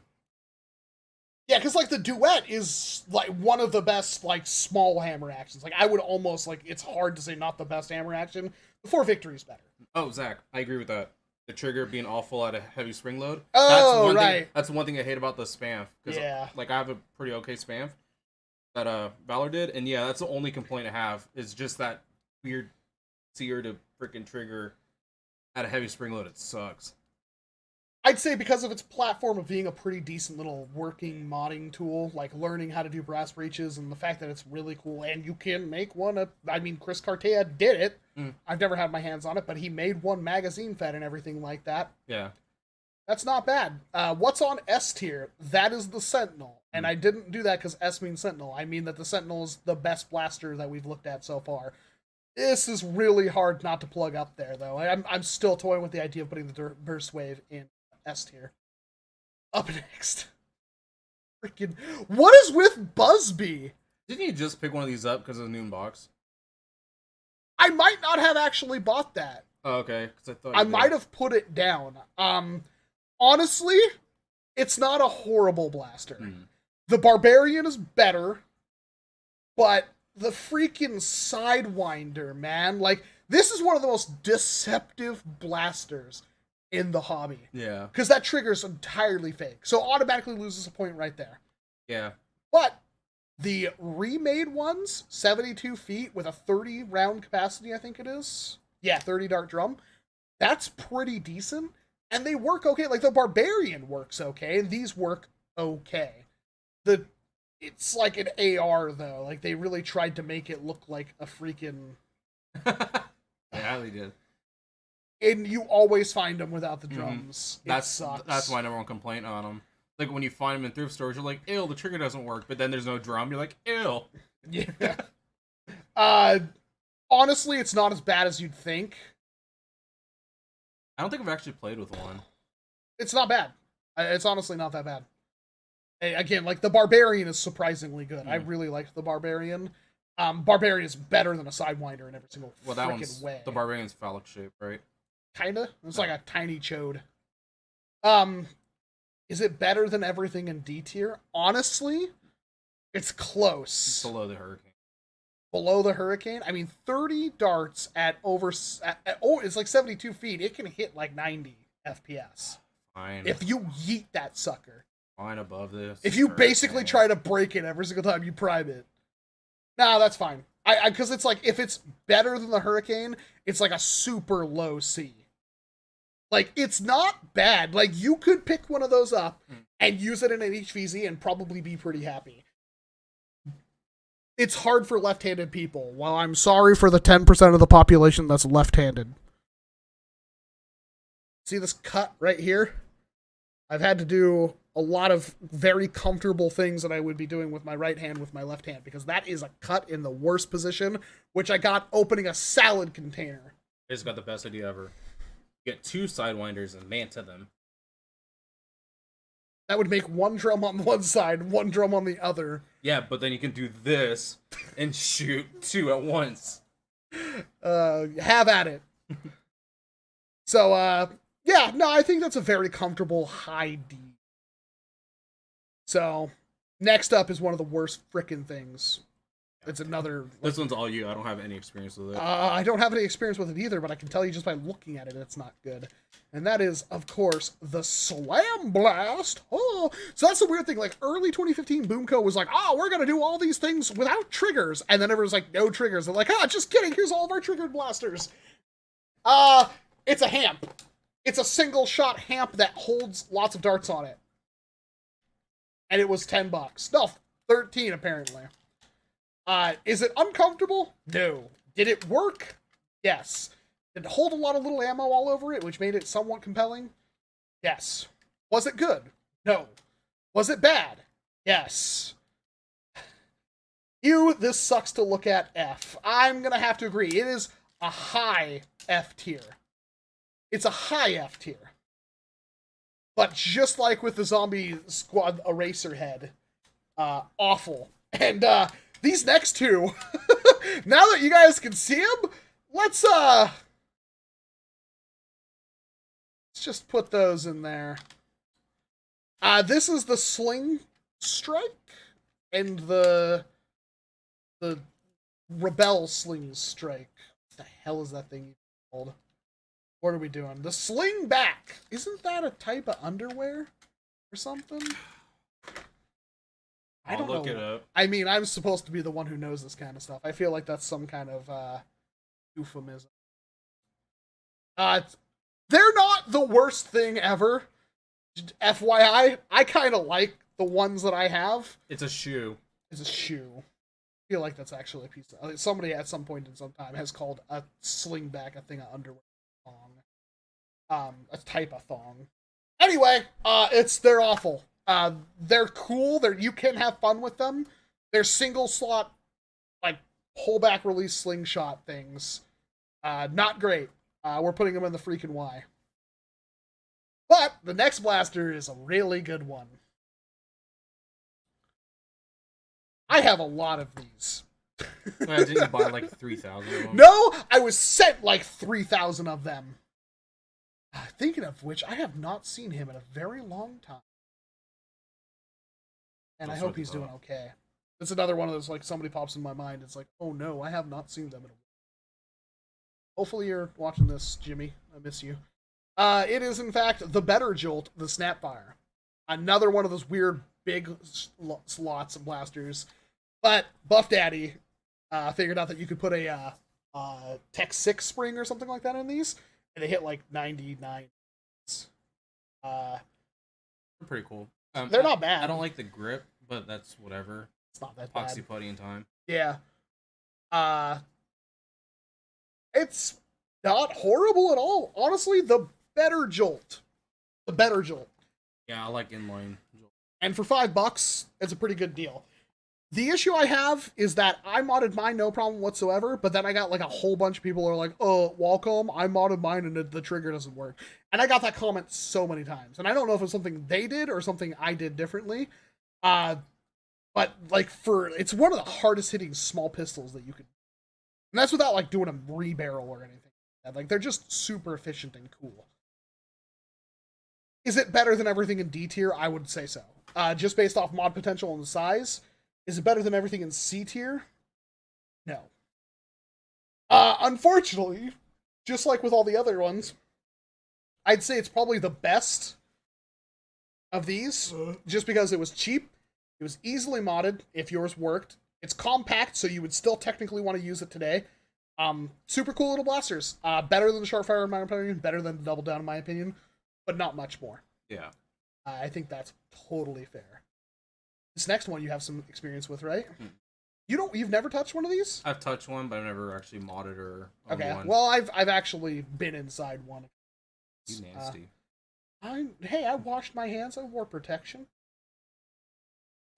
Yeah, because, like, the duet is, like, one of the best, like, small hammer actions. Like, I would almost, like, it's hard to say not the best hammer action. The 4 victory is better. Oh, Zach, I agree with that. The trigger being awful at a heavy spring load. Oh, that's right. That's one thing I hate about the spam. Yeah. Like, I have a pretty okay spam that Valor did, and yeah, that's the only complaint I have, is just that weird seer to freaking trigger at a heavy spring load. It sucks. I'd say because of its platform of being a pretty decent little working modding tool, like learning how to do brass breaches, and the fact that it's really cool, and you can make one. I mean, Chris Cartea did it. I've never had my hands on it, but he made one magazine fed and everything like that. Yeah. That's not bad. What's on S tier? That is the Sentinel. And I didn't do that because S means Sentinel. I mean that the Sentinel is the best blaster that we've looked at so far. This is really hard not to plug up there, though. I'm still toying with the idea of putting the Burst Wave in S tier. Up next. Freaking... What is with Busby? Didn't you just pick one of these up because of the new box? I might not have actually bought that. Oh, okay. Because I thought I might have put it down. Honestly, it's not a horrible blaster. The Barbarian is better, but the freaking Sidewinder, man. Like, this is one of the most deceptive blasters in the hobby. Yeah. Because that trigger's entirely fake. So automatically loses a point right there. Yeah. But the remade ones, 72 feet with a 30 round capacity, I think it is. Yeah, 30 dart drum. That's pretty decent. And they work okay. Like, the Barbarian works okay, and these work okay. It's like an AR, though. Like, they really tried to make it look like a freaking... Yeah, they did. And you always find them without the drums. That's sucks. That's my number one complaint on them. Like, when you find them in thrift stores, you're like, ew, the trigger doesn't work. But then there's no drum. You're like, ew. Yeah. Honestly, it's not as bad as you'd think. I don't think I've actually played with one. It's not bad. It's honestly not that bad. Again, like, the Barbarian is surprisingly good. I really liked the Barbarian. Barbarian is better than a Sidewinder in every single freaking way. The Barbarian's phallic shape, right? Kinda. It's like a tiny chode. Is it better than everything in D tier? Honestly, it's close. It's below the Hurricane. Below the Hurricane? I mean, 30 darts at it's like 72 feet. It can hit like 90 FPS. Fine. If you yeet that sucker. Fine above this. If you basically try to break it every single time you prime it. Nah, that's fine. Because it's like, if it's better than the Hurricane, it's like a super low C. Like, it's not bad. Like, you could pick one of those up and use it in an HVZ and probably be pretty happy. It's hard for left-handed people. Well, I'm sorry for the 10% of the population that's left-handed. See this cut right here? I've had to do a lot of very comfortable things that I would be doing with my right hand with my left hand, because that is a cut in the worst position, which I got opening a salad container. I just got the best idea ever. Get 2 Sidewinders and manta them. That would make one drum on one side, one drum on the other. Yeah, but then you can do this and shoot 2 at once. Have at it. So, yeah, no, I think that's a very comfortable high D. So, next up is one of the worst frickin' things. It's another... This one's all you. I don't have any experience with it. I don't have any experience with it either, but I can tell you just by looking at it, it's not good. And that is, of course, the Slam Blast. Oh, so that's the weird thing. Like, early 2015, Boomco was like, oh, we're going to do all these things without triggers. And then everyone's like, no triggers. They're like, just kidding. Here's all of our triggered blasters. It's a hamp. It's a single shot hamp that holds lots of darts on it. And it was $10. No, 13 apparently. Is it uncomfortable? No. Did it work? Yes. Did it hold a lot of little ammo all over it, which made it somewhat compelling? Yes. Was it good? No. Was it bad? Yes. This sucks to look at F. I'm gonna have to agree. It is a high F tier. It's a high F tier. But just like with the Zombie Squad Eraser Head, awful. And, these next two, now that you guys can see them, let's just put those in there. This is the Sling Strike and the Rebel Sling Strike. What the hell is that thing called? What are we doing? The Sling Back. Isn't that a type of underwear or something? I don't look know. it up. I mean, I'm supposed to be the one who knows this kind of stuff. I feel like that's some kind of euphemism. They're not the worst thing ever. FYI, I kind of like the ones that I have. It's a shoe. It's a shoe. I feel like that's actually a piece of... Somebody at some point in some time has called a sling back a thing of underwear thong. A type of thong. Anyway, they're awful. They're cool. You can have fun with them. They're single slot, like, pullback release slingshot things. Not great. We're putting them in the freaking Y. But the next blaster is a really good one. I have a lot of these. Didn't you buy like 3,000 of them? No, I was sent like 3,000 of them. Thinking of which, I have not seen him in a very long time. And I hope he's doing okay. It's another one of those, like, somebody pops in my mind. It's like, oh no, I have not seen them in a while. Hopefully you're watching this, Jimmy. I miss you. It is, in fact, the Better Jolt, the Snapfire. Another one of those weird big slots of blasters. But Buff Daddy figured out that you could put a Tech 6 spring or something like that in these, and they hit like 99. They're pretty cool. They're not bad. I don't like the grip, but that's whatever. It's not that bad. Epoxy putty in time. Yeah. It's not horrible at all. Honestly, the Better Jolt. The Better Jolt. Yeah, I like inline jolt. And for $5, it's a pretty good deal. The issue I have is that I modded mine no problem whatsoever, but then I got like a whole bunch of people who are like, oh, Walcom, I modded mine and the trigger doesn't work. And I got that comment so many times. And I don't know if it's something they did or something I did differently. But like it's one of the hardest hitting small pistols that you could. And that's without like doing a rebarrel or anything. Like they're just super efficient and cool. Is it better than everything in D tier? I would say so. Just based off mod potential and the size. Is it better than everything in C tier? No. Unfortunately, just like with all the other ones, I'd say it's probably the best of these, just because it was cheap, it was easily modded if yours worked, it's compact, so you would still technically want to use it today. Super cool little blasters. Better than the Sharpfire in my opinion, better than the Double Down in my opinion, but not much more. Yeah. I think that's totally fair. This next one you have some experience with, right? You've never touched one of these? I've touched one, but I've never actually modded or owned Okay. one. Well, I've actually been inside one. You nasty. I washed my hands. I wore protection.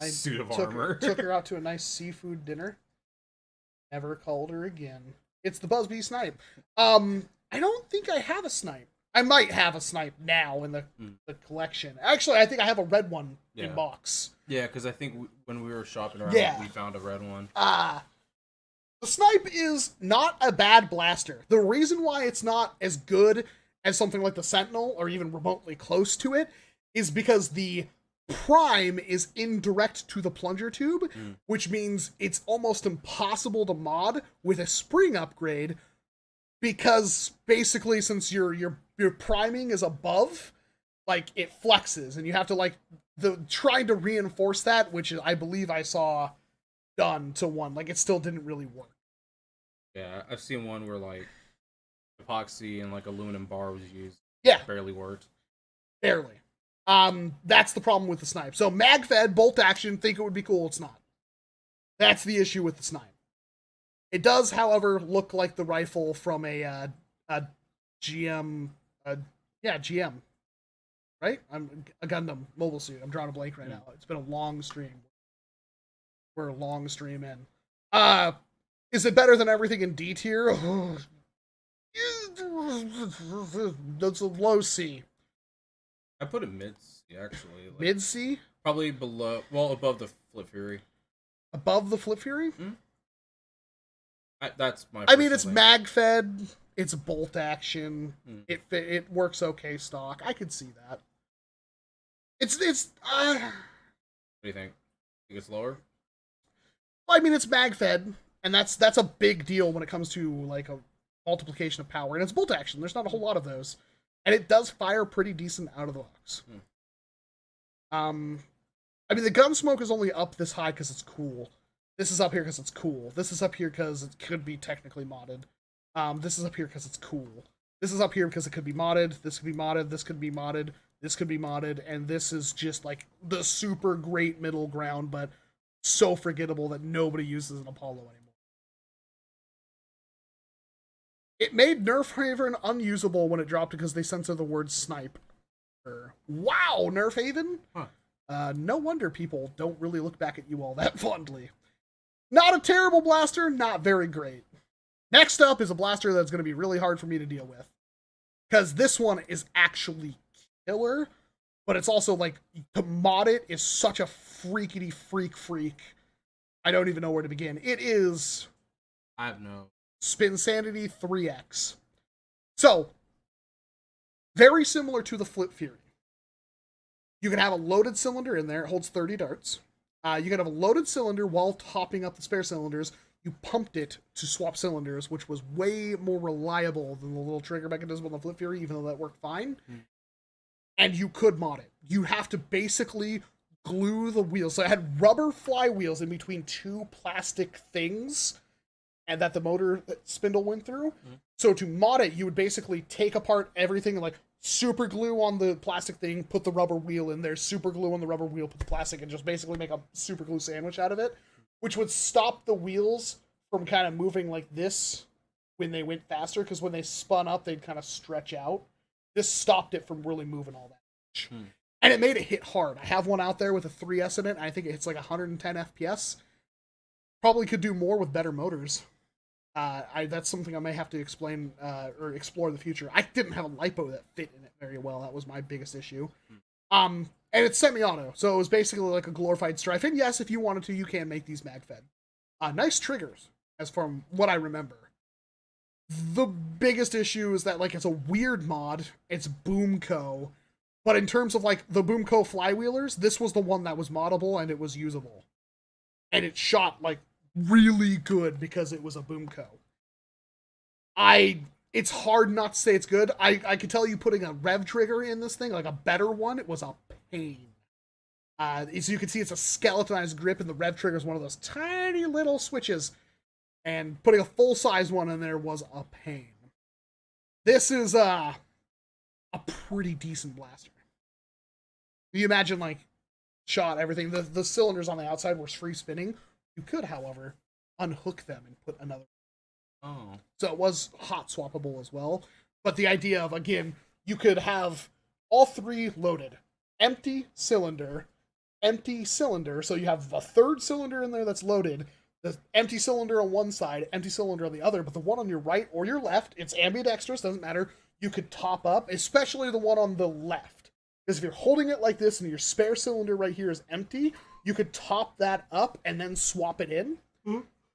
I Suit of took armor. took her out to a nice seafood dinner. Never called her again. It's the Buzzbee snipe. I don't think I have a snipe. I might have a snipe now in the collection. Actually, I think I have a red one in box. Yeah, because I think when we were shopping around, we found a red one. The snipe is not a bad blaster. The reason why it's not as good as something like the Sentinel, or even remotely close to it, is because the prime is indirect to the plunger tube, which means it's almost impossible to mod with a spring upgrade, because basically since your priming is above, like it flexes, and you have to like trying to reinforce that, which I believe I saw done to one, like it still didn't really work. Yeah, I've seen one where like epoxy and like aluminum bar was used. Yeah, barely worked. Barely. That's the problem with the snipe. So mag-fed bolt action, think it would be cool. It's not. That's the issue with the snipe. It does, however, look like the rifle from a GM. GM. Right? I'm a Gundam mobile suit. I'm drawing a blank right now. It's been a long stream. We're a long stream in. Is it better than everything in D tier? That's a low C. I put it mid C actually. Like, mid C? Probably below, above the Flip Fury. Above the Flip Fury? That's my. I mean, it's mag fed. It's bolt action. Hmm. It works okay stock. I could see that. It's What do you think? Think it's lower? I mean, it's mag fed, and that's a big deal when it comes to like a multiplication of power. And it's bolt action. There's not a whole lot of those, and it does fire pretty decent out of the box. I mean, the gun smoke is only up this high because it's cool. This is up here because it's cool. This is up here because it could be technically modded. This is up here because it's cool. This is up here because it could be modded. This could be modded. This could be modded. This could be modded. And this is just like the super great middle ground, but so forgettable that nobody uses an Apollo anymore. It made Nerf Haven unusable when it dropped because they censor the word snipe. Wow, Nerf Haven? Huh. No wonder people don't really look back at you all that fondly. Not a terrible blaster, not very great. Next up is a blaster that's going to be really hard for me to deal with. Because this one is actually killer, but it's also like, to mod it is such a freakity freak. I don't even know where to begin. It is... I have no... Spin Sanity 3X. So, very similar to the Flip Fury. You can have a loaded cylinder in there. It holds 30 darts. You can have a loaded cylinder while topping up the spare cylinders. You pumped it to swap cylinders, which was way more reliable than the little trigger mechanism on the Flip Fury, even though that worked fine. And you could mod it. You have to basically glue the wheels. So it had rubber flywheels in between two plastic things and that the motor spindle went through. So to mod it, you would basically take apart everything and like super glue on the plastic thing, put the rubber wheel in there, super glue on the rubber wheel, put the plastic, and just basically make a super glue sandwich out of it, which would stop the wheels from kind of moving like this when they went faster, because when they spun up, they'd kind of stretch out. This stopped it from really moving all that much. And it made it hit hard. I have one out there with a 3S in it, and I think it hits like 110 FPS. Probably could do more with better motors. That's something I may have to explain or explore in the future. I didn't have a lipo that fit in it very well. That was my biggest issue. And it's semi-auto, so it was basically like a glorified Strife. And yes, if you wanted to, you can make these mag-fed. Nice triggers, as from what I remember. The biggest issue is that like it's a weird mod. It's Boomco, but in terms of like the Boomco flywheelers, this was the one that was moddable and it was usable, and it shot like really good because it was a Boomco. It's hard not to say it's good. I can tell you putting a rev trigger in this thing, like a better one, it was a pain. So you can see it's a skeletonized grip, and the rev trigger is one of those tiny little switches. And putting a full-size one in there was a pain. This is a pretty decent blaster. You imagine, like, shot everything. The cylinders on the outside were free spinning. You could, however, unhook them and put another. Oh. So it was hot swappable as well. But the idea of, again, you could have all three loaded. Empty cylinder. So you have a third cylinder in there that's loaded. The empty cylinder on one side, empty cylinder on the other, but the one on your right or your left, it's ambidextrous, doesn't matter. You could top up, especially the one on the left. Because if you're holding it like this and your spare cylinder right here is empty, you could top that up and then swap it in.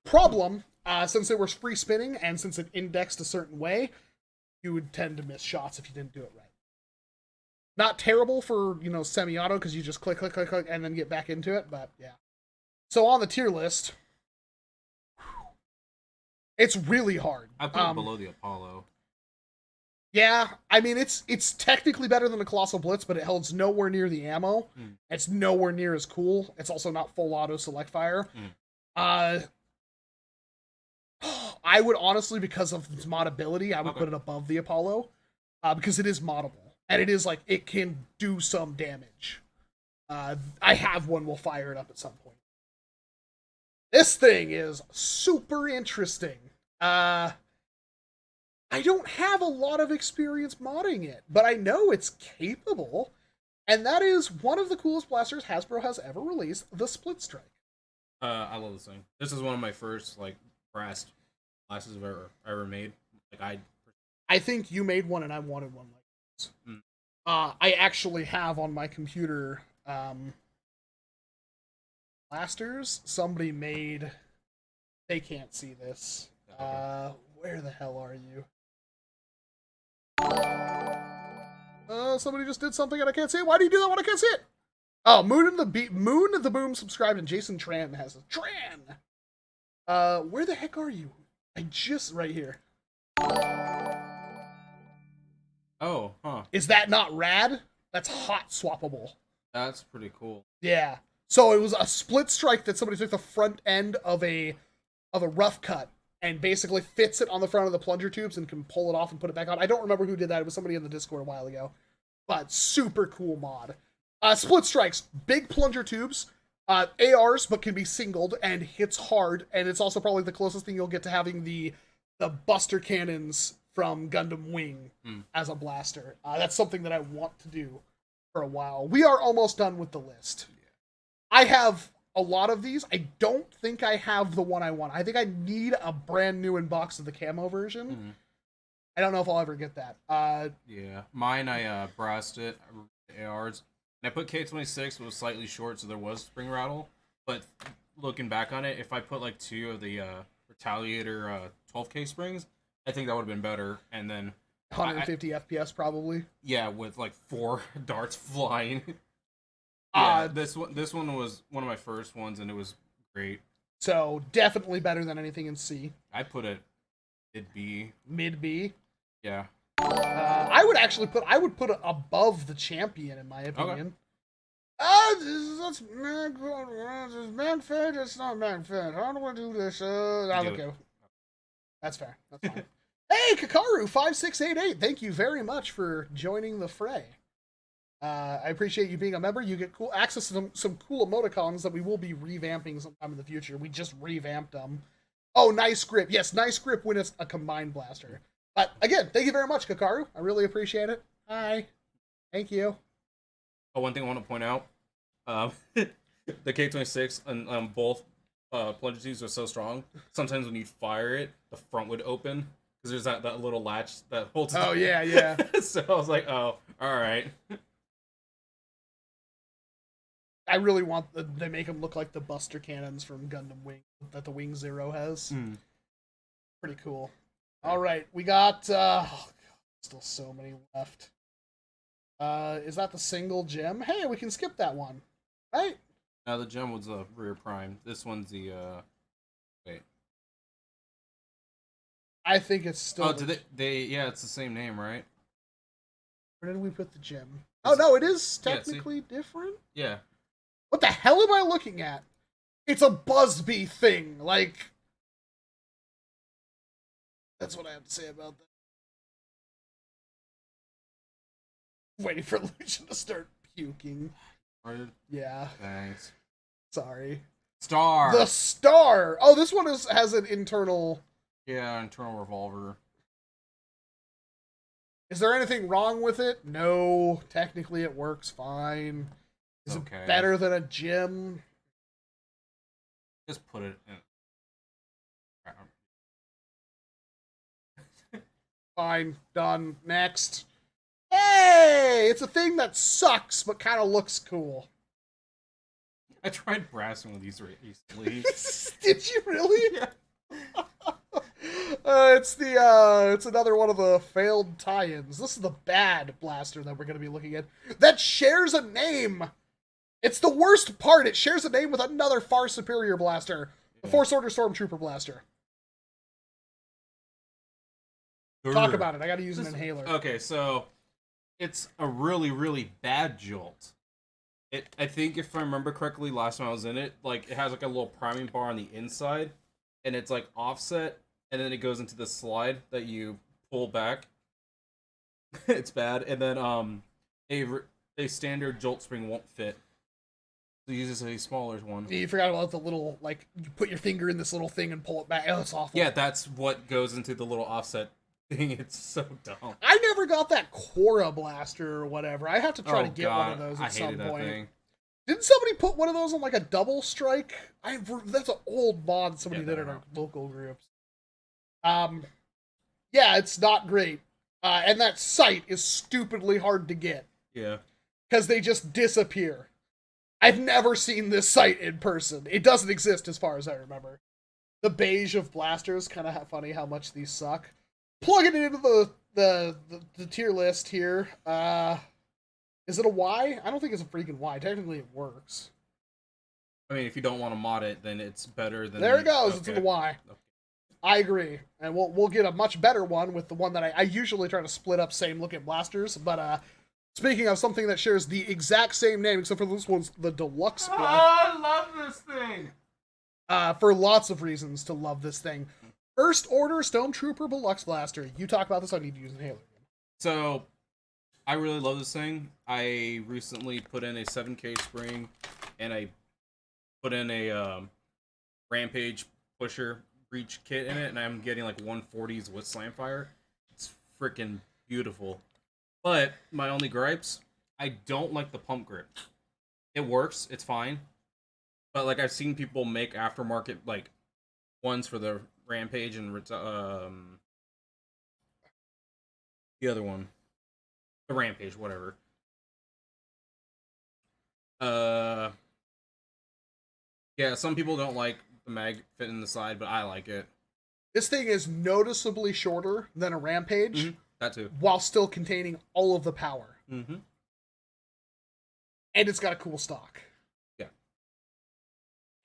Problem, since it was free spinning and since it indexed a certain way, you would tend to miss shots if you didn't do it right. Not terrible for, semi-auto, because you just click, and then get back into it, but yeah. So on the tier list, it's really hard. I put it below the Apollo. Yeah, I mean, it's technically better than the Colossal Blitz, but it holds nowhere near the ammo. It's nowhere near as cool. It's also not full auto select fire. I would honestly, because of its modability, I would put it above the Apollo, because it is moddable. And it is like, it can do some damage. I have one, we'll fire it up at some point. This thing is super interesting. I don't have a lot of experience modding it, but I know it's capable. And that is one of the coolest blasters Hasbro has ever released, the Split Strike. I love this thing. This is one of my first, like, brass blasters I've ever made. Like, I think you made one and I wanted one like this. I actually have on my computer blasters somebody made. They can't see this. Where the hell are you? Somebody just did something and I can't see it. Why do you do that when I can't see it? Oh, Moon of the Boom subscribed, and Jason Tran has a Tran. Where the heck are you? Right here. Oh, huh. Is that not rad? That's hot swappable. That's pretty cool. Yeah. So it was a split strike that somebody took the front end of a rough cut and basically fits it on the front of the plunger tubes and can pull it off and put it back on. I don't remember who did that. It was somebody in the Discord a while ago. But super cool mod. Split strikes, big plunger tubes, ARs, but can be singled and hits hard. And it's also probably the closest thing you'll get to having the Buster cannons from Gundam Wing as a blaster. That's something that I want to do for a while. We are almost done with the list. I have a lot of these. I don't think I have the one I want. I think I need a brand new inbox of the camo version. I don't know if I'll ever get that. Yeah, mine I brassed it, the ARs, and I put K26. It was slightly short, so there was spring rattle. But looking back on it, if I put like 2 of the Retaliator 12K springs, I think that would have been better. And then 150 FPS probably. Yeah, with like 4 darts flying. Yeah, this one was one of my first ones, and it was great. So definitely better than anything in C. I put it mid B. Mid B. Yeah. I would actually put it above the champion in my opinion. That's MagFed. It's not MagFed. How do I do this? Okay. That's fair. That's fine. Hey, Kakaru5688. Thank you very much for joining the fray. I appreciate you being a member. You get cool access to some cool emoticons that we will be revamping sometime in the future. We just revamped them. Oh, nice grip. Yes, nice grip when it's a combined blaster. But again, thank you very much, Kakaru. I really appreciate it. Hi. Thank you. Oh, one thing I want to point out. The K26 and both plunger tubes are so strong. Sometimes when you fire it, the front would open. Because there's that little latch that holds it. Oh, yeah, yeah. So I was like, oh, all right. I really want they make them look like the Buster cannons from Gundam Wing that the Wing Zero has. Pretty cool. All right, we got still so many left. Is that the single gem? Hey, we can skip that one, right? No, the gem was a rear prime. This one's the wait. I think it's still. Oh, did they? Yeah, it's the same name, right? Where did we put the gem? Oh no, it is technically different. Yeah. What the hell am I looking at? It's a Busby thing. Like, that's what I have to say about that. Waiting for Lucian to start puking. Yeah. Thanks. Sorry. Star. The Star. Oh, this one has an internal. Yeah, internal revolver. Is there anything wrong with it? No. Technically, it works fine. Is it better than a gym? Just put it in. Fine. Done. Next. Hey! It's a thing that sucks, but kind of looks cool. I tried brassing with these recently. Did you really? Yeah. It's another one of the failed tie-ins. This is the bad blaster that we're going to be looking at. That shares a name! It's the worst part. It shares a name with another far superior blaster. The Force Order Stormtrooper blaster. Talk about it. I gotta use an inhaler. Okay, so it's a really, really bad jolt. I think if I remember correctly, last time I was in it, like it has like a little priming bar on the inside, and it's like offset, and then it goes into the slide that you pull back. It's bad, and then a standard jolt spring won't fit. So uses a smaller one. You forgot about the little, like, you put your finger in this little thing and pull it back. Oh, it's awful. Yeah, that's what goes into the little offset thing. It's so dumb. I never got that Quora blaster or whatever. I have to try to get one of those at some point. Thing. Didn't somebody put one of those on, like, a double strike? That's an old mod somebody did in our local groups. Yeah, it's not great. And that sight is stupidly hard to get. Yeah. Because they just disappear. I've never seen this sight in person. It doesn't exist as far as I remember. The beige of blasters, kind of funny how much these suck. Plugging it into the tier list here. Is it a Y? I don't think it's a freaking Y. Technically, it works. I mean, if you don't want to mod it, then it's better than. There it goes. Okay. It's a Y. Okay. I agree, and we'll get a much better one with the one that I usually try to split up same looking blasters. But speaking of something that shares the exact same name, except for this one's the deluxe. Oh, I love this thing. For lots of reasons to love this thing. First Order Stormtrooper Deluxe Blaster. You talk about this. I need to use inhaler. So, I really love this thing. I recently put in a 7K spring, and I put in a Rampage pusher breach kit in it, and I'm getting like 140s with Slamfire. It's freaking beautiful. But my only gripes, I don't like the pump grip. It works, it's fine. But like I've seen people make aftermarket like ones for the Rampage and the other one, the Rampage, whatever. Yeah, some people don't like the mag fit in the side, but I like it. This thing is noticeably shorter than a Rampage, Mm-hmm. That too, while still containing all of the power. Mm-hmm. And it's got a cool stock. Yeah.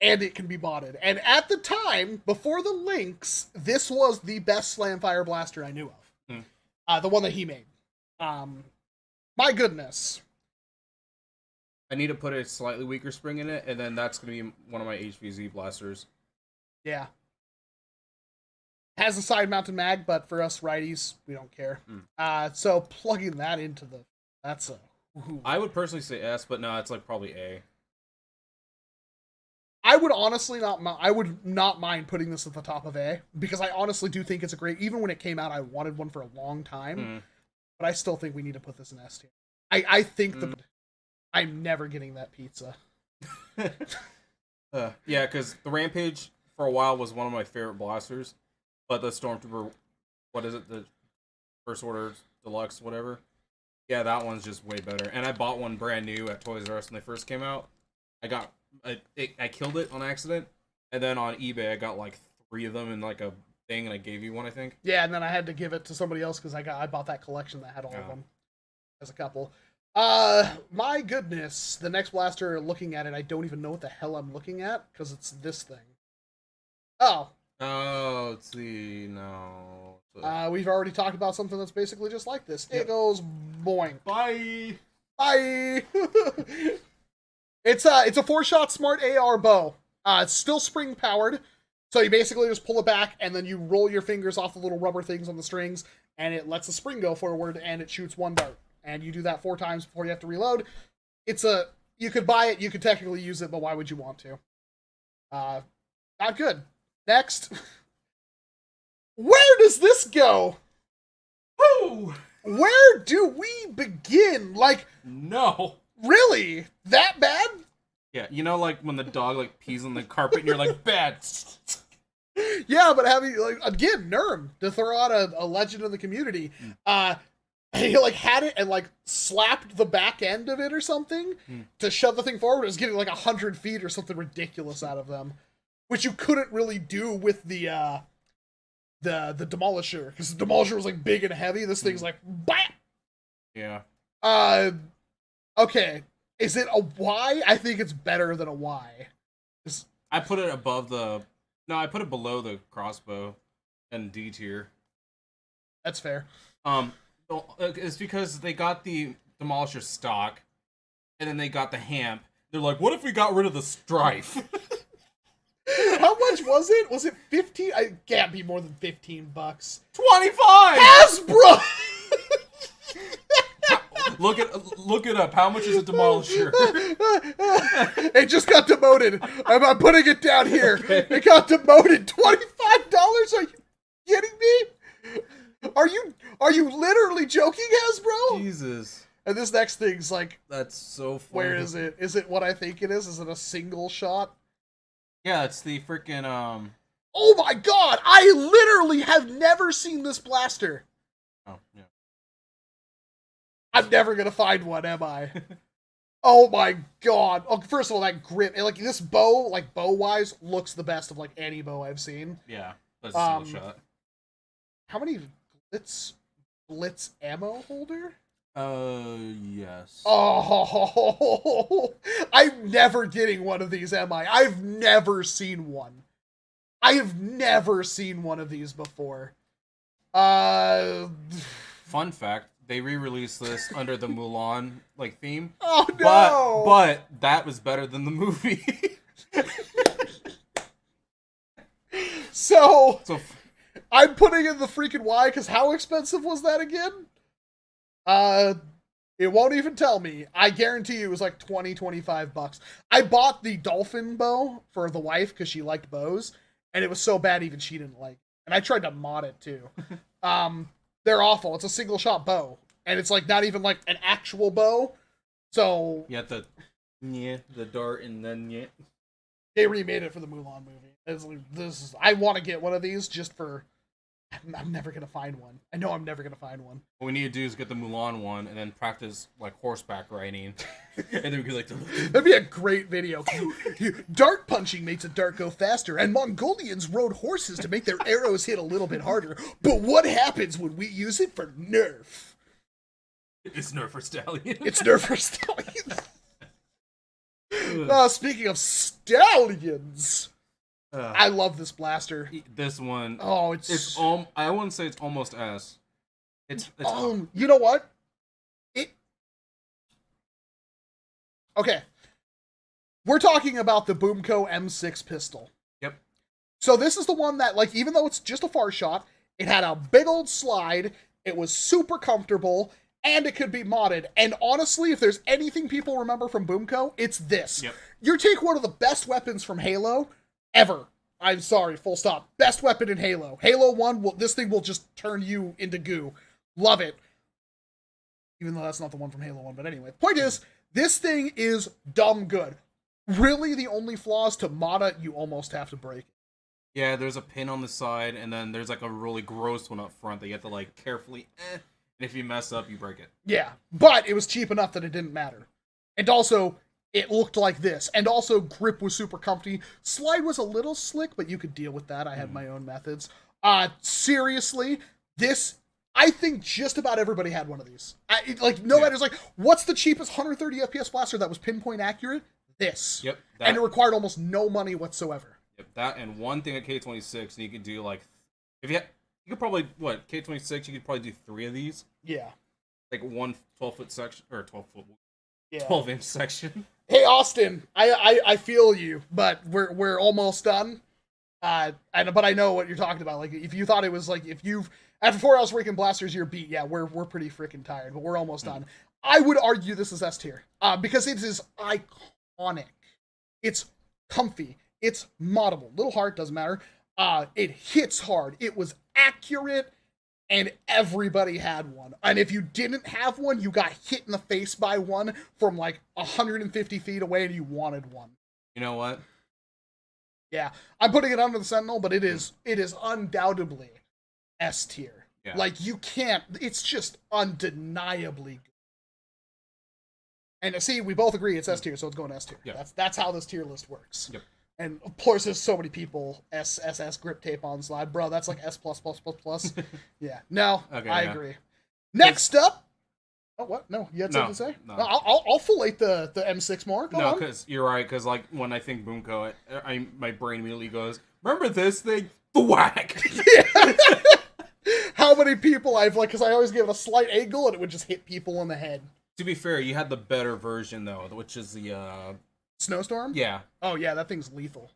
And it can be botted. And at the time, before the links, this was the best Slamfire blaster I knew of. The one that he made. My goodness. I need to put a slightly weaker spring in it, and then that's going to be one of my HVZ blasters. Yeah. Has a side-mounted mag, but for us righties, we don't care. So plugging that into the... That's a... Ooh. I would personally say S, but no, it's like probably A. I would honestly I would not mind putting this at the top of A, because I honestly do think it's a great... Even when it came out, I wanted one for a long time, but I still think we need to put this in S tier. I think I'm never getting that pizza. Yeah, because the Rampage, for a while, was one of my favorite blasters, but the Stormtrooper, what is it, the First Order Deluxe, whatever? Yeah, that one's just way better. And I bought one brand new at Toys R Us when they first came out. I killed it on accident, and then on eBay I got like 3 of them in like a thing, and I gave you one, I think. Yeah, and then I had to give it to somebody else because I bought that collection that had all of them as a couple. My goodness, the next blaster, looking at it, I don't even know what the hell I'm looking at because it's this thing. Oh, let's see. No. we've already talked about something that's basically just like this. It goes boing. Bye. Bye. It's a 4-shot smart AR bow. It's still spring powered, so you basically just pull it back and then you roll your fingers off the little rubber things on the strings, and it lets the spring go forward and it shoots 1 dart. And you do that 4 times before you have to reload. You could buy it, you could technically use it, but why would you want to? Not good. Next. Where does this go? Woo! Where do we begin? Like, No. really? That bad? Yeah, you know, like when the dog like pees on the carpet and you're like, bad. Yeah, but having, like, again, NERM, to throw out a legend in the community, he, like, had it and, like, slapped the back end of it or something to shove the thing forward. It was getting, like, 100 feet or something ridiculous out of them, which you couldn't really do with the Demolisher, because the Demolisher was, like, big and heavy. This thing's like, BAM! Yeah. Okay. Is it a Y? I think it's better than a Y. I put it above the... No, I put it below the crossbow and D tier. That's fair. It's because they got the Demolisher stock, and then they got the Hamp. They're like, what if we got rid of the Strife? How much was it? Was it 15? I can't be more than $15. 25! Hasbro! Look it up. How much is a Demolisher? It just got demoted. I'm putting it down here. Okay. It got demoted. $25? Are you kidding me? Are you literally joking, Hasbro? Jesus. And this next thing's like, That's so funny. where is it? Is it what I think it is? Is it a single shot? Yeah, it's the freaking Oh my god! I literally have never seen this blaster. Oh, yeah. I'm never gonna find one, am I? Oh my god. Oh, first of all, that grip. Like, this bow, like, bow-wise, looks the best of, like, any bow I've seen. Yeah, that's a single shot. How many glitz Blitz ammo holder? Yes. Oh, I'm never getting one of these, am I? I've never seen one. I have never seen one of these before. Fun fact, they re-released this under the Mulan theme. Oh no! But that was better than the movie. So So I'm putting in the freaking Y because how expensive was that again? It won't even tell me. I guarantee you it was like 25 bucks. I bought the dolphin bow for the wife because she liked bows, and it was so bad even she didn't like it. And I tried to mod it too. They're awful. It's a single shot bow, and it's like not even like an actual bow. So you have the dart and then they remade it for the Mulan movie. It's like, I want to get one of these just for. I'm never gonna find one. I know I'm never gonna find one. What we need to do is get the Mulan one and then practice horseback riding, and then we could That'd be a great video. Dart punching makes a dart go faster, and Mongolians rode horses to make their arrows hit a little bit harder. But what happens when we use it for Nerf? It's Nerf for Stallion. It's Nerf for Stallions. Speaking of stallions. I love this blaster. This one. Oh, I wouldn't say it's almost S. It's you know what? Okay. We're talking about the Boomco M6 pistol. Yep. So this is the one that, even though it's just a far shot, it had a big old slide, it was super comfortable, and it could be modded. And honestly, if there's anything people remember from Boomco, it's this. Yep. You take one of the best weapons from Halo ever. I'm sorry, full stop. Best weapon in Halo. Halo 1, this thing will just turn you into goo. Love it. Even though that's not the one from Halo 1, but anyway. Point is, this thing is dumb good. Really, the only flaw is to mod it, you almost have to break it. Yeah, there's a pin on the side, and then there's a really gross one up front that you have to carefully, and if you mess up, you break it. Yeah, but it was cheap enough that it didn't matter. And also, it looked like this. And also, grip was super comfy. Slide was a little slick, but you could deal with that. I had my own methods. Seriously, this, I think just about everybody had one of these. No matter, what's the cheapest 130 FPS blaster that was pinpoint accurate? This. Yep. And it required almost no money whatsoever. Yep, that and one thing at K26, and you could do if you could probably, K26, you could probably do 3 of these. Yeah. One 12-foot section, or 12-foot, yeah. 12-inch section. Hey, Austin, I feel you, but we're almost done. But I know what you're talking about. If you thought it was if you've, after 4 hours freaking blasters, you're beat, yeah, we're pretty freaking tired, but we're almost done. I would argue this is S tier, because it is iconic. It's comfy. It's moddable. Little heart, doesn't matter. It hits hard. It was accurate, and everybody had one. And if you didn't have one, you got hit in the face by one from 150 feet away, and you wanted one. You know what? Yeah, I'm putting it under the Sentinel, but it is undoubtedly S tier. Yeah. You can't. It's just undeniably good. And see, we both agree it's S tier, so it's going S tier. Yeah. That's how this tier list works. Yep. And of course, there's so many people SS grip tape on slide, bro. That's S plus. Yeah. No, okay, I agree. Next up. Oh, what? No, you had something to say? No. I'll fillet the M6 more. Go on. Because you're right. Because when I think Boomco, my brain immediately goes, "Remember this thing? The whack." Yeah. How many people because I always give it a slight angle and it would just hit people in the head. To be fair, you had the better version though, which is the Snowstorm? Yeah. Oh yeah, that thing's lethal.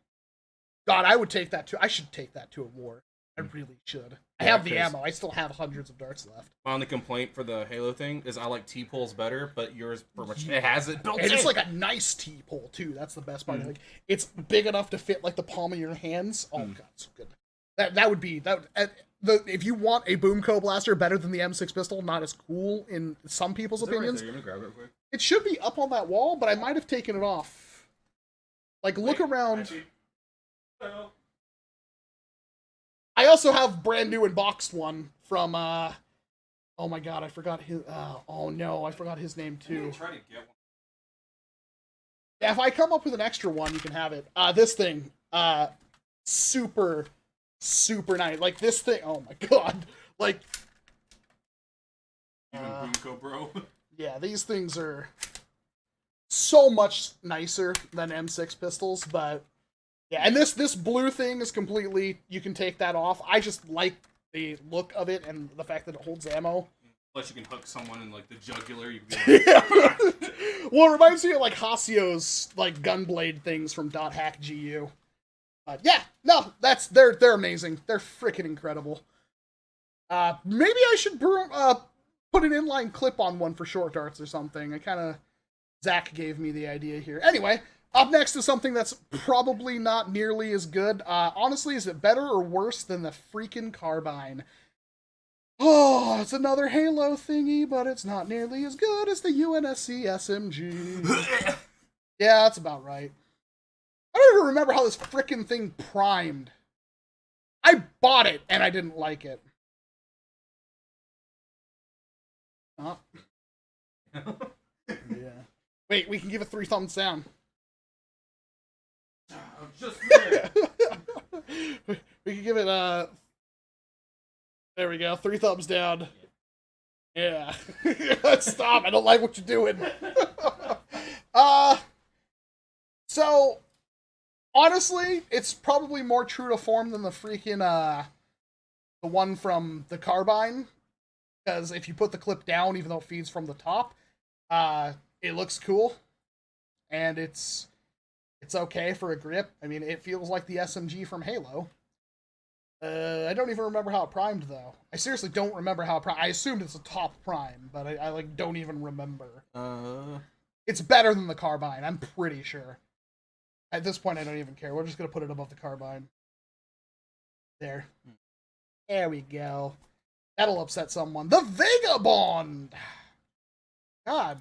God, I would take that too. I should take that to a war. I really should. I have the ammo. I still have hundreds of darts left. My only complaint for the Halo thing is I like T-poles better, but yours pretty much it has it built in. And it's a nice T-pole too. That's the best part. It's big enough to fit the palm of your hands. Oh god, so good. That would be if you want a Boomco blaster better than the M6 pistol, not as cool in some people's opinions. Right there? Grab it real quick. It should be up on that wall, but I might have taken it off. Look around. I also have brand new and boxed one from oh my god, I forgot his oh no, I forgot his name too. Try to get one. Yeah, if I come up with an extra one, you can have it. This thing, super nice. This thing, oh my god. Even Boomco, bro. Yeah, these things are so much nicer than M6 pistols, but yeah, and this blue thing is completely, you can take that off. I just like the look of it and the fact that it holds ammo. Plus you can hook someone in like the jugular. You can be like, Yeah. Well, it reminds me of like Hasio's like gunblade things from .hack GU. Yeah, no, they're amazing. They're freaking incredible. Maybe I should put an inline clip on one for short darts or something. Zach gave me the idea here. Anyway, up next is something that's probably not nearly as good. Honestly, is it better or worse than the freaking carbine? Oh, it's another Halo thingy, but it's not nearly as good as the UNSC SMG. Yeah, that's about right. I don't even remember how this frickin' thing primed. I bought it, and I didn't like it. Oh. Yeah. Wait, we can give it 3 thumbs down. I'm just there. We can give it there we go, 3 thumbs down. Yeah. Stop, I don't like what you're doing. So honestly, it's probably more true to form than the freaking the one from the carbine. Because if you put the clip down, even though it feeds from the top, it looks cool. And it's okay for a grip. I mean, it feels like the SMG from Halo. I don't even remember how it primed, though. I seriously don't remember how it primed. I assumed it's a top prime, but I like, don't even remember. It's better than the carbine, I'm pretty sure. At this point, I don't even care. We're just going to put it above the carbine. There. There we go. That'll upset someone. The Vagabond! God,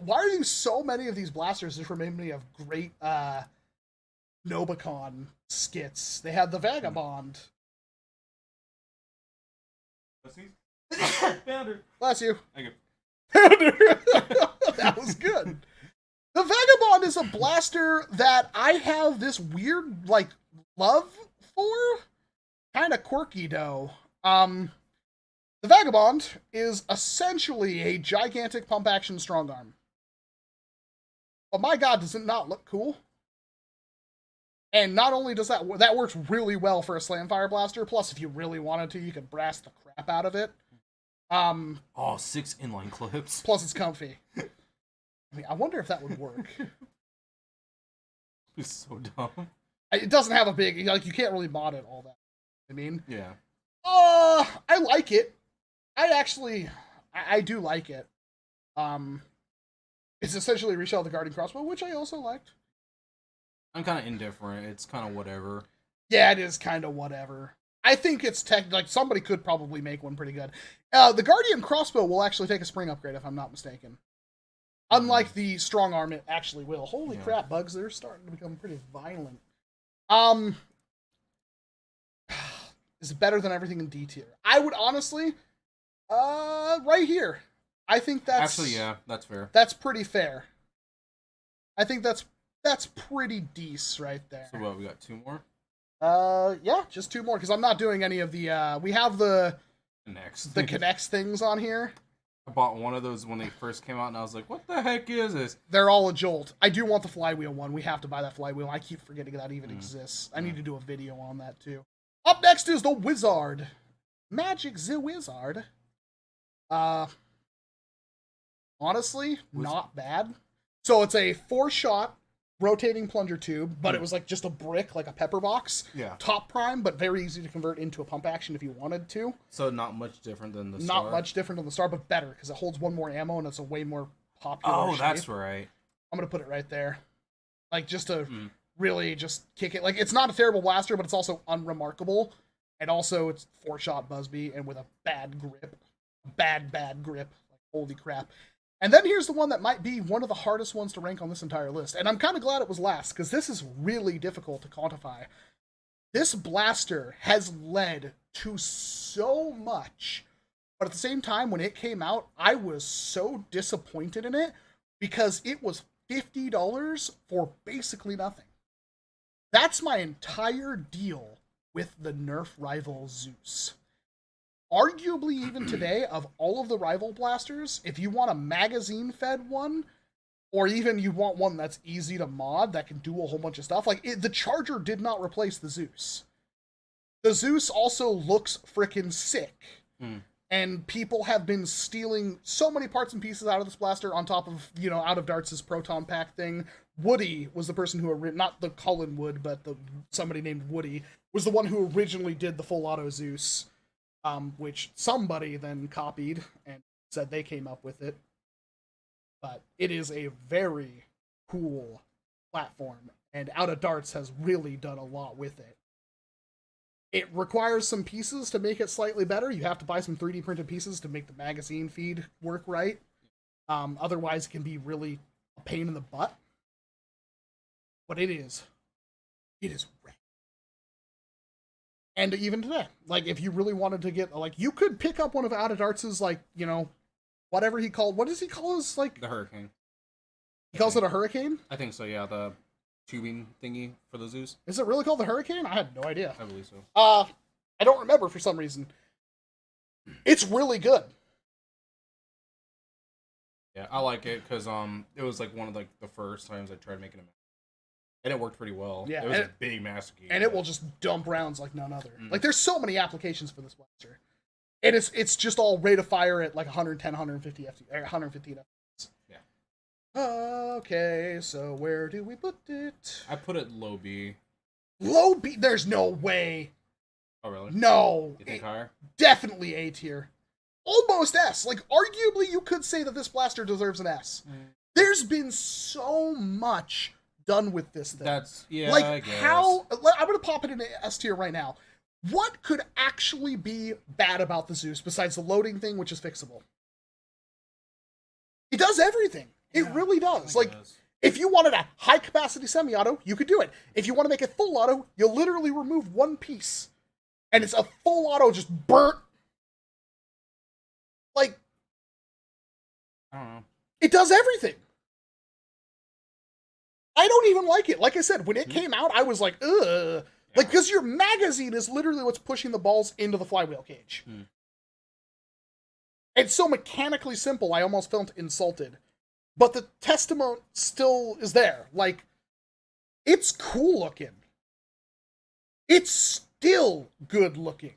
why are there so many of these blasters? This reminded me of great Nobicon skits. They had the Vagabond. Bless you. Thank you. That was good. The Vagabond is a blaster that I have this weird, like, love for. Kind of quirky, though. The Vagabond is essentially a gigantic pump-action strong arm. But my god, does it not look cool? And not only does that works really well for a slamfire blaster, plus if you really wanted to, you could brass the crap out of it. 6 inline clips. Plus it's comfy. I mean, I wonder if that would work. It's so dumb. It doesn't have a big, like, you can't really mod it all that. I mean, yeah. I like it. I do like it. It's essentially a reshell of the guarding crossbow, which I also liked. I'm kind of indifferent. It's kind of whatever. Yeah, it is kind of whatever. I think it's like somebody could probably make one pretty good. The Guardian crossbow will actually take a spring upgrade if I'm not mistaken. Unlike the strong arm, it actually will. Holy crap, bugs! They're starting to become pretty violent. Is better than everything in D tier. I would honestly, right here. I think that's actually, yeah, that's fair. That's pretty fair. I think that's pretty decent right there. So what? We got 2 more. Yeah, just 2 more because I'm not doing any of the. We have the Connects things on here. I bought one of those when they first came out, and I was like, "What the heck is this?" They're all a jolt. I do want the flywheel one. We have to buy that flywheel. I keep forgetting that even exists. I need to do a video on that too. Up next is the Wizard. Magic the Wizard. Honestly, not bad. So it's a 4-shot rotating plunger tube, but it was like just a brick, like a pepper box. Yeah. Top prime, but very easy to convert into a pump action if you wanted to. So not much different than the Star. Not much different than the Star, but better because it holds 1 more ammo and it's a way more popular shape. That's right. I'm gonna put it right there, like just to really just kick it. Like it's not a terrible blaster, but it's also unremarkable, and also it's 4-shot Busby and with a bad grip, bad grip. Like holy crap. And then here's the one that might be one of the hardest ones to rank on this entire list. And I'm kind of glad it was last, because this is really difficult to quantify. This blaster has led to so much, but at the same time, when it came out, I was so disappointed in it, because it was $50 for basically nothing. That's my entire deal with the NERF rival Zeus. arguably even today, of all of the rival blasters, if you want a magazine-fed one, or even you want one that's easy to mod, that can do a whole bunch of stuff, like, the Charger did not replace the Zeus. The Zeus also looks frickin' sick. And people have been stealing so many parts and pieces out of this blaster on top of, you know, out of Darts' Proton Pack thing. Woody was the person who, not the Cullen Wood, but somebody named Woody, was the one who originally did the full auto Zeus, which somebody then copied and said they came up with it. But it is a very cool platform, and Out of Darts has really done a lot with it. It requires some pieces to make it slightly better. You have to buy some 3D printed pieces to make the magazine feed work right. Otherwise, it can be really a pain in the butt. But it is rad. And even today, like, if you really wanted to get, like, you could pick up one of Out of Darts', like, you know, whatever he called, what does he call his, like? The Hurricane. He calls it a Hurricane? I think so, yeah, the tubing thingy for the Zeus. Is it really called the Hurricane? I had no idea. I believe so. I don't remember for some reason. It's really good. Yeah, I like it because it was like one of like the first times I tried making a mask, and it worked pretty well. Yeah, it was a big master key, and it will just dump rounds like none other. Like, there's so many applications for this blaster, and it's just all rate of fire at like 110, 150 150 FPS. Yeah. Okay, so where do we put it? I put it low B. Low B? There's no way. Oh really? No. You think higher? Definitely A tier. Almost S. Like, arguably, you could say that this blaster deserves an S. There's been so much done with this thing. That's, yeah, like, I guess. how... I'm going to pop it in S tier right now. What could actually be bad about the Zeus besides the loading thing, which is fixable? It does everything. It really does. Like, if you wanted a high-capacity semi-auto, you could do it. If you want to make it full auto, you'll literally remove one piece. And it's a full auto just burnt. Like, I don't know. It does everything. I don't even like it. Like I said, when it came out, I was like, ugh. Yeah. Like, because your magazine is literally what's pushing the balls into the flywheel cage. It's so mechanically simple, I almost felt insulted. But the testimony still is there. Like, it's cool looking. It's still good looking.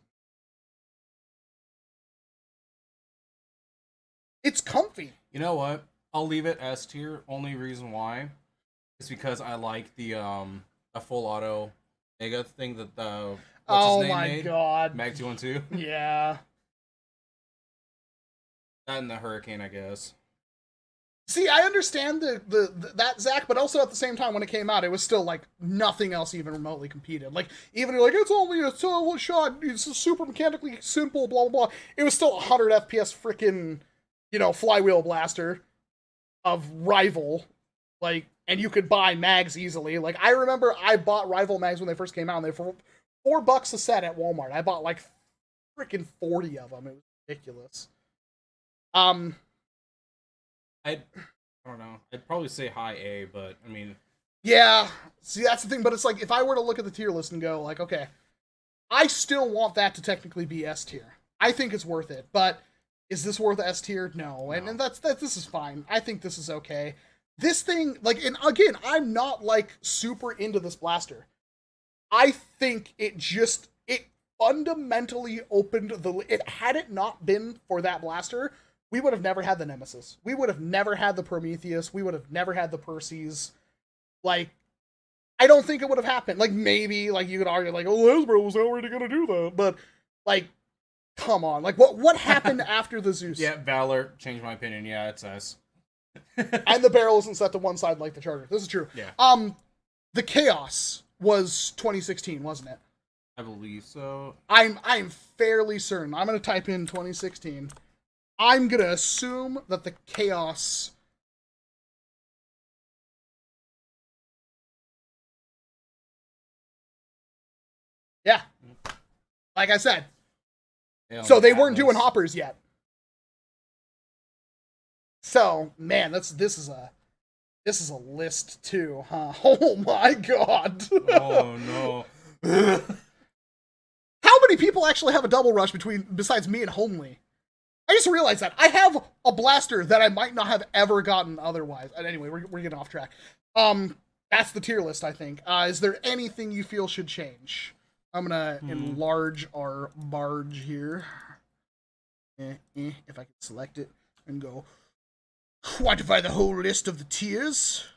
It's comfy. You know what? I'll leave it S tier. Only reason why is because I like the a full auto mega thing that the oh my god, Mag 212. Yeah. That and the Hurricane, I guess. See, I understand that, Zach, but also at the same time, when it came out, it was still like nothing else even remotely competed. Like, even like, it's only a solo shot, it's a super mechanically simple, blah blah blah. It was still 100 FPS freaking, you know, flywheel blaster of rival, like, and you could buy mags easily. Like, I remember I bought rival mags when they first came out, and they were $4 a set at Walmart. I bought like freaking 40 of them. It was ridiculous. I don't know. I'd probably say high A, but I mean, yeah. See, that's the thing. But it's like, if I were to look at the tier list and go like, okay, I still want that to technically be S tier. I think it's worth it, but is this worth S tier? No. And that's this is fine. I think this is okay. This thing, like, and again, I'm not like super into this blaster. I think it fundamentally opened had it not been for that blaster, we would have never had the Nemesis. We would have never had the Prometheus. We would have never had the Perseus. Like, I don't think it would have happened. Like, maybe, like, you could argue, like, oh, Hasbro was already gonna do that. But, like, come on. Like, what happened after the Zeus? Yeah, Valor changed my opinion. Yeah, it's S. And the barrel isn't set to one side like the Charger. This is true. Yeah. The Chaos was 2016, wasn't it? I believe so. I'm fairly certain. I'm gonna type in 2016. I'm gonna assume that the Chaos. Yeah. Like I said. Yeah, So they weren't doing hoppers yet. So, man, this is a list too, huh? Oh my god. Oh no. How many people people actually have a double rush besides me and Homely. I just realized that. I have a blaster that I might not have ever gotten otherwise. And anyway, we're getting off track. That's the tier list, I think. Is there anything you feel should change? I'm gonna enlarge our barge here. If I can select it and go quantify the whole list of the tiers.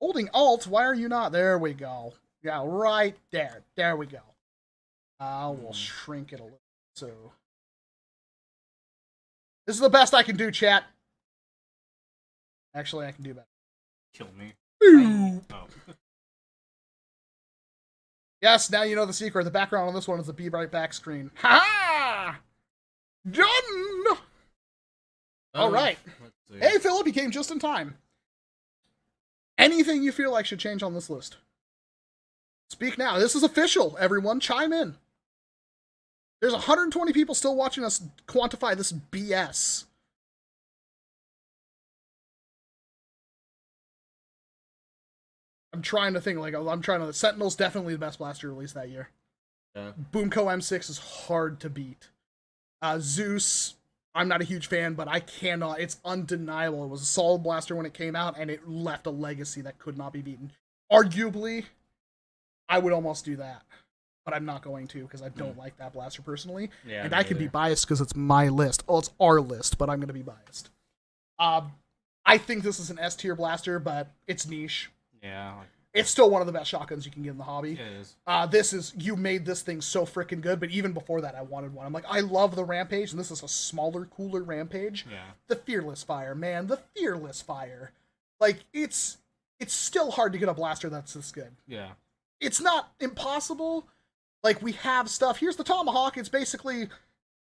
Holding Alt, why are you not? There we go. Yeah, right there. There we go. We'll shrink it a little. So this is the best I can do, chat. Actually, I can do better. Kill me. Oh. Oh. Yes, now you know the secret. The background on this one is the Be Right Back screen. Ha! Done! All right. Hey, Philip, you came just in time. Anything you feel like should change on this list? Speak now. This is official, everyone. Chime in. There's 120 people still watching us quantify this BS. I'm trying to think, Sentinel's definitely the best blaster released that year. Yeah. Boomco M6 is hard to beat. Zeus, I'm not a huge fan, but I cannot. It's undeniable. It was a solid blaster when it came out, and it left a legacy that could not be beaten. Arguably, I would almost do that, but I'm not going to because I don't like that blaster personally. Yeah, and I can be biased because it's my list. Oh, it's our list, but I'm going to be biased. I think this is an S tier blaster, but it's niche. Yeah. It's still one of the best shotguns you can get in the hobby. It is. You made this thing so freaking good, but even before that, I wanted one. I'm like, I love the Rampage, and this is a smaller, cooler Rampage. Yeah. The Fearless Fire, man. The Fearless Fire. Like, it's still hard to get a blaster that's this good. Yeah. It's not impossible. Like, we have stuff. Here's the Tomahawk. It's basically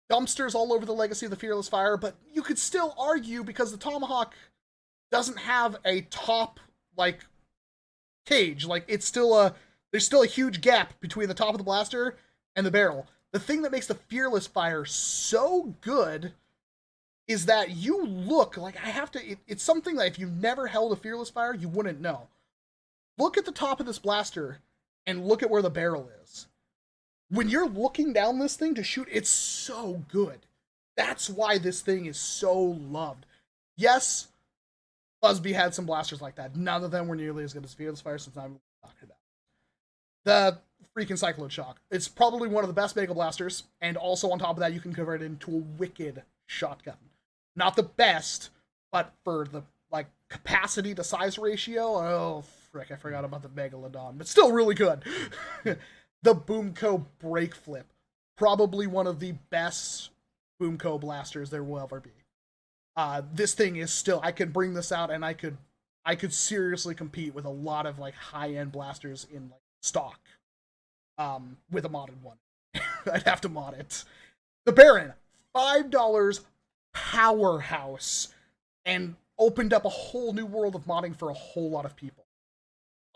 dumpsters all over the legacy of the Fearless Fire, but you could still argue because the Tomahawk doesn't have a top, like, cage. Like, it's still there's still a huge gap between the top of the blaster and the barrel. The thing that makes the Fearless Fire so good is that you look like it's something that if you never held a Fearless Fire, you wouldn't know. Look at the top of this blaster and look at where the barrel is. When you're looking down this thing to shoot, it's so good. That's why this thing is so loved. Yes, Busby had some blasters like that. None of them were nearly as good as Fearless Fire, since I'm talking about. The freaking Cyclone Shock. It's probably one of the best Mega Blasters, and also on top of that, you can convert it into a wicked shotgun. Not the best, but for the capacity to size ratio, oh frick, I forgot about the Megalodon, but still really good. The Boomco Brake Flip. Probably one of the best Boomco blasters there will ever be. This thing is still, I could bring this out and I could seriously compete with a lot of high-end blasters in stock. With a modded one. I'd have to mod it. The Baron, $5 powerhouse, and opened up a whole new world of modding for a whole lot of people.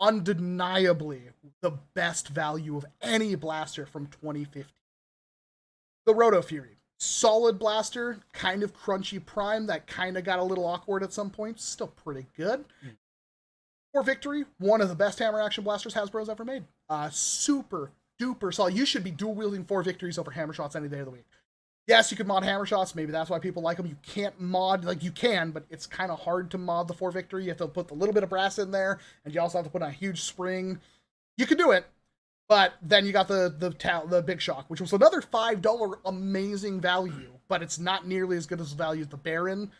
Undeniably the best value of any blaster from 2015. The Roto Fury. Solid blaster, kind of crunchy prime that kind of got a little awkward at some points. Still pretty good. For Victory, one of the best hammer action blasters Hasbro's ever made. Super duper solid. You should be dual wielding 4 Victories over hammer shots any day of the week. Yes, you can mod hammer shots. Maybe that's why people like them. You can't mod, you can, but it's kind of hard to mod the 4 Victory. You have to put a little bit of brass in there, and you also have to put on a huge spring. You can do it. But then you got the Big Shock, which was another $5 amazing value, but it's not nearly as good as the value as the Baron.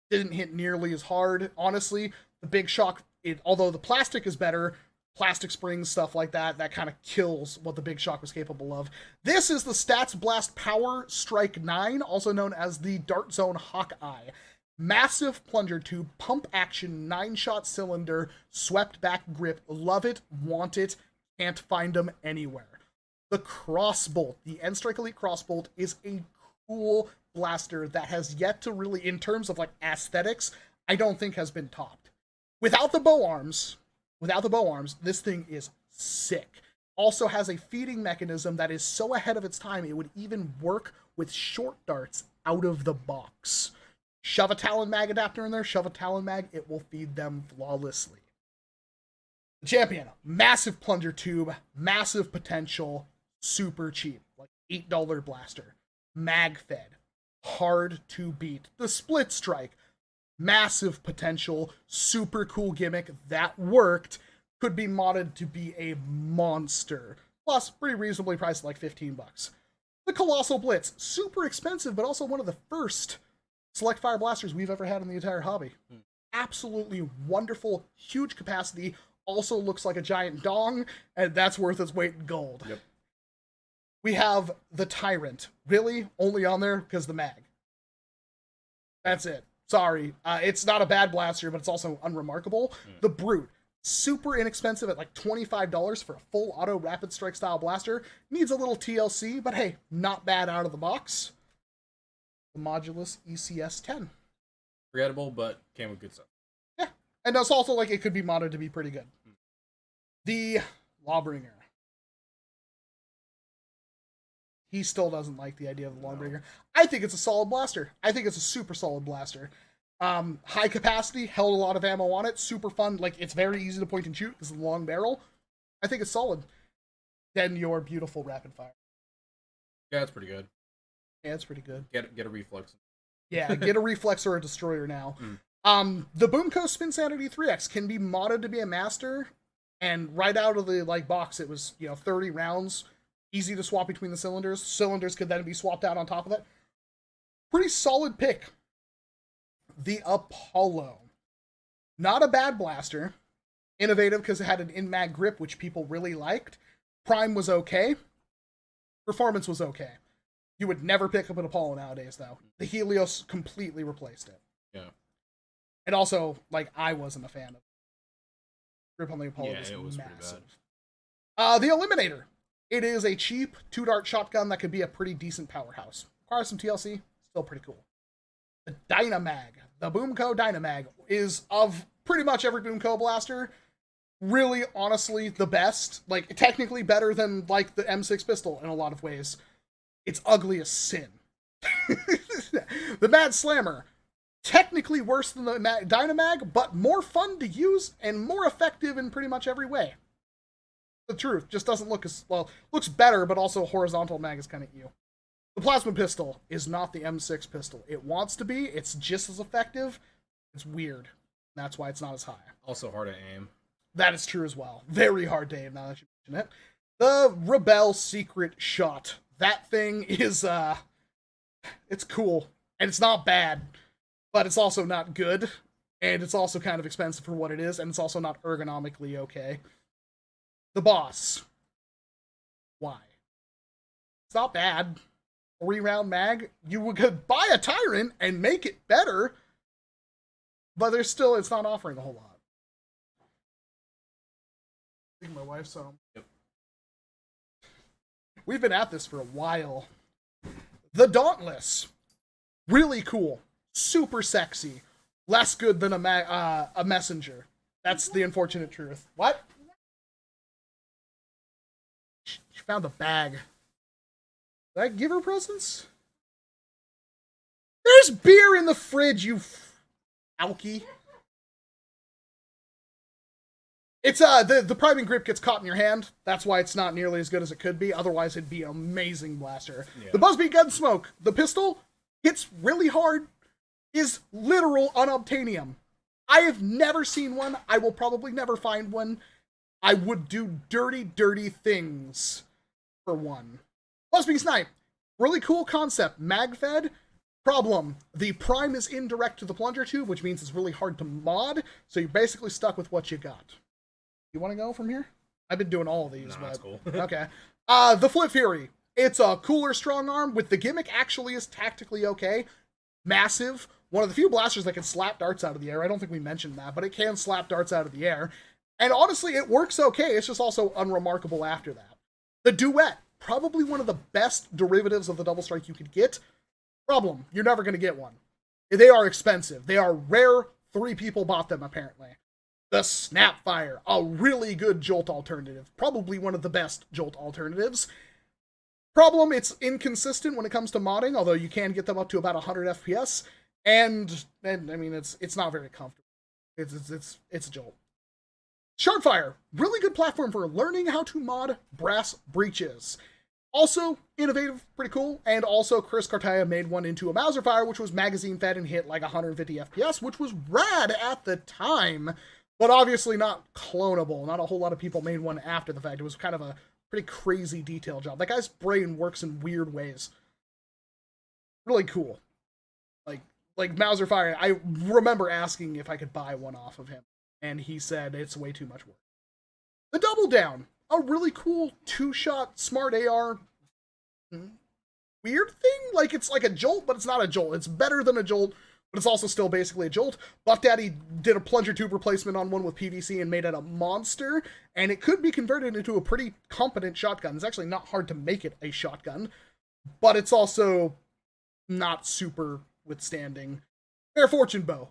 Didn't hit nearly as hard. Honestly, the Big Shock, although the plastic is better, plastic springs, stuff like that kind of kills what the Big Shock was capable of. This is the Stats Blast Power Strike 9, also known as the Dart Zone Hawkeye. Massive plunger tube, pump action, 9-shot cylinder, swept back grip. Love it, want it. Can't find them anywhere. The Crossbolt, the N-Strike Elite Crossbolt, is a cool blaster that has yet to really, in terms of aesthetics, I don't think has been topped. Without the bow arms, this thing is sick. Also has a feeding mechanism that is so ahead of its time, it would even work with short darts out of the box. Shove a Talon Mag adapter in there, shove a Talon Mag, it will feed them flawlessly. The Champion, massive plunger tube, massive potential, super cheap. $8 blaster. Mag-fed. Hard to beat. The split strike. Massive potential. Super cool gimmick. That worked. Could be modded to be a monster. Plus, pretty reasonably priced, like $15. The Colossal Blitz. Super expensive, but also one of the first select fire blasters we've ever had in the entire hobby. Absolutely wonderful. Huge capacity. Also looks like a giant dong, and that's worth its weight in gold. Yep. We have the Tyrant. Really? Only on there because the mag. That's it. Sorry. It's not a bad blaster, but it's also unremarkable. The Brute. Super inexpensive at like $25 for a full auto rapid strike style blaster. Needs a little TLC, but hey, not bad out of the box. The Modulus ECS-10. Forgettable, but came with good stuff. Yeah. And it's also like it could be modded to be pretty good. The Lawbringer. He still doesn't like the idea of the Lawbringer. I think it's a solid blaster. I think it's a super solid blaster. High capacity, held a lot of ammo on it, super fun. Like, it's very easy to point and shoot because of the long barrel. I think it's solid. Then your beautiful rapid fire. Yeah, it's pretty good. Yeah, it's pretty good. Get a reflex. Yeah, get a reflex or a destroyer now. The Boomco Spin Sanity 3X can be modded to be a master, and right out of the box it was 30 rounds, easy to swap between the cylinders. Cylinders could then be swapped out on top of it. Pretty solid pick. The Apollo. Not a bad blaster. Innovative because it had an in-mag grip, which people really liked. Prime was okay. Performance was okay. You would never pick up an Apollo nowadays, though. The Helios completely replaced it. Yeah. And also, I wasn't a fan of it. Grip on the Apollo was it was massive. pretty bad. The Eliminator. It is a cheap 2-dart shotgun that could be a pretty decent powerhouse. Requires some TLC. Still pretty cool. The Dynamag. The Boomco Dynamag is, of pretty much every Boomco blaster, really, honestly, the best. Technically better than, the M6 pistol in a lot of ways. It's ugly as sin. The Mad Slammer. Technically worse than the Dynamag, but more fun to use and more effective in pretty much every way. The truth. Just doesn't look as, looks better, but also horizontal mag is kind of ew. The Plasma Pistol is not the M6 pistol. It wants to be. It's just as effective. It's weird. That's why it's not as high. Also hard to aim. That is true as well. Very hard to aim now that you mention it. The Rebel Secret Shot. That thing is, it's cool. And it's not bad. But it's also not good. And it's also kind of expensive for what it is. And it's also not ergonomically okay. The Boss. Why? It's not bad. 3-round mag. You could buy a Tyrant and make it better. But it's not offering a whole lot. I think my wife's home. Yep. We've been at this for a while. The Dauntless. Really cool. Super sexy. Less good than a messenger. That's the unfortunate truth. What? She found the bag. Did I give her presents? There's beer in the fridge, you alky. It's the priming grip gets caught in your hand. That's why it's not nearly as good as it could be. Otherwise, it'd be an amazing blaster. Yeah. The Buzzbeat Gunsmoke, the pistol hits really hard, is literal unobtainium. I have never seen one. I will probably never find one. I would do dirty, dirty things for one. Buzzbeat Snipe, really cool concept. Mag-fed. Problem, the prime is indirect to the plunger tube, which means it's really hard to mod, so you're basically stuck with what you got. You want to go from here? I've been doing all of these. No, that's cool. Okay. The Flip Fury. It's a cooler strong arm with the gimmick actually is tactically okay. Massive. One of the few blasters that can slap darts out of the air. I don't think we mentioned that, but it can slap darts out of the air. And honestly, it works okay. It's just also unremarkable after that. The Duet. Probably one of the best derivatives of the double strike you could get. Problem, you're never going to get one. They are expensive. They are rare. 3 people bought them, apparently. The Snapfire, a really good Jolt alternative. Probably one of the best Jolt alternatives. Problem, it's inconsistent when it comes to modding, although you can get them up to about 100 FPS. And I mean, it's not very comfortable. It's a Jolt. Sharpfire, really good platform for learning how to mod brass breeches. Also innovative, pretty cool. And also Chris Cartaya made one into a Mauser fire, which was magazine fed and hit like 150 FPS, which was rad at the time, but obviously not clonable. Not a whole lot of people made one after the fact. It was kind of a pretty crazy detail job. That guy's brain works in weird ways. Really cool. Like Mauser fire, I remember asking if I could buy one off of him, and he said it's way too much work. The Double Down, a really cool 2-shot smart AR weird thing. Like, it's like a jolt, but it's not a jolt. It's better than a jolt, but it's also still basically a jolt. Buff Daddy did a plunger tube replacement on one with PVC and made it a monster, and it could be converted into a pretty competent shotgun. It's actually not hard to make it a shotgun, but it's also not super withstanding. Fair Fortune Bow.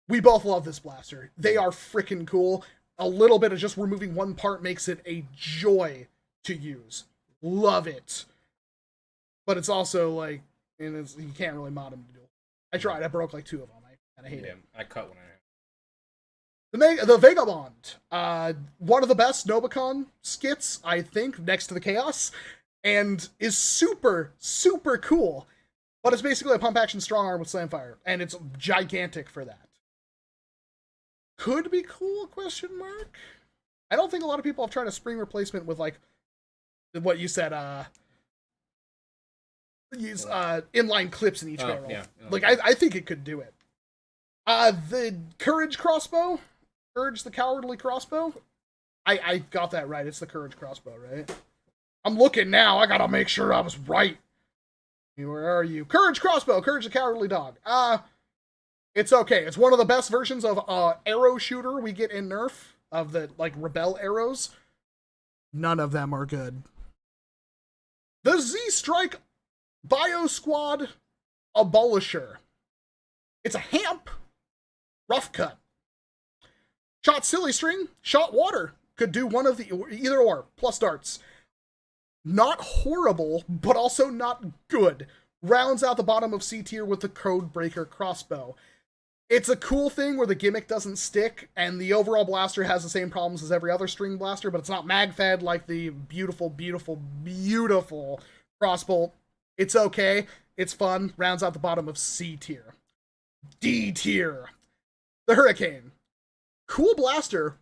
We both love this blaster. They are freaking cool. A little bit of just removing one part makes it a joy to use. Love it. But it's also like, and you can't really mod them to do it. I tried. I broke like 2 of them. I kind of hate it. I cut one in half. The Vagabond. One of the best Nobicon skits, I think, next to the Chaos. And is super, super cool. But it's basically a pump action strong arm with slamfire, and it's gigantic for that. Could be cool, question mark? I don't think a lot of people have tried a spring replacement with, like, what you said, use inline clips in each barrel. Yeah. Like, I think it could do it. The Courage crossbow, Courage the Cowardly crossbow, I got that right. It's the Courage crossbow, right? I'm looking now. I gotta make sure I was right. Where are you? Courage crossbow, Courage the Cowardly dog. It's okay. It's one of the best versions of arrow shooter we get in NERF, of the, like, Rebel arrows. None of them are good. The Z-Strike Bio Squad Abolisher. It's a hamp. Rough cut. Shot Silly String, shot Water. Could do one of the, either or, plus darts. Not horrible, but also not good. Rounds out the bottom of C tier with the Codebreaker crossbow. It's a cool thing where the gimmick doesn't stick, and the overall blaster has the same problems as every other string blaster, but it's not mag-fed like the beautiful, beautiful, beautiful crossbow. It's okay. It's fun. Rounds out the bottom of C tier. D tier. The Hurricane. Cool blaster.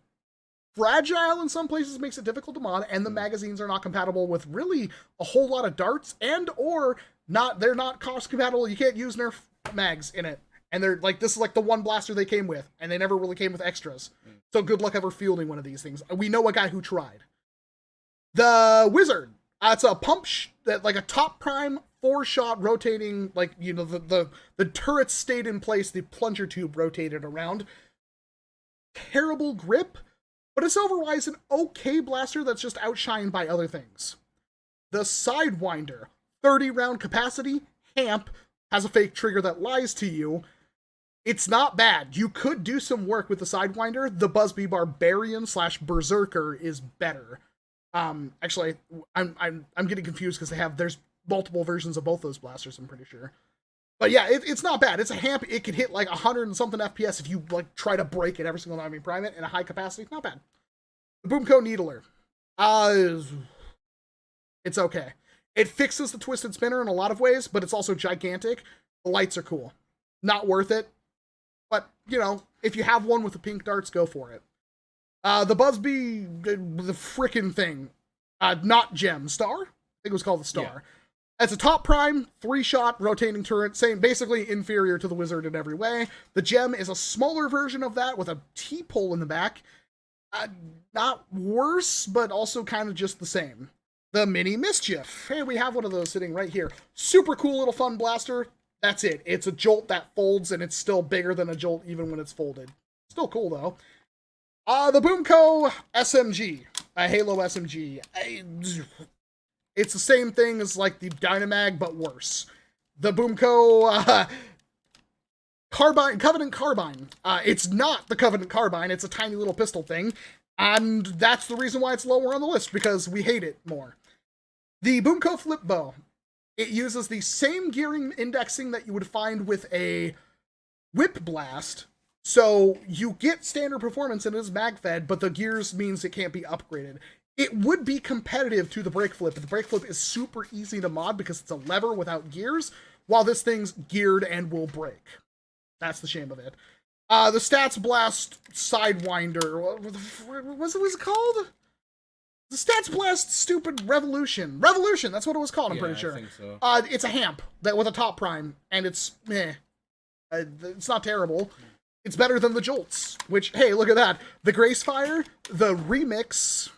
Fragile in some places makes it difficult to mod, and the magazines are not compatible with really a whole lot of darts, and or not, they're not cost compatible. You can't use NERF mags in it. And they're like, this is like the one blaster they came with, and they never really came with extras. So good luck ever fielding one of these things. We know a guy who tried. The Wizard. It's a pump, like a top prime 4-shot rotating, like, you know, the turret stayed in place, the plunger tube rotated around. Terrible grip, but it's otherwise an okay blaster that's just outshined by other things. The Sidewinder. 30-round capacity, hamp, has a fake trigger that lies to you. It's not bad. You could do some work with the Sidewinder. The Busby Barbarian / Berserker is better. Actually, I'm getting confused because there's multiple versions of both those blasters, I'm pretty sure. But yeah, it's not bad. It's a hamp. It could hit like 100 and something FPS if you like try to break it every single time you prime it in a high capacity. Not bad. The Boomco Needler. It's okay. It fixes the Twisted Spinner in a lot of ways, but it's also gigantic. The lights are cool. Not worth it. But, you know, if you have one with the pink darts, go for it. The Busby, the frickin' thing. Not Gem. Star? I think it was called the Star. Yeah. It's a top prime, 3-shot rotating turret, same, basically inferior to the Wizard in every way. The Gem is a smaller version of that with a T-pole in the back. Not worse, but also kind of just the same. The Mini Mischief. Hey, we have one of those sitting right here. Super cool little fun blaster. That's it. It's a jolt that folds, and it's still bigger than a jolt even when it's folded. Still cool, though. The Boomco SMG. A Halo SMG. It's the same thing as, like, the Dynamag, but worse. The Boomco Covenant Carbine. It's not the Covenant Carbine. It's a tiny little pistol thing. And that's the reason why it's lower on the list, because we hate it more. The Boomco Flip Bow. It uses the same gearing indexing that you would find with a Whip Blast. So you get standard performance and it is mag-fed, but the gears means it can't be upgraded. it would be competitive to the brake flip, but the brake flip is super easy to mod because it's a lever without gears, while this thing's geared and will brake. That's the shame of it. The Stats Blast Sidewinder, what was it called? The Stats Blast stupid Revolution. Revolution, that's what it was called, I'm pretty sure. I think so. It's a hamp that with a top prime, and it's meh. It's not terrible. It's better than the Jolts, which, hey, look at that. The Gracefire, the Remix,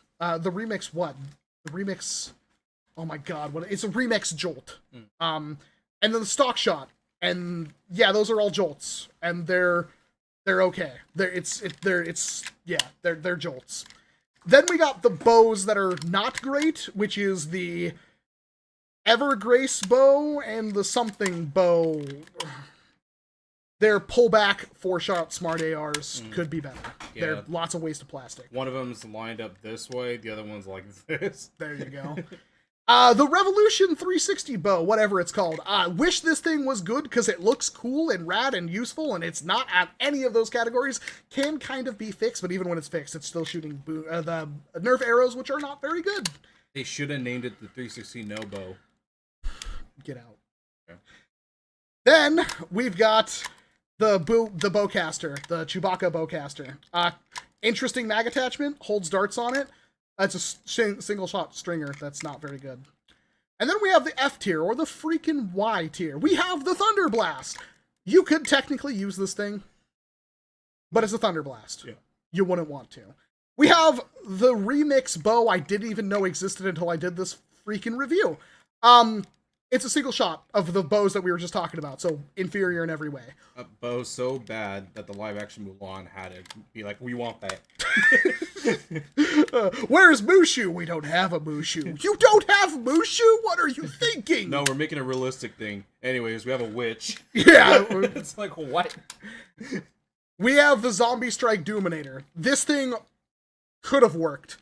oh my god, it's a Remix Jolt. And then the Stock Shot, and yeah, those are all Jolts, and they're okay. They're Jolts. Then we got the bows that are not great, which is the Evergrace bow and the something bow. Their pullback 4-shot smart ARs could be better. Yeah. There are lots of waste of plastic. One of them's lined up this way, the other one's like this. There you go. The Revolution 360 bow, whatever it's called. I wish this thing was good because it looks cool and rad and useful, and it's not at any of those categories. Can kind of be fixed, but even when it's fixed, it's still shooting the Nerf arrows, which are not very good. They should have named it the 360 no bow. Get out. Okay. Then we've got the bowcaster, the Chewbacca bowcaster. Interesting mag attachment, holds darts on it. It's a single shot stringer. That's not very good. And then we have the F tier, or the freaking Y tier. We have the Thunder Blast. You could technically use this thing, but it's a Thunder Blast. Yeah. You wouldn't want to. We have the Remix bow I didn't even know existed until I did this freaking review. It's a single shot of the bows that we were just talking about, so inferior in every way. A bow so bad that the live-action Mulan had it be like, we want that. Where's Mushu? We don't have a Mushu. You don't have Mushu? What are you thinking? No, we're making a realistic thing. Anyways, we have a witch. Yeah. It's like, what? We have the Zombie Strike Doominator. This thing could have worked,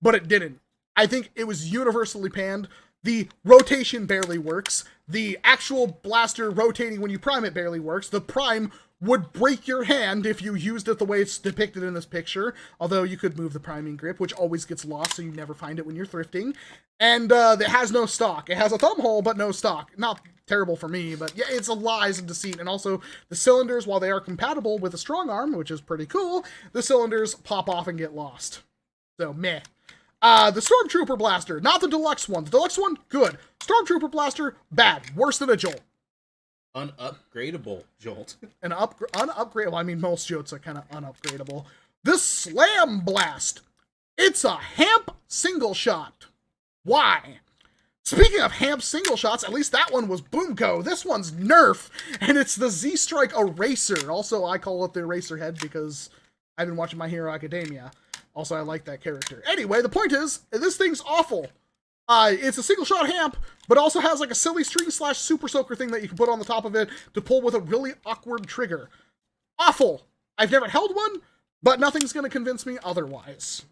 but it didn't. I think it was universally panned. The rotation barely works. The actual blaster rotating when you prime it barely works. The prime would break your hand if you used it the way it's depicted in this picture, although you could move the priming grip, which always gets lost, so you never find it when you're thrifting. And it has no stock. It has a thumb hole, but no stock. Not terrible for me, but yeah, it's a lies and deceit. And also, the cylinders, while they are compatible with a strong arm, which is pretty cool, the cylinders pop off and get lost. So, meh. The Stormtrooper Blaster, not the deluxe one. The deluxe one, good. Stormtrooper Blaster, bad. Worse than a Jolt. Unupgradable Jolt. Unupgradable. I mean, most Jolts are kind of unupgradable. The Slam Blast. It's a Hamp single shot. Why? Speaking of Hamp single shots, at least that one was Boomco. This one's Nerf, and it's the Z-Strike Eraser. Also, I call it the Eraser Head because I've been watching My Hero Academia. Also, I like that character. Anyway, the point is, this thing's awful. It's a single shot hamp, but also has like a silly string / super soaker thing that you can put on the top of it to pull with a really awkward trigger. Awful. I've never held one, but nothing's going to convince me otherwise.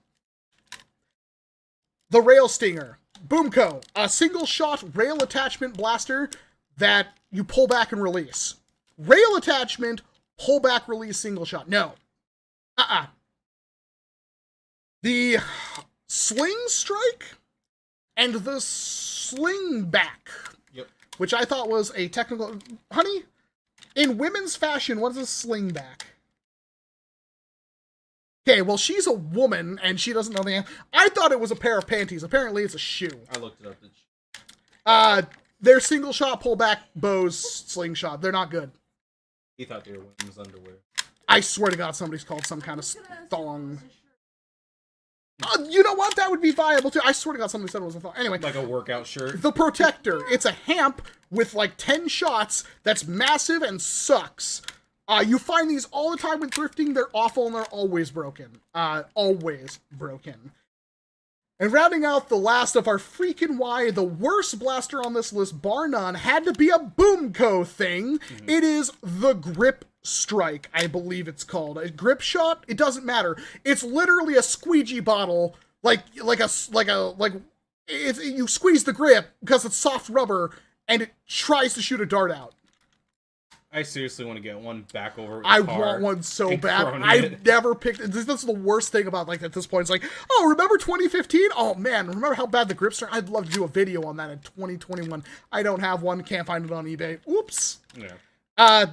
The Rail Stinger. Boomco. A single shot rail attachment blaster that you pull back and release. Rail attachment, pull back, release, single shot. No. The Sling Strike and the Sling Back, which I thought was a technical... Honey, in women's fashion, what is a sling back? Okay, well, she's a woman, and she doesn't know the answer. I thought it was a pair of panties. Apparently, it's a shoe. I looked it up. They're single-shot pullback bows slingshot. They're not good. He thought they were women's underwear. I swear to God, somebody's called some kind of thong. You know what? That would be viable too. I swear to God, somebody said it was a thong. Anyway. Like a workout shirt. The Protector. It's a hamp with like 10 shots that's massive and sucks. You find these all the time when thrifting. They're awful and they're always broken. Always broken. And rounding out the last of our freaking Y, the worst blaster on this list, bar none, had to be a Boomco thing. Mm-hmm. It is the Grip Strike, I believe it's called. A grip shot? It doesn't matter. It's literally a squeegee bottle, you squeeze the grip because it's soft rubber and it tries to shoot a dart out. I seriously want to get one back over. I want one so bad. I've never picked. This is the worst thing about like at this point. It's like, oh, remember 2015? Oh man, remember how bad the grips are? I'd love to do a video on that in 2021. I don't have one. Can't find it on eBay. Oops. Yeah.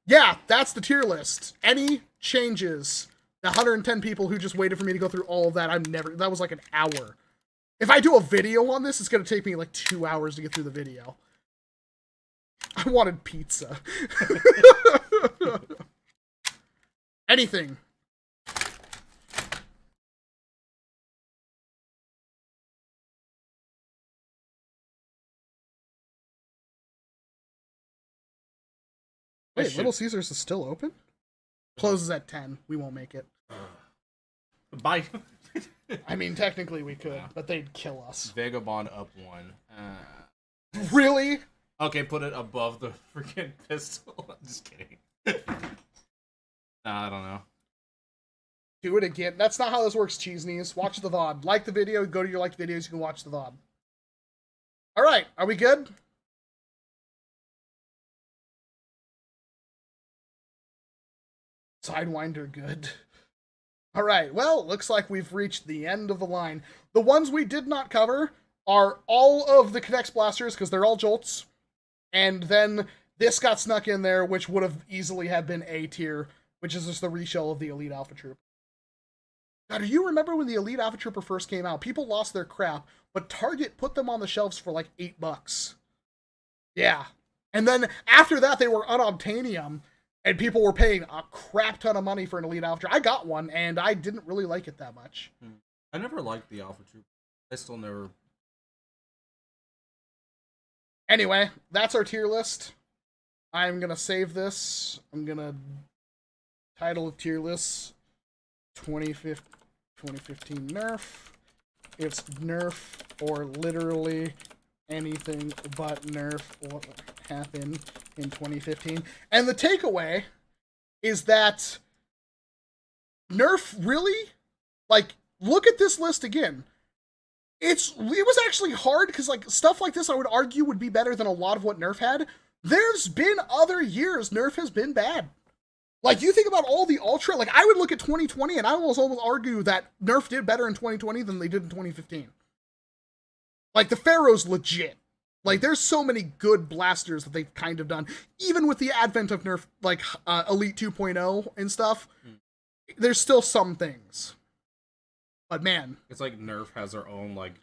Yeah, that's the tier list. Any changes? The 110 people who just waited for me to go through all of that. That was like an hour. If I do a video on this, it's gonna take me like 2 hours to get through the video. I wanted pizza. Anything. Wait, Little Caesars is still open? Closes at 10. We won't make it. Bye. I mean, technically we could, but they'd kill us. Vagabond up 1. Really? Okay, put it above the freaking pistol. I'm just kidding. Nah, I don't know. Do it again. That's not how this works, Cheese Knees. Watch the VOD. Like the video, go to your liked videos, you can watch the VOD. Alright, are we good? Sidewinder good. Alright, well, looks like we've reached the end of the line. The ones we did not cover are all of the Connect Blasters, because they're all Jolts. And then this got snuck in there, which would have easily have been A tier, which is just the reshell of the Elite Alpha Trooper. God, do you remember when the Elite Alpha Trooper first came out? People lost their crap, but Target put them on the shelves for like $8. Yeah. And then after that, they were unobtainium, and people were paying a crap ton of money for an Elite Alpha Trooper. I got one, and I didn't really like it that much. I never liked the Alpha Trooper. I still never... Anyway, that's our tier list. I'm going to save this. I'm going to title of tier list 2015 NERF. It's NERF or literally anything but NERF what happened in 2015. And the takeaway is that NERF really, like, look at this list again. It was actually hard because like stuff like this I would argue would be better than a lot of what NERF had. There's been other years NERF has been bad. Like you think about all the Ultra, like I would look at 2020 and I will almost argue that NERF did better in 2020 than they did in 2015. Like the Pharaoh's legit. Like there's so many good blasters that they've kind of done. Even with the advent of NERF, like Elite 2.0 and stuff, there's still some things. But man, it's like NERF has their own like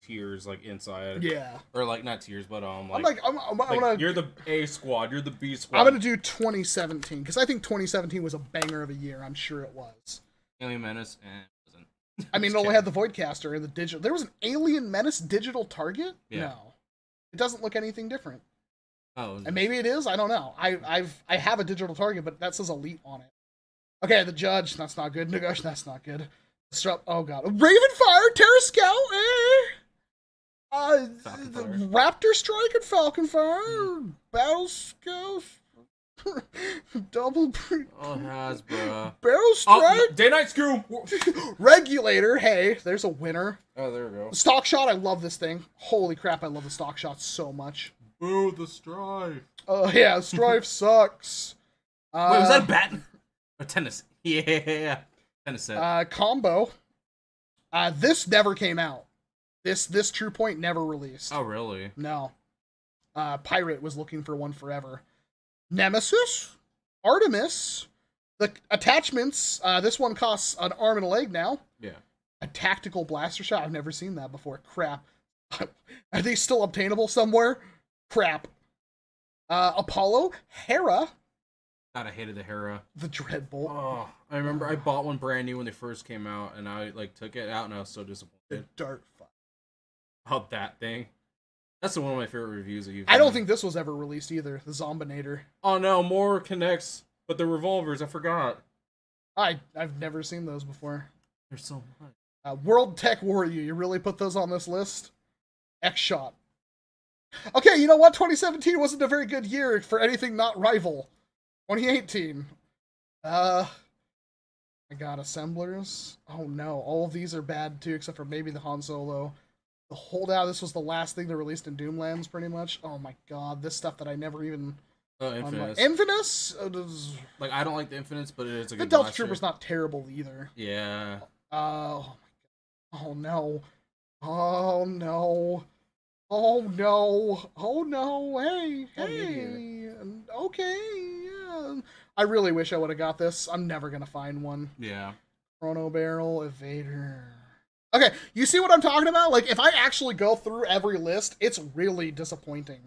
tiers like inside. Yeah. Or like not tiers, but I'm gonna, you're the A squad, you're the B squad. I'm gonna do 2017 because I think 2017 was a banger of a year. I'm sure it was. Alien Menace and wasn't. I mean, it only had the Voidcaster and the digital. There was an Alien Menace digital target. Yeah. No, it doesn't look anything different. Oh. And maybe it is. I don't know. I have a digital target, but that says Elite on it. Okay, the Judge. That's not good. Nagosh. That's not good. Oh god. Ravenfire, Terra Scout, Raptor Strike and Falcon Fire, Battle Scout, Double Hasbro. Barrel Strike, Day-Night Screw, Regulator, hey, there's a winner. Oh, there we go. Stock Shot, I love this thing. Holy crap, I love the Stock Shot so much. Boo, the Strife. Oh yeah, Strife sucks. Wait, was that a bat? Or tennis? Yeah. Combo. This never came out. This True Point never released. Oh, really? No. Pirate was looking for one forever. Nemesis, Artemis, the attachments. This one costs an arm and a leg now. Yeah. A tactical blaster shot. I've never seen that before. Crap. Are they still obtainable somewhere? Crap. Apollo, Hera. God, I hated the Hera. The Dreadbolt. Oh, I remember I bought one brand new when they first came out, and I like took it out, and I was so disappointed. The Dart Fight. Oh, that thing. That's one of my favorite reviews that you've I don't think this was ever released either. The Zombinator. Oh no, more connects, but the revolvers, I forgot. I've never seen those before. There's so much. World Tech Warrior. You really put those on this list? X-Shot. Okay, you know what? 2017 wasn't a very good year for anything not Rival. 2018. I got Assemblers. Oh no, all of these are bad too, except for maybe the Han Solo. The Holdout, this was the last thing they released in Doomlands, pretty much. Oh my god, this stuff that I never even Oh, Infamous. Infamous? Like, I don't like the Infinites, but it is a The good Delta blaster. Trooper's not terrible either. Yeah. Oh no. Oh no. Oh no. Oh no. Hey. Hey. Okay. Yeah. I really wish I would have got this. I'm never going to find one. Yeah. Chrono Barrel, Evader. Okay, you see what I'm talking about? Like, if I actually go through every list, it's really disappointing.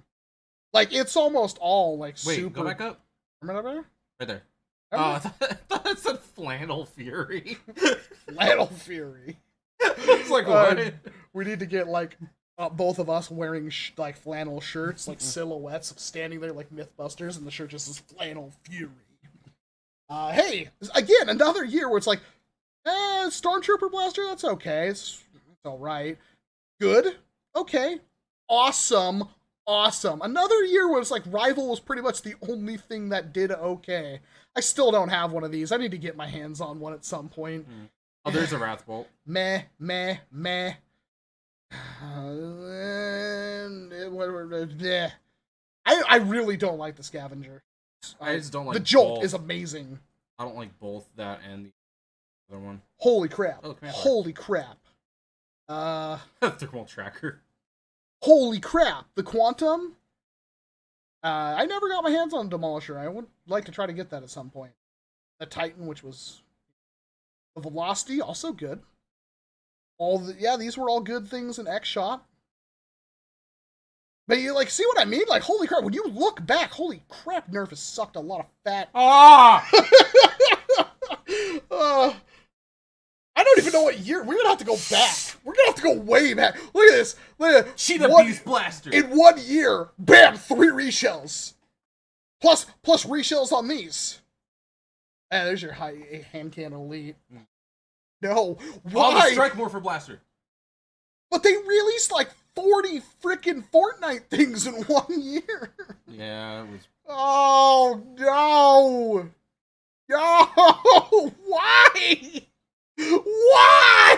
Like, it's almost all, like, Wait, super... go back up. Remember that? Right there. Oh, I thought it said Flannel Fury. Flannel Fury. It's like, what? We need to get, like, both of us wearing, like, flannel shirts, like, silhouettes, standing there like Mythbusters, and the shirt just says Flannel Fury. Hey, again, another year where it's like, Stormtrooper Blaster, that's okay. It's alright. Good. Okay. Awesome. Awesome. Another year where it's like Rival was pretty much the only thing that did okay. I still don't have one of these. I need to get my hands on one at some point. Oh, there's a Wrathbolt. Meh. I really don't like the Scavenger. I just don't like the Jolt both. is amazing. I don't like both that and the other one. Holy crap. Oh, Holy crap. Thermal Tracker. Holy crap. The Quantum? I never got my hands on Demolisher. I would like to try to get that at some point. The Titan, which was... The Velocity, also good. These were all good things in X-Shot. But you, like, see what I mean? Like, holy crap, when you look back, holy crap, NERF has sucked a lot of fat. Ah! I don't even know what year. We're gonna have to go back. We're gonna have to go way back. Look at this. Look at Cheetah Beast Blaster. In 1 year, bam, 3 reshells. Plus reshells on these. And there's your high hand cannon elite. No, why? Oh, the Strike Morpher Blaster. But they released like 40 freaking Fortnite things in 1 year. Yeah, it was. Oh no! No! Why? Why?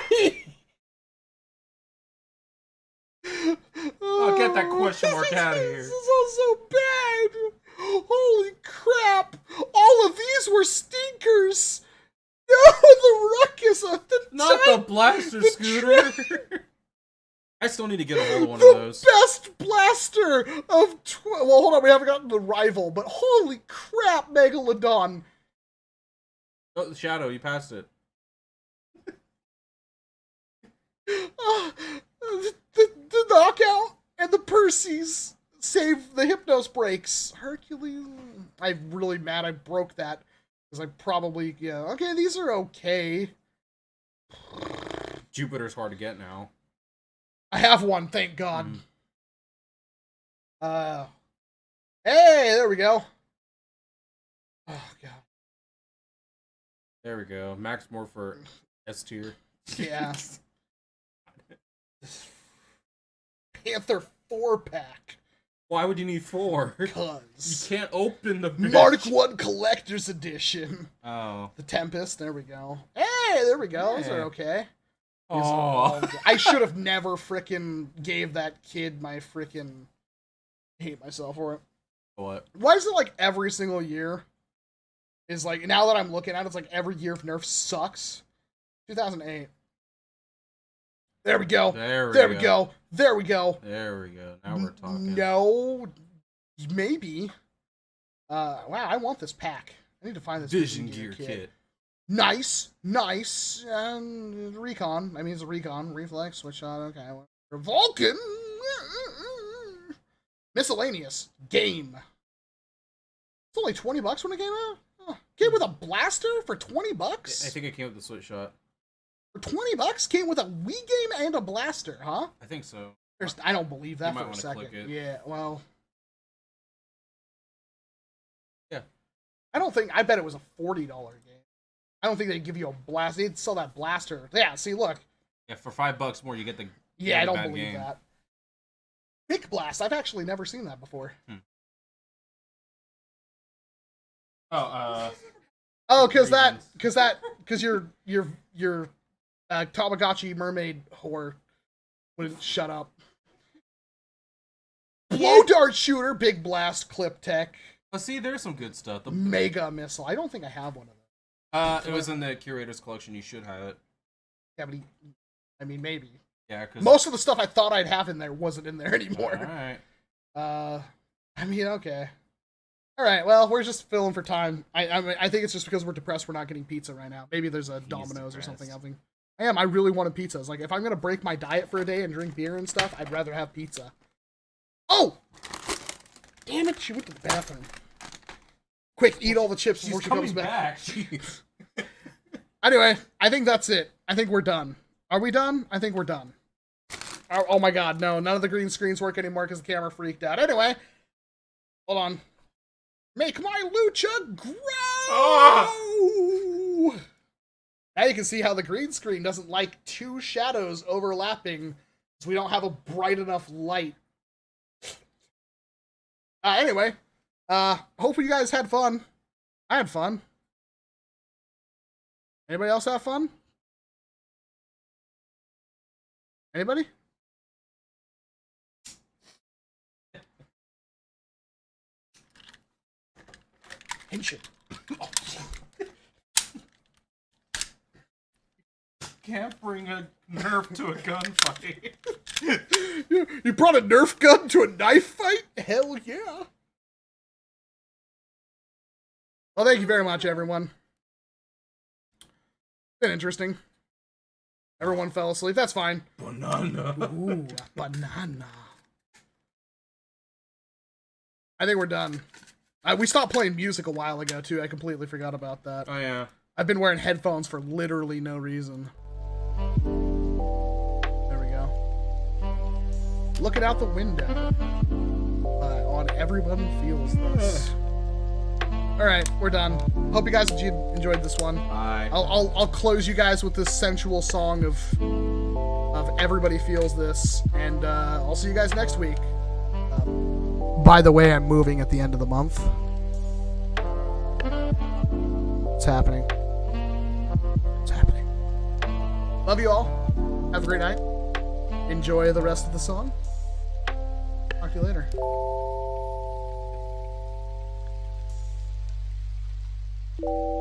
Oh, get that question mark out of here. This is all so bad. Holy crap! All of these were stinkers. No, the Ruckus, Not the Blaster Scooter. I still need to get a hold of one of the those. best blaster of well, hold on, we haven't gotten the Rival, but holy crap, Megalodon. Oh, the Shadow, you passed it. The knockout and the Percy's save the Hypnos breaks. Hercules, I'm really mad I broke that because I probably okay, these are okay. Jupiter's hard to get now. I have one, thank God. Hey, there we go. Oh God. There we go. Max Morpher S tier. Yeah. Panther 4-pack. Why would you need 4? Cause you can't open the bitch. Mark 1 Collector's Edition. Oh. The Tempest, there we go. Hey, there we go. Those are okay. Oh. I should have never frickin' gave that kid my frickin' hate myself for it. What? Why is it like every single year is like, now that I'm looking at it, it's like every year of NERF sucks. 2008. There we go. There we go. There we go. There we go. Now we're talking. No, maybe. Wow, I want this pack. I need to find this Vision Gear kit. Nice. Recon. I mean, it's a Recon. Reflex, switch shot. Okay. Vulcan. Miscellaneous. Game. It's only $20 when it came out? Huh. Came with a blaster for $20? I think it came with the switch shot. For $20? Came with a Wii game and a blaster, huh? I think so. I don't believe that you for might a second. click it. Yeah, well. Yeah. I bet it was a $40 game. I don't think they'd give you a blast. They'd sell that blaster. Yeah, see, look. Yeah, for $5 more, you get the. Yeah, I don't believe game. that. Big Blast. I've actually never seen that before. Oh, because your Tamagotchi mermaid whore wouldn't shut up. Blow dart shooter, big blast, clip tech. Oh, see, there's some good stuff. The Mega Missile. I don't think I have one of those. It was in the curator's collection. You should have it. Yeah, but I mean, maybe. Yeah, because Most of the stuff I thought I'd have in there wasn't in there anymore. All right. I mean, okay. All right, well, we're just filling for time. I think it's just because we're depressed we're not getting pizza right now. Maybe there's a Domino's or something. I really want a pizza. It's like, if I'm going to break my diet for a day and drink beer and stuff, I'd rather have pizza. Oh! Damn it, she went to the bathroom. Quick, eat all the chips before she comes back. Jeez. Anyway, I think that's it. I think we're done. Are we done? I think we're done. Oh my god, no. None of the green screens work anymore because the camera freaked out. Anyway, hold on. Make my lucha grow! Oh! Now you can see how the green screen doesn't like two shadows overlapping because we don't have a bright enough light. Anyway, hopefully you guys had fun. I had fun. Anybody else have fun? Anybody? Ancient. Can't bring a Nerf to a gunfight. You brought a Nerf gun to a knife fight? Hell yeah. Well, thank you very much, everyone. Been interesting. Everyone fell asleep. That's fine. Banana. Ooh, banana. I think we're done. We stopped playing music a while ago, too. I completely forgot about that. Oh, yeah. I've been wearing headphones for literally no reason. There we go. Looking out the window. On Everyone Feels This. Alright, we're done. Hope you guys enjoyed this one. Bye. I'll close you guys with this sensual song of Everybody Feels This, and I'll see you guys next week. By the way, I'm moving at the end of the month. It's happening. It's happening. Love you all. Have a great night. Enjoy the rest of the song. Talk to you later. You